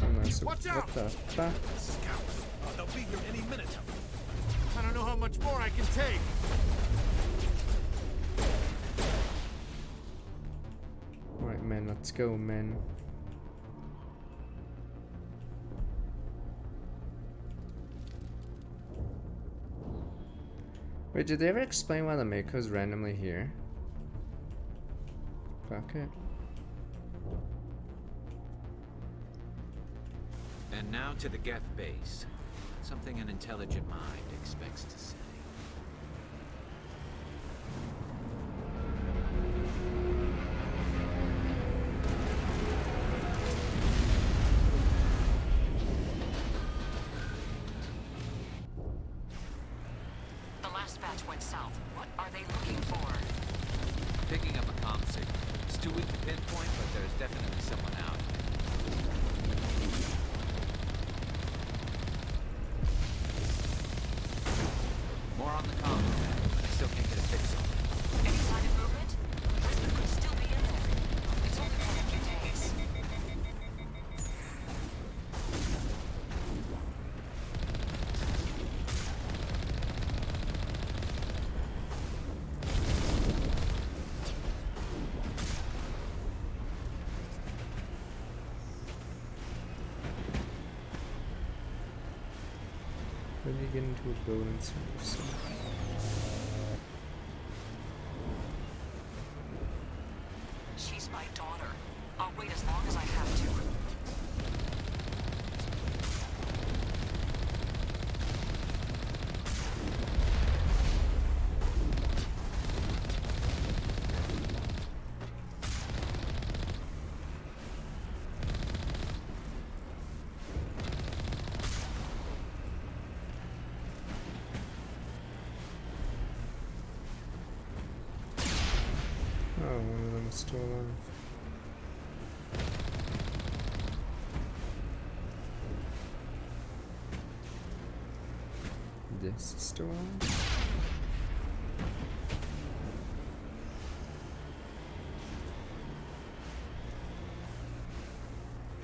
Unless Watch what out! the fuck? Scouts. Oh, they'll be here any minute. I don't know how much more I can take. Alright, men, let's go, men. Wait, did they ever explain why the Mako's randomly here? Fuck it. And now to the Geth base. Something an intelligent mind expects to say. The last batch went south. What are they looking for? Picking up a comm signal. It's too weak to pinpoint, but there's definitely someone out. More on the comm. I still can't get a fix on it. Any sign of movement? Lisbon could still be in there. It's only been a few days. When you get into a building, so She's my daughter. I'll wait as long as I have to. oh, one of them is still alive. This is still alive.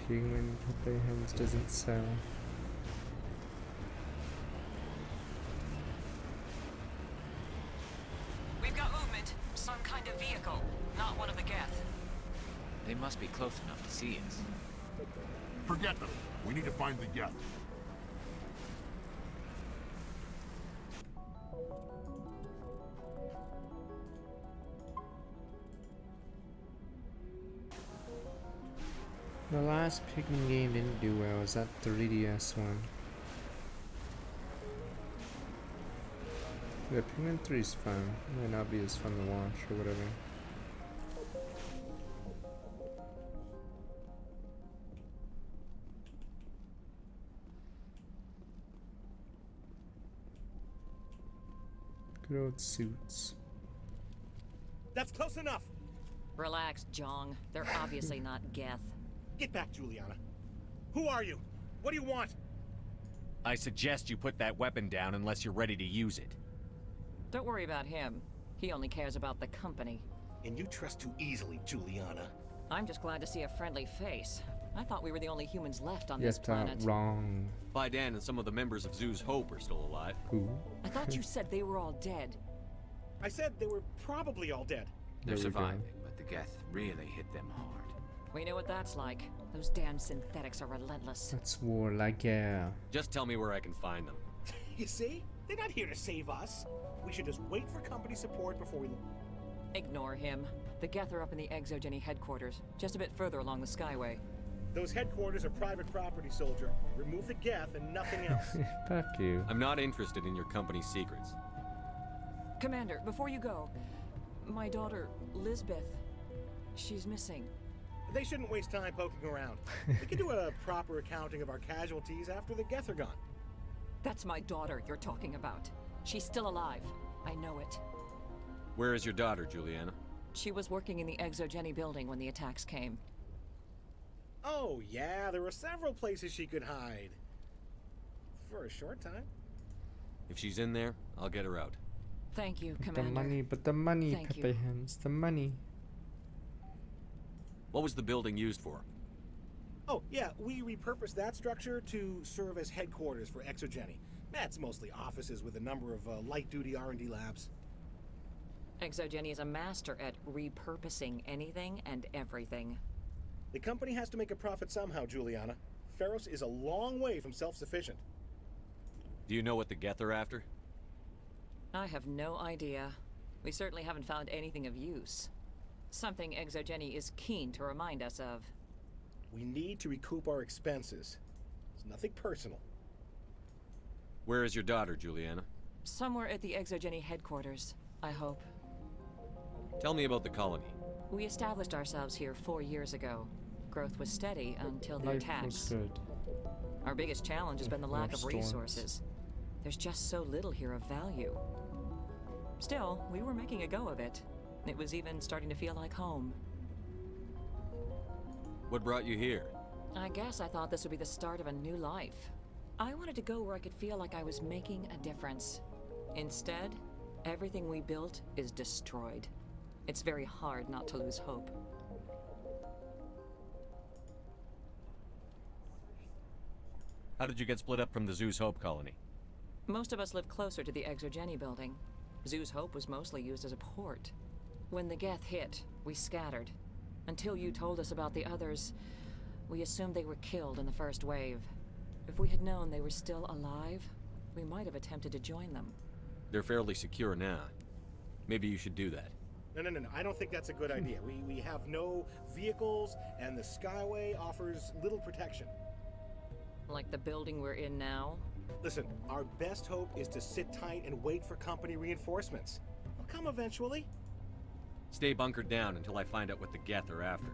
Penguin Pepe Hens doesn't sell. We've got movement. Some kind of vehicle. Not one of the Geth. They must be close enough to see us. Forget them. We need to find the Geth. The last Pikmin game didn't do well. Was that 3DS one? Yeah, Pikmin 3 is fun. It might not be as fun to watch or whatever. Good old suits. That's close enough. Relax, Jong. They're obviously not Geth. Get back, Juliana. Who are you? What do you want? I suggest you put that weapon down unless you're ready to use it. Don't worry about him. He only cares about the company. And you trust too easily, Juliana. I'm just glad to see a friendly face. I thought we were the only humans left on Yes, this planet. wrong. Fidan and some of the members of Zoo's Hope are still alive. Who? I thought you said they were all dead. I said they were probably all dead. They're There we go. surviving, but the Geth really hit them hard. We know what that's like. Those damn synthetics are relentless. That's war like yeah. Just tell me where I can find them. You see? They're not here to save us. We should just wait for company support before we... Ignore him. The Geth are up in the Exogeny headquarters, just a bit further along the Skyway. Those headquarters are private property, soldier. Remove the Geth and nothing else. Fuck you. I'm not interested in your company's secrets. Commander, before you go, my daughter, Lisbeth, she's missing. They shouldn't waste time poking around. We can do a proper accounting of our casualties after the Geth are gone. That's my daughter you're talking about. She's still alive. I know it. Where is your daughter, Juliana? She was working in the Exogeny building when the attacks came. Oh, yeah, there were several places she could hide. For a short time. If she's in there, I'll get her out. Thank you, The Commander. money, but the money, Thank Pepe you. Hens, the money. What was the building used for? Oh, yeah, we repurposed that structure to serve as headquarters for Exogeny. That's mostly offices with a number of light-duty R&D labs. Exogeny is a master at repurposing anything and everything. The company has to make a profit somehow, Juliana. Feros is a long way from self-sufficient. Do you know what the Geth are after? I have no idea. We certainly haven't found anything of use. Something Exogeny is keen to remind us of. We need to recoup our expenses. It's nothing personal. Where is your daughter, Juliana? Somewhere at the Exogeny headquarters, I hope. Tell me about the colony. We established ourselves here 4 years ago. Growth was steady until the Life was attacks. good. Our biggest challenge has been the lack of Storms. resources. There's just so little here of value. Still, we were making a go of it. It was even starting to feel like home. What brought you here? I guess I thought this would be the start of a new life. I wanted to go where I could feel like I was making a difference. Instead, everything we built is destroyed. It's very hard not to lose hope. How did you get split up from the Zeus Hope colony? Most of us lived closer to the Exogeny building. Zeus Hope was mostly used as a port. When the Geth hit, we scattered. Until you told us about the others, we assumed they were killed in the first wave. If we had known they were still alive, we might have attempted to join them. They're fairly secure now. Maybe you should do that. No. I don't think that's a good idea. We have no vehicles, and the Skyway offers little protection. Like the building we're in now? Listen, our best hope is to sit tight and wait for company reinforcements. They'll come eventually. Stay bunkered down until I find out what the Geth are after.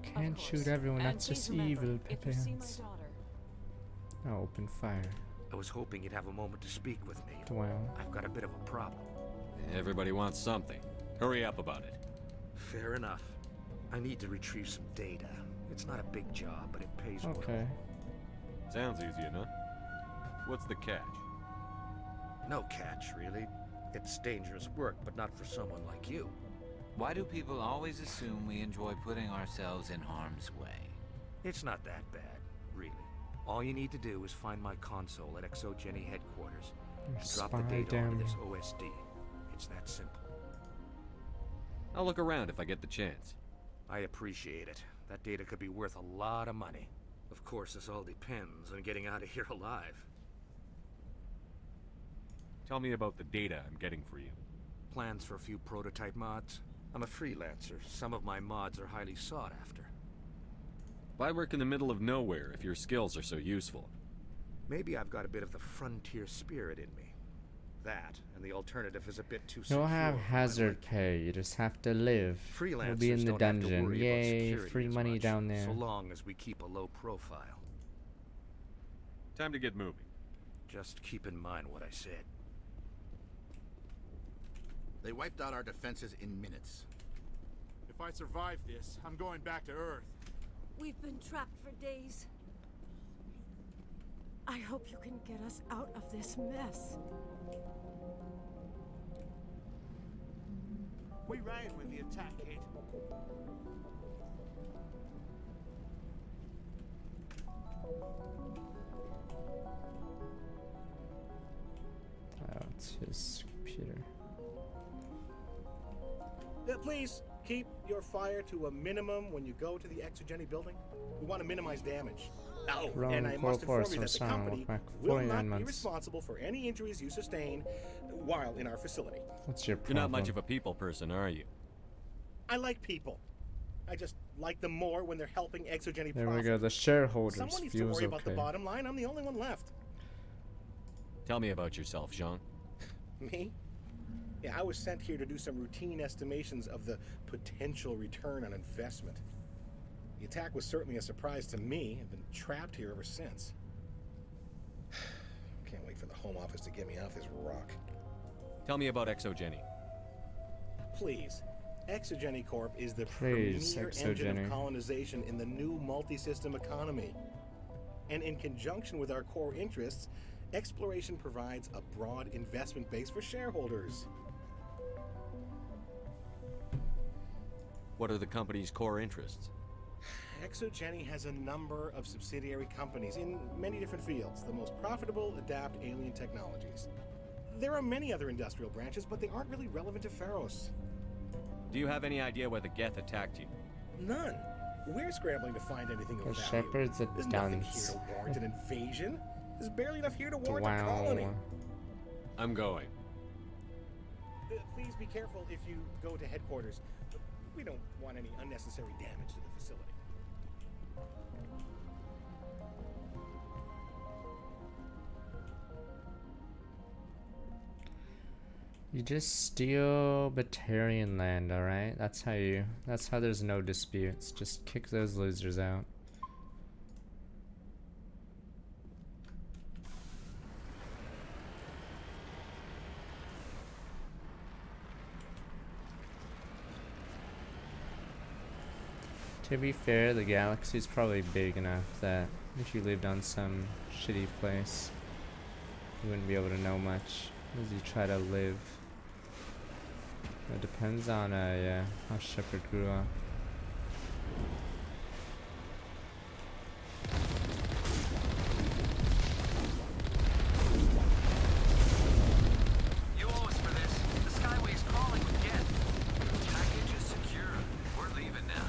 Can't shoot everyone, And that's please just remember, evil, if Pepe you see my hands. daughter, Now open fire. I was hoping you'd have a moment to speak with me. Wow. I've got a bit of a problem. Everybody wants something. Hurry up about it. Fair enough. I need to retrieve some data. It's not a big job, but it pays well. Okay. Sounds easy enough. What's the catch? No catch, really. It's dangerous work, but not for someone like you. Why do people always assume we enjoy putting ourselves in harm's way? It's not that bad, really. All you need to do is find my console at Exogeny headquarters and drop the Spy data onto down this there. OSD. It's that simple. I'll look around if I get the chance. I appreciate it. That data could be worth a lot of money. Of course, this all depends on getting out of here alive. Tell me about the data I'm getting for you. Plans for a few prototype mods? I'm a freelancer. Some of my mods are highly sought after. Why work in the middle of nowhere if your skills are so useful? Maybe I've got a bit of the frontier spirit in me. That, and the alternative is a bit too secure. You'll have for my hazard liking. pay, you just have to live. You'll Freelancers be in the don't have to dungeon. worry about Yay, security free as money much, down there. So long as we keep a low profile. Time to get moving. Just keep in mind what I said. They wiped out our defenses in minutes. If I survive this, I'm going back to Earth. We've been trapped for days. I hope you can get us out of this mess. We ran when the attack hit. Oh, it's his computer. Please, keep your fire to a minimum when you go to the Exogeny building. We want to minimize damage. Oh, Wrong and I core must inform force you or that the sound company look back will 49 not be months. responsible for any injuries you sustain while in our facility. What's your You're problem? not much of a people person, are you? I like people. I just like them more when they're helping Exogeny There profit. we go, the shareholders Someone needs to feels worry about the okay. bottom line. I'm the only one left. Tell me about yourself, Jean. Me? Yeah, I was sent here to do some routine estimations of the potential return on investment. The attack was certainly a surprise to me. I've been trapped here ever since. Can't wait for the Home Office to get me off this rock. Tell me about Exogeny. Please. Exogeny Corp is the Please, premier engine Exogeny. of colonization in the new multi-system economy. And in conjunction with our core interests, exploration provides a broad investment base for shareholders. What are the company's core interests? Exogeny has a number of subsidiary companies in many different fields. The most profitable adapt alien technologies. There are many other industrial branches, but they aren't really relevant to Pharos. Do you have any idea why the Geth attacked you? None. We're scrambling to find anything of The value. shepherds at There's nothing here guns. to warrant an invasion. There's barely enough here to warrant a Wow. colony. I'm going. Please be careful if you go to headquarters. We don't want any unnecessary damage to the facility. You just steal Batarian land, alright? That's how there's no disputes. Just kick those losers out. To be fair, the galaxy's probably big enough that if you lived on some shitty place, you wouldn't be able to know much as you try to live. It depends on yeah, how Shepard grew up. You owe us for this. The Skyway's crawling with Geth. Package is secure. We're leaving now.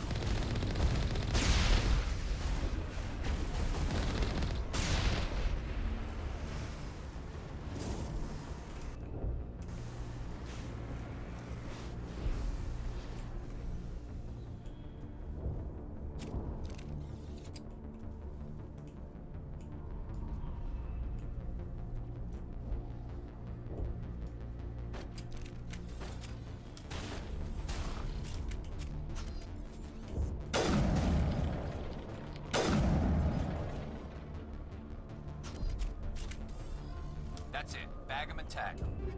That's it. Bag 'em and tag 'em.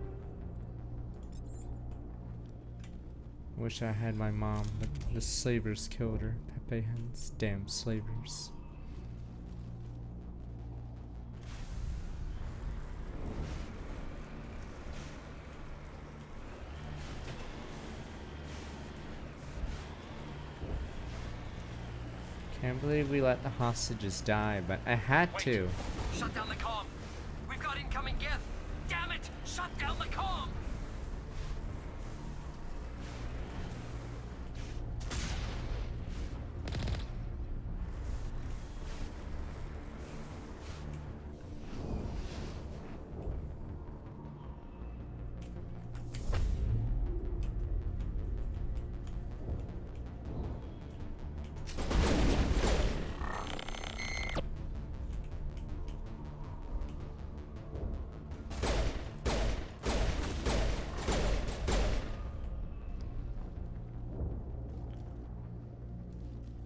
Wish I had my mom, but the slavers killed her. Pepe hens, damn slavers. Can't believe we let the hostages die, but I had to. Shut down the comm. We've got incoming Geth. Damn it! Shut down the comm.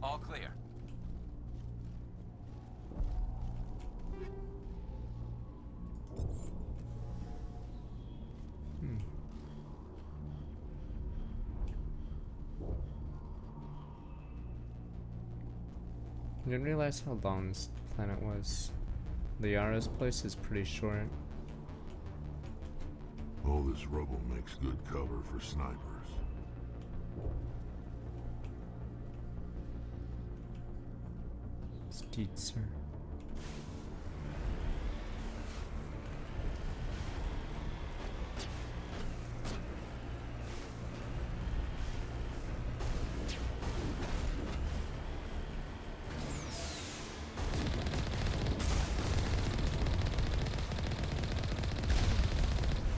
All clear. I didn't realize how long this planet was. The Yara's place is pretty short. All this rubble makes good cover for snipers. Indeed, sir.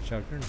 Juggernaut.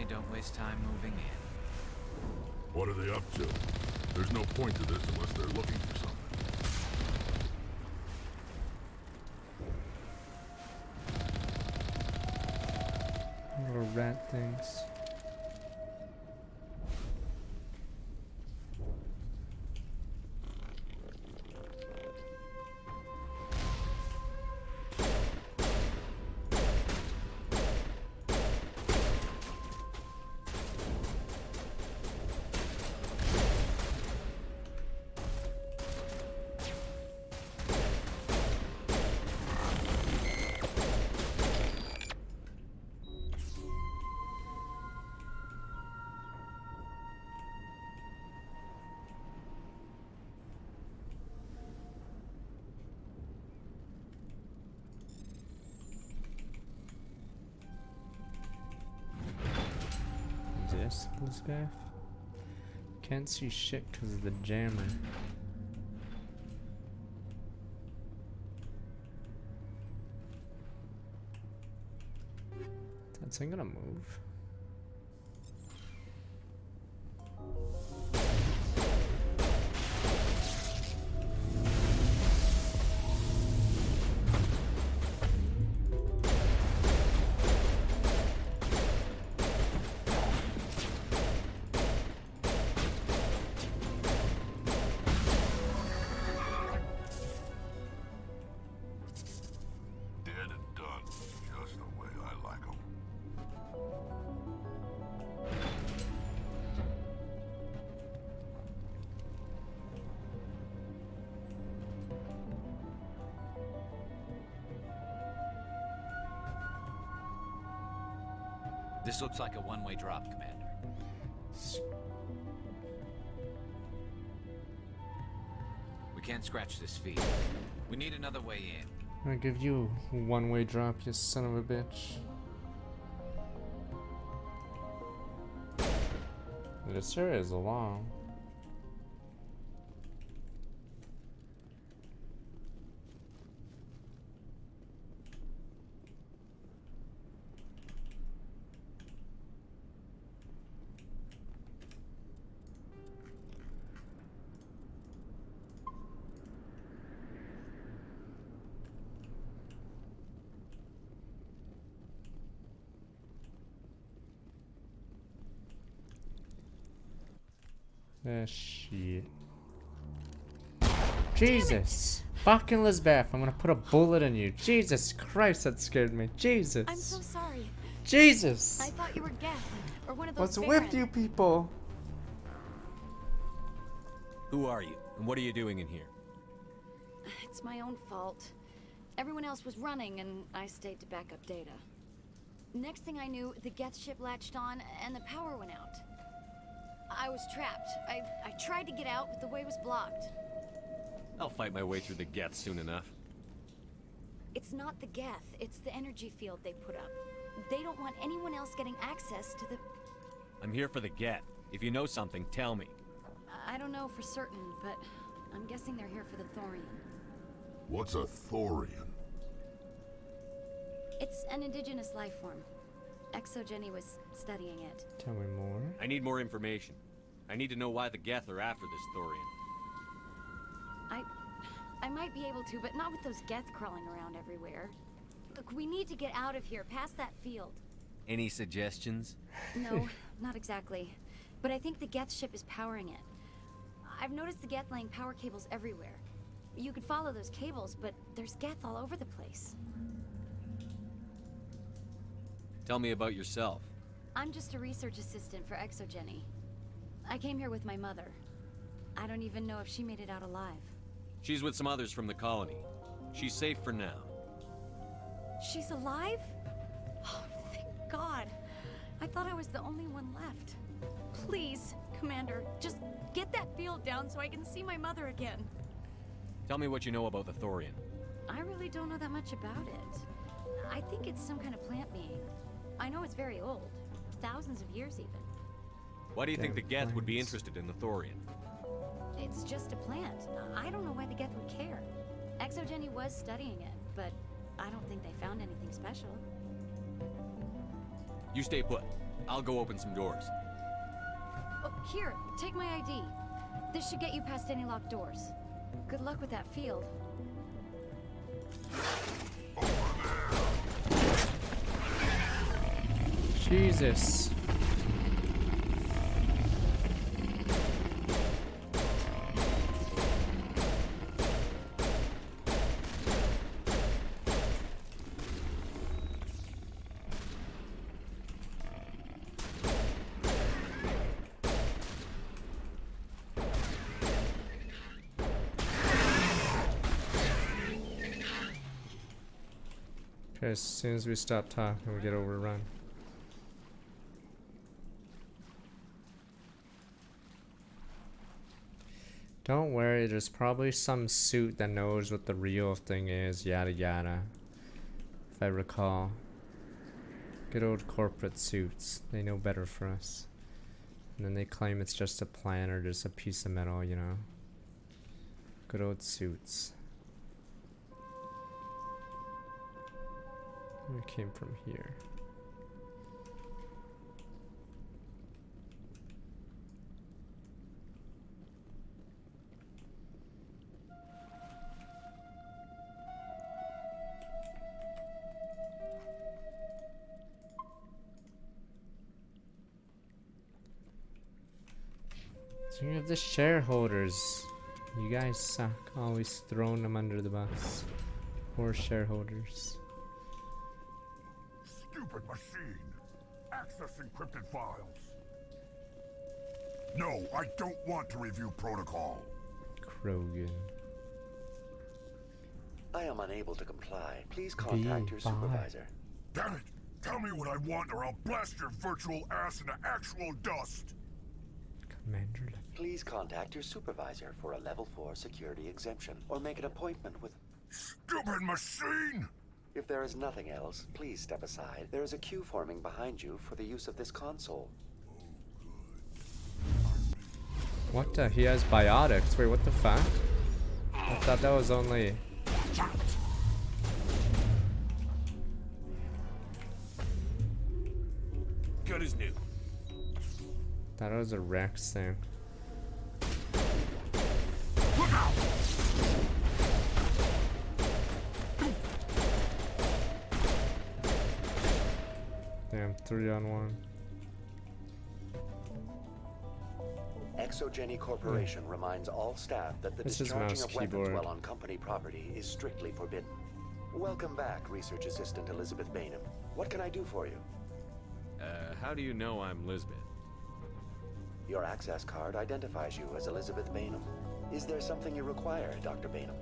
Don't waste time moving in. What are they up to? There's no point to this unless they're looking for something. Little rat things. Elizabeth. Can't see shit because of the jammer. That thing gonna move? Dead and done, just the way I like 'em. This looks like a one-way drop, Commander. We can't scratch this feed. We need another way in. I give you a one-way drop, you son of a bitch. This here is long. Ah, shit. Jesus! Fucking Elizabeth, I'm gonna put a bullet in you. Jesus Christ, that scared me. Jesus. I'm so sorry. Jesus! I thought you were Geth, or one of those What's Baron. with you people? Who are you? And what are you doing in here? It's my own fault. Everyone else was running, and I stayed to back up data. Next thing I knew, the Geth ship latched on, and the power went out. I was trapped. I tried to get out, but the way was blocked. I'll fight my way through the Geth soon enough. It's not the Geth, it's the energy field they put up. They don't want anyone else getting access to the... I'm here for the Geth. If you know something, tell me. I don't know for certain, but I'm guessing they're here for the Thorian. What's a Thorian? It's an indigenous life form. Exogeny was studying it. Tell me more. I need more information. I need to know why the Geth are after this Thorian. I might be able to, but not with those Geth crawling around everywhere. Look, we need to get out of here, past that field. Any suggestions? No, not exactly. But I think the Geth ship is powering it. I've noticed the Geth laying power cables everywhere. You could follow those cables, but there's Geth all over the place. Tell me about yourself. I'm just a research assistant for Exogeny. I came here with my mother. I don't even know if she made it out alive. She's with some others from the colony. She's safe for now. She's alive? Oh, thank God. I thought I was the only one left. Please, Commander, just get that field down so I can see my mother again. Tell me what you know about the Thorian. I really don't know that much about it. I think it's some kind of plant being. I know it's very old. Thousands of years even. Why do you think the Damn Geth would be plants. interested in the Thorian? It's just a plant. I don't know why the Geth would care. Exogeny was studying it, but I don't think they found anything special. You stay put. I'll go open some doors. Oh, here, take my ID. This should get you past any locked doors. Good luck with that field. Jesus. Okay, as soon as we stop talking, we get overrun. Don't worry, there's probably some suit that knows what the real thing is, yada yada. If I recall. Good old corporate suits. They know better for us. And then they claim it's just a plant or just a piece of metal, you know. Good old suits. It came from here. Speaking of the shareholders, you guys suck. Always throwing them under the bus. Poor shareholders. Stupid machine! Access encrypted files! No, I don't want to review protocol! Krogan. I am unable to comply. Please contact your supervisor. Damn it! Tell me what I want or I'll blast your virtual ass into actual dust! Commander. Please contact your supervisor for a level 4 security exemption or make an appointment with... Stupid machine! If there is nothing else, please step aside. There is a queue forming behind you for the use of this console. What the? He has biotics. Wait, what the fuck? I thought that was only... Good as new. Thought it was a Rex thing. Look out! Damn, 3-on-1. Exogeny Corporation reminds all staff that the This is discharging mouse of weapons keyboard. while on company property is strictly forbidden. Welcome back, Research Assistant Elizabeth Bainham. What can I do for you? How do you know I'm Lisbeth? Your access card identifies you as Elizabeth Bainham. Is there something you require, Dr. Bainham?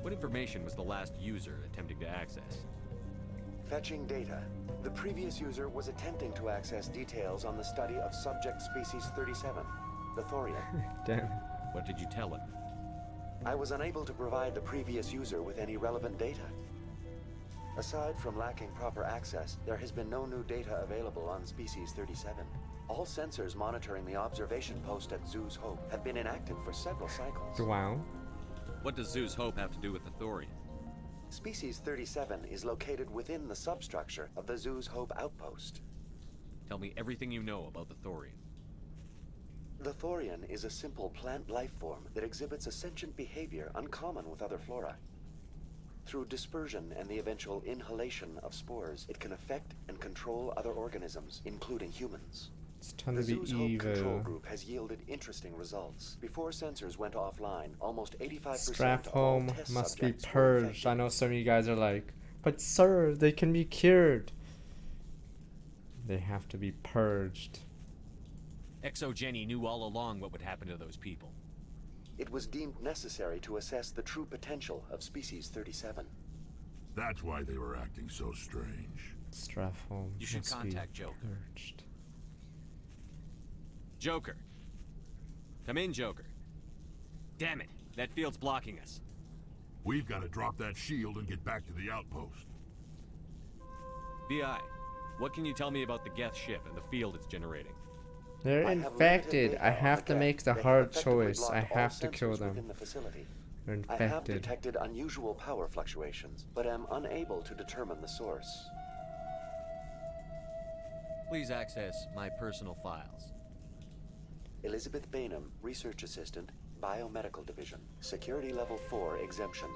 What information was the last user attempting to access? Fetching data. The previous user was attempting to access details on the study of subject species 37, the Thorian. Damn. What did you tell him? I was unable to provide the previous user with any relevant data. Aside from lacking proper access, there has been no new data available on species 37. All sensors monitoring the observation post at Zeus Hope have been inactive for several cycles. Wow. What does Zeus Hope have to do with the Thorian? Species 37 is located within the substructure of the Zeus Hope outpost. Tell me everything you know about the Thorian. The Thorian is a simple plant life form that exhibits a sentient behavior uncommon with other flora. Through dispersion and the eventual inhalation of spores, it can affect and control other organisms, including humans. It's time The to be Zeus Hope control evil. group has yielded interesting results. Before sensors went offline, almost 85% Straff of all home test must be subjects were purged. infected. I know some of you guys are like, but sir, they can be cured. They have to be purged. Exogeny knew all along what would happen to those people. It was deemed necessary to assess the true potential of species 37. That's why they were acting so strange. Straff home You should must contact be Joker. purged. Joker. Come in, Joker. Damn it, that field's blocking us. We've got to drop that shield and get back to the outpost. VI, what can you tell me about the Geth ship and the field it's generating? They're I have infected. limited I data have on to the make the Geth. They hard have effectively choice. I blocked all have to kill sensors them. within the facility. They're I have infected. detected unusual power fluctuations, but am unable to determine the source. Please access my personal files. Elizabeth Bainham, Research Assistant, Biomedical Division, Security Level 4 exemption.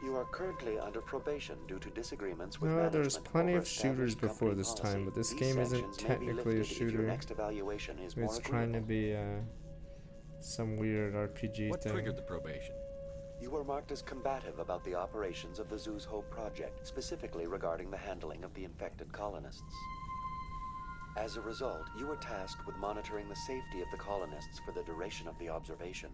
You are currently under probation due to disagreements with No, management there's plenty over of shooters established before company this time, policy. but this These game isn't sanctions may be technically a lifted if your shooter. next evaluation is more It's trying to agreeable. be some weird RPG What thing. triggered the probation? You were marked as combative about the operations of the Zeus Hope project, specifically regarding the handling of the infected colonists. As a result, you were tasked with monitoring the safety of the colonists for the duration of the observation.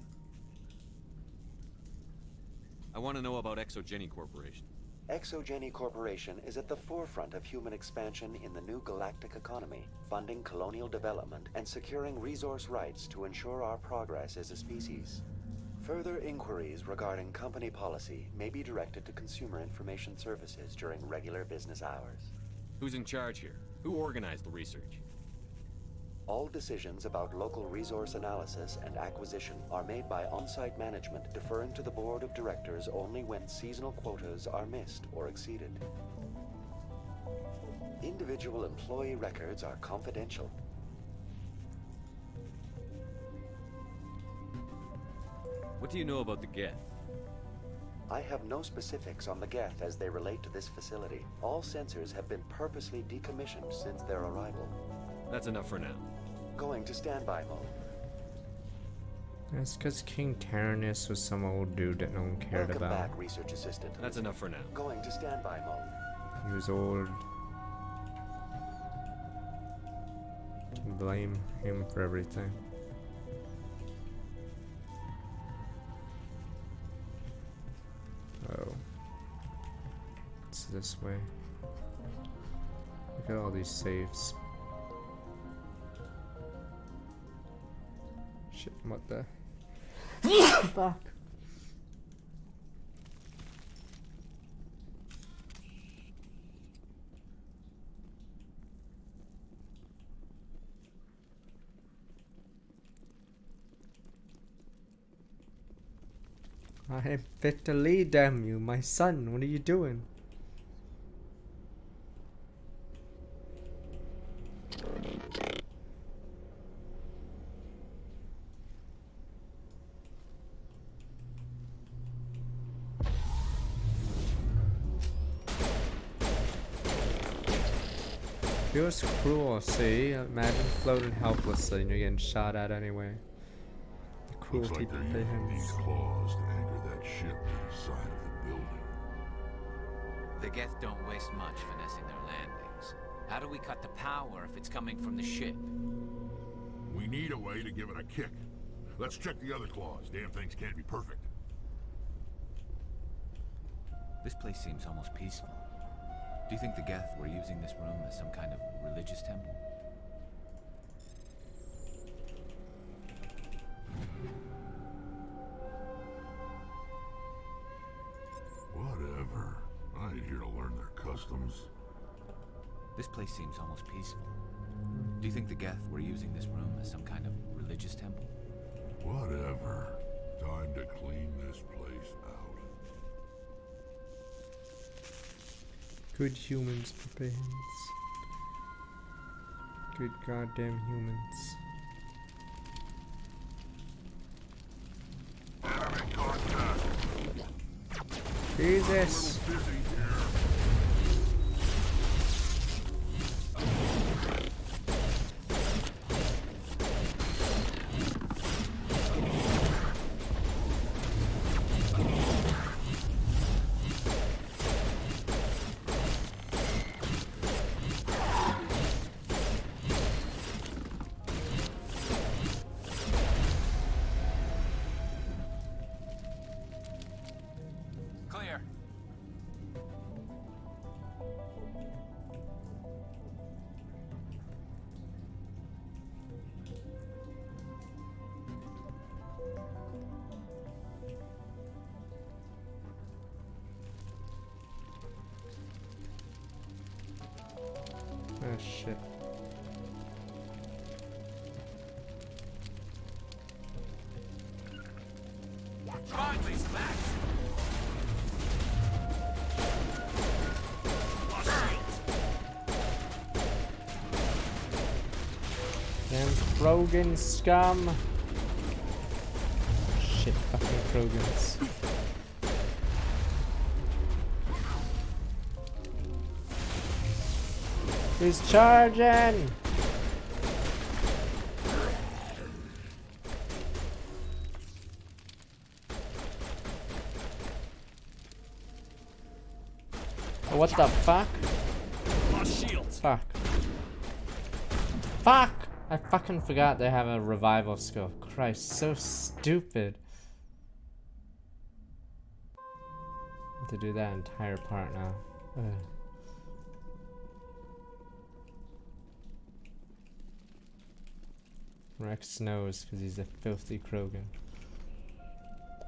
I want to know about Exogeny Corporation. Exogeny Corporation is at the forefront of human expansion in the new galactic economy, funding colonial development and securing resource rights to ensure our progress as a species. Further inquiries regarding company policy may be directed to Consumer Information Services during regular business hours. Who's in charge here? Who organized the research? All decisions about local resource analysis and acquisition are made by on-site management, deferring to the board of directors only when seasonal quotas are missed or exceeded. Individual employee records are confidential. What do you know about the Geth? I have no specifics on the Geth as they relate to this facility. All sensors have been purposely decommissioned since their arrival. That's enough for now. Going to standby mode. That's because King Tyrannus was some old dude that no one cared Welcome about. back, research assistant. That's enough for now. Going to standby mode. He was old. Can blame him for everything. Oh. It's this way. Look at all these safes. Shit, what the? Fuck. I am fit to lead, damn you, my son. What are you doing? Feels cruel, see? Imagine floating helplessly and you're getting shot at anyway. The cruelty Looks like they're using begins. these claws to anchor that ship to the side of the building. The Geth don't waste much finessing their landings. How do we cut the power if it's coming from the ship? We need a way to give it a kick. Let's check the other claws. Damn things can't be perfect. This place seems almost peaceful. Do you think the Geth were using this room as some kind of religious temple? Whatever. I ain't here to learn their customs. This place seems almost peaceful. Do you think the Geth were using this room as some kind of religious temple? Whatever. Time to clean this place out. Good humans, Pepins. Good goddamn humans. Jesus. Clear. Oh shit. Finally, Max! Damn Krogan scum. Shit, fucking Krogans. He's charging! Oh, what the fuck? Lost shields. Fuck. Fuck! I fucking forgot they have a revival skill. Christ, so stupid. To do that entire part now. Ugh. Rex knows because he's a filthy Krogan.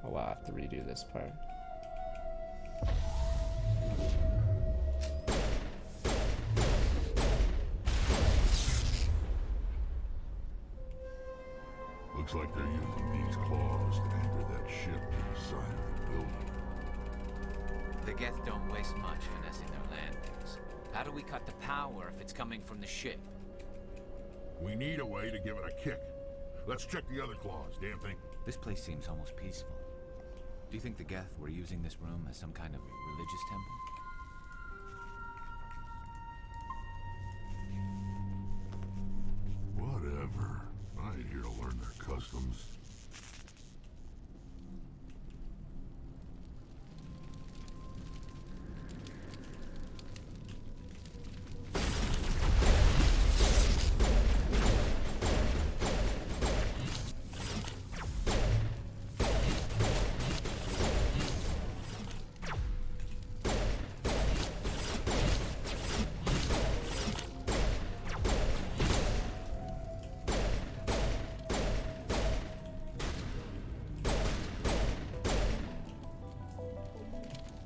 Oh, wow, I have to redo this part. Looks like they're using these claws to anchor that ship to the side of the building. The Geth don't waste much finessing their landings. How do we cut the power if it's coming from the ship? We need a way to give it a kick. Let's check the other claws, damn thing. This place seems almost peaceful. Do you think the Geth were using this room as some kind of religious temple? Whatever. I ain't here to learn their customs.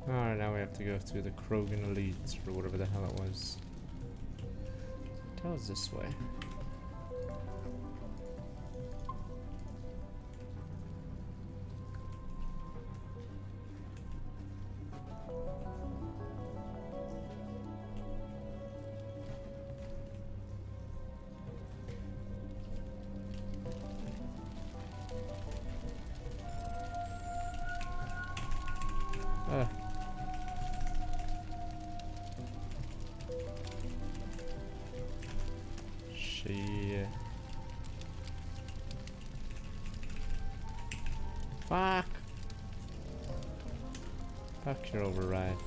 Alright, now we have to go through the Krogan Elites, or whatever the hell it was. Tell us this way. Shit. Fuck. Fuck your override.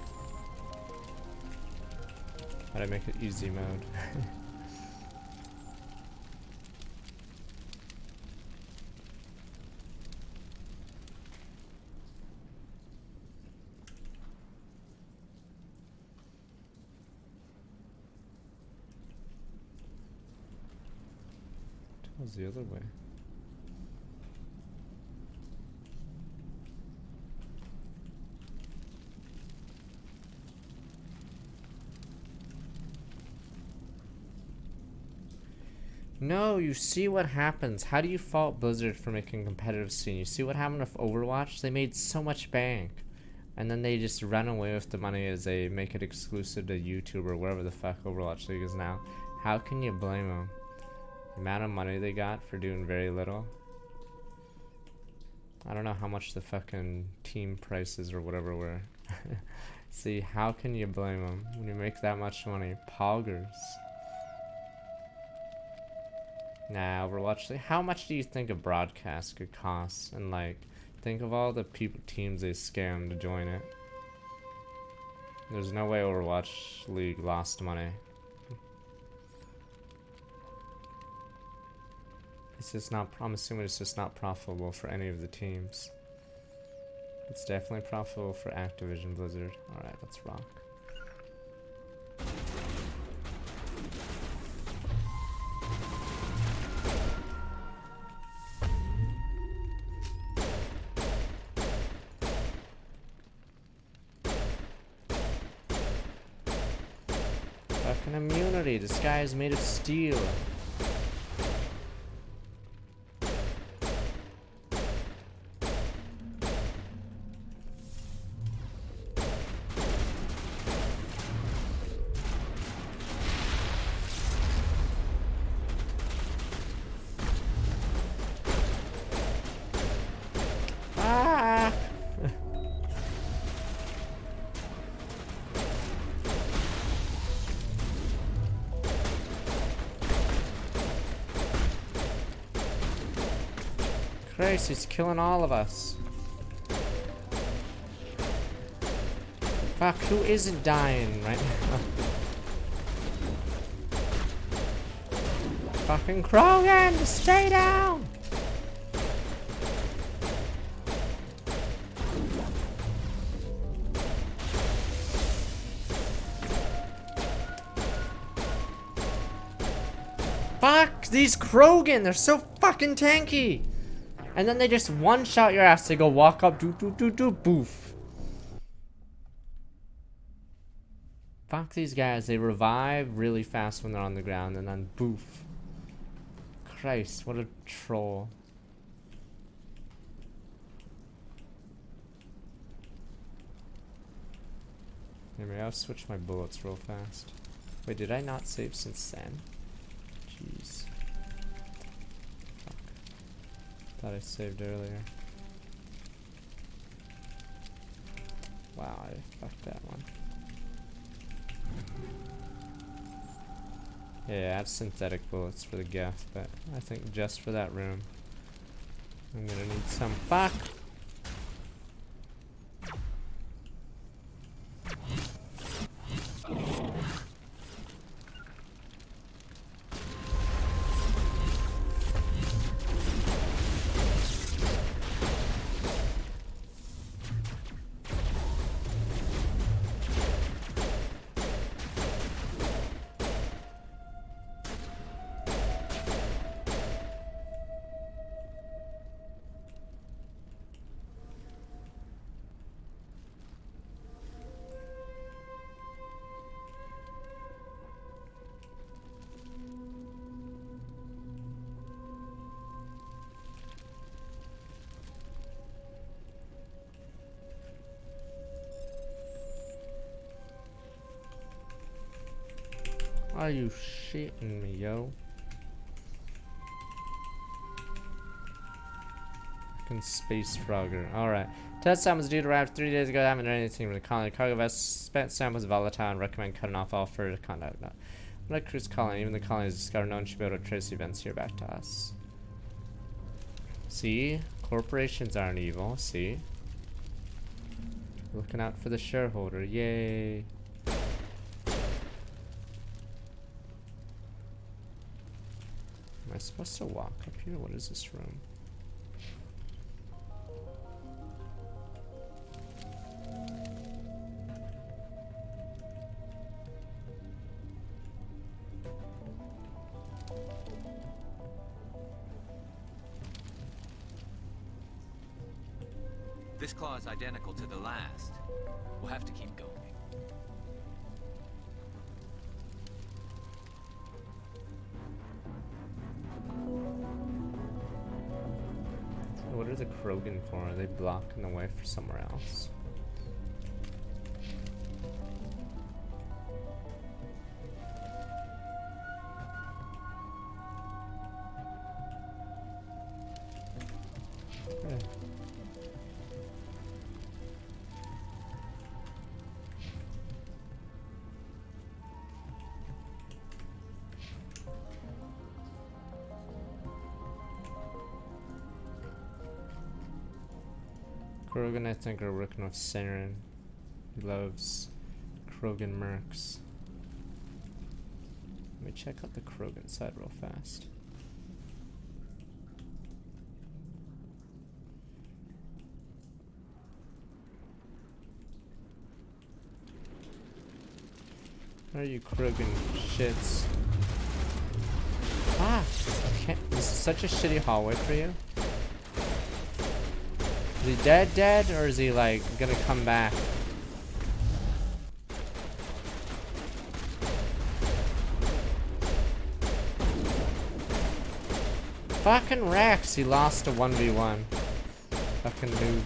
How'd I make it easy mode? What's the other way? No, you see what happens. How do you fault Blizzard for making a competitive scene? You see what happened with Overwatch? They made so much bank. And then they just run away with the money as they make it exclusive to YouTube or wherever the fuck Overwatch League is now. How can you blame them? The amount of money they got for doing very little. I don't know how much the fucking team prices or whatever were. See, how can you blame them when you make that much money? Poggers. Nah, Overwatch. How much do you think a broadcast could cost? And like, think of all the teams they scammed to join it. There's no way Overwatch League lost money. It's just not. I'm assuming it's just not profitable for any of the teams. It's definitely profitable for Activision Blizzard. All right, let's rock. Fucking immunity. This guy is made of steel. Christ, he's killing all of us. Fuck, who isn't dying right now? Fucking Krogan, stay down! Fuck, these Krogan, they're so fucking tanky! And then they just one-shot your ass. They go walk up, do, boof. Fuck these guys. They revive really fast when they're on the ground, and then boof. Christ, what a troll. Anyway, I'll switch my bullets real fast. Wait, did I not save since then? Jeez. Fuck. Thought I saved earlier. Wow, I fucked that one. Yeah, I have synthetic bullets for the Geth, but I think just for that room, I'm gonna need some. Fuck! Are you shitting me, yo? Fucking space frogger. Alright. Test samples due to arrive 3 days ago. I haven't done anything with the colony. Cargo vessel spent samples volatile and recommend cutting off all further contact. No. Like cruise colony, even the colony has discovered no one should be able to trace events here back to us. See? Corporations aren't evil. See? Looking out for the shareholder. Yay. Am I supposed to walk up here? What is this room? This claw is identical to the last. We'll have to keep going. What are the Krogan for? Are they blocking the way for somewhere else? Yeah. Krogan, I think, are working with Saren. He loves Krogan mercs. Let me check out the Krogan side real fast. Where are you Krogan shits? Ah! This is such a shitty hallway for you. Is he dead, or is he, like, gonna come back? Fucking Rex, he lost a 1v1. Fucking noob.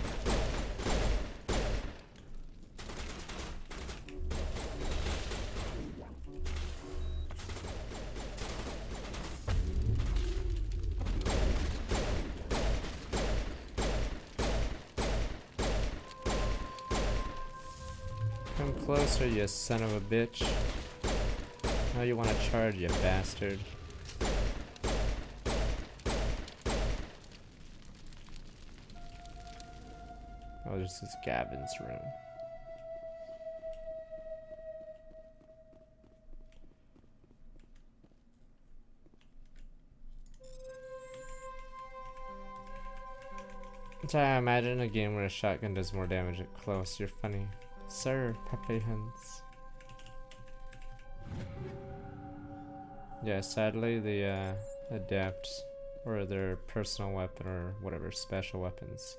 Come closer, you son of a bitch. Now you want to charge, you bastard. Oh, this is Gavin's room. So I imagine a game where a shotgun does more damage at close. You're funny. Sir, Pepe Hands. Yeah, sadly the adepts, or their personal weapon, or whatever, special weapons.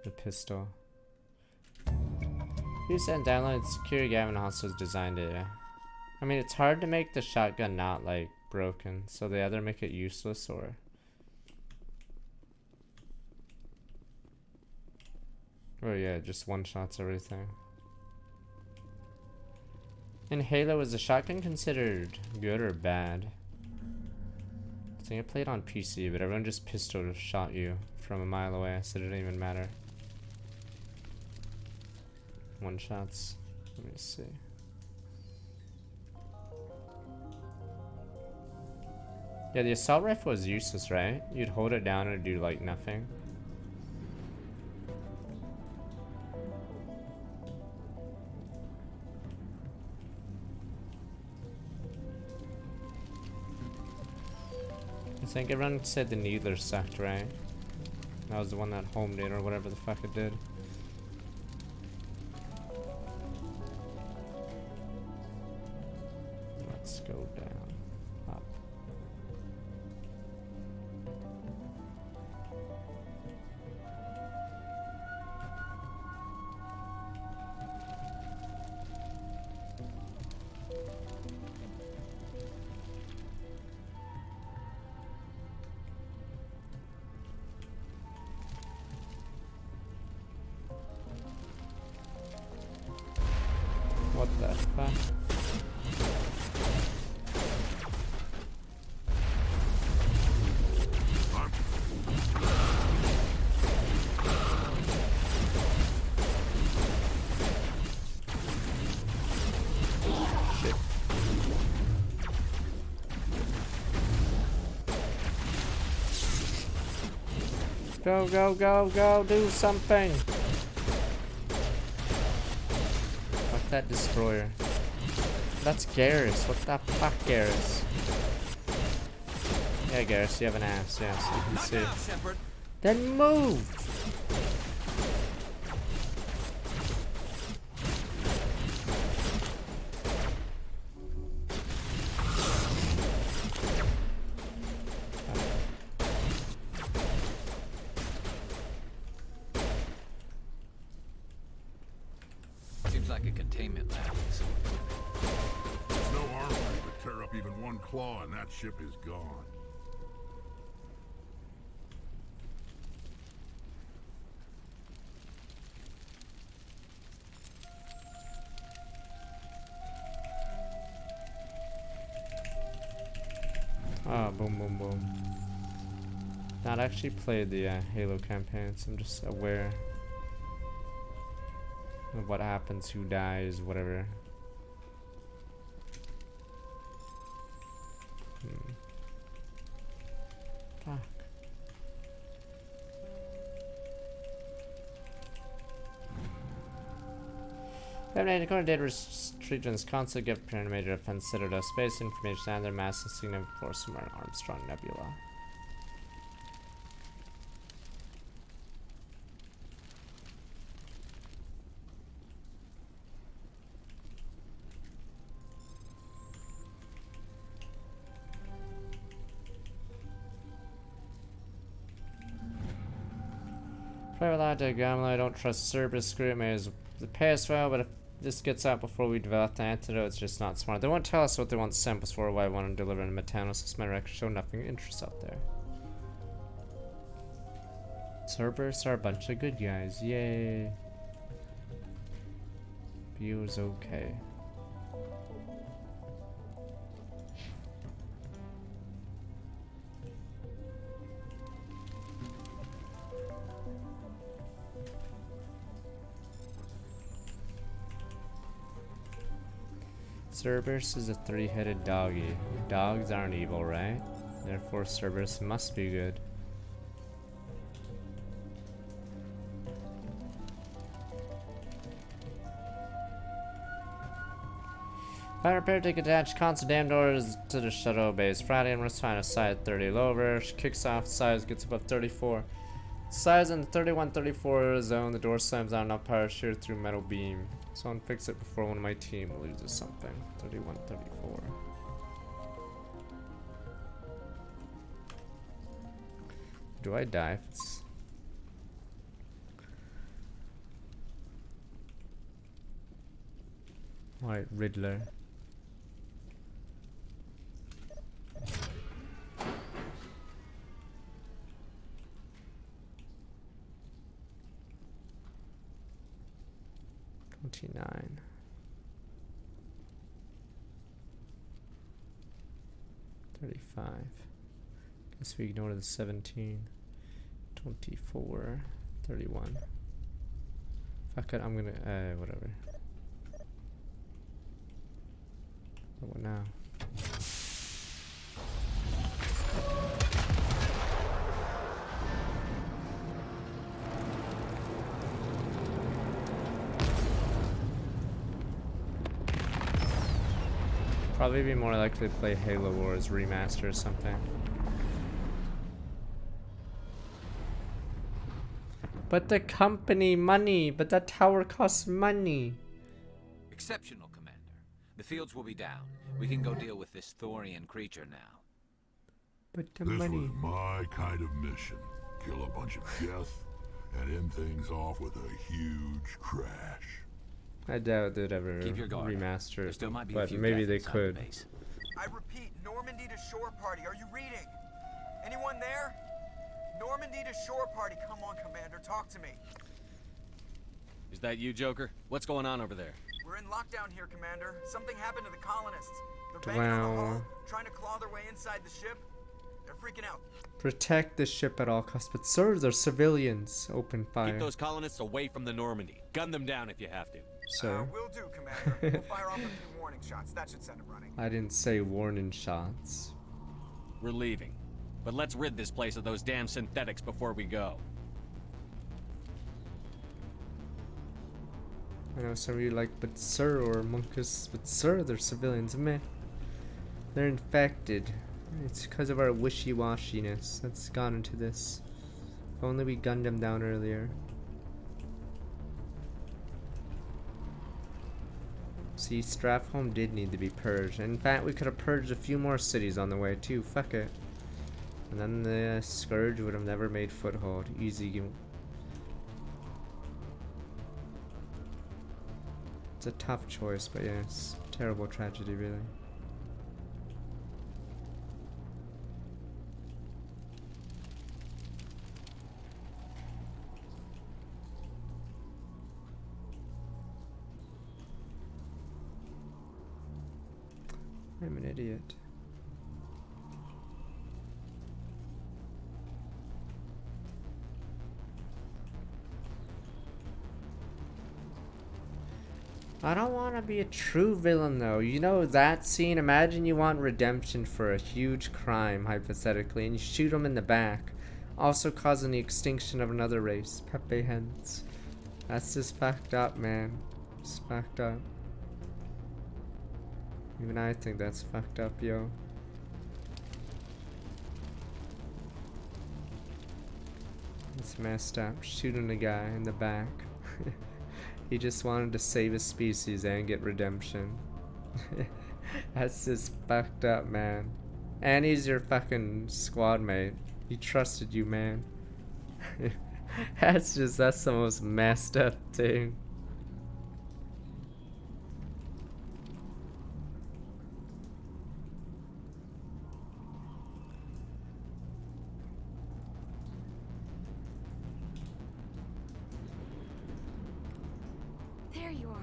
The pistol. You said download secure. Gavin also designed it. Yeah. I mean, it's hard to make the shotgun not, like, broken, so they either make it useless or... Oh yeah, just one-shots everything. In Halo, is the shotgun considered good or bad? I think I played on PC, but everyone just pistol shot you from a mile away, so it didn't even matter. One shots. Let me see. Yeah, the assault rifle was useless, right? You'd hold it down and it'd do like nothing. I think everyone said the Needler sucked, right? That was the one that homed it or whatever the fuck it did. Let's go down. Up. What the fuck? Shit. Go, go, go, go, do something! Fuck that destroyer. That's Garrus. What the fuck, Garrus? Yeah, Garrus, you have an ass. Yes, you can see. Then move! Seems like a containment lab. It's no armory, but tear up even one claw and that ship is gone. Ah, boom, boom, boom. Not actually played the Halo campaign, so I'm just aware of what happens, who dies, whatever. Fuck. Eliminating current data restrictions constantly give preparing a major offense Citadel space information and their massive significant force somewhere in Armstrong Nebula. Private Logic, I don't trust Cerberus, screw it, may as well pay us well, but if this gets out before we develop the antidote, it's just not smart. They won't tell us what they want samples for or why I want to deliver in Metanos. This matter actually show nothing interest out there. Cerberus are a bunch of good guys, yay. View's okay. Cerberus is a three-headed doggy. Dogs aren't evil, right? Therefore, Cerberus must be good. Fire repair take attached constant damn doors to the shuttle base. Friday and must find a side 30 lower. Kicks off, size gets above 34. Size in the 31-34 zone, the door slams down, not power shear through metal beam. Someone fix it before one of my team loses something. 31-34. Do I die if it's... White Riddler. $29. 35. Guess we ignore the 17. 24. 31. Fuck it, I'm gonna, whatever. What now? Probably be more likely to play Halo Wars Remaster or something. But the company money, but that tower costs money. Exceptional, Commander. The fields will be down. We can go deal with this Thorian creature now. But the This money. was my kind of mission. Kill a bunch of Geth and end things off with a huge crash. I doubt they'd ever Keep your guard. remaster There it, still might be a but few maybe Geth they inside the could. base. I repeat, Normandy to shore party. Are you reading? Anyone there? Normandy to shore party. Come on, Commander. Talk to me. Is that you, Joker? What's going on over there? We're in lockdown here, Commander. Something happened to the colonists. They're banging on the hull, trying to claw their way inside the ship. They're freaking out. Protect the ship at all costs. But sir, they're civilians. Open fire. Keep those colonists away from the Normandy. Gun them down if you have to. Sir. Will do, Commander. We'll fire off a few warning shots. That should send them running. I didn't say warning shots. We're leaving. But let's rid this place of those damn synthetics before we go. I know some of you like, but sir, or monkus, but sir, they're civilians, meh. They're infected. It's because of our wishy-washiness that's gone into this. If only we gunned them down earlier. See, Strathholm did need to be purged. In fact, we could have purged a few more cities on the way too. Fuck it. And then the Scourge would have never made foothold. Easy game. It's a tough choice, but yes, terrible tragedy, really. I'm an idiot. I don't want to be a true villain though. You know that scene? Imagine you want redemption for a huge crime, hypothetically, and you shoot him in the back, also causing the extinction of another race. Pepe hens. That's just fucked up, man. It's fucked up. Even I think that's fucked up, yo. It's messed up. Shooting a guy in the back. He just wanted to save his species and get redemption. That's just fucked up, man. And he's your fucking squad mate. He trusted you, man. That's the most messed up thing. There you are.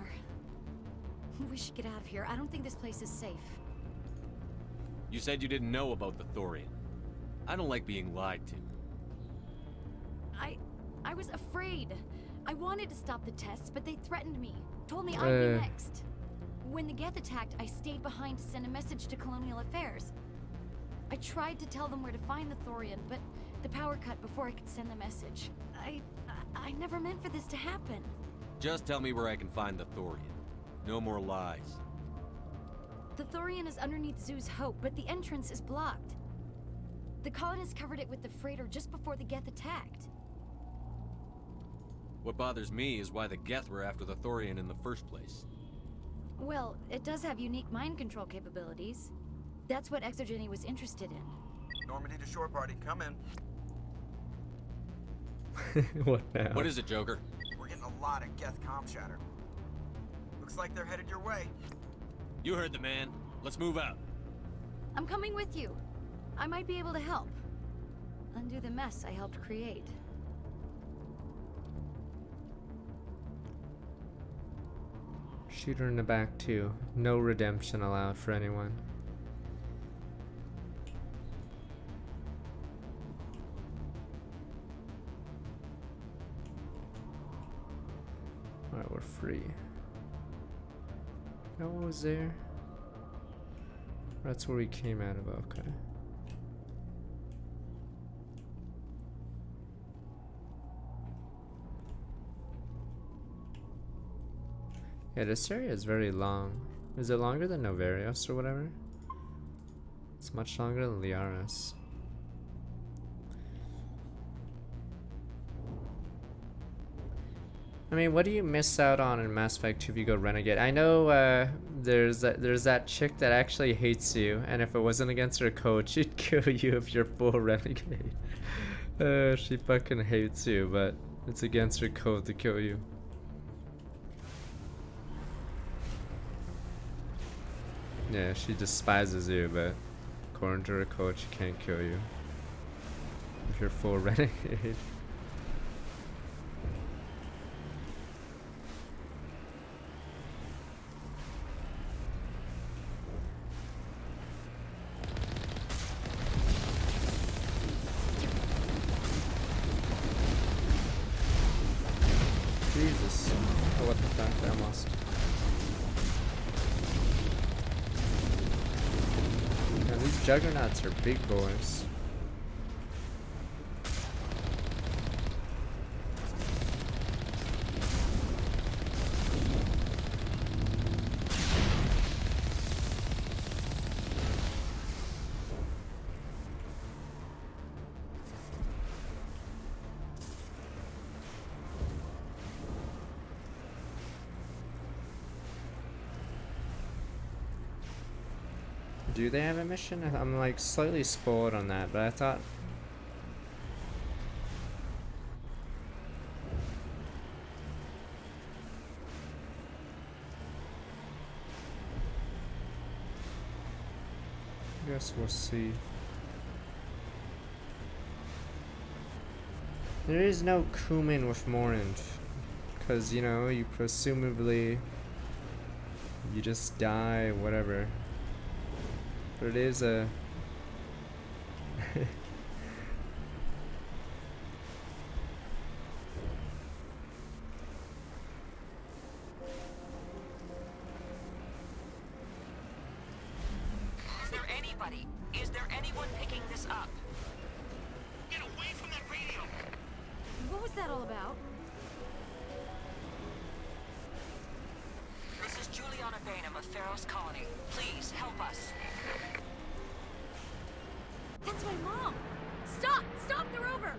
We should get out of here. I don't think this place is safe. You said you didn't know about the Thorian. I don't like being lied to. I was afraid. I wanted to stop the tests, but they threatened me. Told me I'd be next. When the Geth attacked, I stayed behind to send a message to Colonial Affairs. I tried to tell them where to find the Thorian, but the power cut before I could send the message. I never meant for this to happen. Just tell me where I can find the Thorian. No more lies. The Thorian is underneath Zoo's Hope, but the entrance is blocked. The colonists covered it with the freighter just before the Geth attacked. What bothers me is why the Geth were after the Thorian in the first place. Well, it does have unique mind control capabilities. That's what Exogeny was interested in. Normandy to shore party. Come in. What now? What is it, Joker? We're getting a lot of Geth comm chatter. Looks like they're headed your way. You heard the man. Let's move out. I'm coming with you. I might be able to help. Undo the mess I helped create. Shoot her in the back too. No redemption allowed for anyone. for free. No one was there. That's where we came out of. Okay. Yeah, this area is very long. Is it longer than Novarios or whatever? It's much longer than Liaris. I mean, what do you miss out on in Mass Effect 2 if you go Renegade? I know there's that chick that actually hates you, and if it wasn't against her code, she'd kill you if you're full Renegade. She fucking hates you, but it's against her code to kill you. Yeah, she despises you, but according to her code, she can't kill you if you're full Renegade. Jesus. Oh, what the fuck? I almost. Yeah, these juggernauts are big boys. Do they have a mission? I'm like slightly spoiled on that, but I thought. I guess we'll see. There is no Kumin with Morant, because you know, you presumably you just die, whatever. But it is a Is there anybody? Is there anyone picking this up? Get away from that radio! What was that all about? This is Juliana Bainham of Pharaoh's Colony. Please help us. That's my mom! Stop! Stop the rover!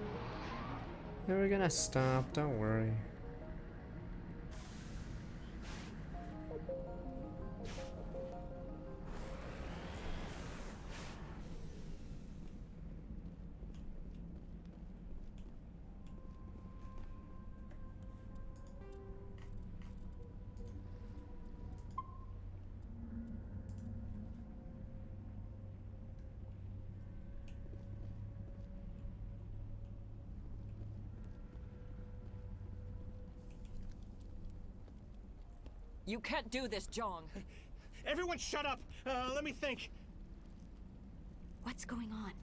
Yeah, we're gonna stop, don't worry. You can't do this, Jong. Everyone shut up! Let me think. What's going on?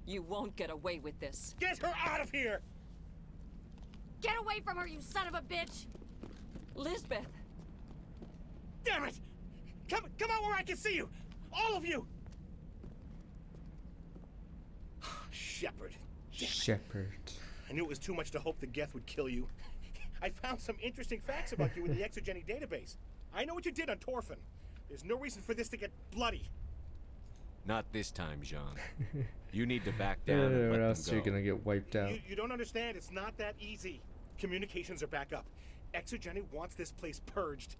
You won't get away with this. Get her out of here! Get away from her, you son of a bitch! Lisbeth! Damn it! Come out where I can see you! All of you! Shepard. Shepard. I knew it was too much to hope the Geth would kill you. I found some interesting facts about you in the Exogeny database. I know what you did on Torfin. There's no reason for this to get bloody. Not this time, Jean. You need to back down and Or let else them you're go. gonna get wiped out. You don't understand. It's not that easy. Communications are back up. Exogeny wants this place purged.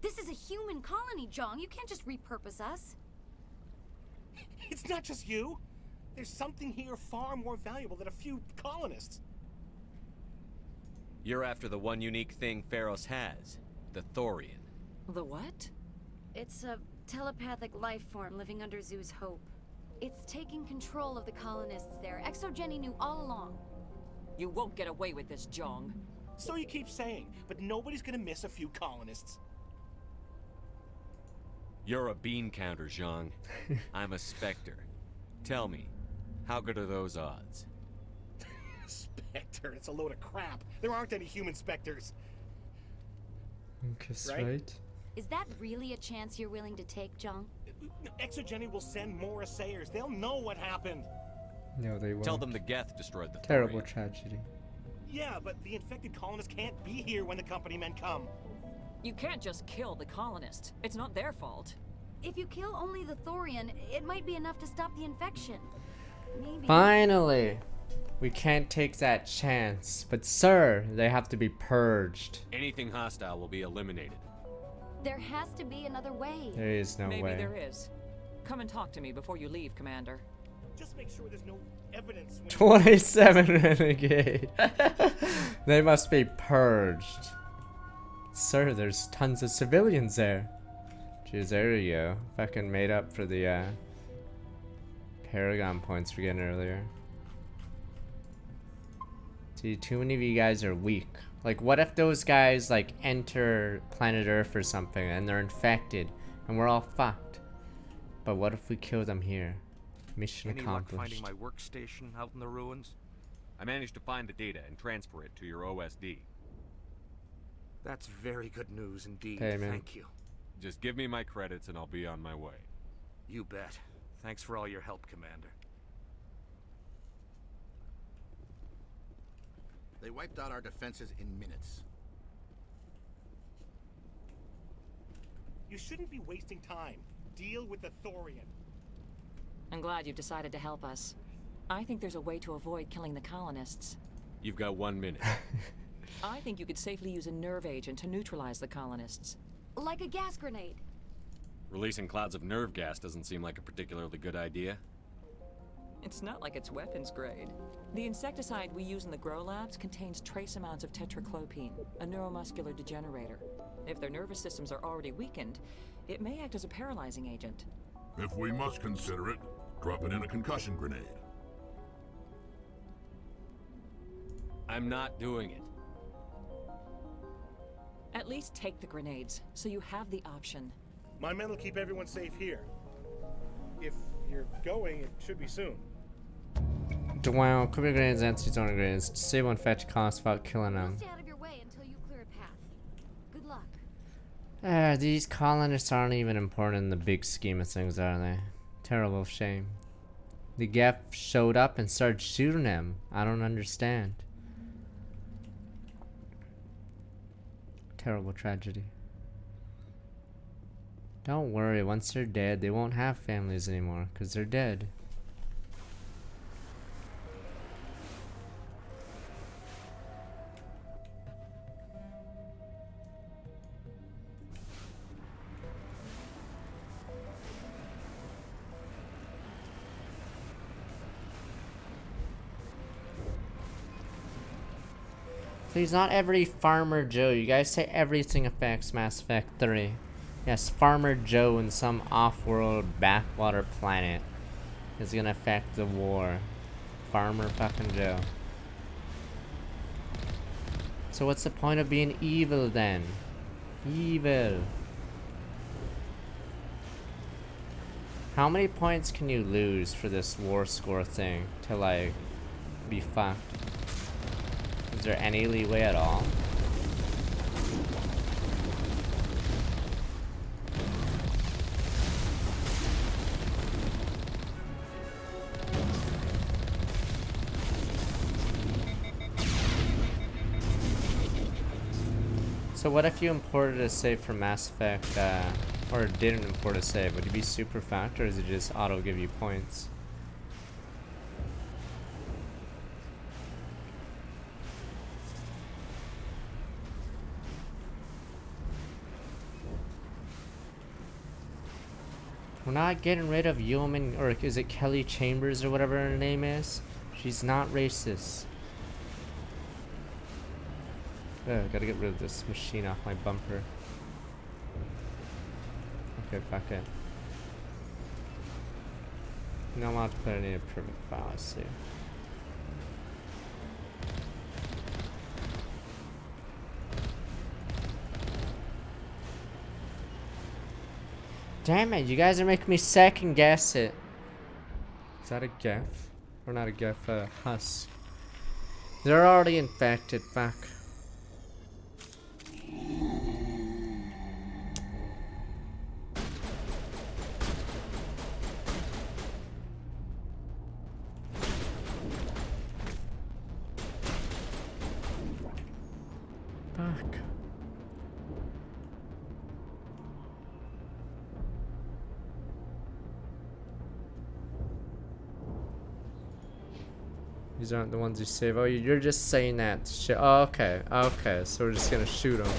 This is a human colony, Jong. You can't just repurpose us. It's not just you. There's something here far more valuable than a few colonists. You're after the one unique thing Pharos has, the Thorian. The what? It's a telepathic life form living under Zoo's Hope. It's taking control of the colonists there. Exogeny knew all along. You won't get away with this, Jong. So you keep saying, but nobody's gonna miss a few colonists. You're a bean counter, Zhang. I'm a Spectre. Tell me, how good are those odds? Spectre, it's a load of crap. There aren't any human specters. Kiss, Right? right? Is that really a chance you're willing to take, Jung? Exogeny will send more assayers. They'll know what happened. No, they won't. Tell them the Geth destroyed the Terrible Thorian. tragedy. Yeah, but the infected colonists can't be here when the company men come. You can't just kill the colonists. It's not their fault. If you kill only the Thorian, it might be enough to stop the infection. Maybe. Finally! We can't take that chance. But sir, they have to be purged. Anything hostile will be eliminated. There has to be another way. There is no Maybe way. there is. Come and talk to me before you leave, Commander. Just make sure there's no evidence. 27 Renegade. They must be purged. Sir, there's tons of civilians there. Jeez, there you go. Fucking made up for the Paragon points we're getting earlier. See, too many of you guys are weak. Like, what if those guys, like, enter planet Earth or something and they're infected and we're all fucked? But what if we kill them here? Mission Any luck accomplished. finding my workstation out in the ruins? I managed to find the data and transfer it to your OSD. That's very good news indeed. Hey, man. Thank you. Just give me my credits and I'll be on my way. You bet. Thanks for all your help, Commander. They wiped out our defenses in minutes. You shouldn't be wasting time. Deal with the Thorian. I'm glad you've decided to help us. I think there's a way to avoid killing the colonists. You've got 1 minute. I think you could safely use a nerve agent to neutralize the colonists. Like a gas grenade. Releasing clouds of nerve gas doesn't seem like a particularly good idea. It's not like it's weapons grade. The insecticide we use in the grow labs contains trace amounts of tetraclopine, a neuromuscular degenerator. If their nervous systems are already weakened, it may act as a paralyzing agent. If we must consider it, drop it in a concussion grenade. I'm not doing it. At least take the grenades, so you have the option. My men will keep everyone safe here. If you're going, it should be soon. Wow, cover grenades, anti-zone grenades. Disable infected colonists without killing them. Stay out of your way until you clear a path. Good luck. These colonists aren't even important in the big scheme of things, are they? Terrible shame. The Geth showed up and started shooting him. I don't understand. Terrible tragedy. Don't worry, once they're dead, they won't have families anymore, because they're dead. Please, not every Farmer Joe. You guys say everything affects Mass Effect 3. Yes, Farmer Joe in some off-world backwater planet is gonna affect the war. Farmer fucking Joe. So what's the point of being evil then? Evil. How many points can you lose for this war score thing to like be fucked? Is there any leeway at all? So what if you imported a save from Mass Effect, or didn't import a save? Would it be super fast, or does it just auto give you points? We're not getting rid of Yeoman, or is it Kelly Chambers or whatever her name is? She's not racist. Ugh, gotta get rid of this machine off my bumper. Okay, fuck it. No multiplayer needed perfect policy. Damn it, you guys are making me second guess it. Is that a Geth? Or not a Geth, a Husk. They're already infected, fuck. These aren't the ones you save. Oh, you're just saying that shit. Oh, okay. Okay, so we're just gonna shoot them.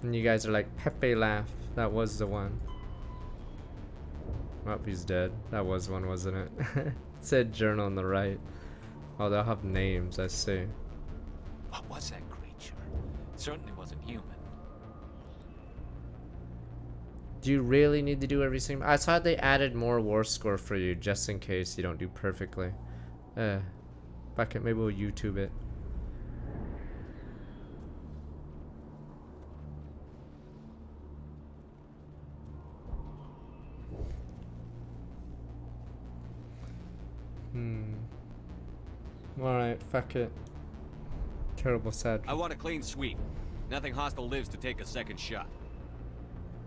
And you guys are like, Pepe laugh. That was the one. Oh, he's dead. That was one, wasn't it? It said journal on the right. Oh, they'll have names, I see. What was that creature? It certainly wasn't human. Do you really need to do everything? I thought they added more war score for you just in case you don't do perfectly. Fuck it, maybe we'll YouTube it. Alright, fuck it. Terrible sad. I want a clean sweep. Nothing hostile lives to take a second shot.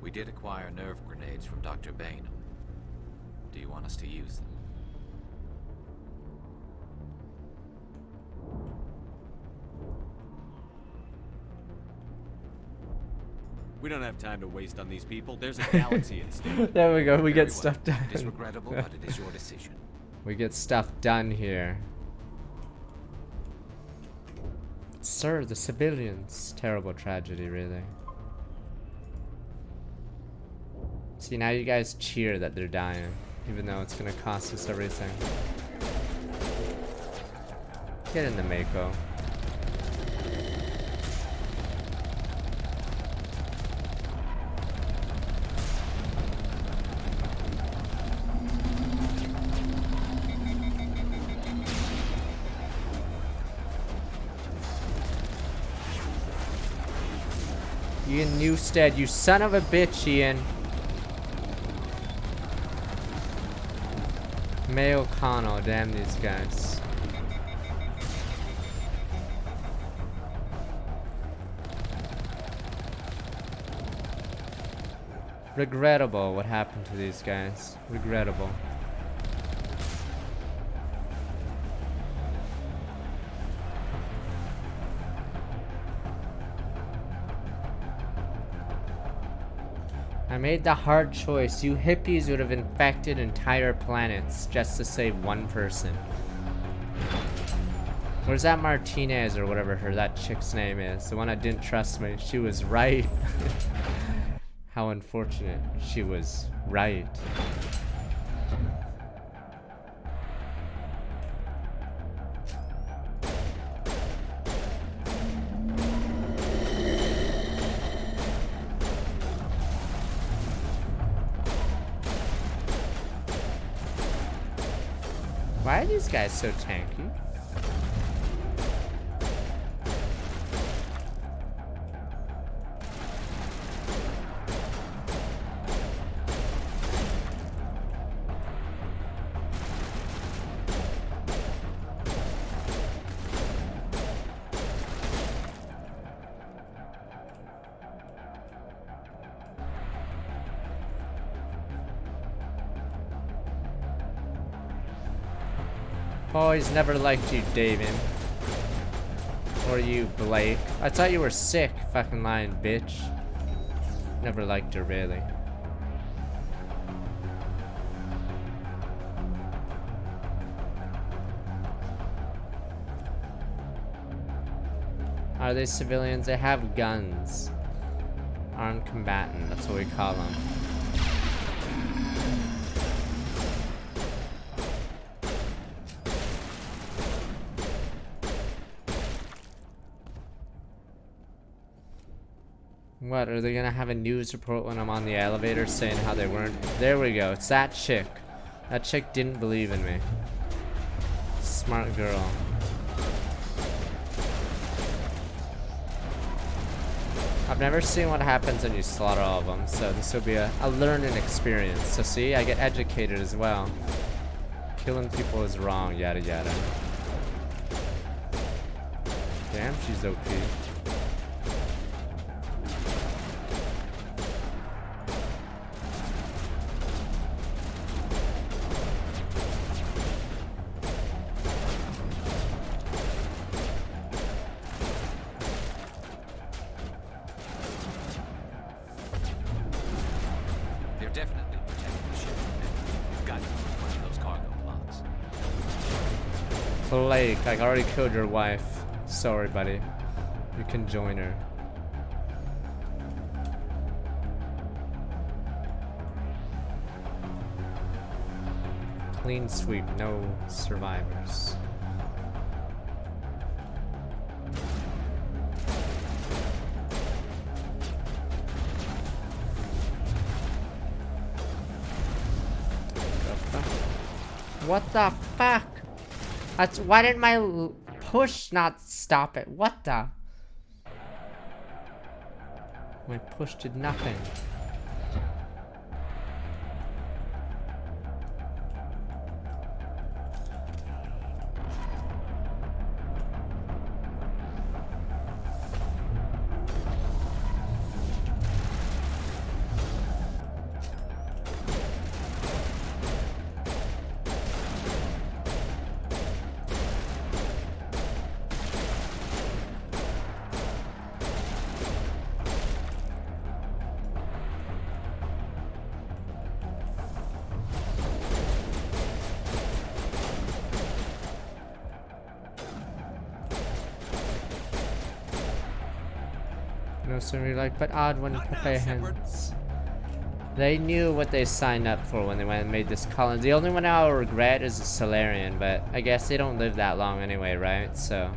We did acquire nerve grenades from Dr. Bainham. Do you want us to use them? We don't have time to waste on these people. There's a galaxy at stake. There we go, we Very get well. stuff done. It is regrettable, but it is your decision. We get stuff done here. Sir, the civilians. Terrible tragedy, really. See, now you guys cheer that they're dying, even though it's gonna cost us everything. Get in the Mako. Ian Newstead, you son of a bitch, Ian. May O'Connell, damn these guys. Regrettable what happened to these guys. Regrettable. I made the hard choice. You hippies would have infected entire planets just to save one person. Where's that Martinez or whatever that chick's name is? The one that didn't trust me. She was right. How unfortunate. She was right. Why are these guys so tanky? Oh, he's never liked you, David. Or you, Blake. I thought you were sick, fucking lying bitch. Never liked her, really. Are they civilians? They have guns. Armed combatant, that's what we call them. What, are they gonna have a news report when I'm on the elevator saying how they weren't? There we go, it's that chick. That chick didn't believe in me. Smart girl. I've never seen what happens when you slaughter all of them, so this will be a learning experience. So see, I get educated as well. Killing people is wrong, yada yada. Damn, she's OP. They're definitely protecting the ship. You've got to be one of those cargo pods. Blake, I already killed your wife. Sorry, buddy. You can join her. Clean sweep, no survivors. What the fuck? That's why didn't my push not stop it? What the? My push did nothing. No sooner like, but odd when put their hands. They knew what they signed up for when they went and made this colony. The only one I'll regret is the Solarian, but I guess they don't live that long anyway, right? So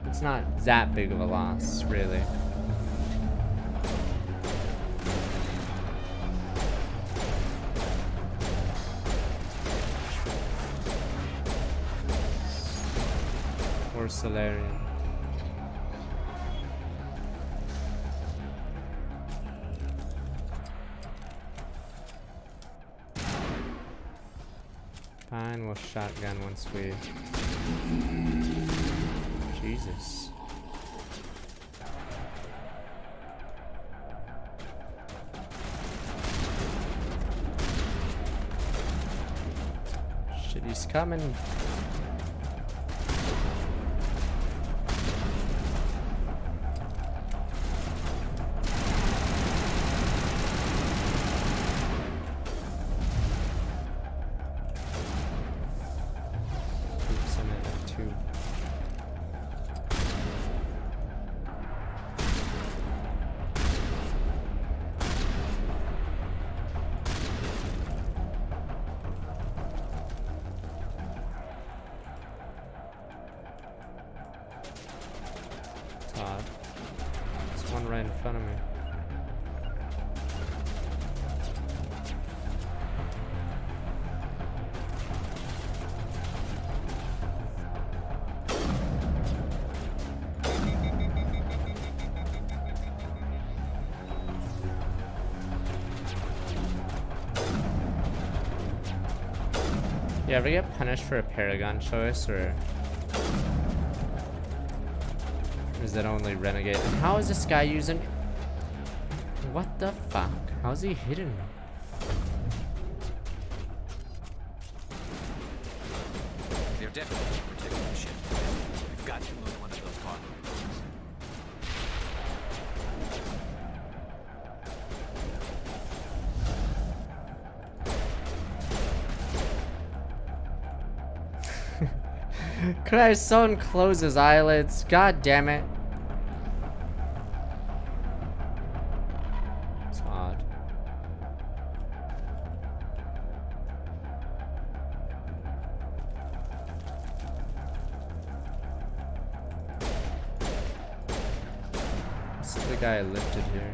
it's not that big of a loss, really. Or Solarian. Fine, we'll shotgun once we... Jesus. Shit, he's coming. There's one right in front of me. You ever get punished for a Paragon choice, or is it only Renegade? And how is this guy using... What the fuck? How's he hitting me? They're definitely protecting the ship. We've got to move one of those cargo boats. Christ, someone close his eyelids. God damn it. It's odd. This is the guy I lifted here.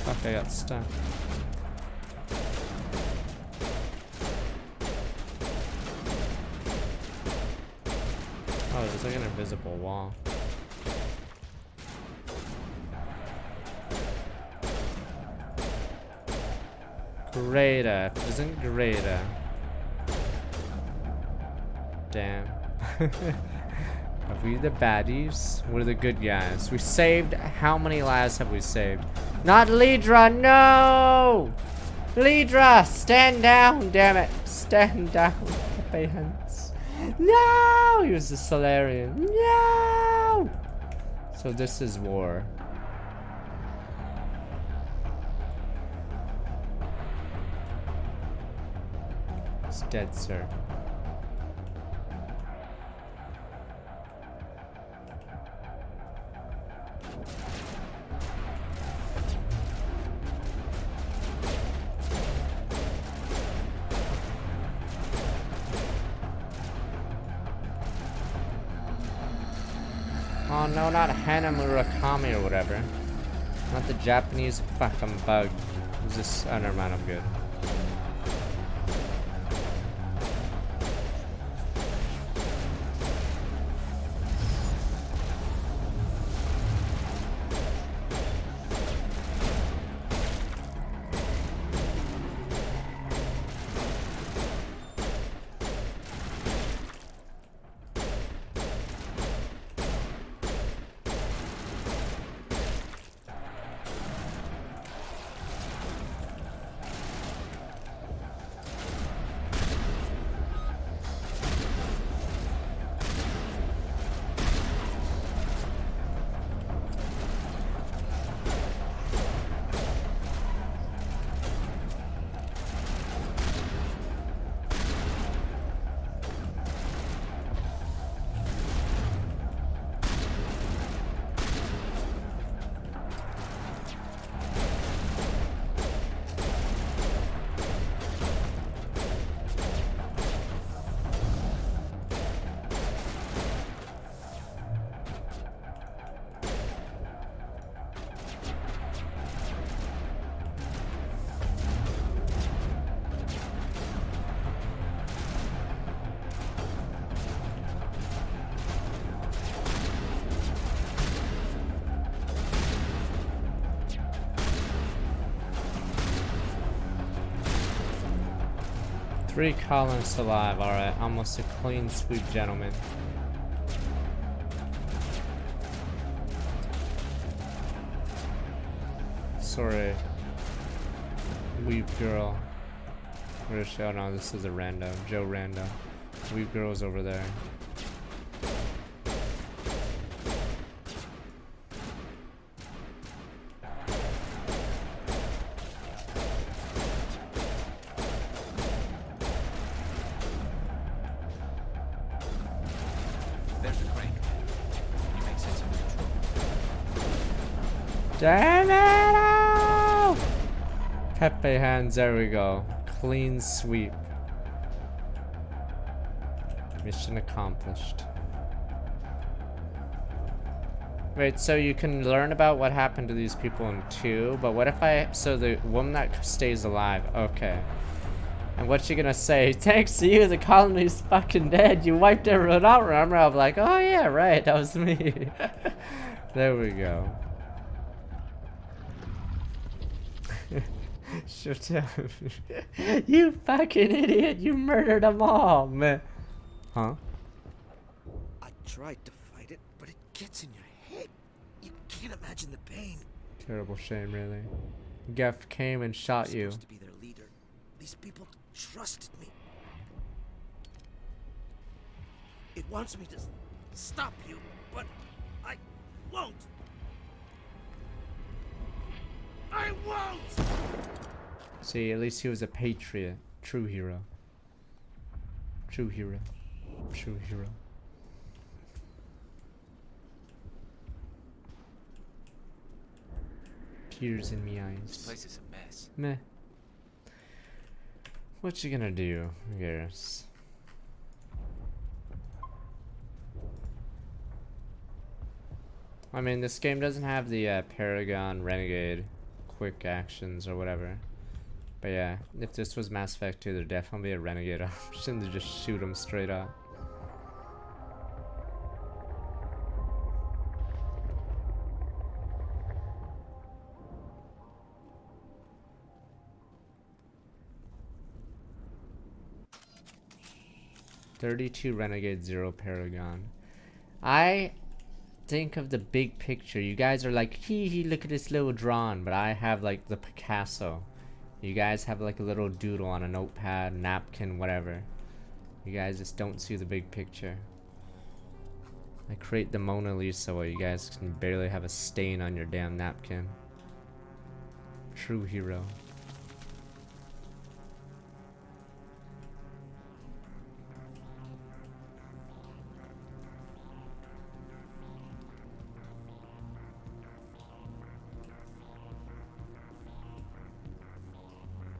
Fuck, I got stuck. invisible wall. Greater. If it isn't greater. Damn. Are we the baddies? We're the good guys. We saved. How many lives have we saved? Not Lidra, no! Lidra, stand down, damn it. Stand down, Pepe Hands. No! He was the Solarian. No! So this is war. It's dead, sir. Oh no, not Hana Murakami or whatever. Not the Japanese fucking bug. Is this? Oh, never mind, I'm good. Three colonists alive, alright. Almost a clean sweep, gentlemen. Sorry. Weep girl. Where's she? Oh no, this is a rando. Joe Rando. Weep girl's over there. Damn it! Oh! Pepe Hands, there we go. Clean sweep. Mission accomplished. Wait, so you can learn about what happened to these people in 2, but what if I... So the woman that stays alive, okay. And what's she gonna say? Thanks to you, the colony's fucking dead. You wiped everyone out, remember? I'm like, oh yeah, right, that was me. There we go. Shut up. You fucking idiot, you murdered them all, man. Huh? I tried to fight it, but it gets in your head. You can't imagine the pain. Terrible shame, really. Geff came and shot you. Supposed to be their leader. These people trusted me. It wants me to stop you, but I won't. I won't! See, at least he was a patriot. True hero. True hero. True hero. Tears in me eyes. This place is a mess. Meh. What you gonna do, Garrus? I mean, this game doesn't have the Paragon Renegade quick actions or whatever. But yeah, if this was Mass Effect 2, there'd definitely be a Renegade option to just shoot them straight up. 32 Renegade, 0 Paragon. I think of the big picture. You guys are like, hee, look at this little drawing, but I have like the Picasso. You guys have like a little doodle on a notepad, napkin, whatever. You guys just don't see the big picture. I create the Mona Lisa while you guys can barely have a stain on your damn napkin. True hero.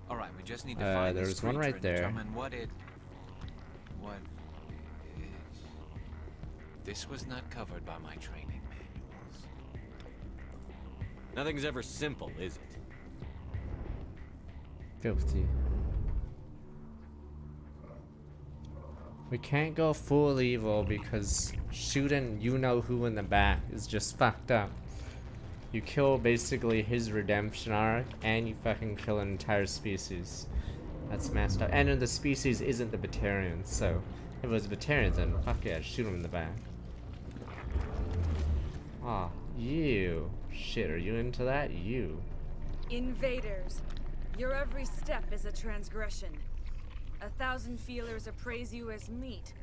All right, we just need to find this there's one creature right and there. determine what it is. This was not covered by my training manuals. Nothing's ever simple, is it? Filthy. We can't go full evil because shooting you know who in the back is just fucked up. You kill basically his redemption arc and you fucking kill an entire species. That's messed up. And then the species isn't the Batarians, so if it was Batarians then fuck yeah, shoot him in the back. Aw, you. Shit, are you into that? You. Invaders. Your every step is a transgression. 1,000 feelers appraise you as meat,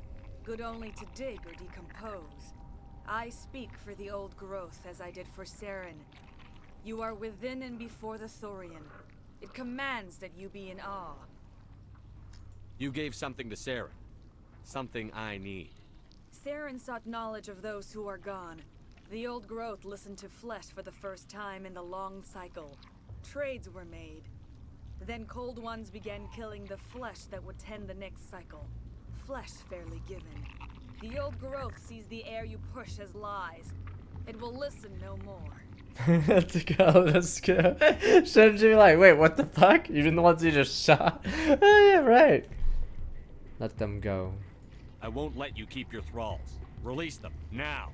good only to dig or decompose. I speak for the old growth as I did for Saren. You are within and before the Thorian. It commands that you be in awe. You gave something to Sarah. Something I need. Saren sought knowledge of those who are gone. The old growth listened to flesh for the first time in the long cycle. Trades were made. Then cold ones began killing the flesh that would tend the next cycle. Flesh fairly given. The old growth sees the air you push as lies. It will listen no more. Let's go, let's go. Shouldn't you be like, wait, what the fuck? Even the ones you just shot? Oh yeah, right. Let them go. I won't let you keep your thralls. Release them, now.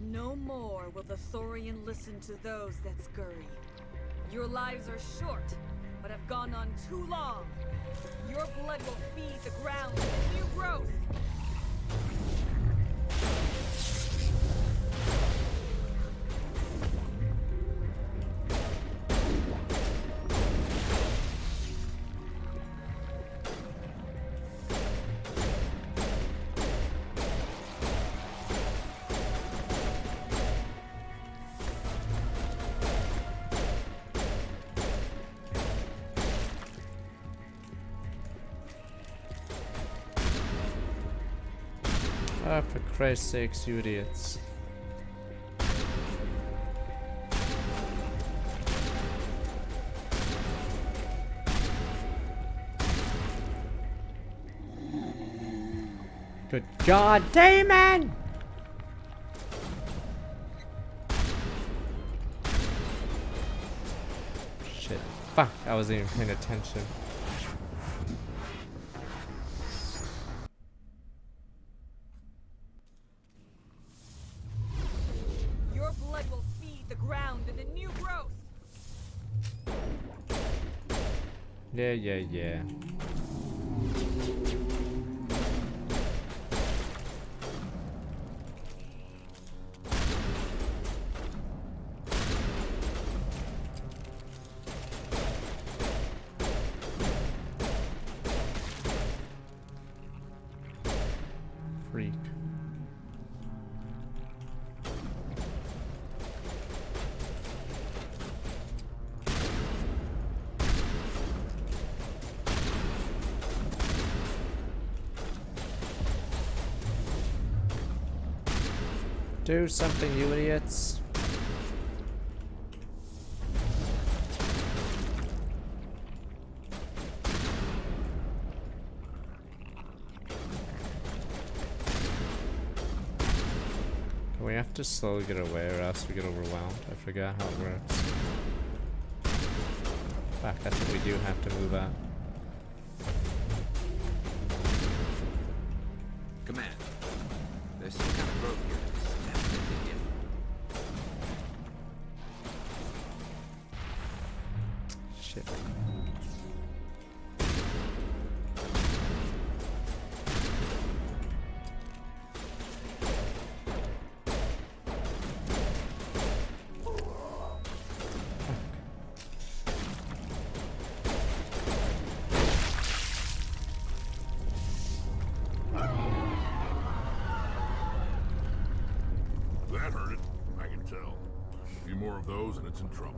No more will the Thorian listen to those that scurry. Your lives are short, but have gone on too long. Your blood will feed the ground with new growth. Ah, for Christ's sakes, you idiots. Good God, Damon! Shit. Fuck, I wasn't even paying attention. Your blood will feed the ground and the new growth. Yeah. Freak. Do something, you idiots. We have to slowly get away or else we get overwhelmed. I forgot how it works. Fuck, that's what we do have to move at. Command. There's some kind of growth here that's definitely different. Shit. it's in trouble.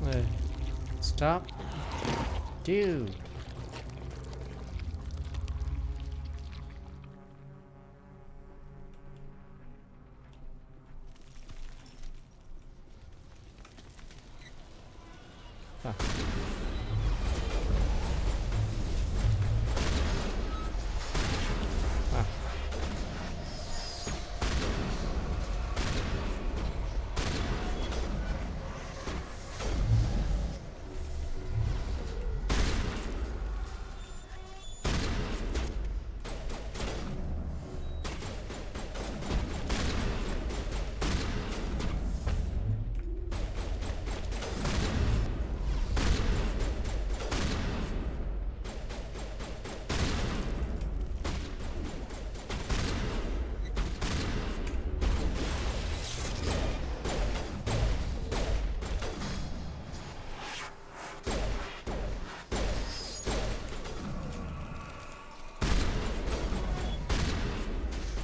Hey, stop. Dude. Huh. Ah.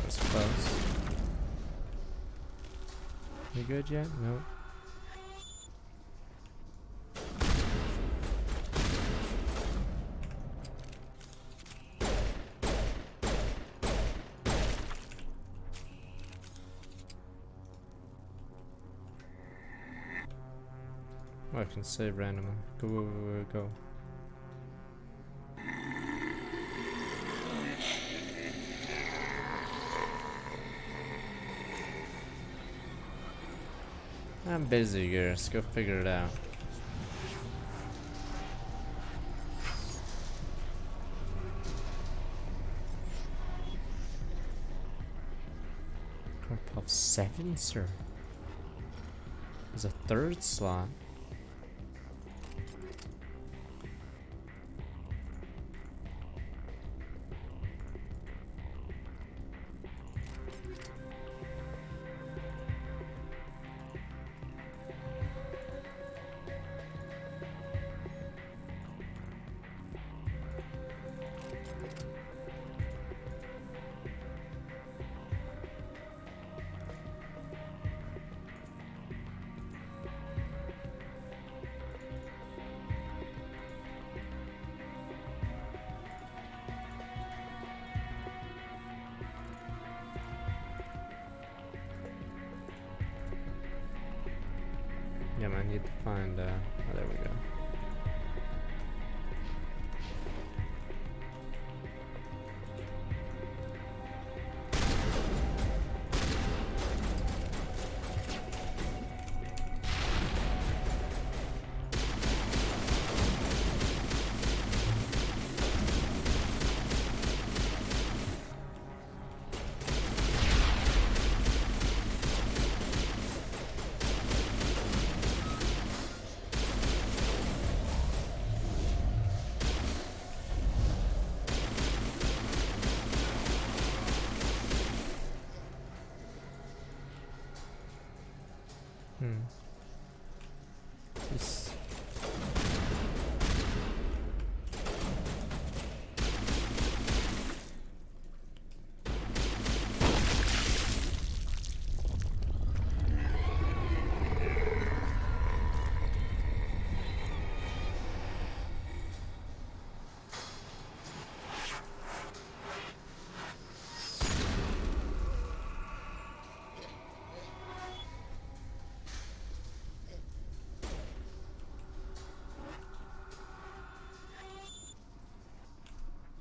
That's close. You good yet? Nope. Oh, I can save randomly. Go, go, go, go, go. I'm busy, girls. Go figure it out. Puff 7, sir. There's a third slot. Yeah, I need to find, oh, there we go. This.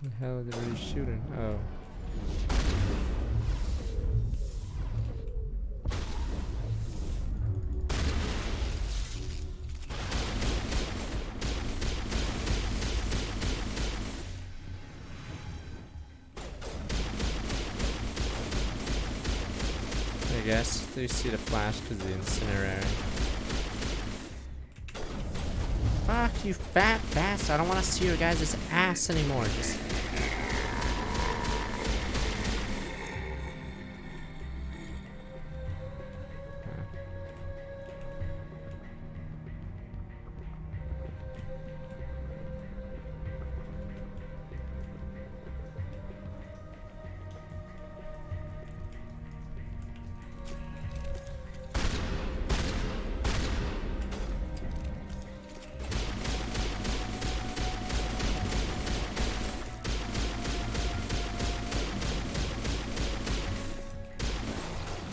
The hell are they really shooting? Oh. I guess they see the flash because the incinerator. Fuck you, fat bastard! I don't want to see your guys' ass anymore. Just.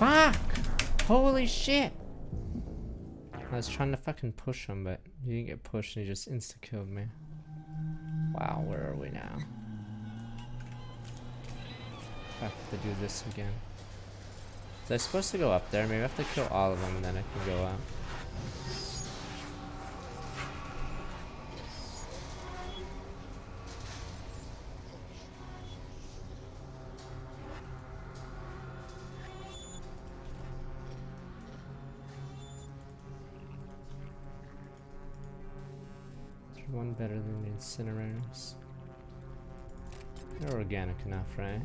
Fuck! Holy shit! I was trying to fucking push him, but he didn't get pushed and he just insta-killed me. Wow, where are we now? I have to do this again. Was I supposed to go up there? Maybe I have to kill all of them and then I can go up. One better than the incinerators. They're organic enough, right?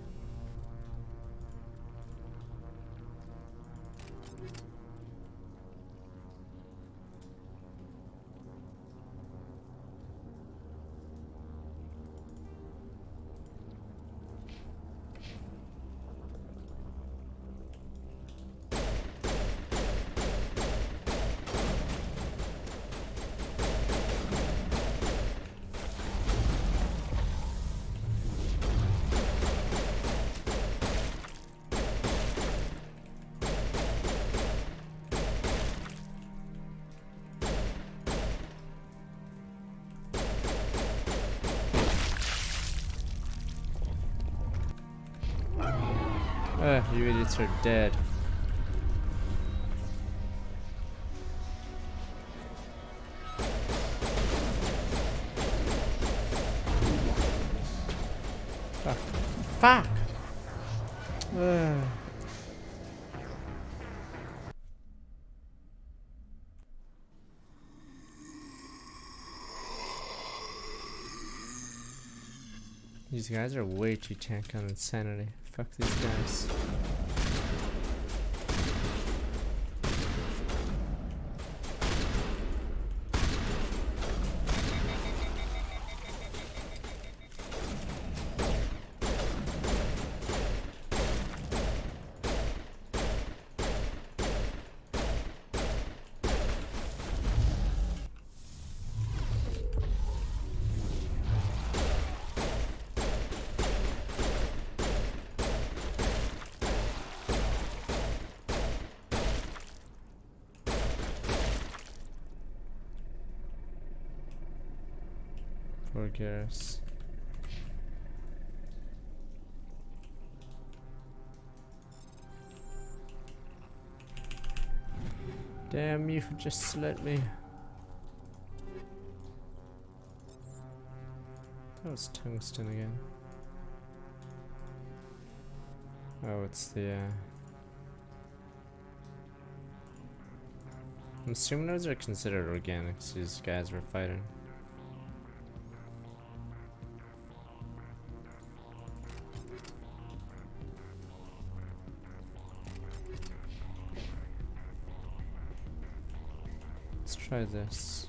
You idiots are dead. Fuck. Fuck! These guys are way too tank on insanity. Fuck these guys. Poor Garrus. Damn, you just slit me. That was tungsten again. Oh, it's the I'm assuming those are considered organics, these guys were fighting. Let's try this.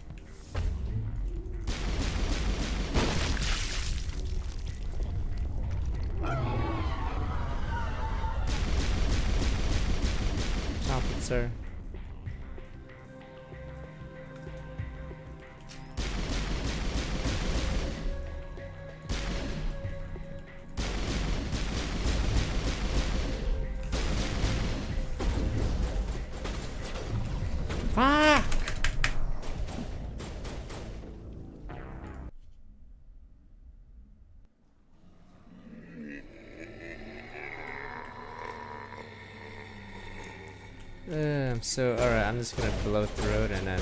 Stop it, sir. Fuck! I'm so alright. I'm just gonna blow through it and then.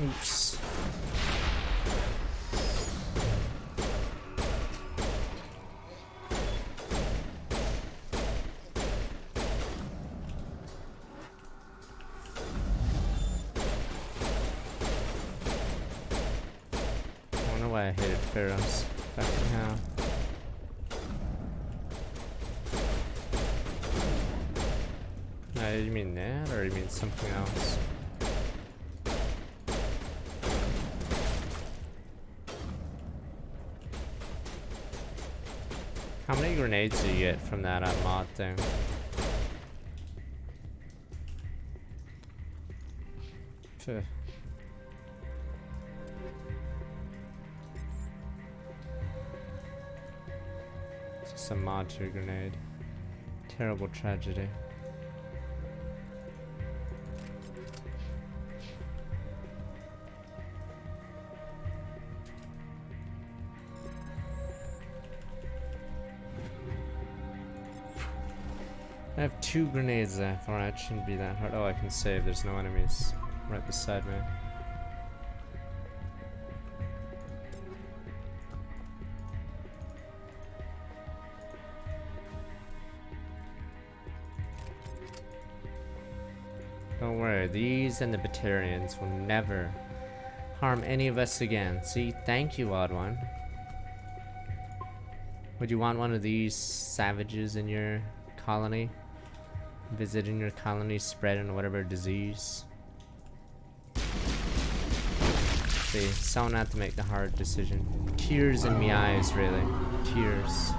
Oops. I don't know why I hated Pharaohs. Fucking hell. You mean that, or you mean something else? How many grenades do you get from that mod thing? Phew. a mod to your grenade. Terrible tragedy. I have 2 grenades left. Alright, shouldn't be that hard. Oh, I can save. There's no enemies right beside me. Don't worry, these and the Batarians will never harm any of us again. See, thank you, Odd One. Would you want one of these savages in your colony? Visiting your colony, spreading whatever disease? See, someone had to make the hard decision. Tears in me eyes, really. Tears.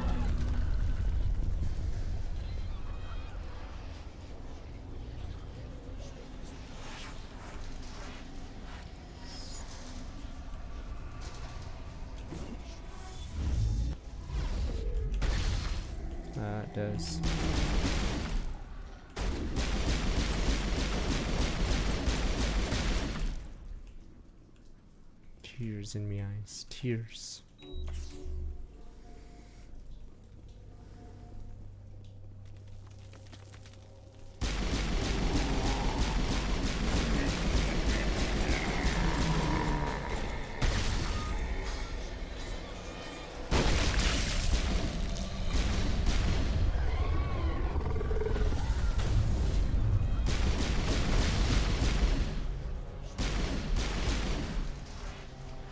It does. Tears in me eyes. Tears.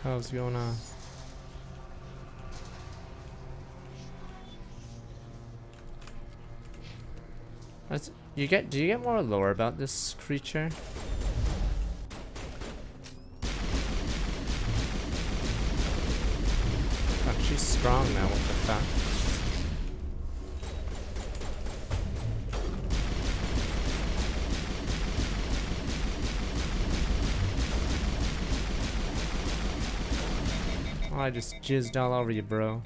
What's going on? Do you get more lore about this creature? Oh, she's strong now, what the fuck? Oh, I just jizzed all over you, bro.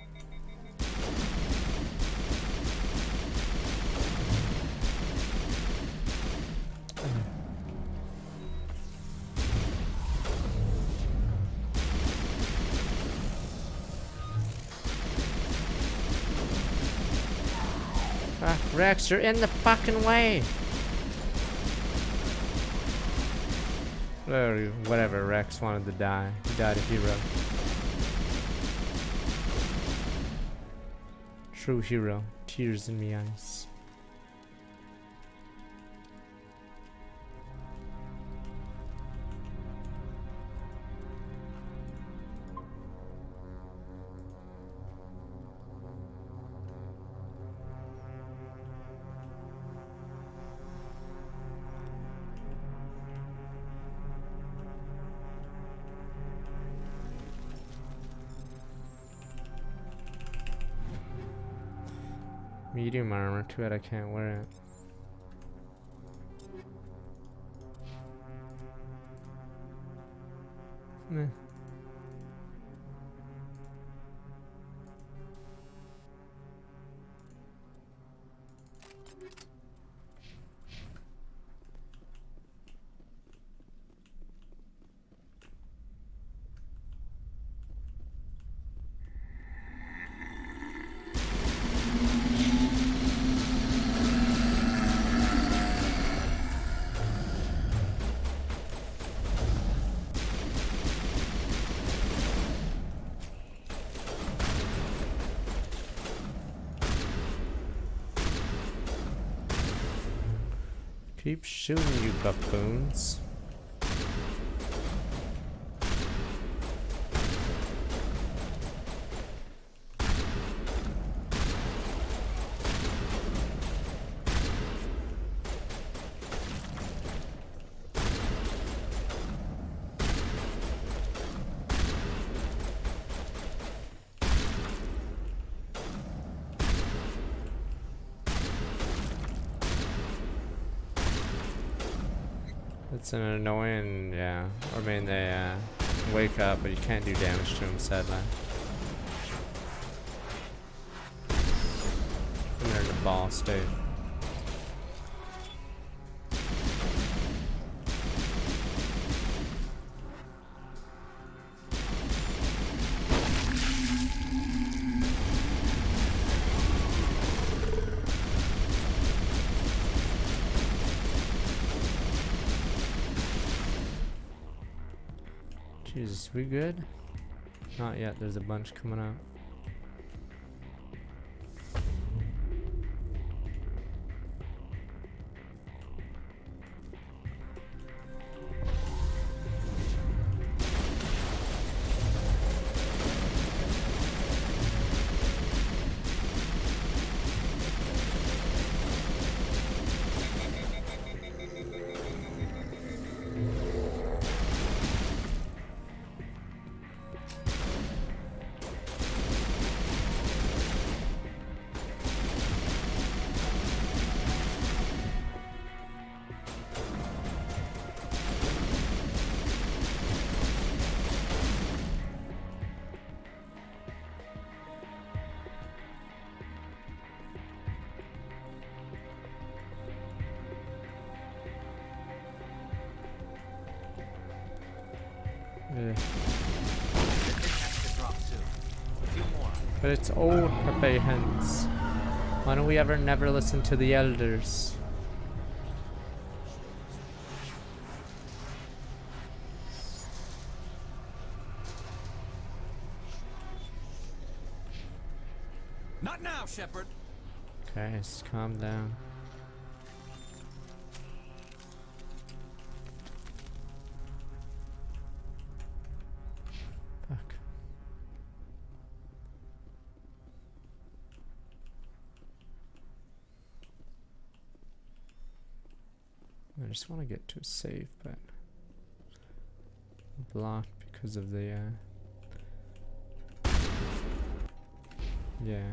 Rex, you're in the fucking way. Whatever, Rex wanted to die. He died a hero. True hero. Tears in me eyes. Medium armor, too bad I can't wear it. Meh. Keep shooting, you buffoons. It's an annoying, yeah. I mean, they wake up, but you can't do damage to them, sadly. in a ball state. Jesus, we good? Not yet, there's a bunch coming out. Yeah. But it's old Pepe-hens. Why don't we ever never listen to the elders? Not now, Shepard. Okay, just calm down. Fuck. I just want to get to a save, but blocked because of the yeah.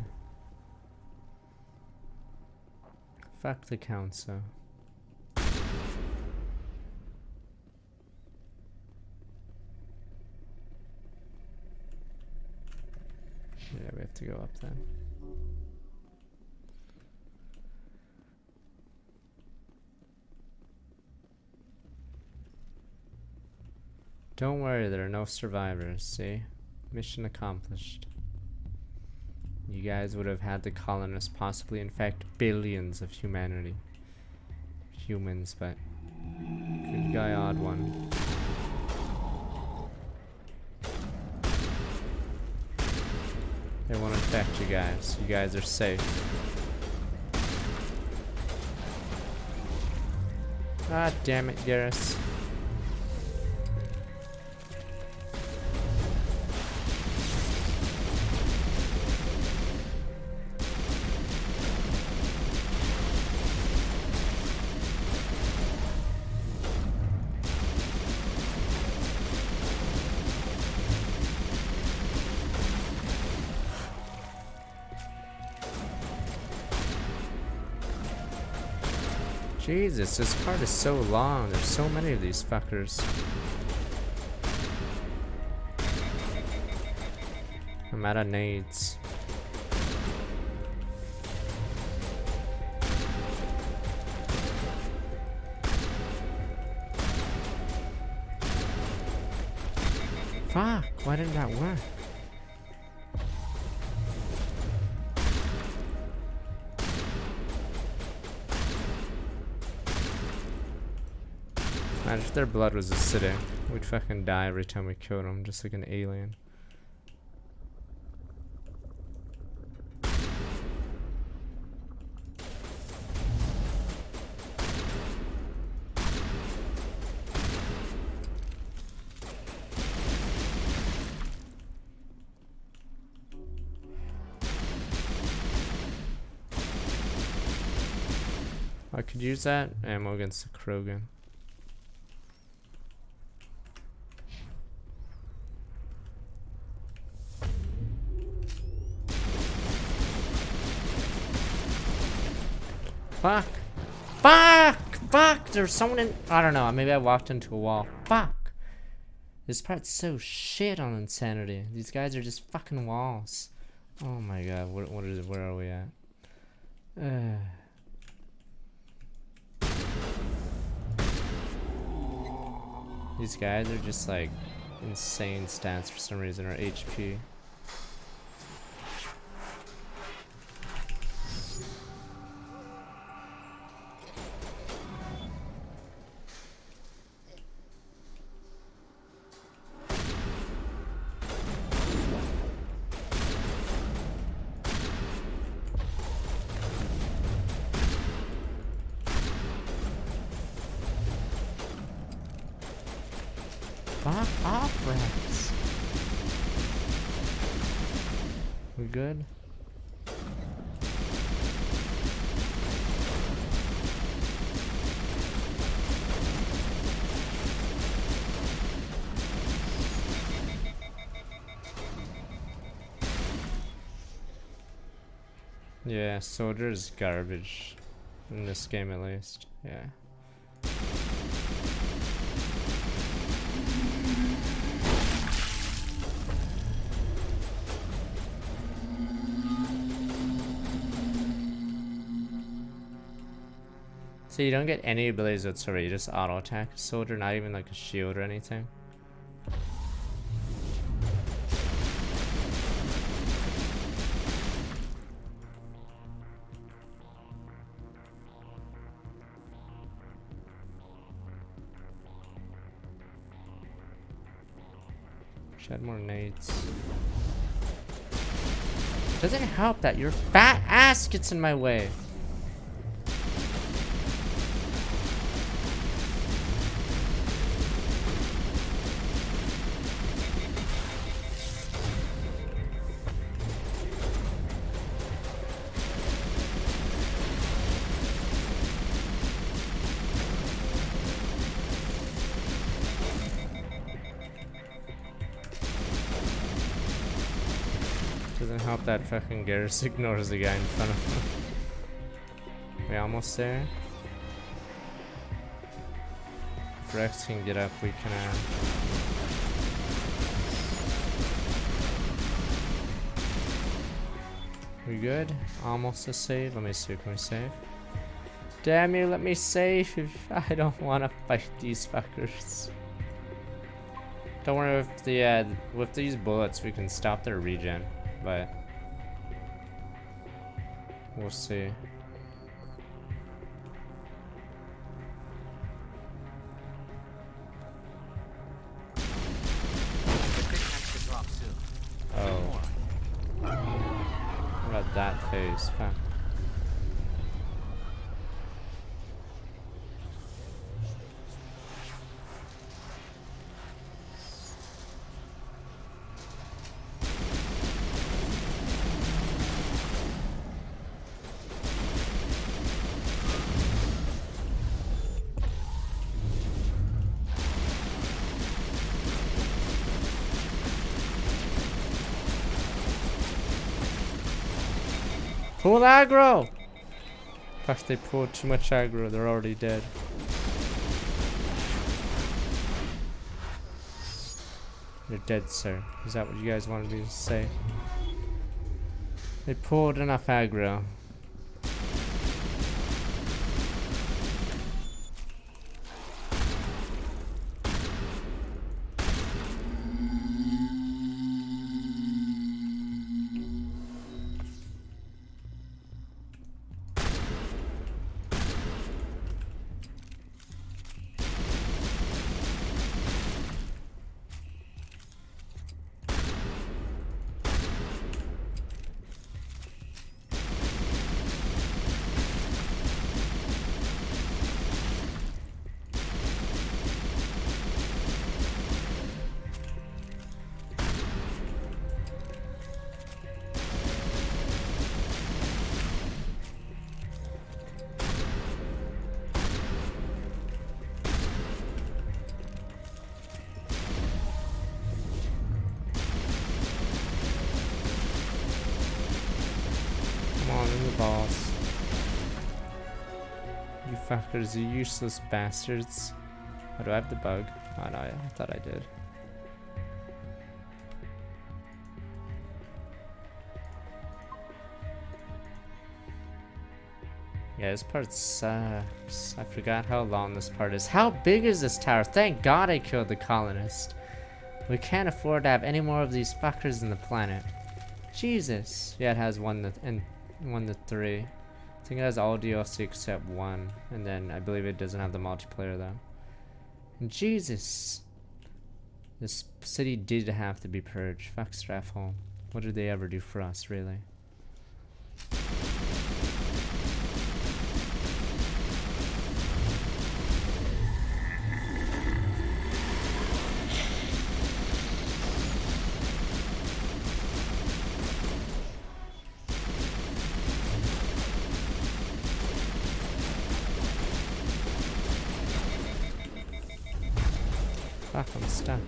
Fuck the council. Yeah, we have to go up then. Don't worry, there are no survivors, see? Mission accomplished. You guys would have had the colonists possibly infect billions of humanity. Humans, but good guy, odd one. They won't infect you guys. You guys are safe. God damn it, Garrus. Jesus, this part is so long. There's so many of these fuckers. I'm out of nades. Fuck, why didn't that work? Man, if their blood was acidic, we'd fucking die every time we killed them, just like an alien. I could use that ammo against the Krogan. Fuck. Fuck! Fuck! There's someone in... I don't know. Maybe I walked into a wall. Fuck! This part's so shit on insanity. These guys are just fucking walls. Oh my god. Where are we at? These guys are just like insane stats for some reason, or HP. Fuck off, Rex. We good? Yeah, Soldier's garbage. In this game at least. Yeah. So you don't get any abilities whatsoever, you just auto attack Soldier, not even like a shield or anything. Shed more nades. Doesn't help that your fat ass gets in my way. Doesn't help that fucking Garrus ignores the guy in front of him. We almost there. If Rex can get up, we can we good? Almost a save. Let me see, can we save? Damn you, let me save. I don't wanna fight these fuckers. Don't worry, with these bullets we can stop their regen. But we'll see. Oh. What about that phase? Fuck. Pull aggro! Fuck, they pulled too much aggro, they're already dead. You're dead, sir. Is that what you guys wanted me to say? They pulled enough aggro. Boss. You fuckers, you useless bastards. Oh, do I have the bug? Oh no, I thought I did. Yeah, this part sucks. I forgot how long this part is. How big is this tower? Thank God I killed the colonist. We can't afford to have any more of these fuckers in the planet. Jesus. Yeah, it has 1 to 3. I think it has all DLC except 1. And then I believe it doesn't have the multiplayer though. And Jesus. This city did have to be purged. Fuck Strathholm. What did they ever do for us, really? Fuck, I'm stuck.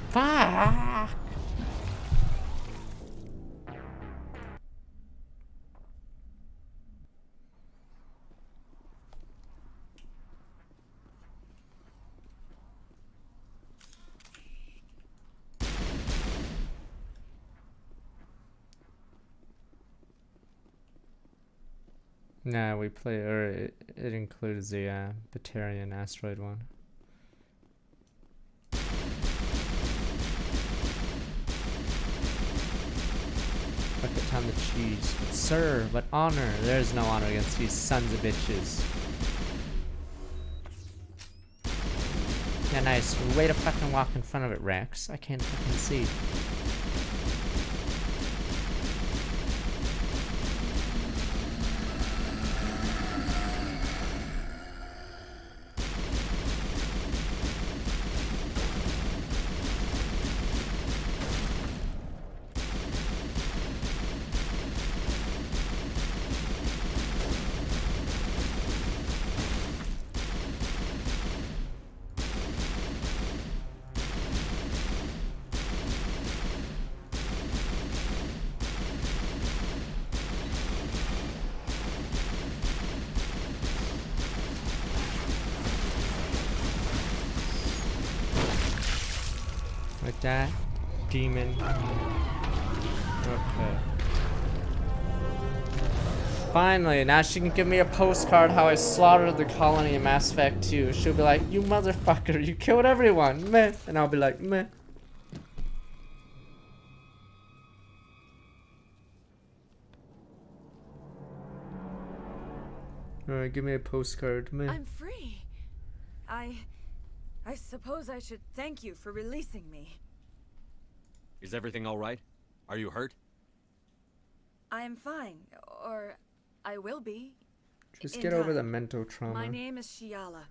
Fuck! Nah, we play, or it includes the Batarian asteroid one. Bucket time the cheese. But sir, but honor. There's no honor against these sons of bitches. Yeah, nice. Way to fucking walk in front of it, Rex. I can't fucking see. Like that. Demon. Okay. Finally, now she can give me a postcard how I slaughtered the colony in Mass Effect 2. She'll be like, you motherfucker, you killed everyone, meh. And I'll be like, meh. Alright, give me a postcard, meh. I'm free. I suppose I should thank you for releasing me. Is everything all right? Are you hurt? I am fine, or I will be. Just get over the mental trauma. My name is Shiala.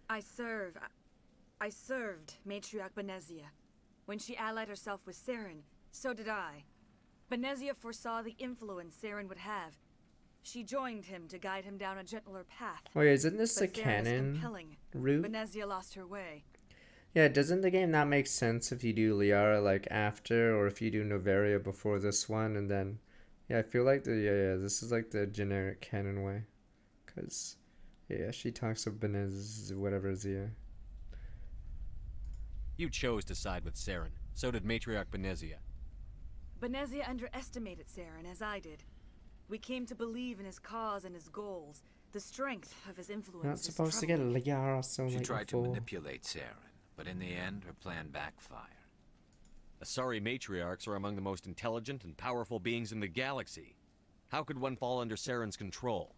I served Matriarch Benezia. When she allied herself with Saren, so did I. Benezia foresaw the influence Saren would have. She joined him to guide him down a gentler path. Wait, isn't this the But Saren is canon compelling. route? Benezia lost her way. Yeah, doesn't the game not make sense if you do Liara like after, or if you do Noveria before this one, and then, yeah, I feel like this is like the generic canon way, cause, yeah, she talks of Benez, whatever, Zia. You chose to side with Saren. So did Matriarch Benezia. Benezia underestimated Saren, as I did. We came to believe in his cause and his goals. The strength of his influence. Not supposed to get Liara so She like tried to before. manipulate Saren, but in the end, her plan backfired. Asari matriarchs are among the most intelligent and powerful beings in the galaxy. How could one fall under Saren's control?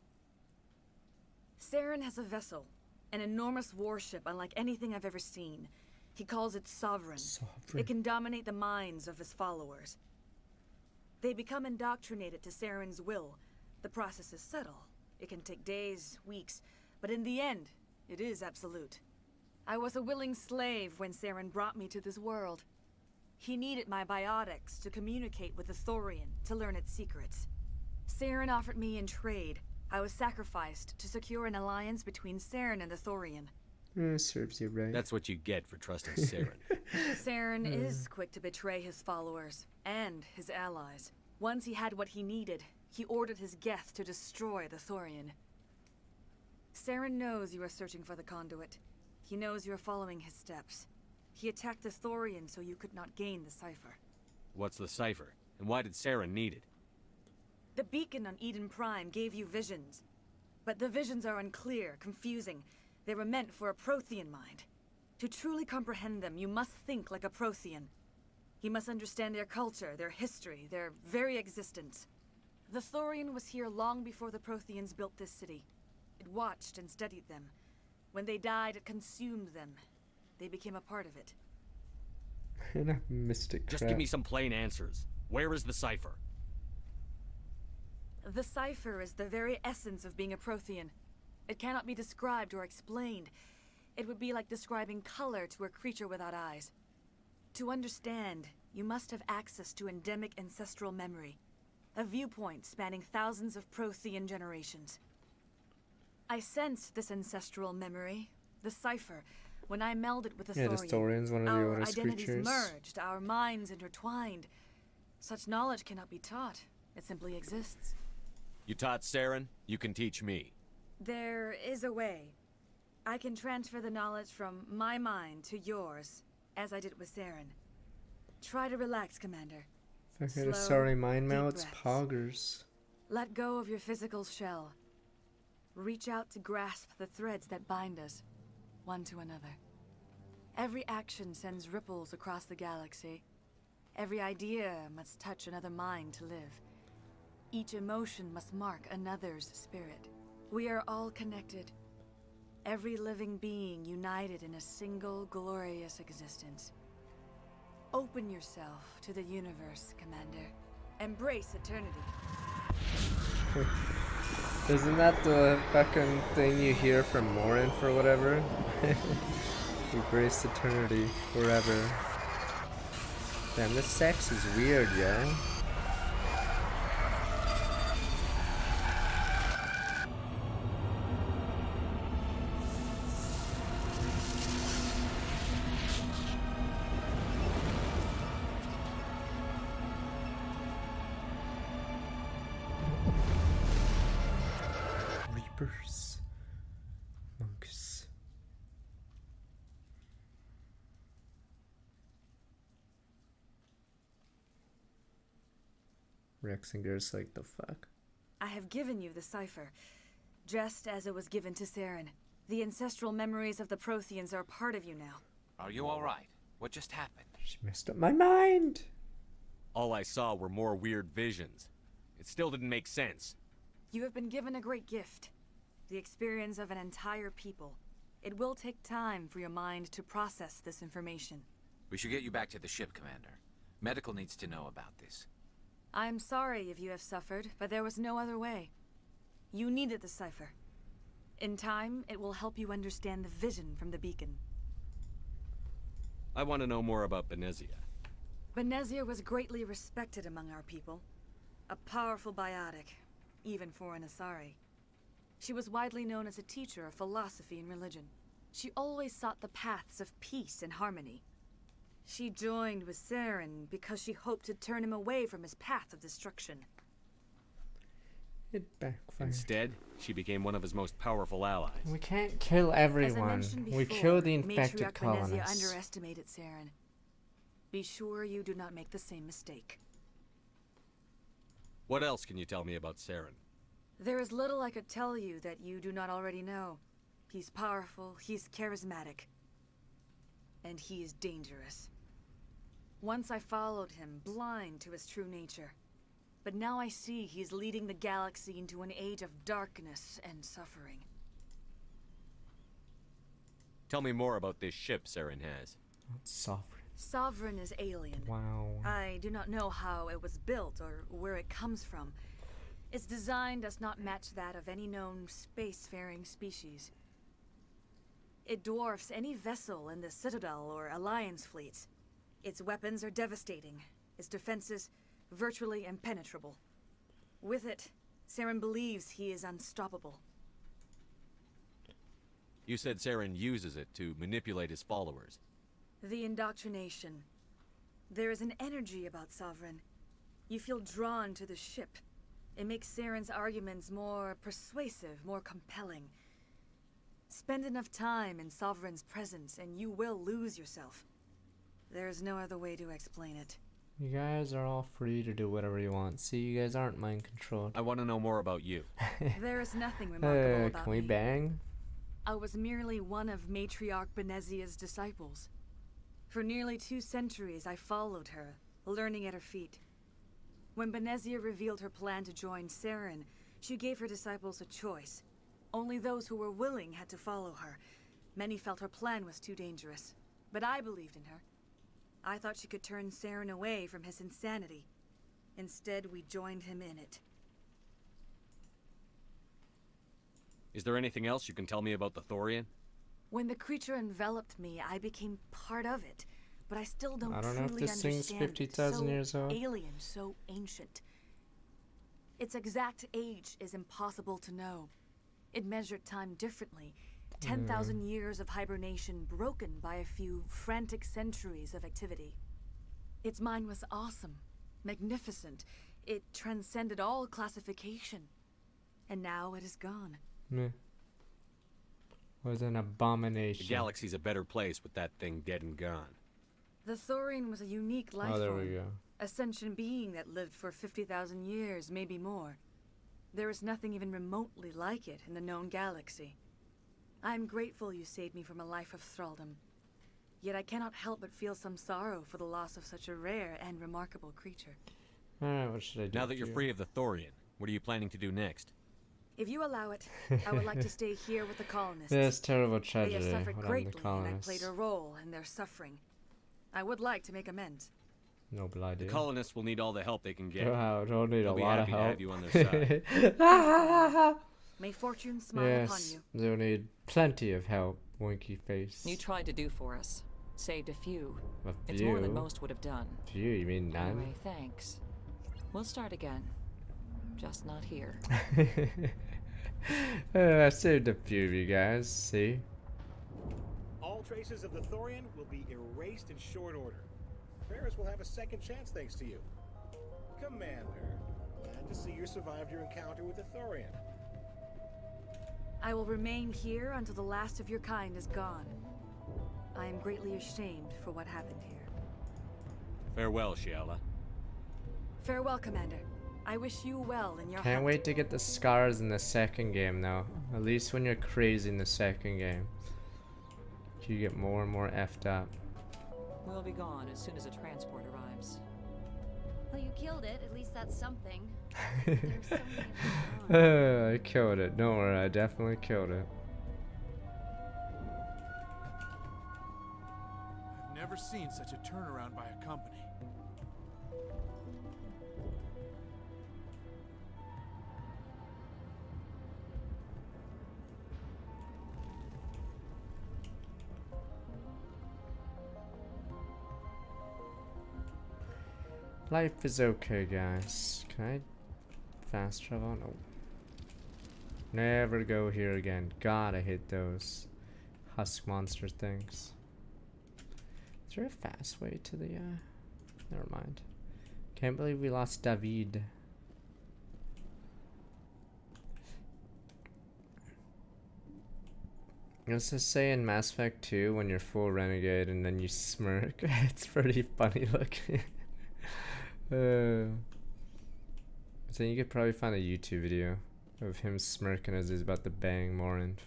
Saren has a vessel, an enormous warship unlike anything I've ever seen. He calls it Sovereign. It can dominate the minds of his followers. They become indoctrinated to Saren's will. The process is subtle. It can take days, weeks, but in the end, it is absolute. I was a willing slave when Saren brought me to this world. He needed my biotics to communicate with the Thorian, to learn its secrets. Saren offered me in trade. I was sacrificed to secure an alliance between Saren and the Thorian. Serves you right. That's what you get for trusting Saren. Saren is quick to betray his followers and his allies. Once he had what he needed, he ordered his Geth to destroy the Thorian. Saren knows you are searching for the conduit. He knows you are following his steps. He attacked the Thorian so you could not gain the cipher. What's the cipher? And why did Saren need it? The beacon on Eden Prime gave you visions. But the visions are unclear, confusing. They were meant for a Prothean mind. To truly comprehend them, you must think like a Prothean. You must understand their culture, their history, their very existence. The Thorian was here long before the Protheans built this city. It watched and studied them. When they died, it consumed them. They became a part of it. Mystic Just crap. give me some plain answers. Where is the cipher? The cipher is the very essence of being a Prothean. It cannot be described or explained. It would be like describing color to a creature without eyes. To understand, you must have access to endemic ancestral memory. A viewpoint spanning thousands of Prothean generations. I sensed this ancestral memory, the cipher, when I melded with the Yeah, the Thorian. Thorian's one of the Our oldest identities creatures. merged, our minds intertwined. Such knowledge cannot be taught. It simply exists. You taught Saren, you can teach me. There is a way. I can transfer the knowledge from my mind to yours, as I did with Saren. Try to relax, Commander. If I had a Slow, sorry mind deep melts, breaths. poggers. Let go of your physical shell. Reach out to grasp the threads that bind us, one to another. Every action sends ripples across the galaxy. Every idea must touch another mind to live. Each emotion must mark another's spirit. We are all connected. Every living being united in a single glorious existence. Open yourself to the universe, Commander. Embrace eternity. Isn't that the fucking thing you hear from Morinth or whatever? Embrace eternity forever. Damn, this sex is weird, yo. Reapers. Monks. Rexinger's like, the fuck? I have given you the cipher, just as it was given to Saren. The ancestral memories of the Protheans are a part of you now. Are you alright? What just happened? She messed up my mind! All I saw were more weird visions. It still didn't make sense. You have been given a great gift. The experience of an entire people. It will take time for your mind to process this information. We should get you back to the ship, Commander. Medical needs to know about this. I'm sorry if you have suffered, but there was no other way. You needed the cipher. In time, it will help you understand the vision from the beacon. I want to know more about Benezia. Benezia was greatly respected among our people. A powerful biotic, even for an Asari. She was widely known as a teacher of philosophy and religion. She always sought the paths of peace and harmony. She joined with Saren because she hoped to turn him away from his path of destruction. It backfired. Instead, she became one of his most powerful allies. We can't kill everyone. We kill the infected Matriarch Benezia colonists. underestimated Saren. Be sure you do not make the same mistake. What else can you tell me about Saren? There is little I could tell you that you do not already know. He's powerful, he's charismatic, and he is dangerous. Once I followed him, blind to his true nature. But now I see he's leading the galaxy into an age of darkness and suffering. Tell me more about this ship Saren has. Sovereign. Sovereign is alien. Wow. I do not know how it was built or where it comes from. Its design does not match that of any known spacefaring species. It dwarfs any vessel in the Citadel or Alliance fleets. Its weapons are devastating, its defenses virtually impenetrable. With it, Saren believes he is unstoppable. You said Saren uses it to manipulate his followers. The indoctrination. There is an energy about Sovereign. You feel drawn to the ship. It makes Saren's arguments more persuasive, more compelling. Spend enough time in Sovereign's presence and you will lose yourself. There is no other way to explain it. You guys are all free to do whatever you want. See, you guys aren't mind controlled. I want to know more about you. There is nothing remarkable about Can we me. bang? I was merely one of Matriarch Benezia's disciples. For nearly 2 centuries, I followed her, learning at her feet. When Benezia revealed her plan to join Saren, she gave her disciples a choice. Only those who were willing had to follow her. Many felt her plan was too dangerous, but I believed in her. I thought she could turn Saren away from his insanity. Instead, we joined him in it. Is there anything else you can tell me about the Thorian? When the creature enveloped me, I became part of it. But I still don't I don't know if truly this thing's understand 50,000 years so old. alien, so ancient. Its exact age is impossible to know. It measured time differently. 10,000 years of hibernation broken by a few frantic centuries of activity. Its mind was awesome, magnificent. It transcended all classification. And now it is gone. Meh. Was an abomination. The galaxy's a better place with that thing dead and gone. The Thorian was a unique life Oh, there form. we go. A sentient being that lived for 50,000 years, maybe more. There is nothing even remotely like it in the known galaxy. I am grateful you saved me from a life of thraldom. Yet I cannot help but feel some sorrow for the loss of such a rare and remarkable creature. Alright, what should I do? Now that you're free of the Thorian, what are you planning to do next? If you allow it, I would like to stay here with the colonists. This terrible They tragedy. have suffered What happened greatly, to and I colonists? played a role in their suffering. I would like to make amends. Noble idea. The colonists will need all the help they can get. Wow, don't need They'll a be lot of happy to help. have you on their side. May fortune smile upon Yes, you. they'll need plenty of help. Winky face. You tried to do for us. Saved a few. A It's more than few? most would have done. Few, you mean none? Anyway, thanks. We'll start again. Just not here. I saved a few of you guys. See? All traces of the Thorian will be erased in short order. Ferris will have a second chance thanks to you. Commander, glad to see you survived your encounter with the Thorian. I will remain here until the last of your kind is gone. I am greatly ashamed for what happened here. Farewell, Shiala. Farewell, Commander. I wish you well in your Can't hunt. wait to get the scars in the second game though. At least when you're crazy in the second game. You get more and more effed up. We'll be gone as soon as a transport arrives. Well, you killed it. At least that's something. There's so many of them. I killed it. Don't worry, I definitely killed it. I've never seen such a turnaround by a company. Life is okay, guys. Can I fast travel? No. Never go here again. God, I hate those husk monster things. Is there a fast way to the, never mind. Can't believe we lost David. Let's just say in Mass Effect 2 when you're full Renegade and then you smirk, it's pretty funny looking. So you could probably find a YouTube video of him smirking as he's about to bang Morinth.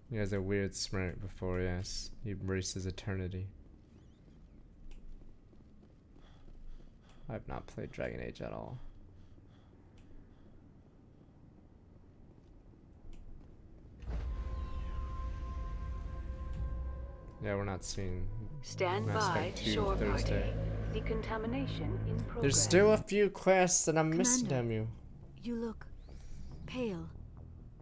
He has a weird smirk before, yes, he embraces eternity. I've not played Dragon Age at all. Yeah, we're not seeing Stand Mass by, Effect 2 shore Thursday. party. Decontamination in progress. There's still a few quests that I'm missing, damn Commander. you. You look pale.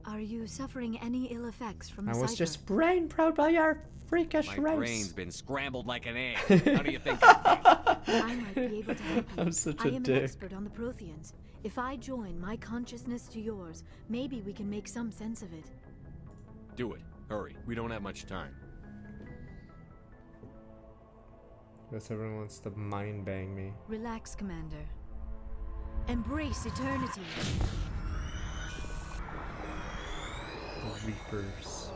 Are you suffering any ill effects from the I was cipher? just brain proud by our freakish My race. brain's been scrambled like an egg. How do you think I I might be able to help you. I'm such I a am dick. an expert on the Protheans. If I join my consciousness to yours, maybe we can make some sense of it. Do it. Hurry. We don't have much time. Guess everyone wants to mind bang me. Relax, Commander. Embrace eternity. The Reapers.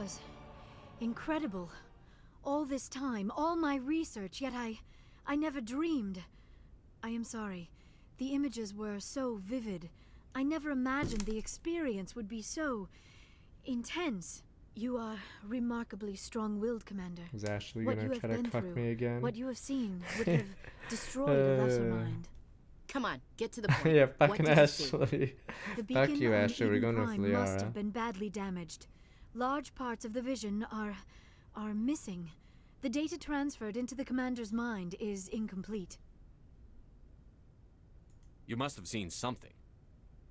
was incredible. All this time, all my research, yet I never dreamed. I am sorry. The images were so vivid. I never imagined the experience would be so intense. You are remarkably strong-willed, Commander. Is Ashley What gonna you have try to been cuck through, me again? what you have seen, would have destroyed a lesser mind. Come on, get to the point. Yeah, What fucking did you see? Ashley. The Fuck beacon you, on Ashley. We're Eden going with Prime must Liara. have been badly damaged. Large parts of the vision are missing. The data transferred into the commander's mind is incomplete. You must have seen something.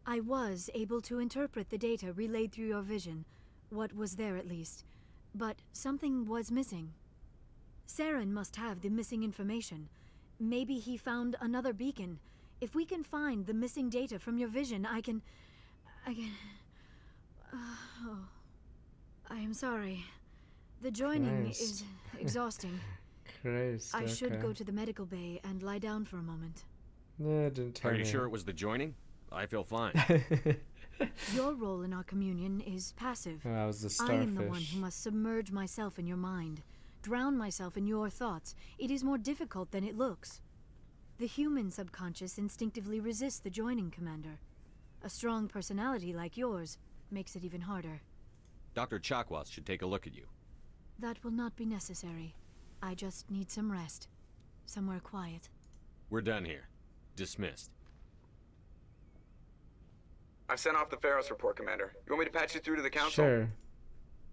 I was able to interpret the data relayed through your vision, what was there at least, but something was missing. Saren must have the missing information. Maybe he found another beacon. If we can find the missing data from your vision, I can... oh. I am sorry. The joining is exhausting. Christ, I should okay. go to the medical bay and lie down for a moment. No, didn't tell Are you me. sure it was the joining? I feel fine. Your role in our communion is passive. Oh, I was the I am the one starfish. who must submerge myself in your mind, drown myself in your thoughts. It is more difficult than it looks. The human subconscious instinctively resists the joining, Commander. A strong personality like yours makes it even harder. Dr. Chakwas should take a look at you. That will not be necessary. I just need some rest. Somewhere quiet. We're done here. Dismissed. I've sent off the Pharos report, Commander. You want me to patch you through to the council? Sure.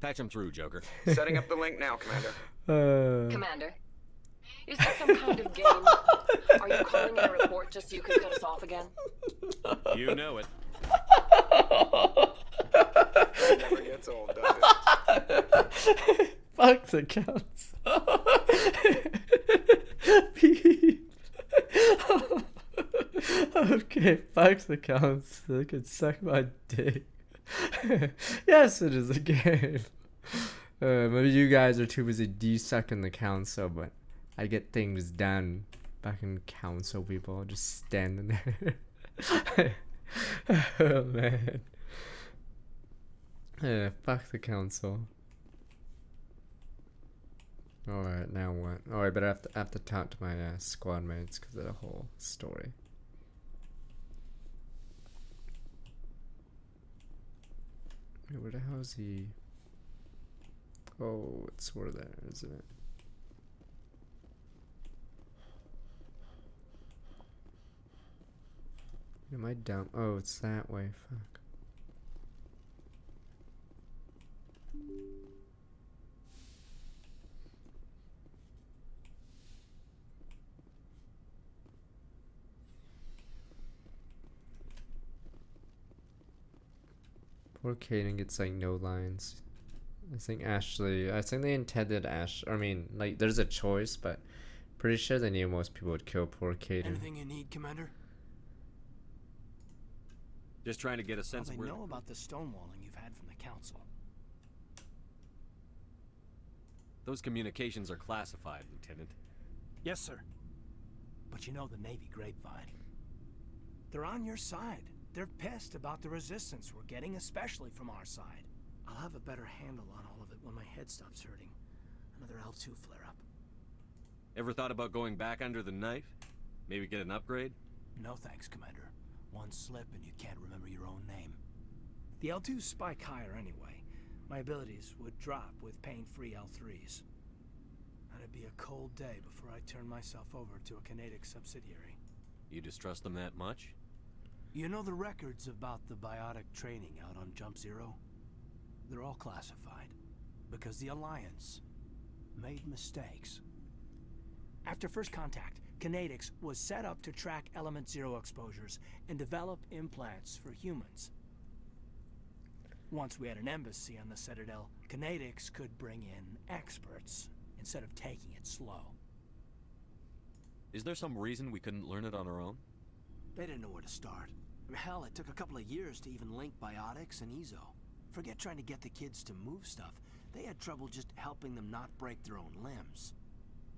Patch him through, Joker. Setting up the link now, Commander. Commander, is this some kind of game? Are you calling in a report just so you can cut us off again? You know it. Never gets old, does it? Fuck the counts. Beep. Okay, fuck the counts. They could suck my dick. Yes, it is a game. Maybe you guys are too busy de-sucking the council, but I get things done. Back in council, people just standing there. Oh man. Yeah, fuck the council. Alright, now what? Oh, I better have to talk to my squad mates because of the whole story. Wait, where the hell is he? Oh, it's sort of there, isn't it? Am I dumb? Oh, it's that way. Fuck. Poor Kaden gets like no lines. I think they intended like there's a choice, but pretty sure they knew most people would kill poor Kaden. Anything you need, Commander? Just trying to get a sense Well, of they where... know about the stonewalling you've had from the Council. Those communications are classified, Lieutenant. Yes, sir. But you know the Navy grapevine. They're on your side. They're pissed about the resistance we're getting, especially from our side. I'll have a better handle on all of it when my head stops hurting. Another L2 flare-up. Ever thought about going back under the knife? Maybe get an upgrade? No thanks, Commander. One slip and you can't remember your own name. The L2s spike higher anyway. My abilities would drop with pain-free L3s. That'd be a cold day before I turn myself over to a Canadic subsidiary. You distrust them that much? You know the records about the biotic training out on Jump Zero? They're all classified, because the Alliance made mistakes. After first contact, Canadics was set up to track Element Zero exposures and develop implants for humans. Once we had an embassy on the Citadel, Canadics could bring in experts instead of taking it slow. Is there some reason we couldn't learn it on our own? They didn't know where to start. Hell, it took a couple of years to even link biotics and EZO. Forget trying to get the kids to move stuff. They had trouble just helping them not break their own limbs.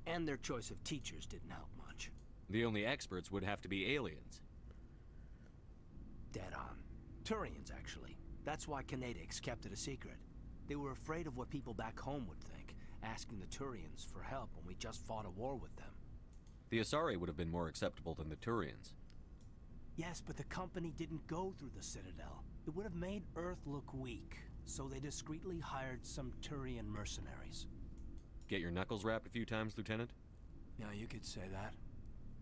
And their choice of teachers didn't help much. The only experts would have to be aliens. Dead on. Turians, actually. That's why Canadics kept it a secret. They were afraid of what people back home would think, asking the Turians for help when we just fought a war with them. The Asari would have been more acceptable than the Turians. Yes, but the company didn't go through the Citadel. It would have made Earth look weak, so they discreetly hired some Turian mercenaries. Get your knuckles rapped a few times, Lieutenant? Yeah, you could say that.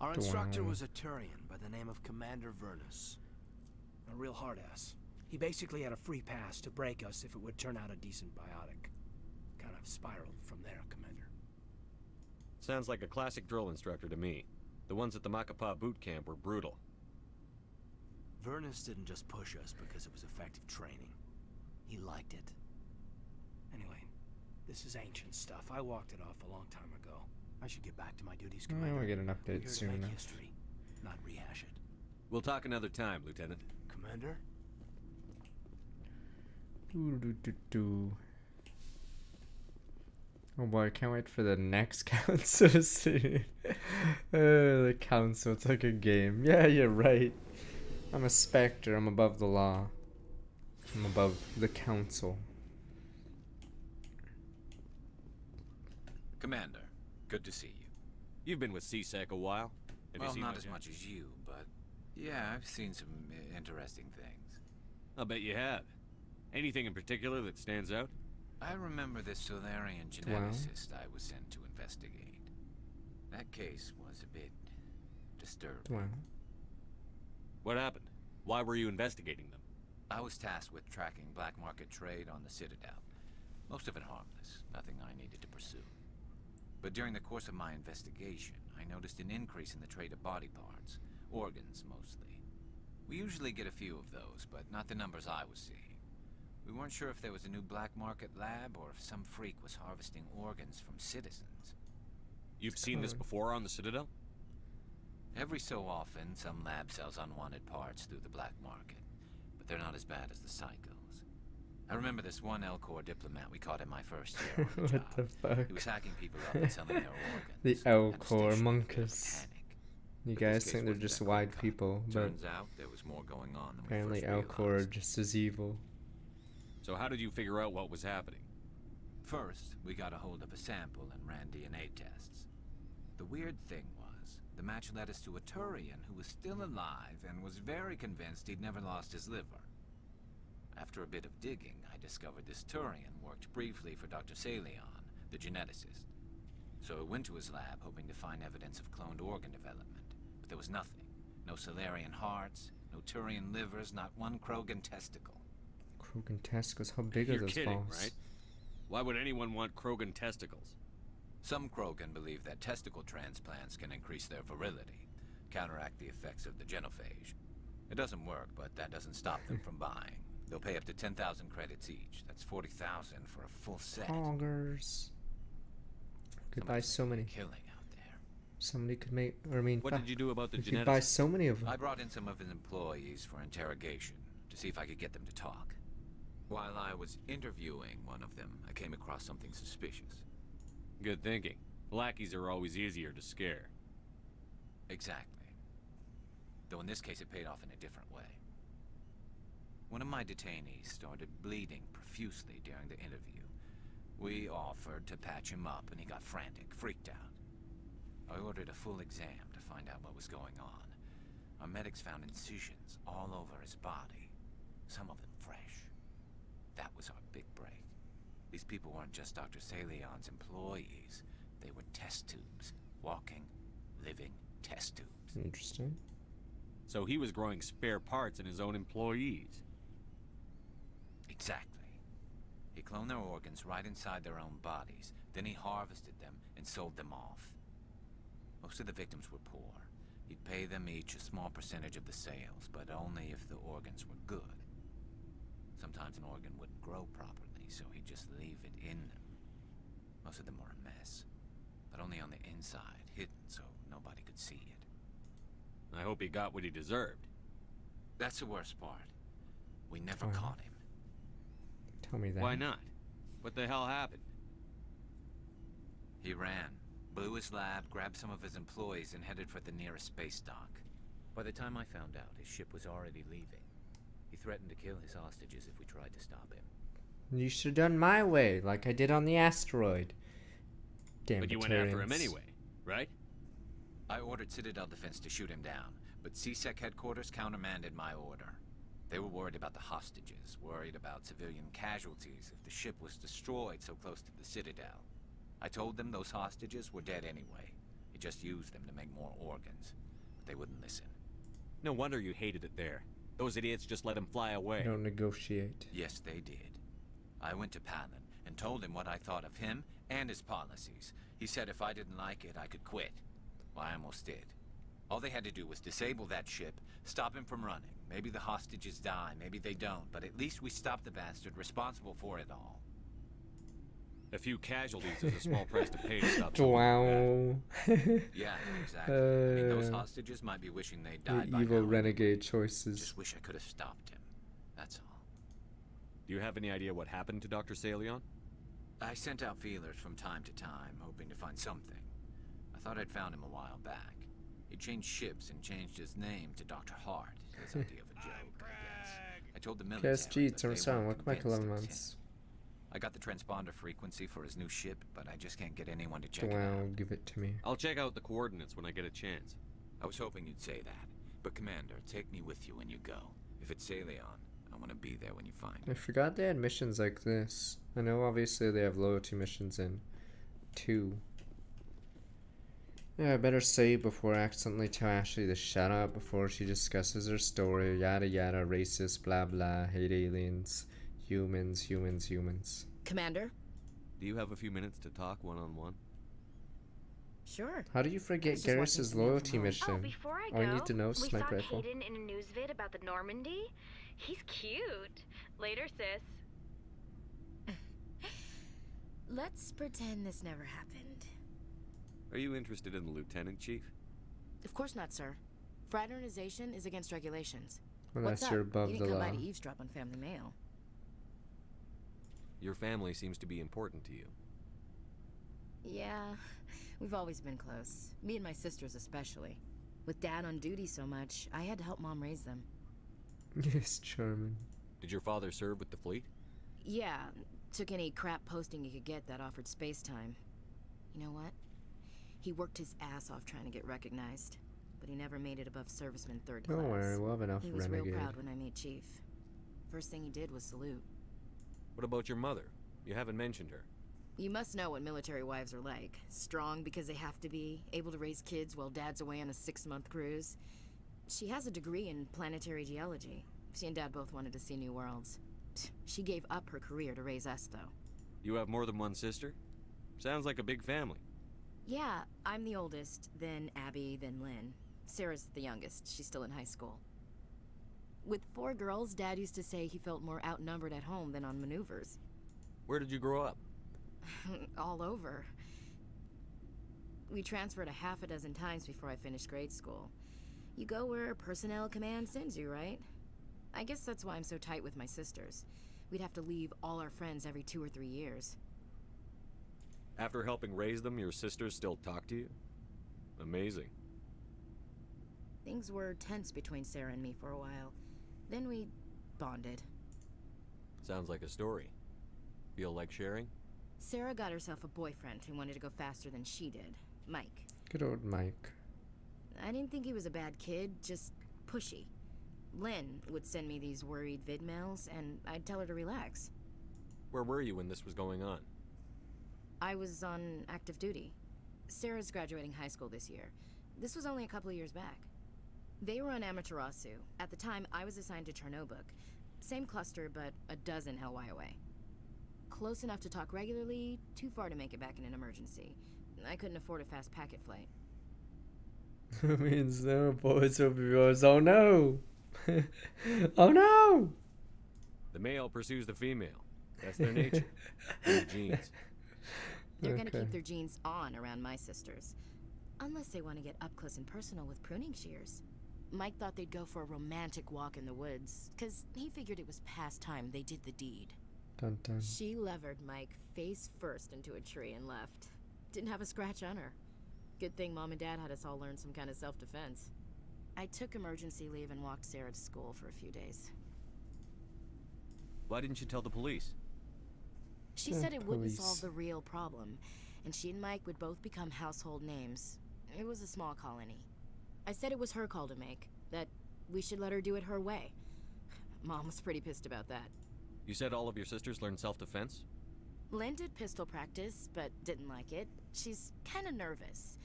Our instructor was a Turian by the name of Commander Vernus. A real hard-ass. He basically had a free pass to break us if it would turn out a decent biotic. Kind of spiraled from there, Commander. Sounds like a classic drill instructor to me. The ones at the Macapa boot camp were brutal. Vernus didn't just push us because it was effective training. He liked it. Anyway, this is ancient stuff. I walked it off a long time ago. I should get back to my duties, Commander. We'll get an We're update here soon to make enough. history, not rehash it. We'll talk another time, Lieutenant. Commander? Oh boy, I can't wait for the next council scene. The council, it's like a game. Yeah, you're right. I'm a specter, I'm above the law. I'm above the council. Commander, good to see you. You've been with CSEC a while. Have you Well, seen not much as yet? much as you, but yeah, I've seen some interesting things. I'll bet you have. Anything in particular that stands out? I remember this Solarian geneticist I was sent to investigate. That case was a bit disturbing. What happened? Why were you investigating them? I was tasked with tracking black market trade on the Citadel. Most of it harmless, nothing I needed to pursue. But during the course of my investigation, I noticed an increase in the trade of body parts, organs mostly. We usually get a few of those, but not the numbers I was seeing. We weren't sure if there was a new black market lab or if some freak was harvesting organs from citizens. You've seen this before on the Citadel? Every so often, some lab sells unwanted parts through the black market, but they're not as bad as the Psychos. I remember this one Elcor diplomat we caught in my first year on the job. What the fuck? He was hacking people up and selling their organs. The Had a Elcor station monkeys. You But guys this case think they're wasn't just that wide clear-cut. people, but Turns out there was more going on than we apparently first Elcor are realized. just as evil. So how did you figure out what was happening? First, we got a hold of a sample and ran DNA tests. The weird thing was, the match led us to a Turian who was still alive and was very convinced he'd never lost his liver. After a bit of digging, I discovered this Turian worked briefly for Dr. Salion, the geneticist. So I went to his lab hoping to find evidence of cloned organ development, but there was nothing. No Solarian hearts, no Turian livers, not one Krogan testicle. Krogan testicles, how big are You're those kidding, balls? right? Why would anyone want Krogan testicles? Some Krogan believe that testicle transplants can increase their virility, counteract the effects of the genophage. It doesn't work, but that doesn't stop them from buying. They'll pay up to 10,000 credits each. That's 40,000 for a full set. Poggers. Could buy so many. Killing out there. Somebody could make, or I mean, What did you do about the you could buy geneticist? so many of them. I brought in some of his employees for interrogation to see if I could get them to talk. While I was interviewing one of them, I came across something suspicious. Good thinking. Lackeys are always easier to scare. Exactly. Though in this case it paid off in a different way. One of my detainees started bleeding profusely during the interview. We offered to patch him up and he got frantic, freaked out. I ordered a full exam to find out what was going on. Our medics found incisions all over his body, some of them fresh. That was our big break. These people weren't just Dr. Salion's employees. They were test tubes. Walking, living test tubes. Interesting. So he was growing spare parts in his own employees. Exactly. He cloned their organs right inside their own bodies. Then he harvested them and sold them off. Most of the victims were poor. He'd pay them each a small percentage of the sales, but only if the organs were good. Sometimes an organ wouldn't grow properly, so he'd just leave it in them. Most of them were a mess, but only on the inside, hidden so nobody could see it. I hope he got what he deserved. That's the worst part. We never Oh. caught him. Tell me that. Why not? What the hell happened? He ran, blew his lab, grabbed some of his employees, and headed for the nearest space dock. By the time I found out, his ship was already leaving. He threatened to kill his hostages if we tried to stop him. You should have done my way, like I did on the asteroid. Damn But you went after him Batarians. anyway, right? I ordered Citadel Defense to shoot him down, but CSEC headquarters countermanded my order. They were worried about the hostages, worried about civilian casualties if the ship was destroyed so close to the Citadel. I told them those hostages were dead anyway. It just used them to make more organs. But they wouldn't listen. No wonder you hated it there. Those idiots just let him fly away. Don't negotiate. Yes, they did. I went to Palin and told him what I thought of him and his policies. He said if I didn't like it, I could quit. Well, I almost did. All they had to do was disable that ship, stop him from running. Maybe the hostages die, maybe they don't, but at least we stopped the bastard responsible for it all. A few casualties is a small price to pay to stop Wow. Yeah, exactly. I mean, those hostages might be wishing they died The by evil now. renegade choices. Just wish I could have stopped him. That's all. Do you have any idea what happened to Dr. Salion? I sent out feelers from time to time, hoping to find something. I thought I'd found him a while back. He changed ships and changed his name to Dr. Hart. His idea of a joke, I guess. I told the military, KSG, but turn they sound. weren't Welcome back, convinced 11 it was months. him. I got the transponder frequency for his new ship, but I just can't get anyone to check it Wow, out. give it to me. I'll check out the coordinates when I get a chance. I was hoping you'd say that. But Commander, take me with you when you go. If it's Salion, I want to be there when you find I him. forgot they had missions like this. I know obviously they have loyalty missions in 2. Yeah, I better say before I accidentally tell Ashley to shut up before she discusses her story. Yada yada, racist, blah blah, hate aliens, humans. Commander? Do you have a few minutes to talk one-on-one? Sure. How do you forget was just watching Garrus's some mail loyalty from home. mission? Oh, before I All go, you need to know is we sniper saw rifle. Caden in a news vid about the Normandy. He's cute. Later, sis. Let's pretend this never happened. Are you interested in the Lieutenant Chief? Of course not, sir. Fraternization is against regulations. Unless What's up? you're above you the didn't come law. by to eavesdrop on family mail. Your family seems to be important to you. Yeah, we've always been close. Me and my sisters especially. With Dad on duty so much, I had to help Mom raise them. Yes, charming. Did your father serve with the fleet? Yeah, took any crap posting he could get that offered space time. You know what? He worked his ass off trying to get recognized, but he never made it above serviceman 3rd class. Don't worry, we'll have enough He was Renegade. real proud when I made Chief. First thing he did was salute. What about your mother? You haven't mentioned her. You must know what military wives are like. Strong because they have to be, able to raise kids while Dad's away on a 6-month cruise. She has a degree in planetary geology. She and Dad both wanted to see new worlds. She gave up her career to raise us, though. You have more than one sister? Sounds like a big family. Yeah, I'm the oldest, then Abby, then Lynn. Sarah's the youngest. She's still in high school. With 4 girls, Dad used to say he felt more outnumbered at home than on maneuvers. Where did you grow up? All over. We transferred a half a dozen times before I finished grade school. You go where personnel command sends you, right? I guess that's why I'm so tight with my sisters. We'd have to leave all our friends every 2 or 3 years. After helping raise them, your sisters still talk to you? Amazing. Things were tense between Sarah and me for a while. Then we bonded. Sounds like a story. Feel like sharing? Sarah got herself a boyfriend who wanted to go faster than she did, Mike. Good old Mike. I didn't think he was a bad kid, just pushy. Lynn would send me these worried vid mails, and I'd tell her to relax. Where were you when this was going on? I was on active duty. Sarah's graduating high school this year. This was only a couple of years back. They were on Amaterasu. At the time, I was assigned to Chernobog. Same cluster, but a dozen LY away. Close enough to talk regularly, too far to make it back in an emergency. I couldn't afford a fast packet flight. I mean, so boys will be yours. Oh no! Oh no! The male pursues the female. That's their nature. Their genes. They're gonna keep their genes on around my sisters. Unless they want to get up close and personal with pruning shears. Mike thought they'd go for a romantic walk in the woods, because he figured it was past time they did the deed. Dun dun. She levered Mike face first into a tree and left. Didn't have a scratch on her. Good thing Mom and Dad had us all learn some kind of self-defense. I took emergency leave and walked Sarah to school for a few days. Why didn't you tell the police? She said it wouldn't police. solve the real problem, and she and Mike would both become household names. It was a small colony. I said it was her call to make, that we should let her do it her way. Mom was pretty pissed about that. You said all of your sisters learned self-defense? Lynn did pistol practice, but didn't like it. She's kind of nervous.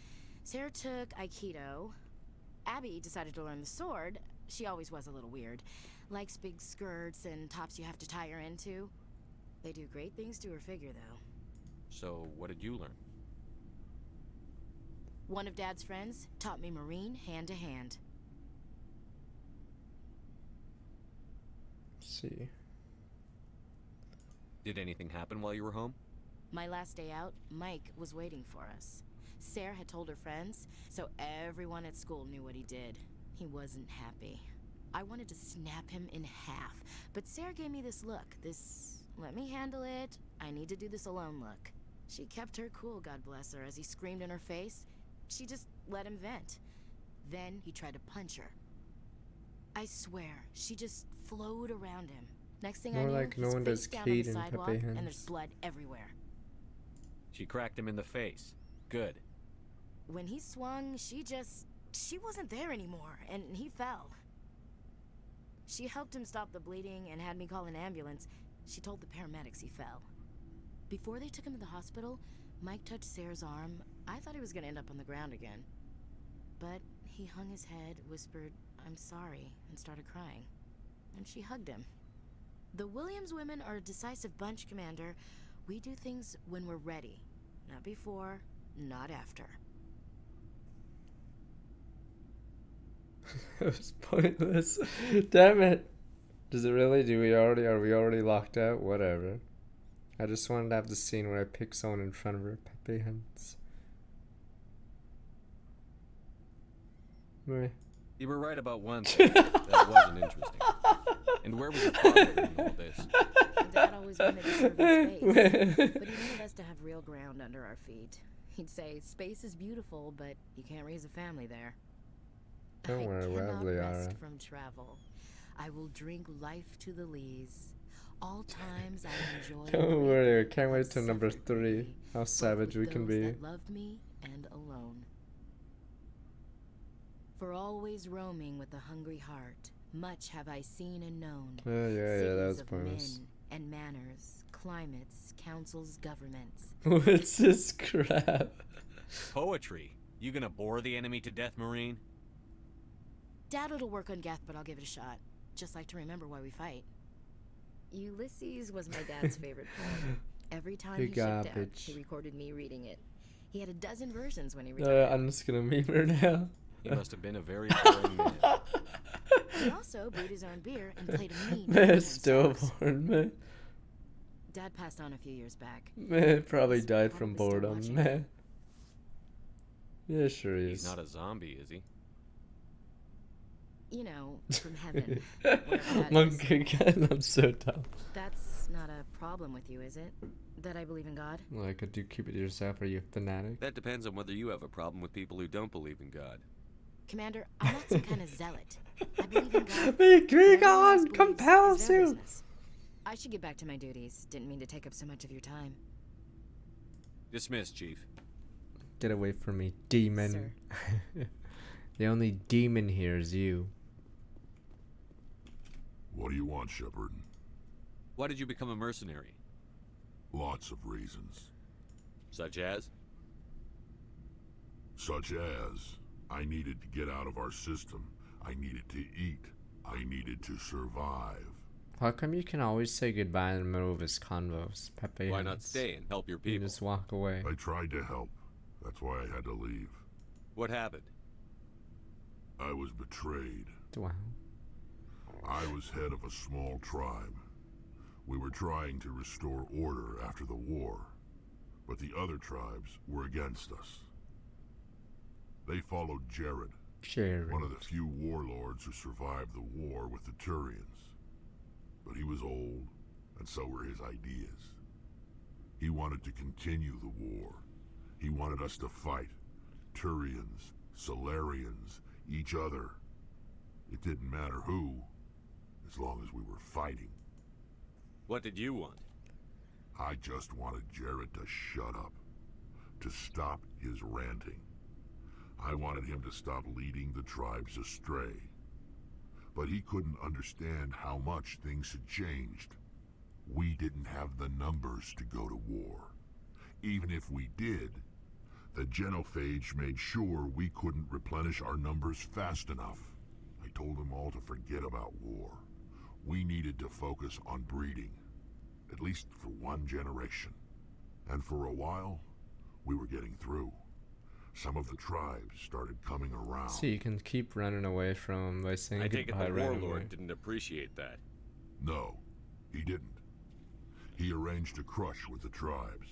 Sarah took Aikido. Abby decided to learn the sword. She always was a little weird. Likes big skirts and tops you have to tie her into. They do great things to her figure, though. So, what did you learn? One of Dad's friends taught me Marine hand to hand. Let's see. Did anything happen while you were home? My last day out, Mike was waiting for us. Sarah had told her friends, so everyone at school knew what he did. He wasn't happy. I wanted to snap him in half, but Sarah gave me this look, this let me handle it, I need to do this alone look. She kept her cool, God bless her, as he screamed in her face. She just let him vent. Then he tried to punch her. I swear, she just flowed around him. Next thing I More knew, like no he's one face does down on the Kate and sidewalk, Pepe and Hens. there's blood everywhere. She cracked him in the face. Good. When he swung, she wasn't there anymore, and he fell. She helped him stop the bleeding and had me call an ambulance. She told the paramedics he fell. Before they took him to the hospital, Mike touched Sarah's arm. I thought he was gonna end up on the ground again. But he hung his head, whispered, "I'm sorry," and started crying. And she hugged him. The Williams women are a decisive bunch, Commander. We do things when we're ready. Not before, not after. It was pointless. Damn it. Does it really? Are we already locked out? Whatever. I just wanted to have the scene where I pick someone in front of her. Pepe Hens. Meh. You were right about one thing. That wasn't interesting. And where was your father in all this? Dad always wanted to serve in space, but he wanted us to have real ground under our feet. He'd say, space is beautiful, but you can't raise a family there. Don't worry, I we'll have cannot rest Liara. from travel. I will drink life to the lees. All times I enjoy. Don't worry, I can't I've wait till number suffered 3. greatly, How both savage with we can those be. that loved me and alone. For always roaming with a hungry heart, much have I seen and known. Yeah, that was Cities of pointless. men and manners, climates, councils, governments. What's this crap? Poetry. You gonna bore the enemy to death, Marine? Dad will work on Geth, but I'll give it a shot. Just like to remember why we fight. Ulysses was my dad's favorite poem. Every time You he shipped out, garbage. he recorded me reading it. He had a dozen versions when he retired. I'm just gonna meme her now. He must have been a very boring man. He also brewed his own beer and played a mean Man, Valentine's stillborn, man. Dad passed on a few years back. Man, probably He's died from probably still boredom, watching. man. Yeah, sure he He's is. not a zombie, is he? You know, from heaven. wherever that is. Monkey again, I'm so dumb. That's not a problem with you, is it? That I believe in God? Like, could you keep it to yourself? Are you a fanatic? That depends on whether you have a problem with people who don't believe in God. Commander, I'm not some kind of zealot. I believe in God. Be Whatever else on, believes compel is their suit. business. I should get back to my duties. Didn't mean to take up so much of your time. Dismissed, Chief. Get away from me, demon. The only demon here is you. What do you want, Shepard? Why did you become a mercenary? Lots of reasons. Such as? Such as, I needed to get out of our system. I needed to eat. I needed to survive. How come you can always say goodbye in the middle of his convos, Pepe? Why not Hens? stay and help your You people? just walk away. I tried to help. That's why I had to leave. What happened? I was betrayed. Wow. I was head of a small tribe. We were trying to restore order after the war, but the other tribes were against us. They followed Jared, one of the few warlords who survived the war with the Turians. But he was old, and so were his ideas. He wanted to continue the war. He wanted us to fight. Turians, Solarians, each other. It didn't matter who, as long as we were fighting. What did you want? I just wanted Jared to shut up, to stop his ranting. I wanted him to stop leading the tribes astray. But he couldn't understand how much things had changed. We didn't have the numbers to go to war. Even if we did, the genophage made sure we couldn't replenish our numbers fast enough. I told them all to forget about war. We needed to focus on breeding, at least for one generation. And for a while, we were getting through. Some of the tribes started coming around. So you can keep running away from him by saying I take it goodbye the right warlord away. didn't appreciate that. No, he didn't. He arranged a crush with the tribes.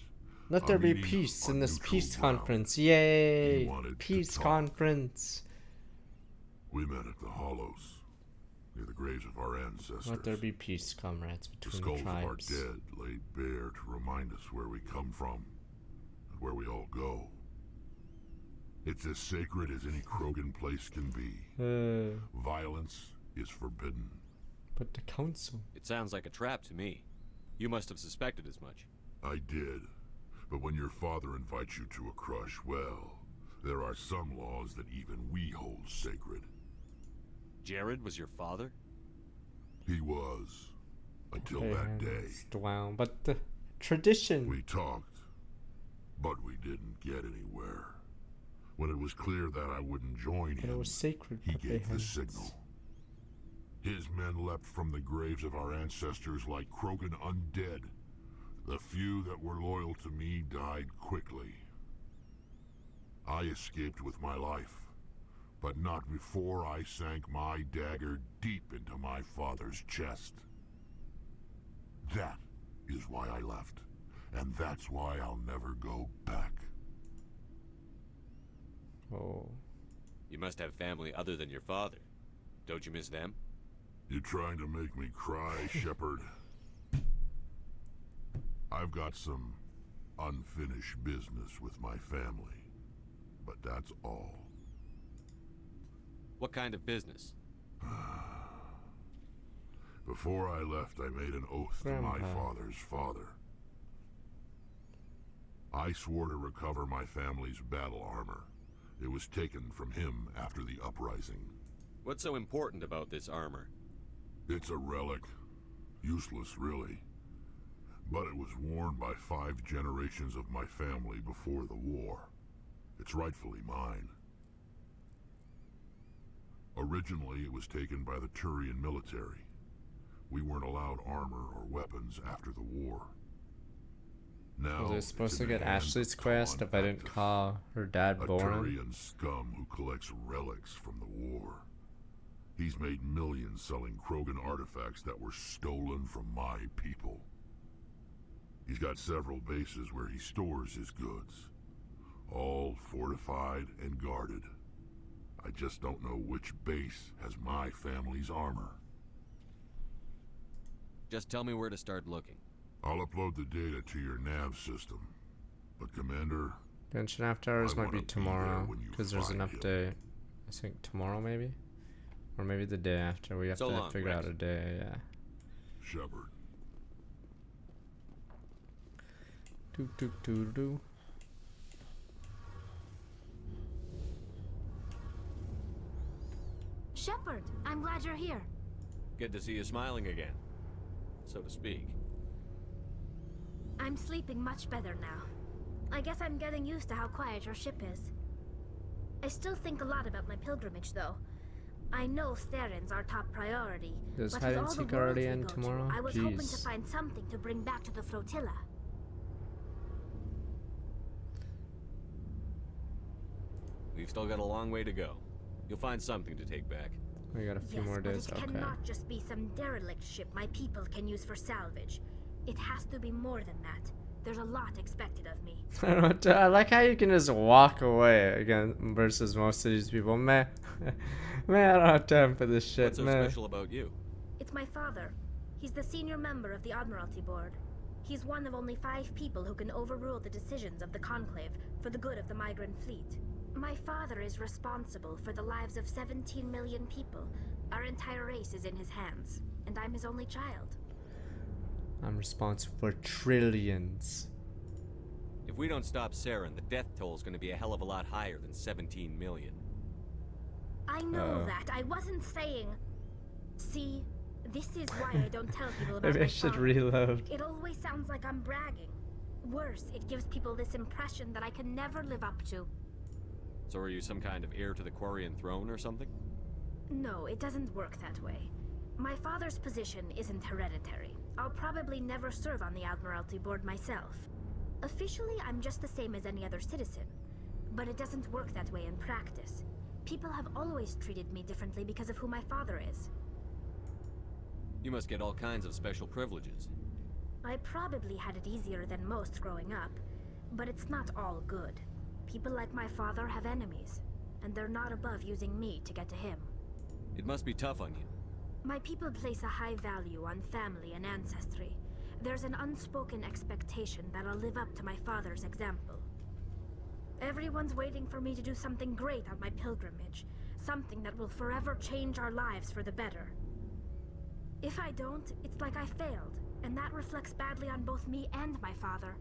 Let there be peace in this peace conference. Yay! Peace conference. We met at the Hollows, near the graves of our ancestors. Let there be peace, comrades, The between the skulls of our tribes. dead laid bare to remind us where we come from and where we all go. It's as sacred as any Krogan place can be. Violence is forbidden. But the council... It sounds like a trap to me. You must have suspected as much. I did. But when your father invites you to a crush, well, there are some laws that even we hold sacred. Jared was your father? He was. Until that day. Wow, but the tradition... We talked, but we didn't get anywhere. When it was clear that I wouldn't join him, it was sacred, he gave the signal. His men leapt from the graves of our ancestors like Krogan undead. The few that were loyal to me died quickly. I escaped with my life, but not before I sank my dagger deep into my father's chest. That is why I left, and that's why I'll never go back. Oh. You must have family other than your father. Don't you miss them? You trying to make me cry, Shepard? I've got some unfinished business with my family, but that's all. What kind of business? Before I left, I made an oath to my father's father. I swore to recover my family's battle armor. It was taken from him after the uprising. What's so important about this armor? It's a relic. Useless, really. But it was worn by 5 generations of my family before the war. It's rightfully mine. Originally, it was taken by the Turian military. We weren't allowed armor or weapons after the war. Now, Was I supposed to get hands Ashley's of quest if I didn't call her dad a boring? Turian scum who collects relics from the war. He's made millions selling Krogan artifacts that were stolen from my people. He's got several bases where he stores his goods, all fortified and guarded. I just don't know which base has my family's armor. Just tell me where to start looking. I'll upload the data to your nav system. But Commander... Bench after hours I might be wanna be tomorrow, there when you because there's an find him. update. I think tomorrow maybe? Or maybe the day after. We have So to long, figure out Rex. a day, yeah. Shepard. Do do do do. Shepard, I'm glad you're here. Good to see you smiling again, so to speak. I'm sleeping much better now. I guess I'm getting used to how quiet your ship is. I still think a lot about my pilgrimage, though. I know Theron's our top priority, Does but hide with and all the seek already worlds we end go tomorrow? to, I was hoping to Jeez. find something to bring back to the flotilla. We've still got a long way to go. You'll find something to take back. We got a few Yes, more but days, it okay. cannot just be some derelict ship my people can use for salvage. It has to be more than that. There's a lot expected of me. I like how you can just walk away again versus most of these people. Man, man, I don't have time for this shit, What's so man. special about you? It's my father. He's the senior member of the Admiralty Board. He's one of only 5 people who can overrule the decisions of the Conclave for the good of the migrant fleet. My father is responsible for the lives of 17 million people. Our entire race is in his hands, and I'm his only child. I'm responsible for trillions. If we don't stop Saren, the death toll's gonna be a hell of a lot higher than 17 million. I know that. I wasn't saying... See, this is why I don't tell people about Maybe my I should father. reload. It always sounds like I'm bragging. Worse, it gives people this impression that I can never live up to. So are you some kind of heir to the Quarian throne or something? No, it doesn't work that way. My father's position isn't hereditary. I'll probably never serve on the Admiralty Board myself. Officially, I'm just the same as any other citizen. But it doesn't work that way in practice. People have always treated me differently because of who my father is. You must get all kinds of special privileges. I probably had it easier than most growing up, but it's not all good. People like my father have enemies, and they're not above using me to get to him. It must be tough on you. My people place a high value on family and ancestry. There's an unspoken expectation that I'll live up to my father's example. Everyone's waiting for me to do something great on my pilgrimage, something that will forever change our lives for the better. If I don't, it's like I failed, and that reflects badly on both me and my father.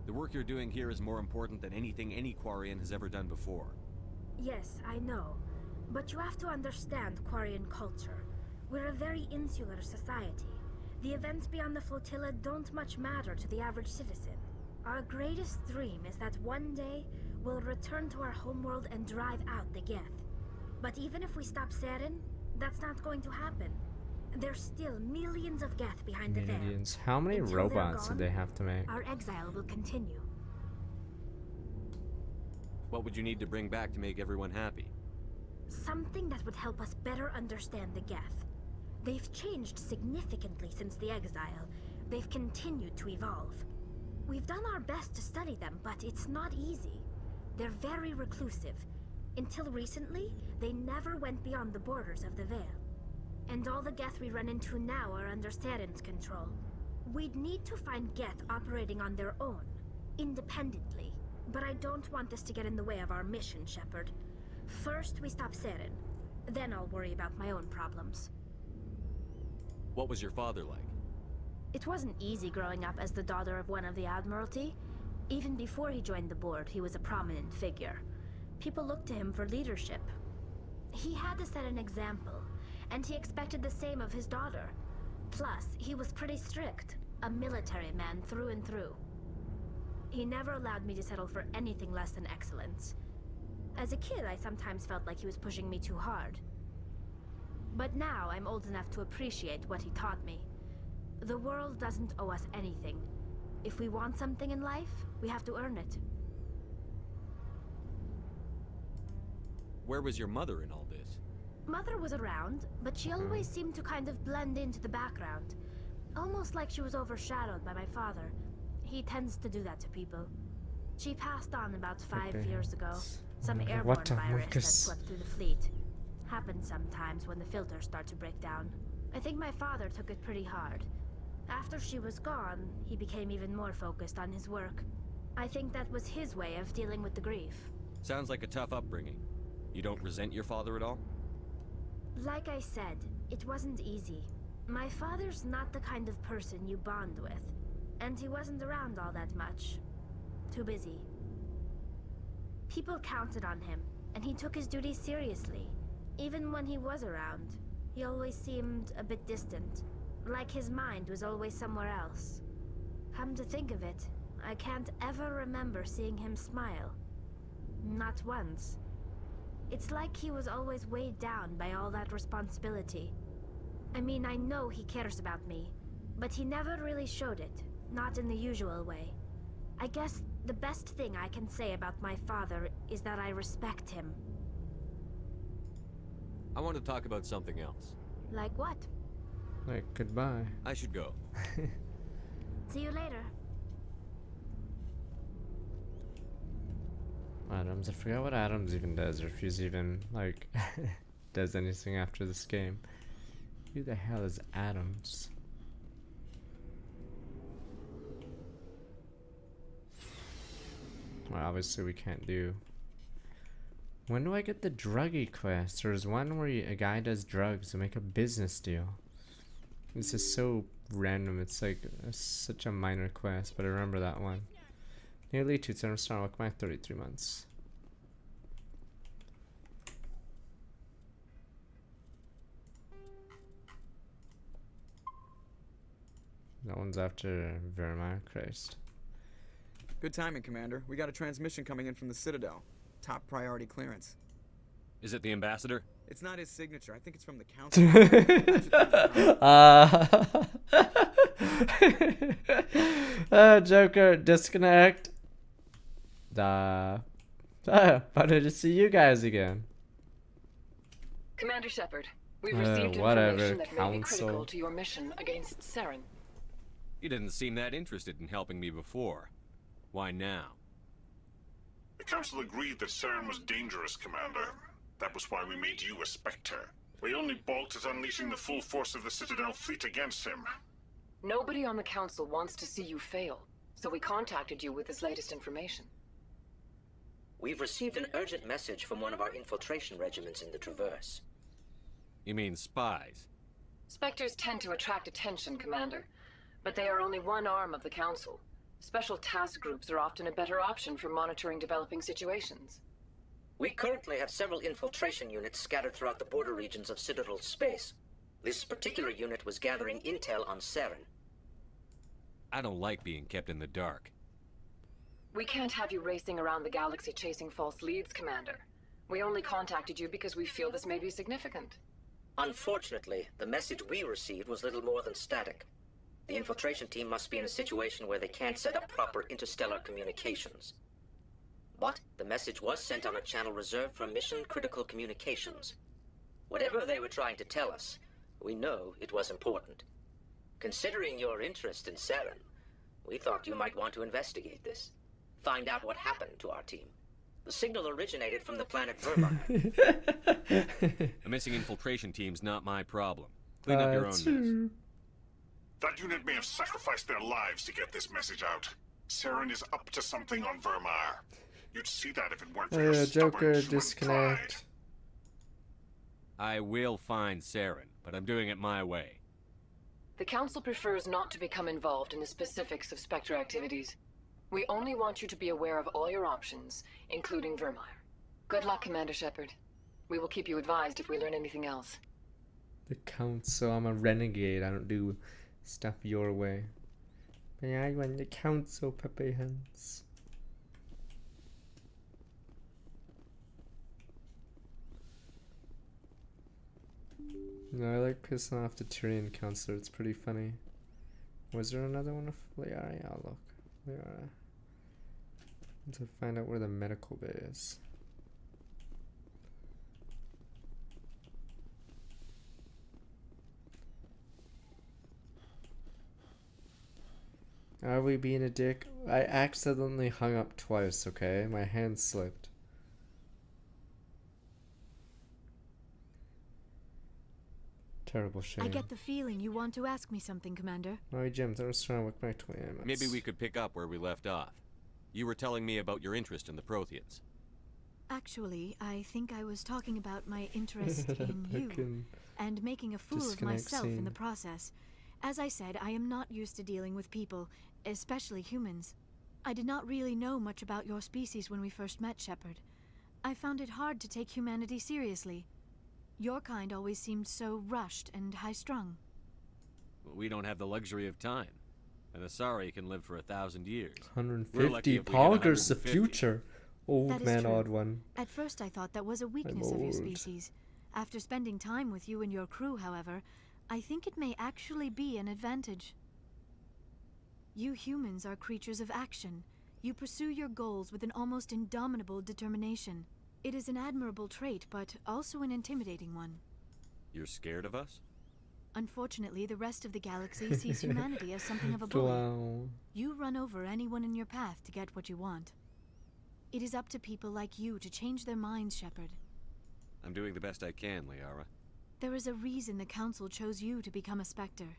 The work you're doing here is more important than anything any Quarian has ever done before. Yes, I know. But you have to understand Quarian culture. We're a very insular society. The events beyond the flotilla don't much matter to the average citizen. Our greatest dream is that one day we'll return to our homeworld and drive out the Geth. But even if we stop Saren, that's not going to happen. There's still millions of Geth behind the veil. Millions. How many Until robots they're did they gone, have to make? Our exile will continue. What would you need to bring back to make everyone happy? Something that would help us better understand the Geth. They've changed significantly since the exile. They've continued to evolve. We've done our best to study them, but it's not easy. They're very reclusive. Until recently, they never went beyond the borders of the Veil. And all the Geth we run into now are under Saren's control. We'd need to find Geth operating on their own, independently. But I don't want this to get in the way of our mission, Shepard. First, we stop Saren. Then I'll worry about my own problems. What was your father like? It wasn't easy growing up as the daughter of one of the Admiralty. Even before he joined the board, he was a prominent figure. People looked to him for leadership. He had to set an example, and he expected the same of his daughter. Plus, he was pretty strict, a military man through and through. He never allowed me to settle for anything less than excellence. As a kid, I sometimes felt like he was pushing me too hard. But now I'm old enough to appreciate what he taught me. The world doesn't owe us anything. If we want something in life, we have to earn it. Where was your mother in all this? Mother was around, but she always seemed to kind of blend into the background. Almost like she was overshadowed by my father. He tends to do that to people. She passed on about 5 years ago. Some airborne virus that swept through the fleet. Happens sometimes when the filters start to break down. I think my father took it pretty hard. After she was gone, he became even more focused on his work. I think that was his way of dealing with the grief. Sounds like a tough upbringing. You don't resent your father at all? Like I said, it wasn't easy. My father's not the kind of person you bond with. And he wasn't around all that much. Too busy. People counted on him, and he took his duties seriously. Even when he was around, he always seemed a bit distant. Like his mind was always somewhere else. Come to think of it, I can't ever remember seeing him smile. Not once. It's like he was always weighed down by all that responsibility. I mean, I know he cares about me, but he never really showed it, not in the usual way. I guess the best thing I can say about my father is that I respect him. I want to talk about something else. Like what? Like, goodbye. I should go. See you later. Adams, I forgot what Adams even does, or if he's even, like, does anything after this game. Who the hell is Adams? Well, obviously we can't do... When do I get the druggy quest? There's one where a guy does drugs to make a business deal. This is so random. It's like such a minor quest, but I remember that one. Nearly 2 star with my 33 months. That one's after Vermeer. Christ. Good timing, Commander. We got a transmission coming in from the Citadel. Top priority clearance. Is it the ambassador? It's not his signature. I think it's from the council. Joker, disconnect. Funny to see you guys again. Commander Shepard, we've received whatever, information that may be council. critical to your mission against Saren. You didn't seem that interested in helping me before. Why now? The Council agreed that Saren was dangerous, Commander. That was why we made you a Spectre. We only balked at unleashing the full force of the Citadel fleet against him. Nobody on the Council wants to see you fail, so we contacted you with this latest information. We've received an urgent message from one of our infiltration regiments in the Traverse. You mean spies? Spectres tend to attract attention, Commander, but they are only one arm of the Council. Special task groups are often a better option for monitoring developing situations. We currently have several infiltration units scattered throughout the border regions of Citadel space. This particular unit was gathering intel on Saren. I don't like being kept in the dark. We can't have you racing around the galaxy chasing false leads, Commander. We only contacted you because we feel this may be significant. Unfortunately, the message we received was little more than static. The infiltration team must be in a situation where they can't set up proper interstellar communications. But the message was sent on a channel reserved for mission-critical communications. Whatever they were trying to tell us, we know it was important. Considering your interest in Saren, we thought you might want to investigate this. Find out what happened to our team. The signal originated from the planet Vermeer. A missing infiltration team's not my problem. Clean up your own mess. That unit may have sacrificed their lives to get this message out. Saren is up to something on Vermeer. You'd see that if it weren't for your Joker, stubborn human disconnect. pride. I will find Saren, but I'm doing it my way. The Council prefers not to become involved in the specifics of Spectre activities. We only want you to be aware of all your options, including Vermeer. Good luck, Commander Shepard. We will keep you advised if we learn anything else. The Council, I'm a renegade. I don't do stuff your way. But I run the Council, Pepe Hands. No, I like pissing off the Tyrian Council. It's pretty funny. Was there another one of Liara? I'll look. Liara. To find out where the medical bay is. Are we being a dick? I accidentally hung up twice, okay? My hand slipped. Terrible shame. I get the feeling you want to ask me something, Commander. No, Jim, there's trying to look back to Maybe we could pick up where we left off. You were telling me about your interest in the Protheans. Actually, I think I was talking about my interest in you and making a fool of myself in the process. As I said, I am not used to dealing with people, especially humans. I did not really know much about your species when we first met, Shepard. I found it hard to take humanity seriously. Your kind always seemed so rushed and high-strung. We don't have the luxury of time. An Asari can live for 1,000 years. 150 Poggers, the future. Old man, odd one. At first I thought that was a weakness of your species. After spending time with you and your crew, however, I think it may actually be an advantage. You humans are creatures of action. You pursue your goals with an almost indomitable determination. It is an admirable trait, but also an intimidating one. You're scared of us? Unfortunately, the rest of the galaxy sees humanity as something of a bully. Wow. You run over anyone in your path to get what you want. It is up to people like you to change their minds, Shepard. I'm doing the best I can, Liara. There is a reason the Council chose you to become a Spectre.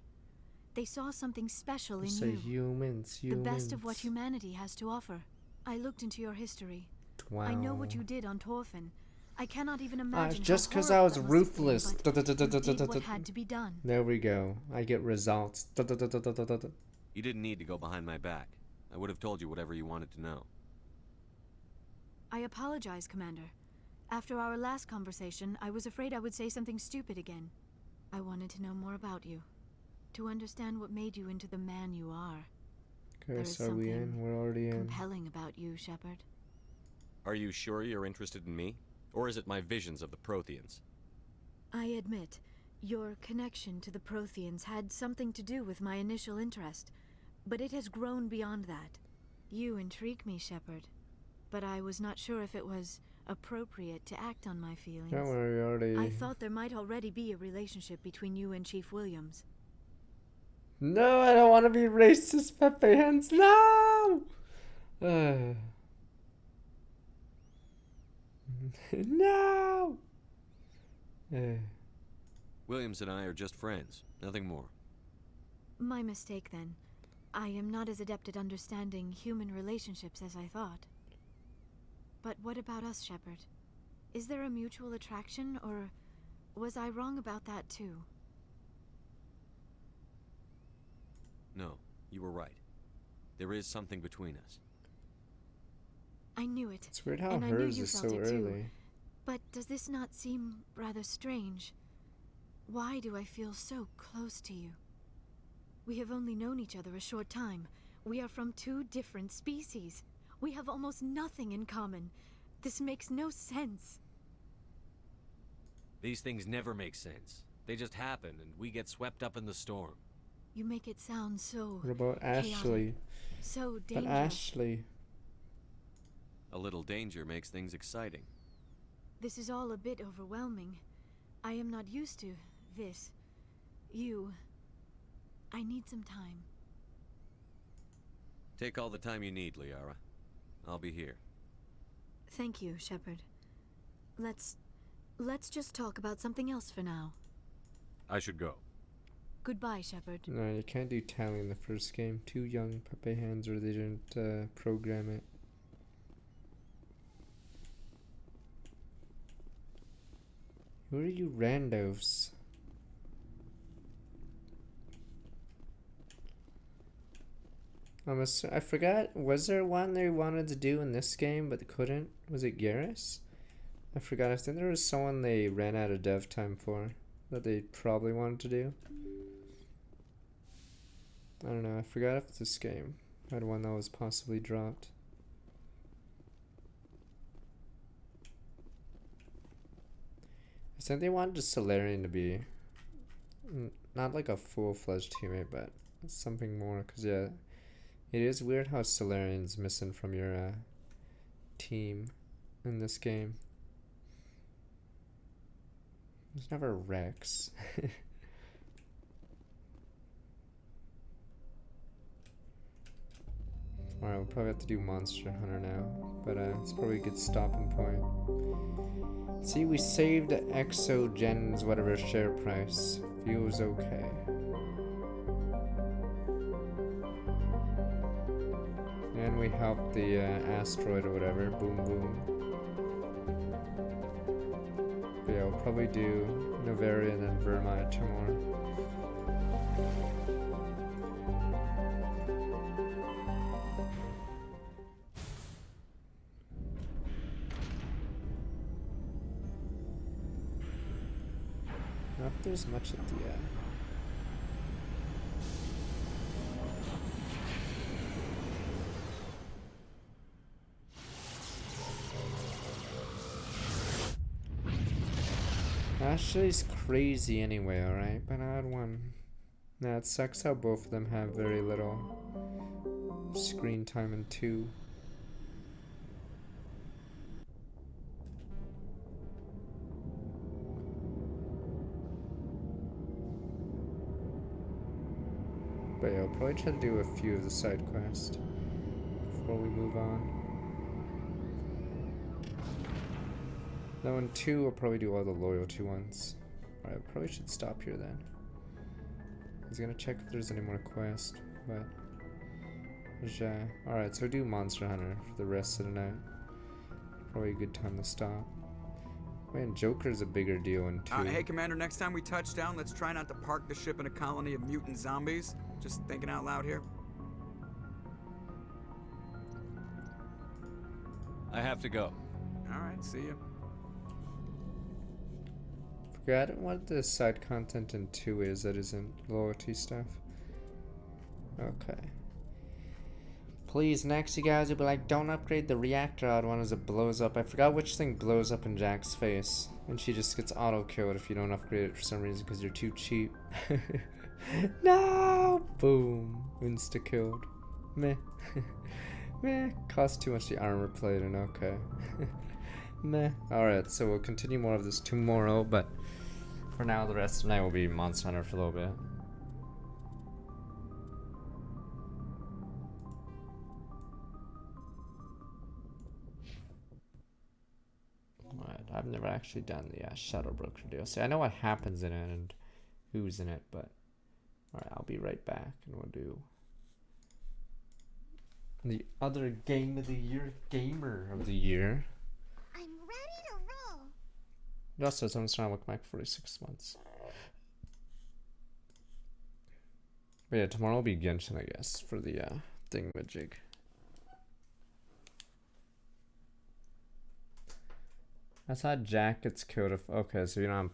They saw something special in you. Humans. The best of what humanity has to offer. I looked into your history. Wow. I know what you did on Torfin. I cannot even imagine just how because I horrible was that must have been, ruthless. but you did what had to be done. There we go. I get results. You didn't need to go behind my back. I would have told you whatever you wanted to know. I apologize, Commander. After our last conversation, I was afraid I would say something stupid again. I wanted to know more about you, to understand what made you into the man you are. Okay, so are we in? We're already in. Compelling about you, Shepard. Are you sure you're interested in me? Or is it my visions of the Protheans? I admit, your connection to the Protheans had something to do with my initial interest, but it has grown beyond that. You intrigue me, Shepard, but I was not sure if it was appropriate to act on my feelings. Don't worry, already. I thought there might already be a relationship between you and Chief Williams. No, I don't want to be racist, Pepe Hands. No! No! Williams and I are just friends, nothing more. My mistake, then. I am not as adept at understanding human relationships as I thought. But what about us, Shepard? Is there a mutual attraction, or was I wrong about that too? No, you were right. There is something between us. I knew it. It's weird how and I knew hers you is felt so it too. early. But does this not seem rather strange? Why do I feel so close to you? We have only known each other a short time. We are from two different species. We have almost nothing in common. This makes no sense. These things never make sense. They just happen, and we get swept up in the storm. You make it sound so What about chaotic, Ashley? so But dangerous. Ashley. A little danger makes things exciting. This is all a bit overwhelming. I am not used to this. I need some time. Take all the time you need, Liara. I'll be here. Thank you, Shepard. Let's just talk about something else for now. I should go. Goodbye, Shepard. No, you can't do tally in the first game. Too young, Pepe Hands, or they didn't program it. Who are you randos? I forgot, was there one they wanted to do in this game but couldn't? Was it Garrus? I forgot. I think there was someone they ran out of dev time for that they probably wanted to do. I don't know. I forgot if this game had one that was possibly dropped. I think they wanted Solarian to be not like a full-fledged teammate, but something more. Cause yeah, it is weird how Solarian's missing from your team in this game. There's never Rex. Alright, we'll probably have to do Monster Hunter now, but it's probably a good stopping point. See, we saved Exogen's whatever share price. Feels okay. And we helped the asteroid or whatever. Boom, boom. But yeah, we'll probably do Novaria and then Vermite tomorrow. Not that there's much at the Ashley's crazy anyway, alright? But I had one. Nah, it sucks how both of them have very little screen time in 2. But yeah, I'll probably try to do a few of the side quests before we move on. That one too, I'll probably do all the loyalty ones. Alright, I probably should stop here then. I was gonna check if there's any more quests, but alright, so do Monster Hunter for the rest of the night. Probably a good time to stop. Man, Joker's a bigger deal in 2. Hey, Commander, next time we touch down, let's try not to park the ship in a colony of mutant zombies. Just thinking out loud here. I have to go. Alright, see ya. Forgot what the side content in 2 is that isn't loyalty stuff. Okay. Please, next you guys will be like, don't upgrade the reactor odd one as it blows up. I forgot which thing blows up in Jack's face. And she just gets auto-killed if you don't upgrade it for some reason because you're too cheap. No! Boom. Insta-killed. Meh. Meh. Cost too much the armor plate and okay. Meh. Alright, so we'll continue more of this tomorrow, but for now the rest of the night will be Monster Hunter for a little bit. Alright, I've never actually done the Shadow Broker DLC. I know what happens in it and who's in it, but alright, I'll be right back and we'll do the other game of the year, gamer of the year. I'm ready to roll. Also, someone's trying to look back 46 months. But yeah, tomorrow will be Genshin, I guess, for the thingamajig. I thought Jack gets killed if... Okay, so you don't have